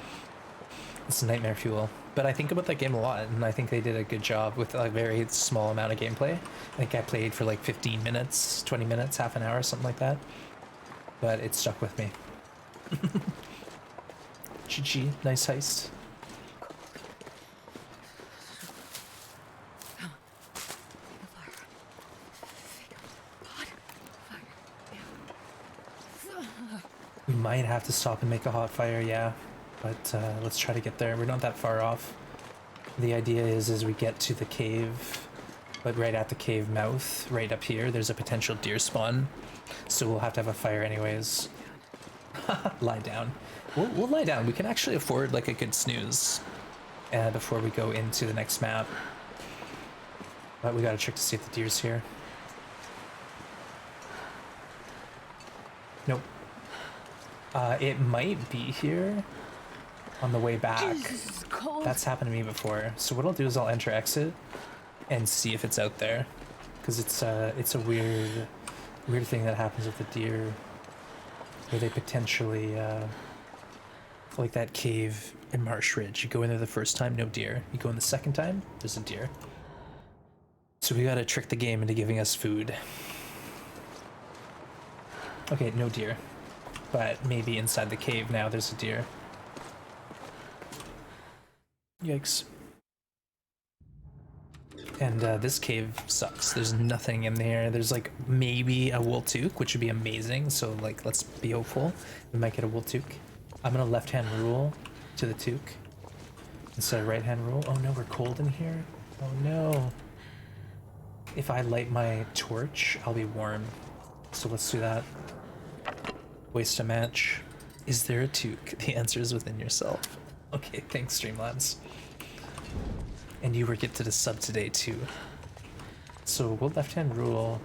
It's nightmare fuel. But I think about that game a lot, and I think they did a good job with a very small amount of gameplay. I think I played for like 15 minutes, 20 minutes, half an hour, something like that. But it stuck with me. GG, nice heist. We might have to stop and make a hot fire, yeah. But let's try to get there. We're not that far off. The idea is we get to the cave, but right at the cave mouth, right up here, there's a potential deer spawn. So we'll have to have a fire anyways. Lie down. We'll lie down. We can actually afford like a good snooze before we go into the next map. But we gotta check to see if the deer's here. Nope. It might be here. on the way back. Jesus, it's cold. That's happened to me before. So what I'll do is I'll enter exit and see if it's out there, because it's a weird thing that happens with the deer, where they potentially like that cave in Marsh Ridge. You go in there the first time, no deer. You go in the second time, there's a deer. So we gotta trick the game into giving us food. Okay, no deer. But maybe inside the cave now there's a deer. Yikes. And this cave sucks. There's nothing in there. There's like maybe a wool toque, which would be amazing. So like, let's be hopeful. We might get a wool toque. I'm gonna left-hand rule to the toque instead of right-hand rule. Oh no, we're cold in here. Oh no. If I light my torch, I'll be warm. So let's do that. Waste a match. Is there a toque? The answer is within yourself. Okay, thanks, Streamlabs. And you were gifted a sub today too. So we'll left-hand rule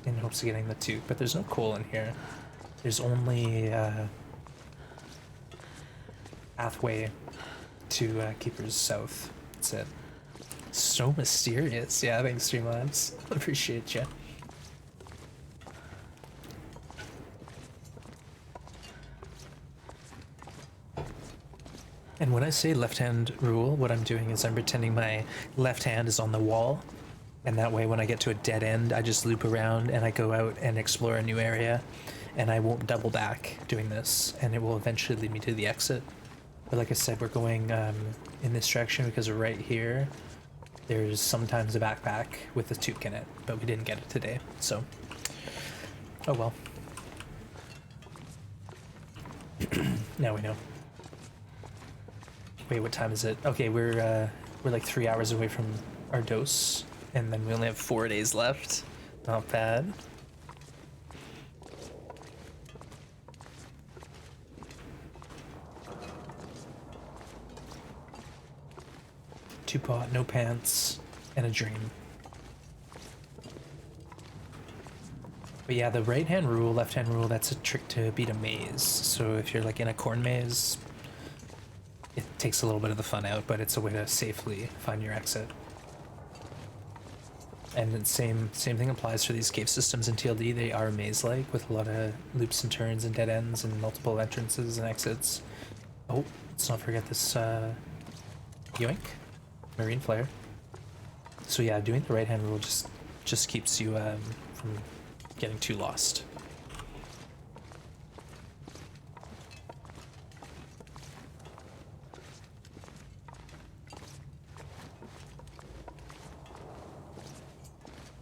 in hopes of getting the toque, but there's no coal in here. There's only pathway to Keeper's South. That's it. So mysterious. Yeah, thanks, Streamlabs. Appreciate you. And when I say left-hand rule, what I'm doing is I'm pretending my left hand is on the wall, and that way when I get to a dead end, I just loop around and I go out and explore a new area, and I won't double back doing this, and it will eventually lead me to the exit. But like I said, we're going in this direction because right here, there's sometimes a backpack with a toque in it, but we didn't get it today, so oh well. Now we know. Wait, what time is it? Okay, we're like 3 hours away from our dose, and then we only have 4 days left. Not bad. Two pot, no pants, and a dream. But yeah, the right-hand rule, left-hand rule, that's a trick to beat a maze. So if you're like in a corn maze, it takes a little bit of the fun out, but it's a way to safely find your exit. And the same thing applies for these cave systems in TLD. They are maze-like with a lot of loops and turns and dead ends and multiple entrances and exits. Oh, let's not forget this yoink, marine flare. So yeah, doing the right-hand rule just keeps you from getting too lost.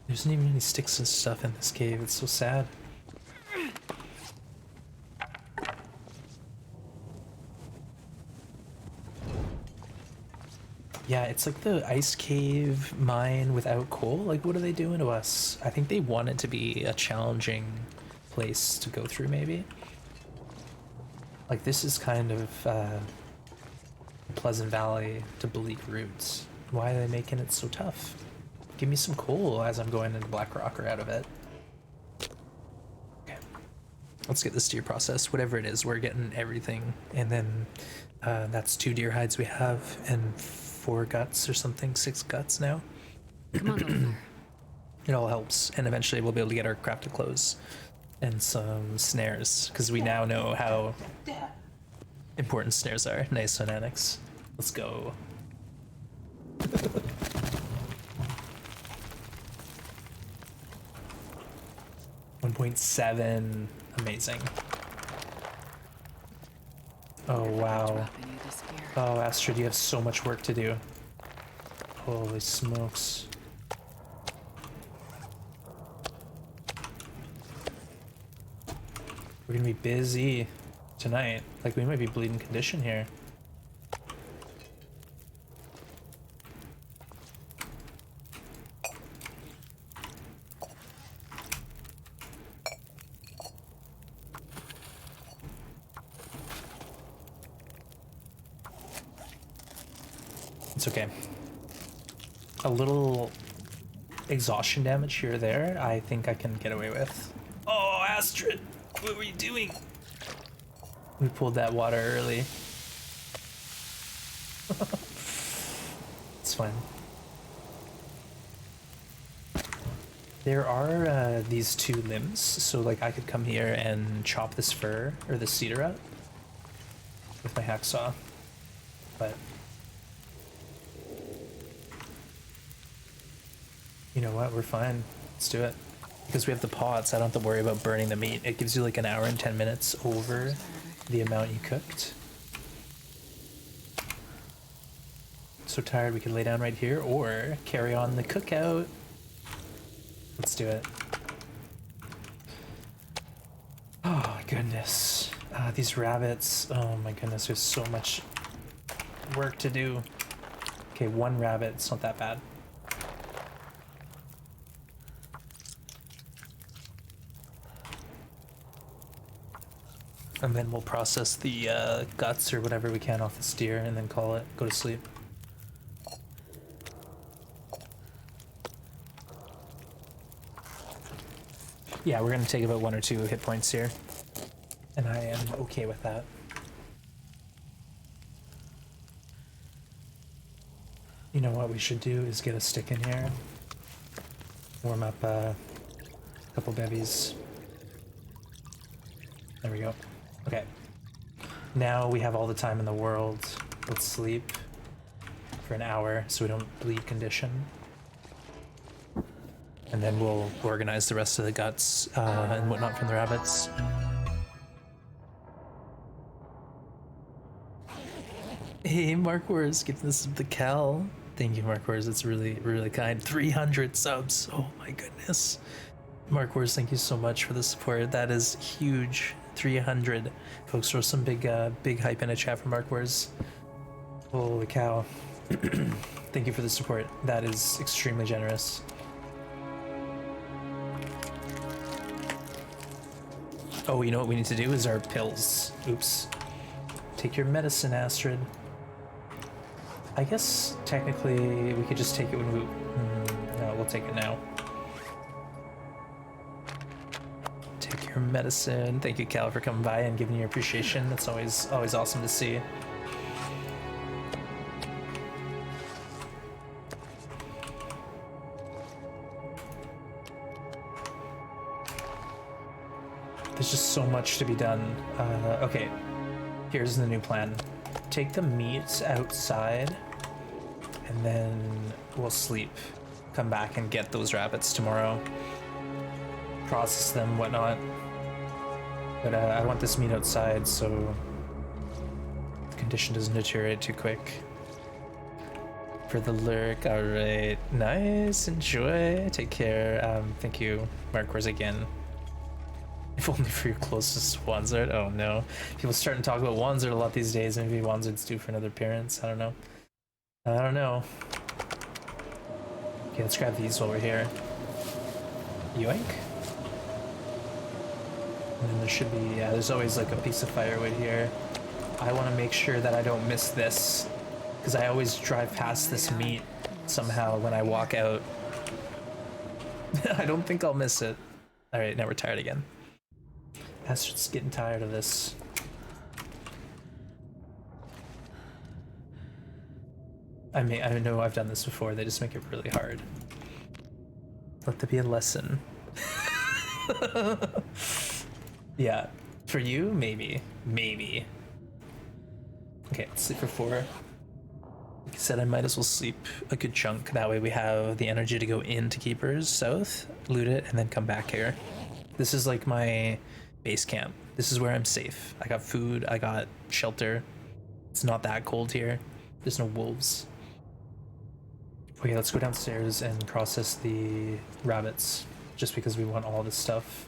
There isn't even any sticks and stuff in this cave. It's so sad. Yeah, it's like the ice cave mine without coal. Like, what are they doing to us? I think they want it to be a challenging place to go through, maybe. Like, this is kind of Pleasant Valley to Bleak Roots. Why are they making it so tough? Give me some coal as I'm going into Blackrock or out of it. Okay. Let's get this deer process. Whatever it is, we're getting everything. And then that's 2 deer hides we have and 4 guts or something. 6 guts now. Come on over there. It all helps. And eventually we'll be able to get our crafted clothes and some snares, because we now know how important snares are. Nice one, Annex. Let's go. 1.7. Amazing. Oh wow. Dropping you this gear. Oh, Astrid, you have so much work to do. Holy smokes. We're gonna be busy tonight. Like, we might be bleeding condition here. It's okay. A little exhaustion damage here or there, I think I can get away with. Oh, Astrid! What were you doing? We pulled that water early. It's fine. There are these two limbs, so like I could come here and chop this fir or the cedar up with my hacksaw, but you know what? We're fine. Let's do it. Because we have the pots, I don't have to worry about burning the meat. It gives you like an hour and 10 minutes over the amount you cooked. So tired we can lay down right here or carry on the cookout. Let's do it. Oh my goodness. These rabbits. Oh my goodness, there's so much work to do. Okay, one rabbit, it's not that bad. And then we'll process the guts or whatever we can off the steer and then call it, go to sleep. Yeah, we're gonna take about 1 or 2 hit points here. And I am okay with that. You know what we should do is get a stick in here. Warm up a couple bevies. There we go. Okay. Now we have all the time in the world. Let's sleep for an hour so we don't bleed condition. And then we'll organize the rest of the guts and whatnot from the rabbits. Hey, Mark Wars, giving this the Cal. Thank you, Mark Wars. It's really, really kind. 300 subs. Oh my goodness. Mark Wars, thank you so much for the support. That is huge. 300. Folks, throw some big hype in a chat for Mark Wars. Holy cow. Thank you for the support. That is extremely generous. Oh, you know what we need to do is our pills. Oops. Take your medicine, Astrid. I guess technically we could just take it when we... no, we'll take it now. Take your medicine. Thank you, Cal, for coming by and giving your appreciation. That's always awesome to see. There's just so much to be done. Okay, here's the new plan. Take the meat outside, and then we'll sleep. Come back and get those rabbits tomorrow. Process them, whatnot. But I want this meat outside so the condition doesn't deteriorate too quick. For the lurk, alright. Nice, enjoy, take care. Thank you, Mark Wars again. If only for your closest Wanzard. Oh no. People starting to talk about Wanzard a lot these days. Maybe Wanzard's due for another appearance. I don't know. I don't know. Okay, let's grab these while we're here. Yoink. And then there should be, yeah, there's always like a piece of firewood here. I want to make sure that I don't miss this, because I always drive past this meat somehow when I walk out. I don't think I'll miss it. Alright, now we're tired again. That's just getting tired of this. I know I've done this before, they just make it really hard. Let there be a lesson. Yeah, for you, maybe. Maybe. Okay, let's sleep for 4. Like I said, I might as well sleep a good chunk. That way we have the energy to go into Keepers South, loot it, and then come back here. This is like my base camp. This is where I'm safe. I got food, I got shelter. It's not that cold here. There's no wolves. Okay, let's go downstairs and process the rabbits, just because we want all this stuff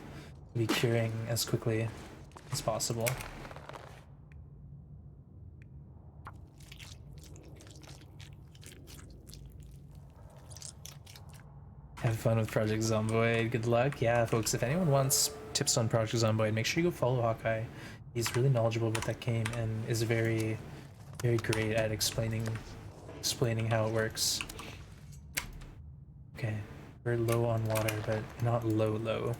to be curing as quickly as possible. Have fun with Project Zomboid. Good luck. Yeah, folks, if anyone wants tips on Project Zomboid, make sure you go follow Hawkeye. He's really knowledgeable about that game and is very, very great at explaining how it works. Okay, we're low on water, but not low.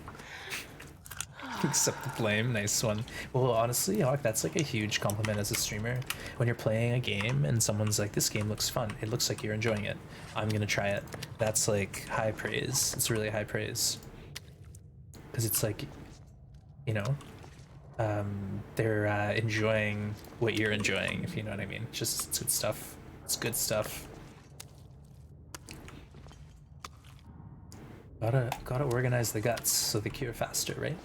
Accept the blame. Nice one. Well, honestly, Hawk, that's like a huge compliment as a streamer. When you're playing a game and someone's like, this game looks fun. It looks like you're enjoying it. I'm gonna try it. That's like high praise. It's really high praise. Because it's like, you know, they're enjoying what you're enjoying, if you know what I mean. Just, it's good stuff. It's good stuff. Gotta organize the guts so they cure faster, right?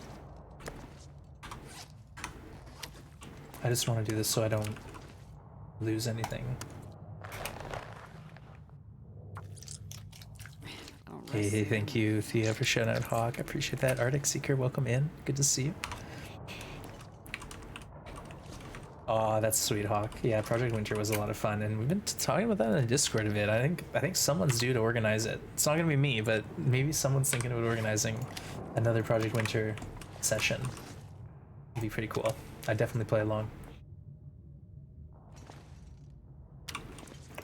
I just want to do this so I don't lose anything. Hey, thank you, Thea, for shouting out Hawk. I appreciate that. Arctic Seeker, welcome in. Good to see you. Oh, that's sweet, Hawk. Yeah, Project Winter was a lot of fun, and we've been talking about that in the Discord a bit. I think someone's due to organize it. It's not gonna be me, but maybe someone's thinking about organizing another Project Winter session. It'd be pretty cool. I'd definitely play along.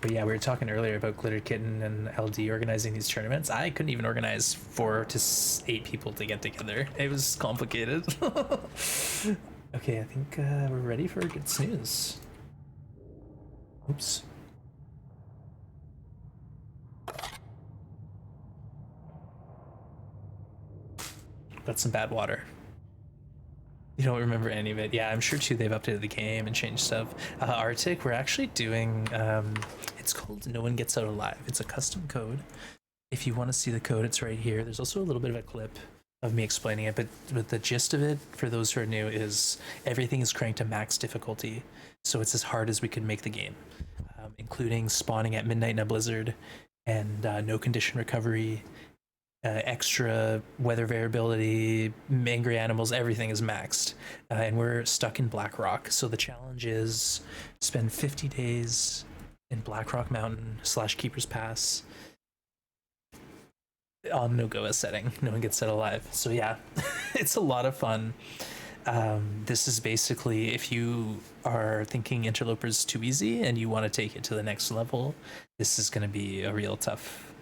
But yeah, we were talking earlier about Glitter Kitten and LD organizing these tournaments. I couldn't even organize 4 to 8 people to get together. It was complicated. Okay, I think we're ready for a good snooze. Oops. That's some bad water. You don't remember any of it. Yeah, I'm sure too they've updated the game and changed stuff. Arctic, we're actually doing, it's called No One Gets Out Alive. It's a custom code. If you want to see the code, it's right here. There's also a little bit of a clip of me explaining it, but the gist of it, for those who are new, is everything is cranked to max difficulty, so it's as hard as we can make the game, including spawning at midnight in a blizzard, and no condition recovery, extra weather variability, angry animals, everything is maxed, and we're stuck in Blackrock. So the challenge is spend 50 days in Blackrock Mountain / Keeper's Pass on NoGoBra setting. No One Gets Out Alive. So yeah, it's a lot of fun. This is basically, if you are thinking Interloper's too easy and you want to take it to the next level, this is going to be a real tough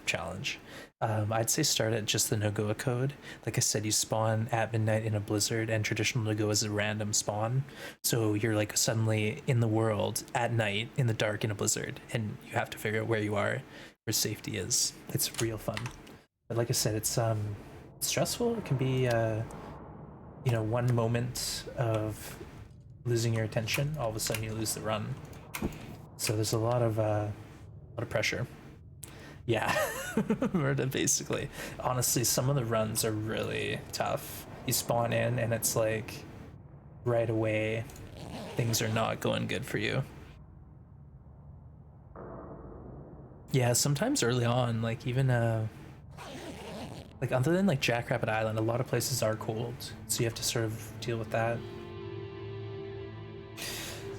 challenge. I'd say start at just the NoGoBra code. Like I said, you spawn at midnight in a blizzard, and traditional NoGoBra is a random spawn. So you're like suddenly in the world at night in the dark in a blizzard, and you have to figure out where you are, where safety is. It's real fun. But like I said, it's stressful. It can be you know, one moment of losing your attention, all of a sudden you lose the run. So there's a lot of pressure. Yeah, basically. Honestly, some of the runs are really tough. You spawn in and it's like right away things are not going good for you. Yeah, sometimes early on, like even like other than like Jackrabbit Island, a lot of places are cold, so you have to sort of deal with that.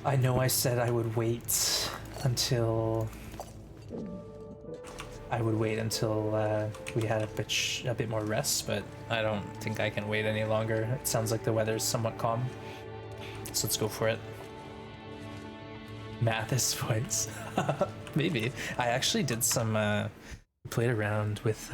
I know I said I would wait until we had a bit more rest, but I don't think I can wait any longer. It sounds like the weather's somewhat calm, so let's go for it. Mathis points. Maybe. I actually did some played around with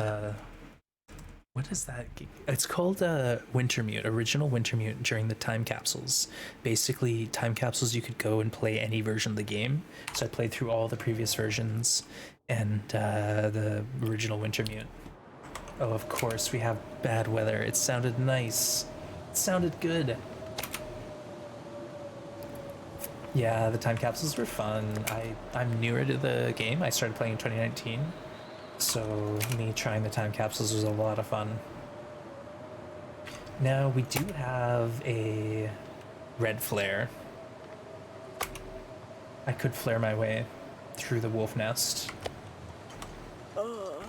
what is that? It's called Wintermute, original Wintermute during the time capsules. Basically, time capsules you could go and play any version of the game. So I played through all the previous versions and the original Wintermute. Oh, of course, we have bad weather. It sounded nice. It sounded good. Yeah, the time capsules were fun. I'm newer to the game. I started playing in 2019. So me trying the time capsules was a lot of fun. Now we do have a red flare. I could flare my way through the wolf nest. Oh,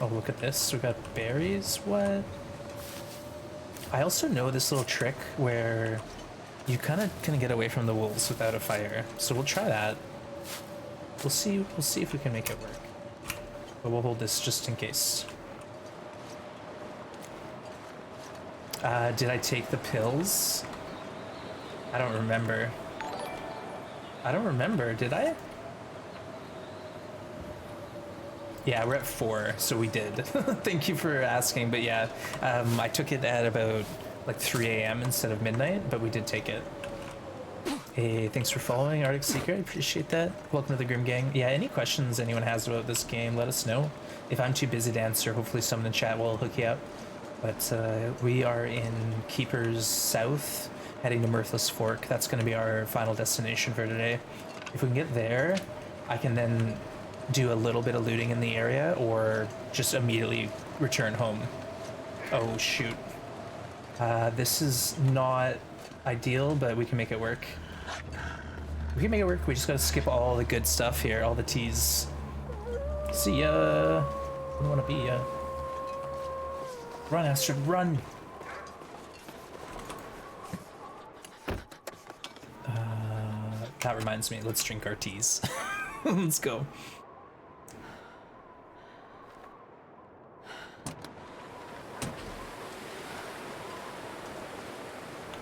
look at this. We got berries. What? I also know this little trick where you kind of can get away from the wolves without a fire. So we'll try that. We'll see if we can make it work. But we'll hold this just in case. Did I take the pills? I don't remember. Did I? Yeah, we're at 4, so we did. Thank you for asking, but yeah, I took it at about like 3 a.m. instead of midnight, but we did take it. Hey, thanks for following, Arctic Seeker. I appreciate that. Welcome to the Grim Gang. Yeah, any questions anyone has about this game, let us know. If I'm too busy to answer, hopefully someone in chat will hook you up. But we are in Keepers South, heading to Mirthless Fork. That's going to be our final destination for today. If we can get there, I can then do a little bit of looting in the area or just immediately return home. Oh, shoot. This is not ideal, but we can make it work. We can make it work. We just gotta skip all the good stuff here, all the teas. See ya. I don't wanna be ya. Run, Astrid, run. That reminds me, let's drink our teas. Let's go.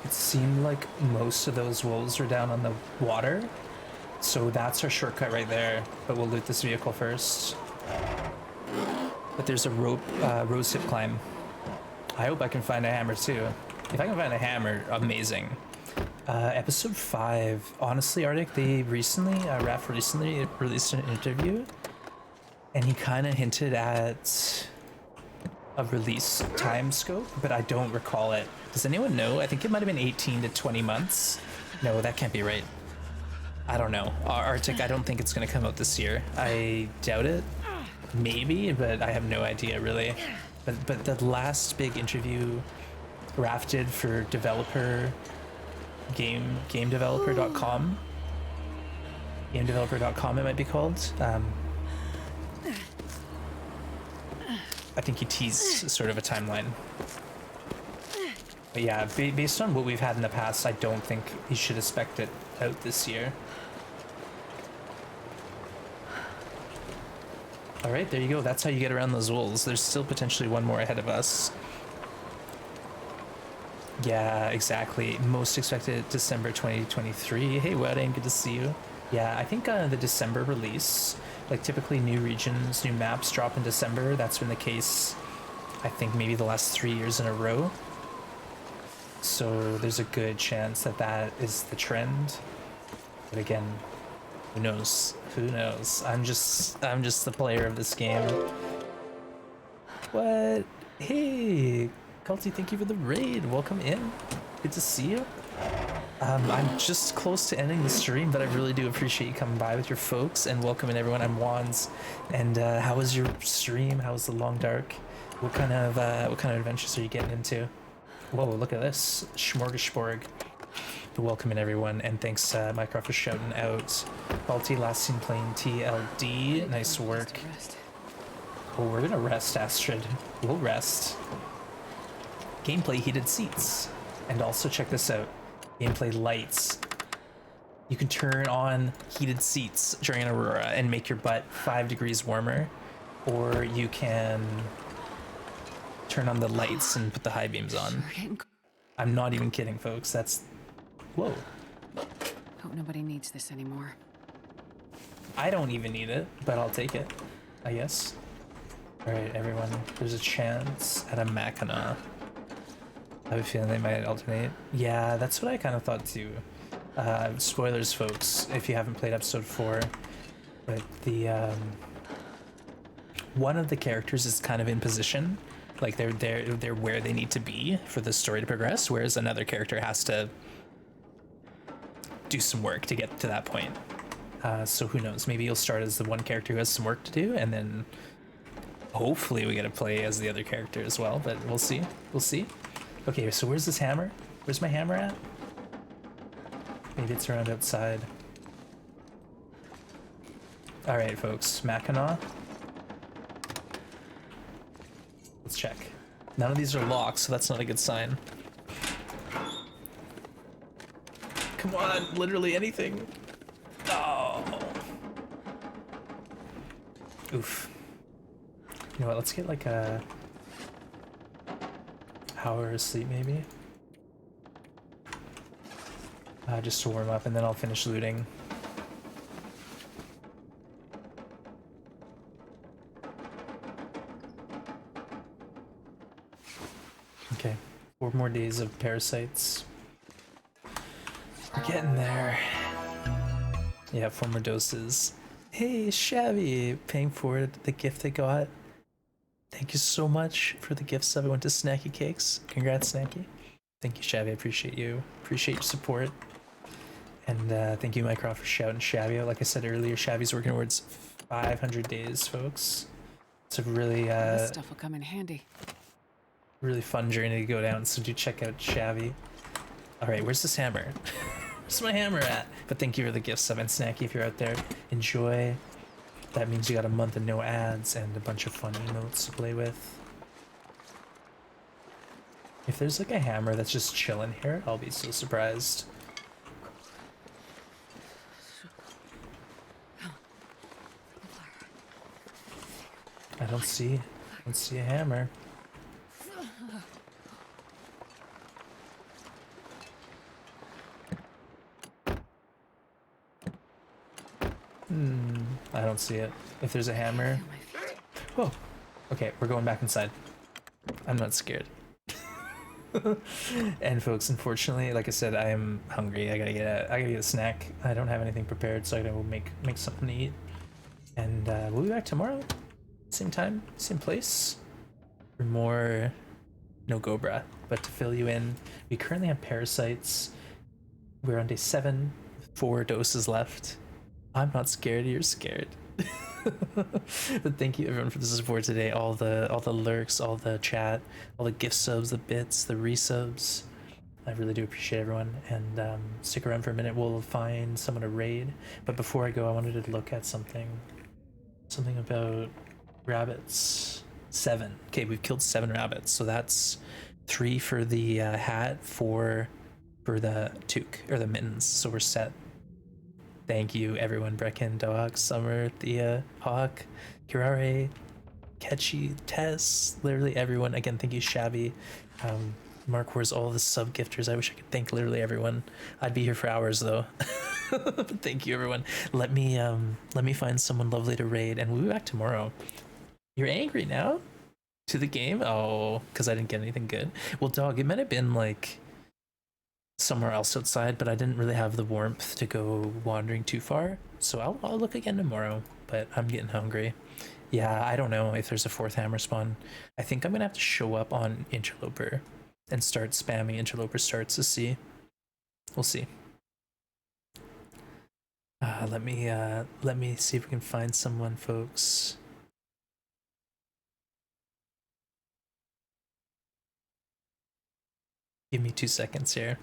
It seemed like most of those wolves were down on the water, so that's our shortcut right there, but we'll loot this vehicle first. But there's a rose hip climb. I hope I can find a hammer too. If I can find a hammer, amazing. Episode 5, honestly, Arctic, they recently, Raph recently released an interview, and he kind of hinted at a release time scope, but I don't recall it. Does anyone know? I think it might have been 18 to 20 months. No, that can't be right. I don't know. Arctic, I don't think it's going to come out this year. I doubt it. Maybe, but I have no idea really. But the last big interview Raph did for developer gamedeveloper.com. Gamedeveloper.com it might be called. I think he teased sort of a timeline. But yeah, based on what we've had in the past, I don't think you should expect it out this year. Alright, there you go. That's how you get around those wolves. There's still potentially one more ahead of us. Yeah, exactly. Most expected December 2023. Hey, Wedding, good to see you. Yeah, I think the December release, like typically new regions, new maps drop in December. That's been the case, I think, maybe the last 3 years in a row. So there's a good chance that that is the trend. But again, who knows? Who knows? I'm just the player of this game. What? Hey, Culty, thank you for the raid. Welcome in. Good to see you. I'm just close to ending the stream, but I really do appreciate you coming by with your folks and welcoming everyone. I'm Wands. And how was your stream? How was the long dark? What kind of adventures are you getting into? Whoa, look at this. Smorgasbord. Welcoming everyone, and thanks Mycroft for shouting out. Balti, last seen playing TLD. Nice work. Oh, we're gonna rest, Astrid. We'll rest. Gameplay heated seats. And also check this out. Gameplay lights. You can turn on heated seats during an aurora and make your butt 5 degrees warmer. Or you can turn on the lights and put the high beams on. I'm not even kidding, folks. That's... Whoa. Hope nobody needs this anymore. I don't even need it, but I'll take it, I guess. Alright, everyone. There's a chance at a Mackinac. I have a feeling they might alternate. Yeah, that's what I kind of thought too. Spoilers, folks, if you haven't played episode 4. But the, one of the characters is kind of in position. Like, they're where they need to be for the story to progress, whereas another character has to do some work to get to that point. So who knows? Maybe you'll start as the one character who has some work to do, and then hopefully we get to play as the other character as well, but we'll see. We'll see. Okay, so where's this hammer? Where's my hammer at? Maybe it's around outside. Alright, folks. Mackinac. Let's check. None of these are locked, so that's not a good sign. Come on, literally anything. Oh. Oof. You know what, let's get like a hour of sleep maybe. Just to warm up, and then I'll finish looting. Okay, 4 more days of parasites. We're getting there. Yeah, 4 more doses. Hey, Shabby, paying for the gift I got. Thank you so much for the gift sub. I went to Snacky Cakes. Congrats, Snacky. Thank you, Shabby. I appreciate you. Appreciate your support. And thank you, Mycroft, for shouting Shabby out. Like I said earlier, Shabby's working towards 500 days, folks. It's a really This stuff will come in handy. really fun journey to go down, so do check out Shabby. Alright, where's this hammer? Where's my hammer at? But thank you for the gift sub, and Snacky, if you're out there, enjoy. That means you got a month of no ads and a bunch of fun emotes to play with. If there's like a hammer that's just chilling here, I'll be so surprised. I don't see a hammer. I don't see it. If there's a hammer. Oh, okay, we're going back inside. I'm not scared. And folks, unfortunately, like I said, I am hungry. I gotta get a snack. I don't have anything prepared, so I gotta make something to eat. And we'll be back tomorrow, same time, same place, for more NoGoBra. But to fill you in, we currently have parasites. We're on day 7, 4 doses left. I'm not scared. You're scared. But thank you everyone for the support today. All the lurks, all the chat, all the gift subs, the bits, the resubs. I really do appreciate everyone. And stick around for a minute. We'll find someone to raid. But before I go, I wanted to look at something about rabbits. 7. Okay, we've killed 7 rabbits. So that's 3 for the hat, 4 for the toque or the mittens. So we're set. Thank you, everyone. Brecken, Dog, Summer, Thea, Hawk, Kirare, Ketchy, Tess, literally everyone. Again, thank you, Shabby. Mark, where's all the sub gifters? I wish I could thank literally everyone. I'd be here for hours though. But thank you, everyone. Let me find someone lovely to raid, and we'll be back tomorrow. You're angry now? To the game? Oh, because I didn't get anything good. Well, Dog, it might have been like somewhere else outside, but I didn't really have the warmth to go wandering too far, so I'll look again tomorrow. But I'm getting hungry. Yeah, I don't know if there's a 4th hammer spawn. I think I'm gonna have to show up on Interloper and start spamming Interloper starts to see. We'll see. Let me see if we can find someone, folks. Give me 2 seconds here.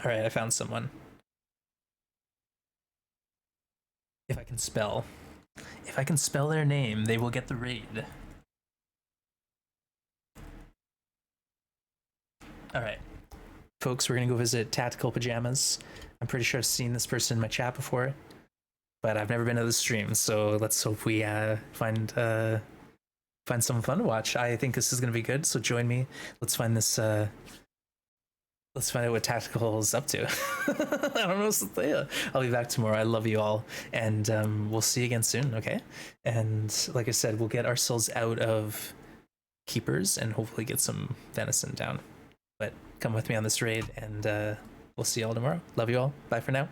Alright, I found someone. If I can spell their name, they will get the raid. Alright. Folks, we're gonna go visit Tactical Pajamas. I'm pretty sure I've seen this person in my chat before, but I've never been to the stream, so let's hope we find some fun to watch. I think this is gonna be good, so join me. Let's find this let's find out what Tactical is up to. I don't know what to say. I'll be back tomorrow. I love you all, and we'll see you again soon, okay? And like I said, we'll get ourselves out of keepers and hopefully get some venison down. But come with me on this raid, and we'll see you all tomorrow. Love you all. Bye for now.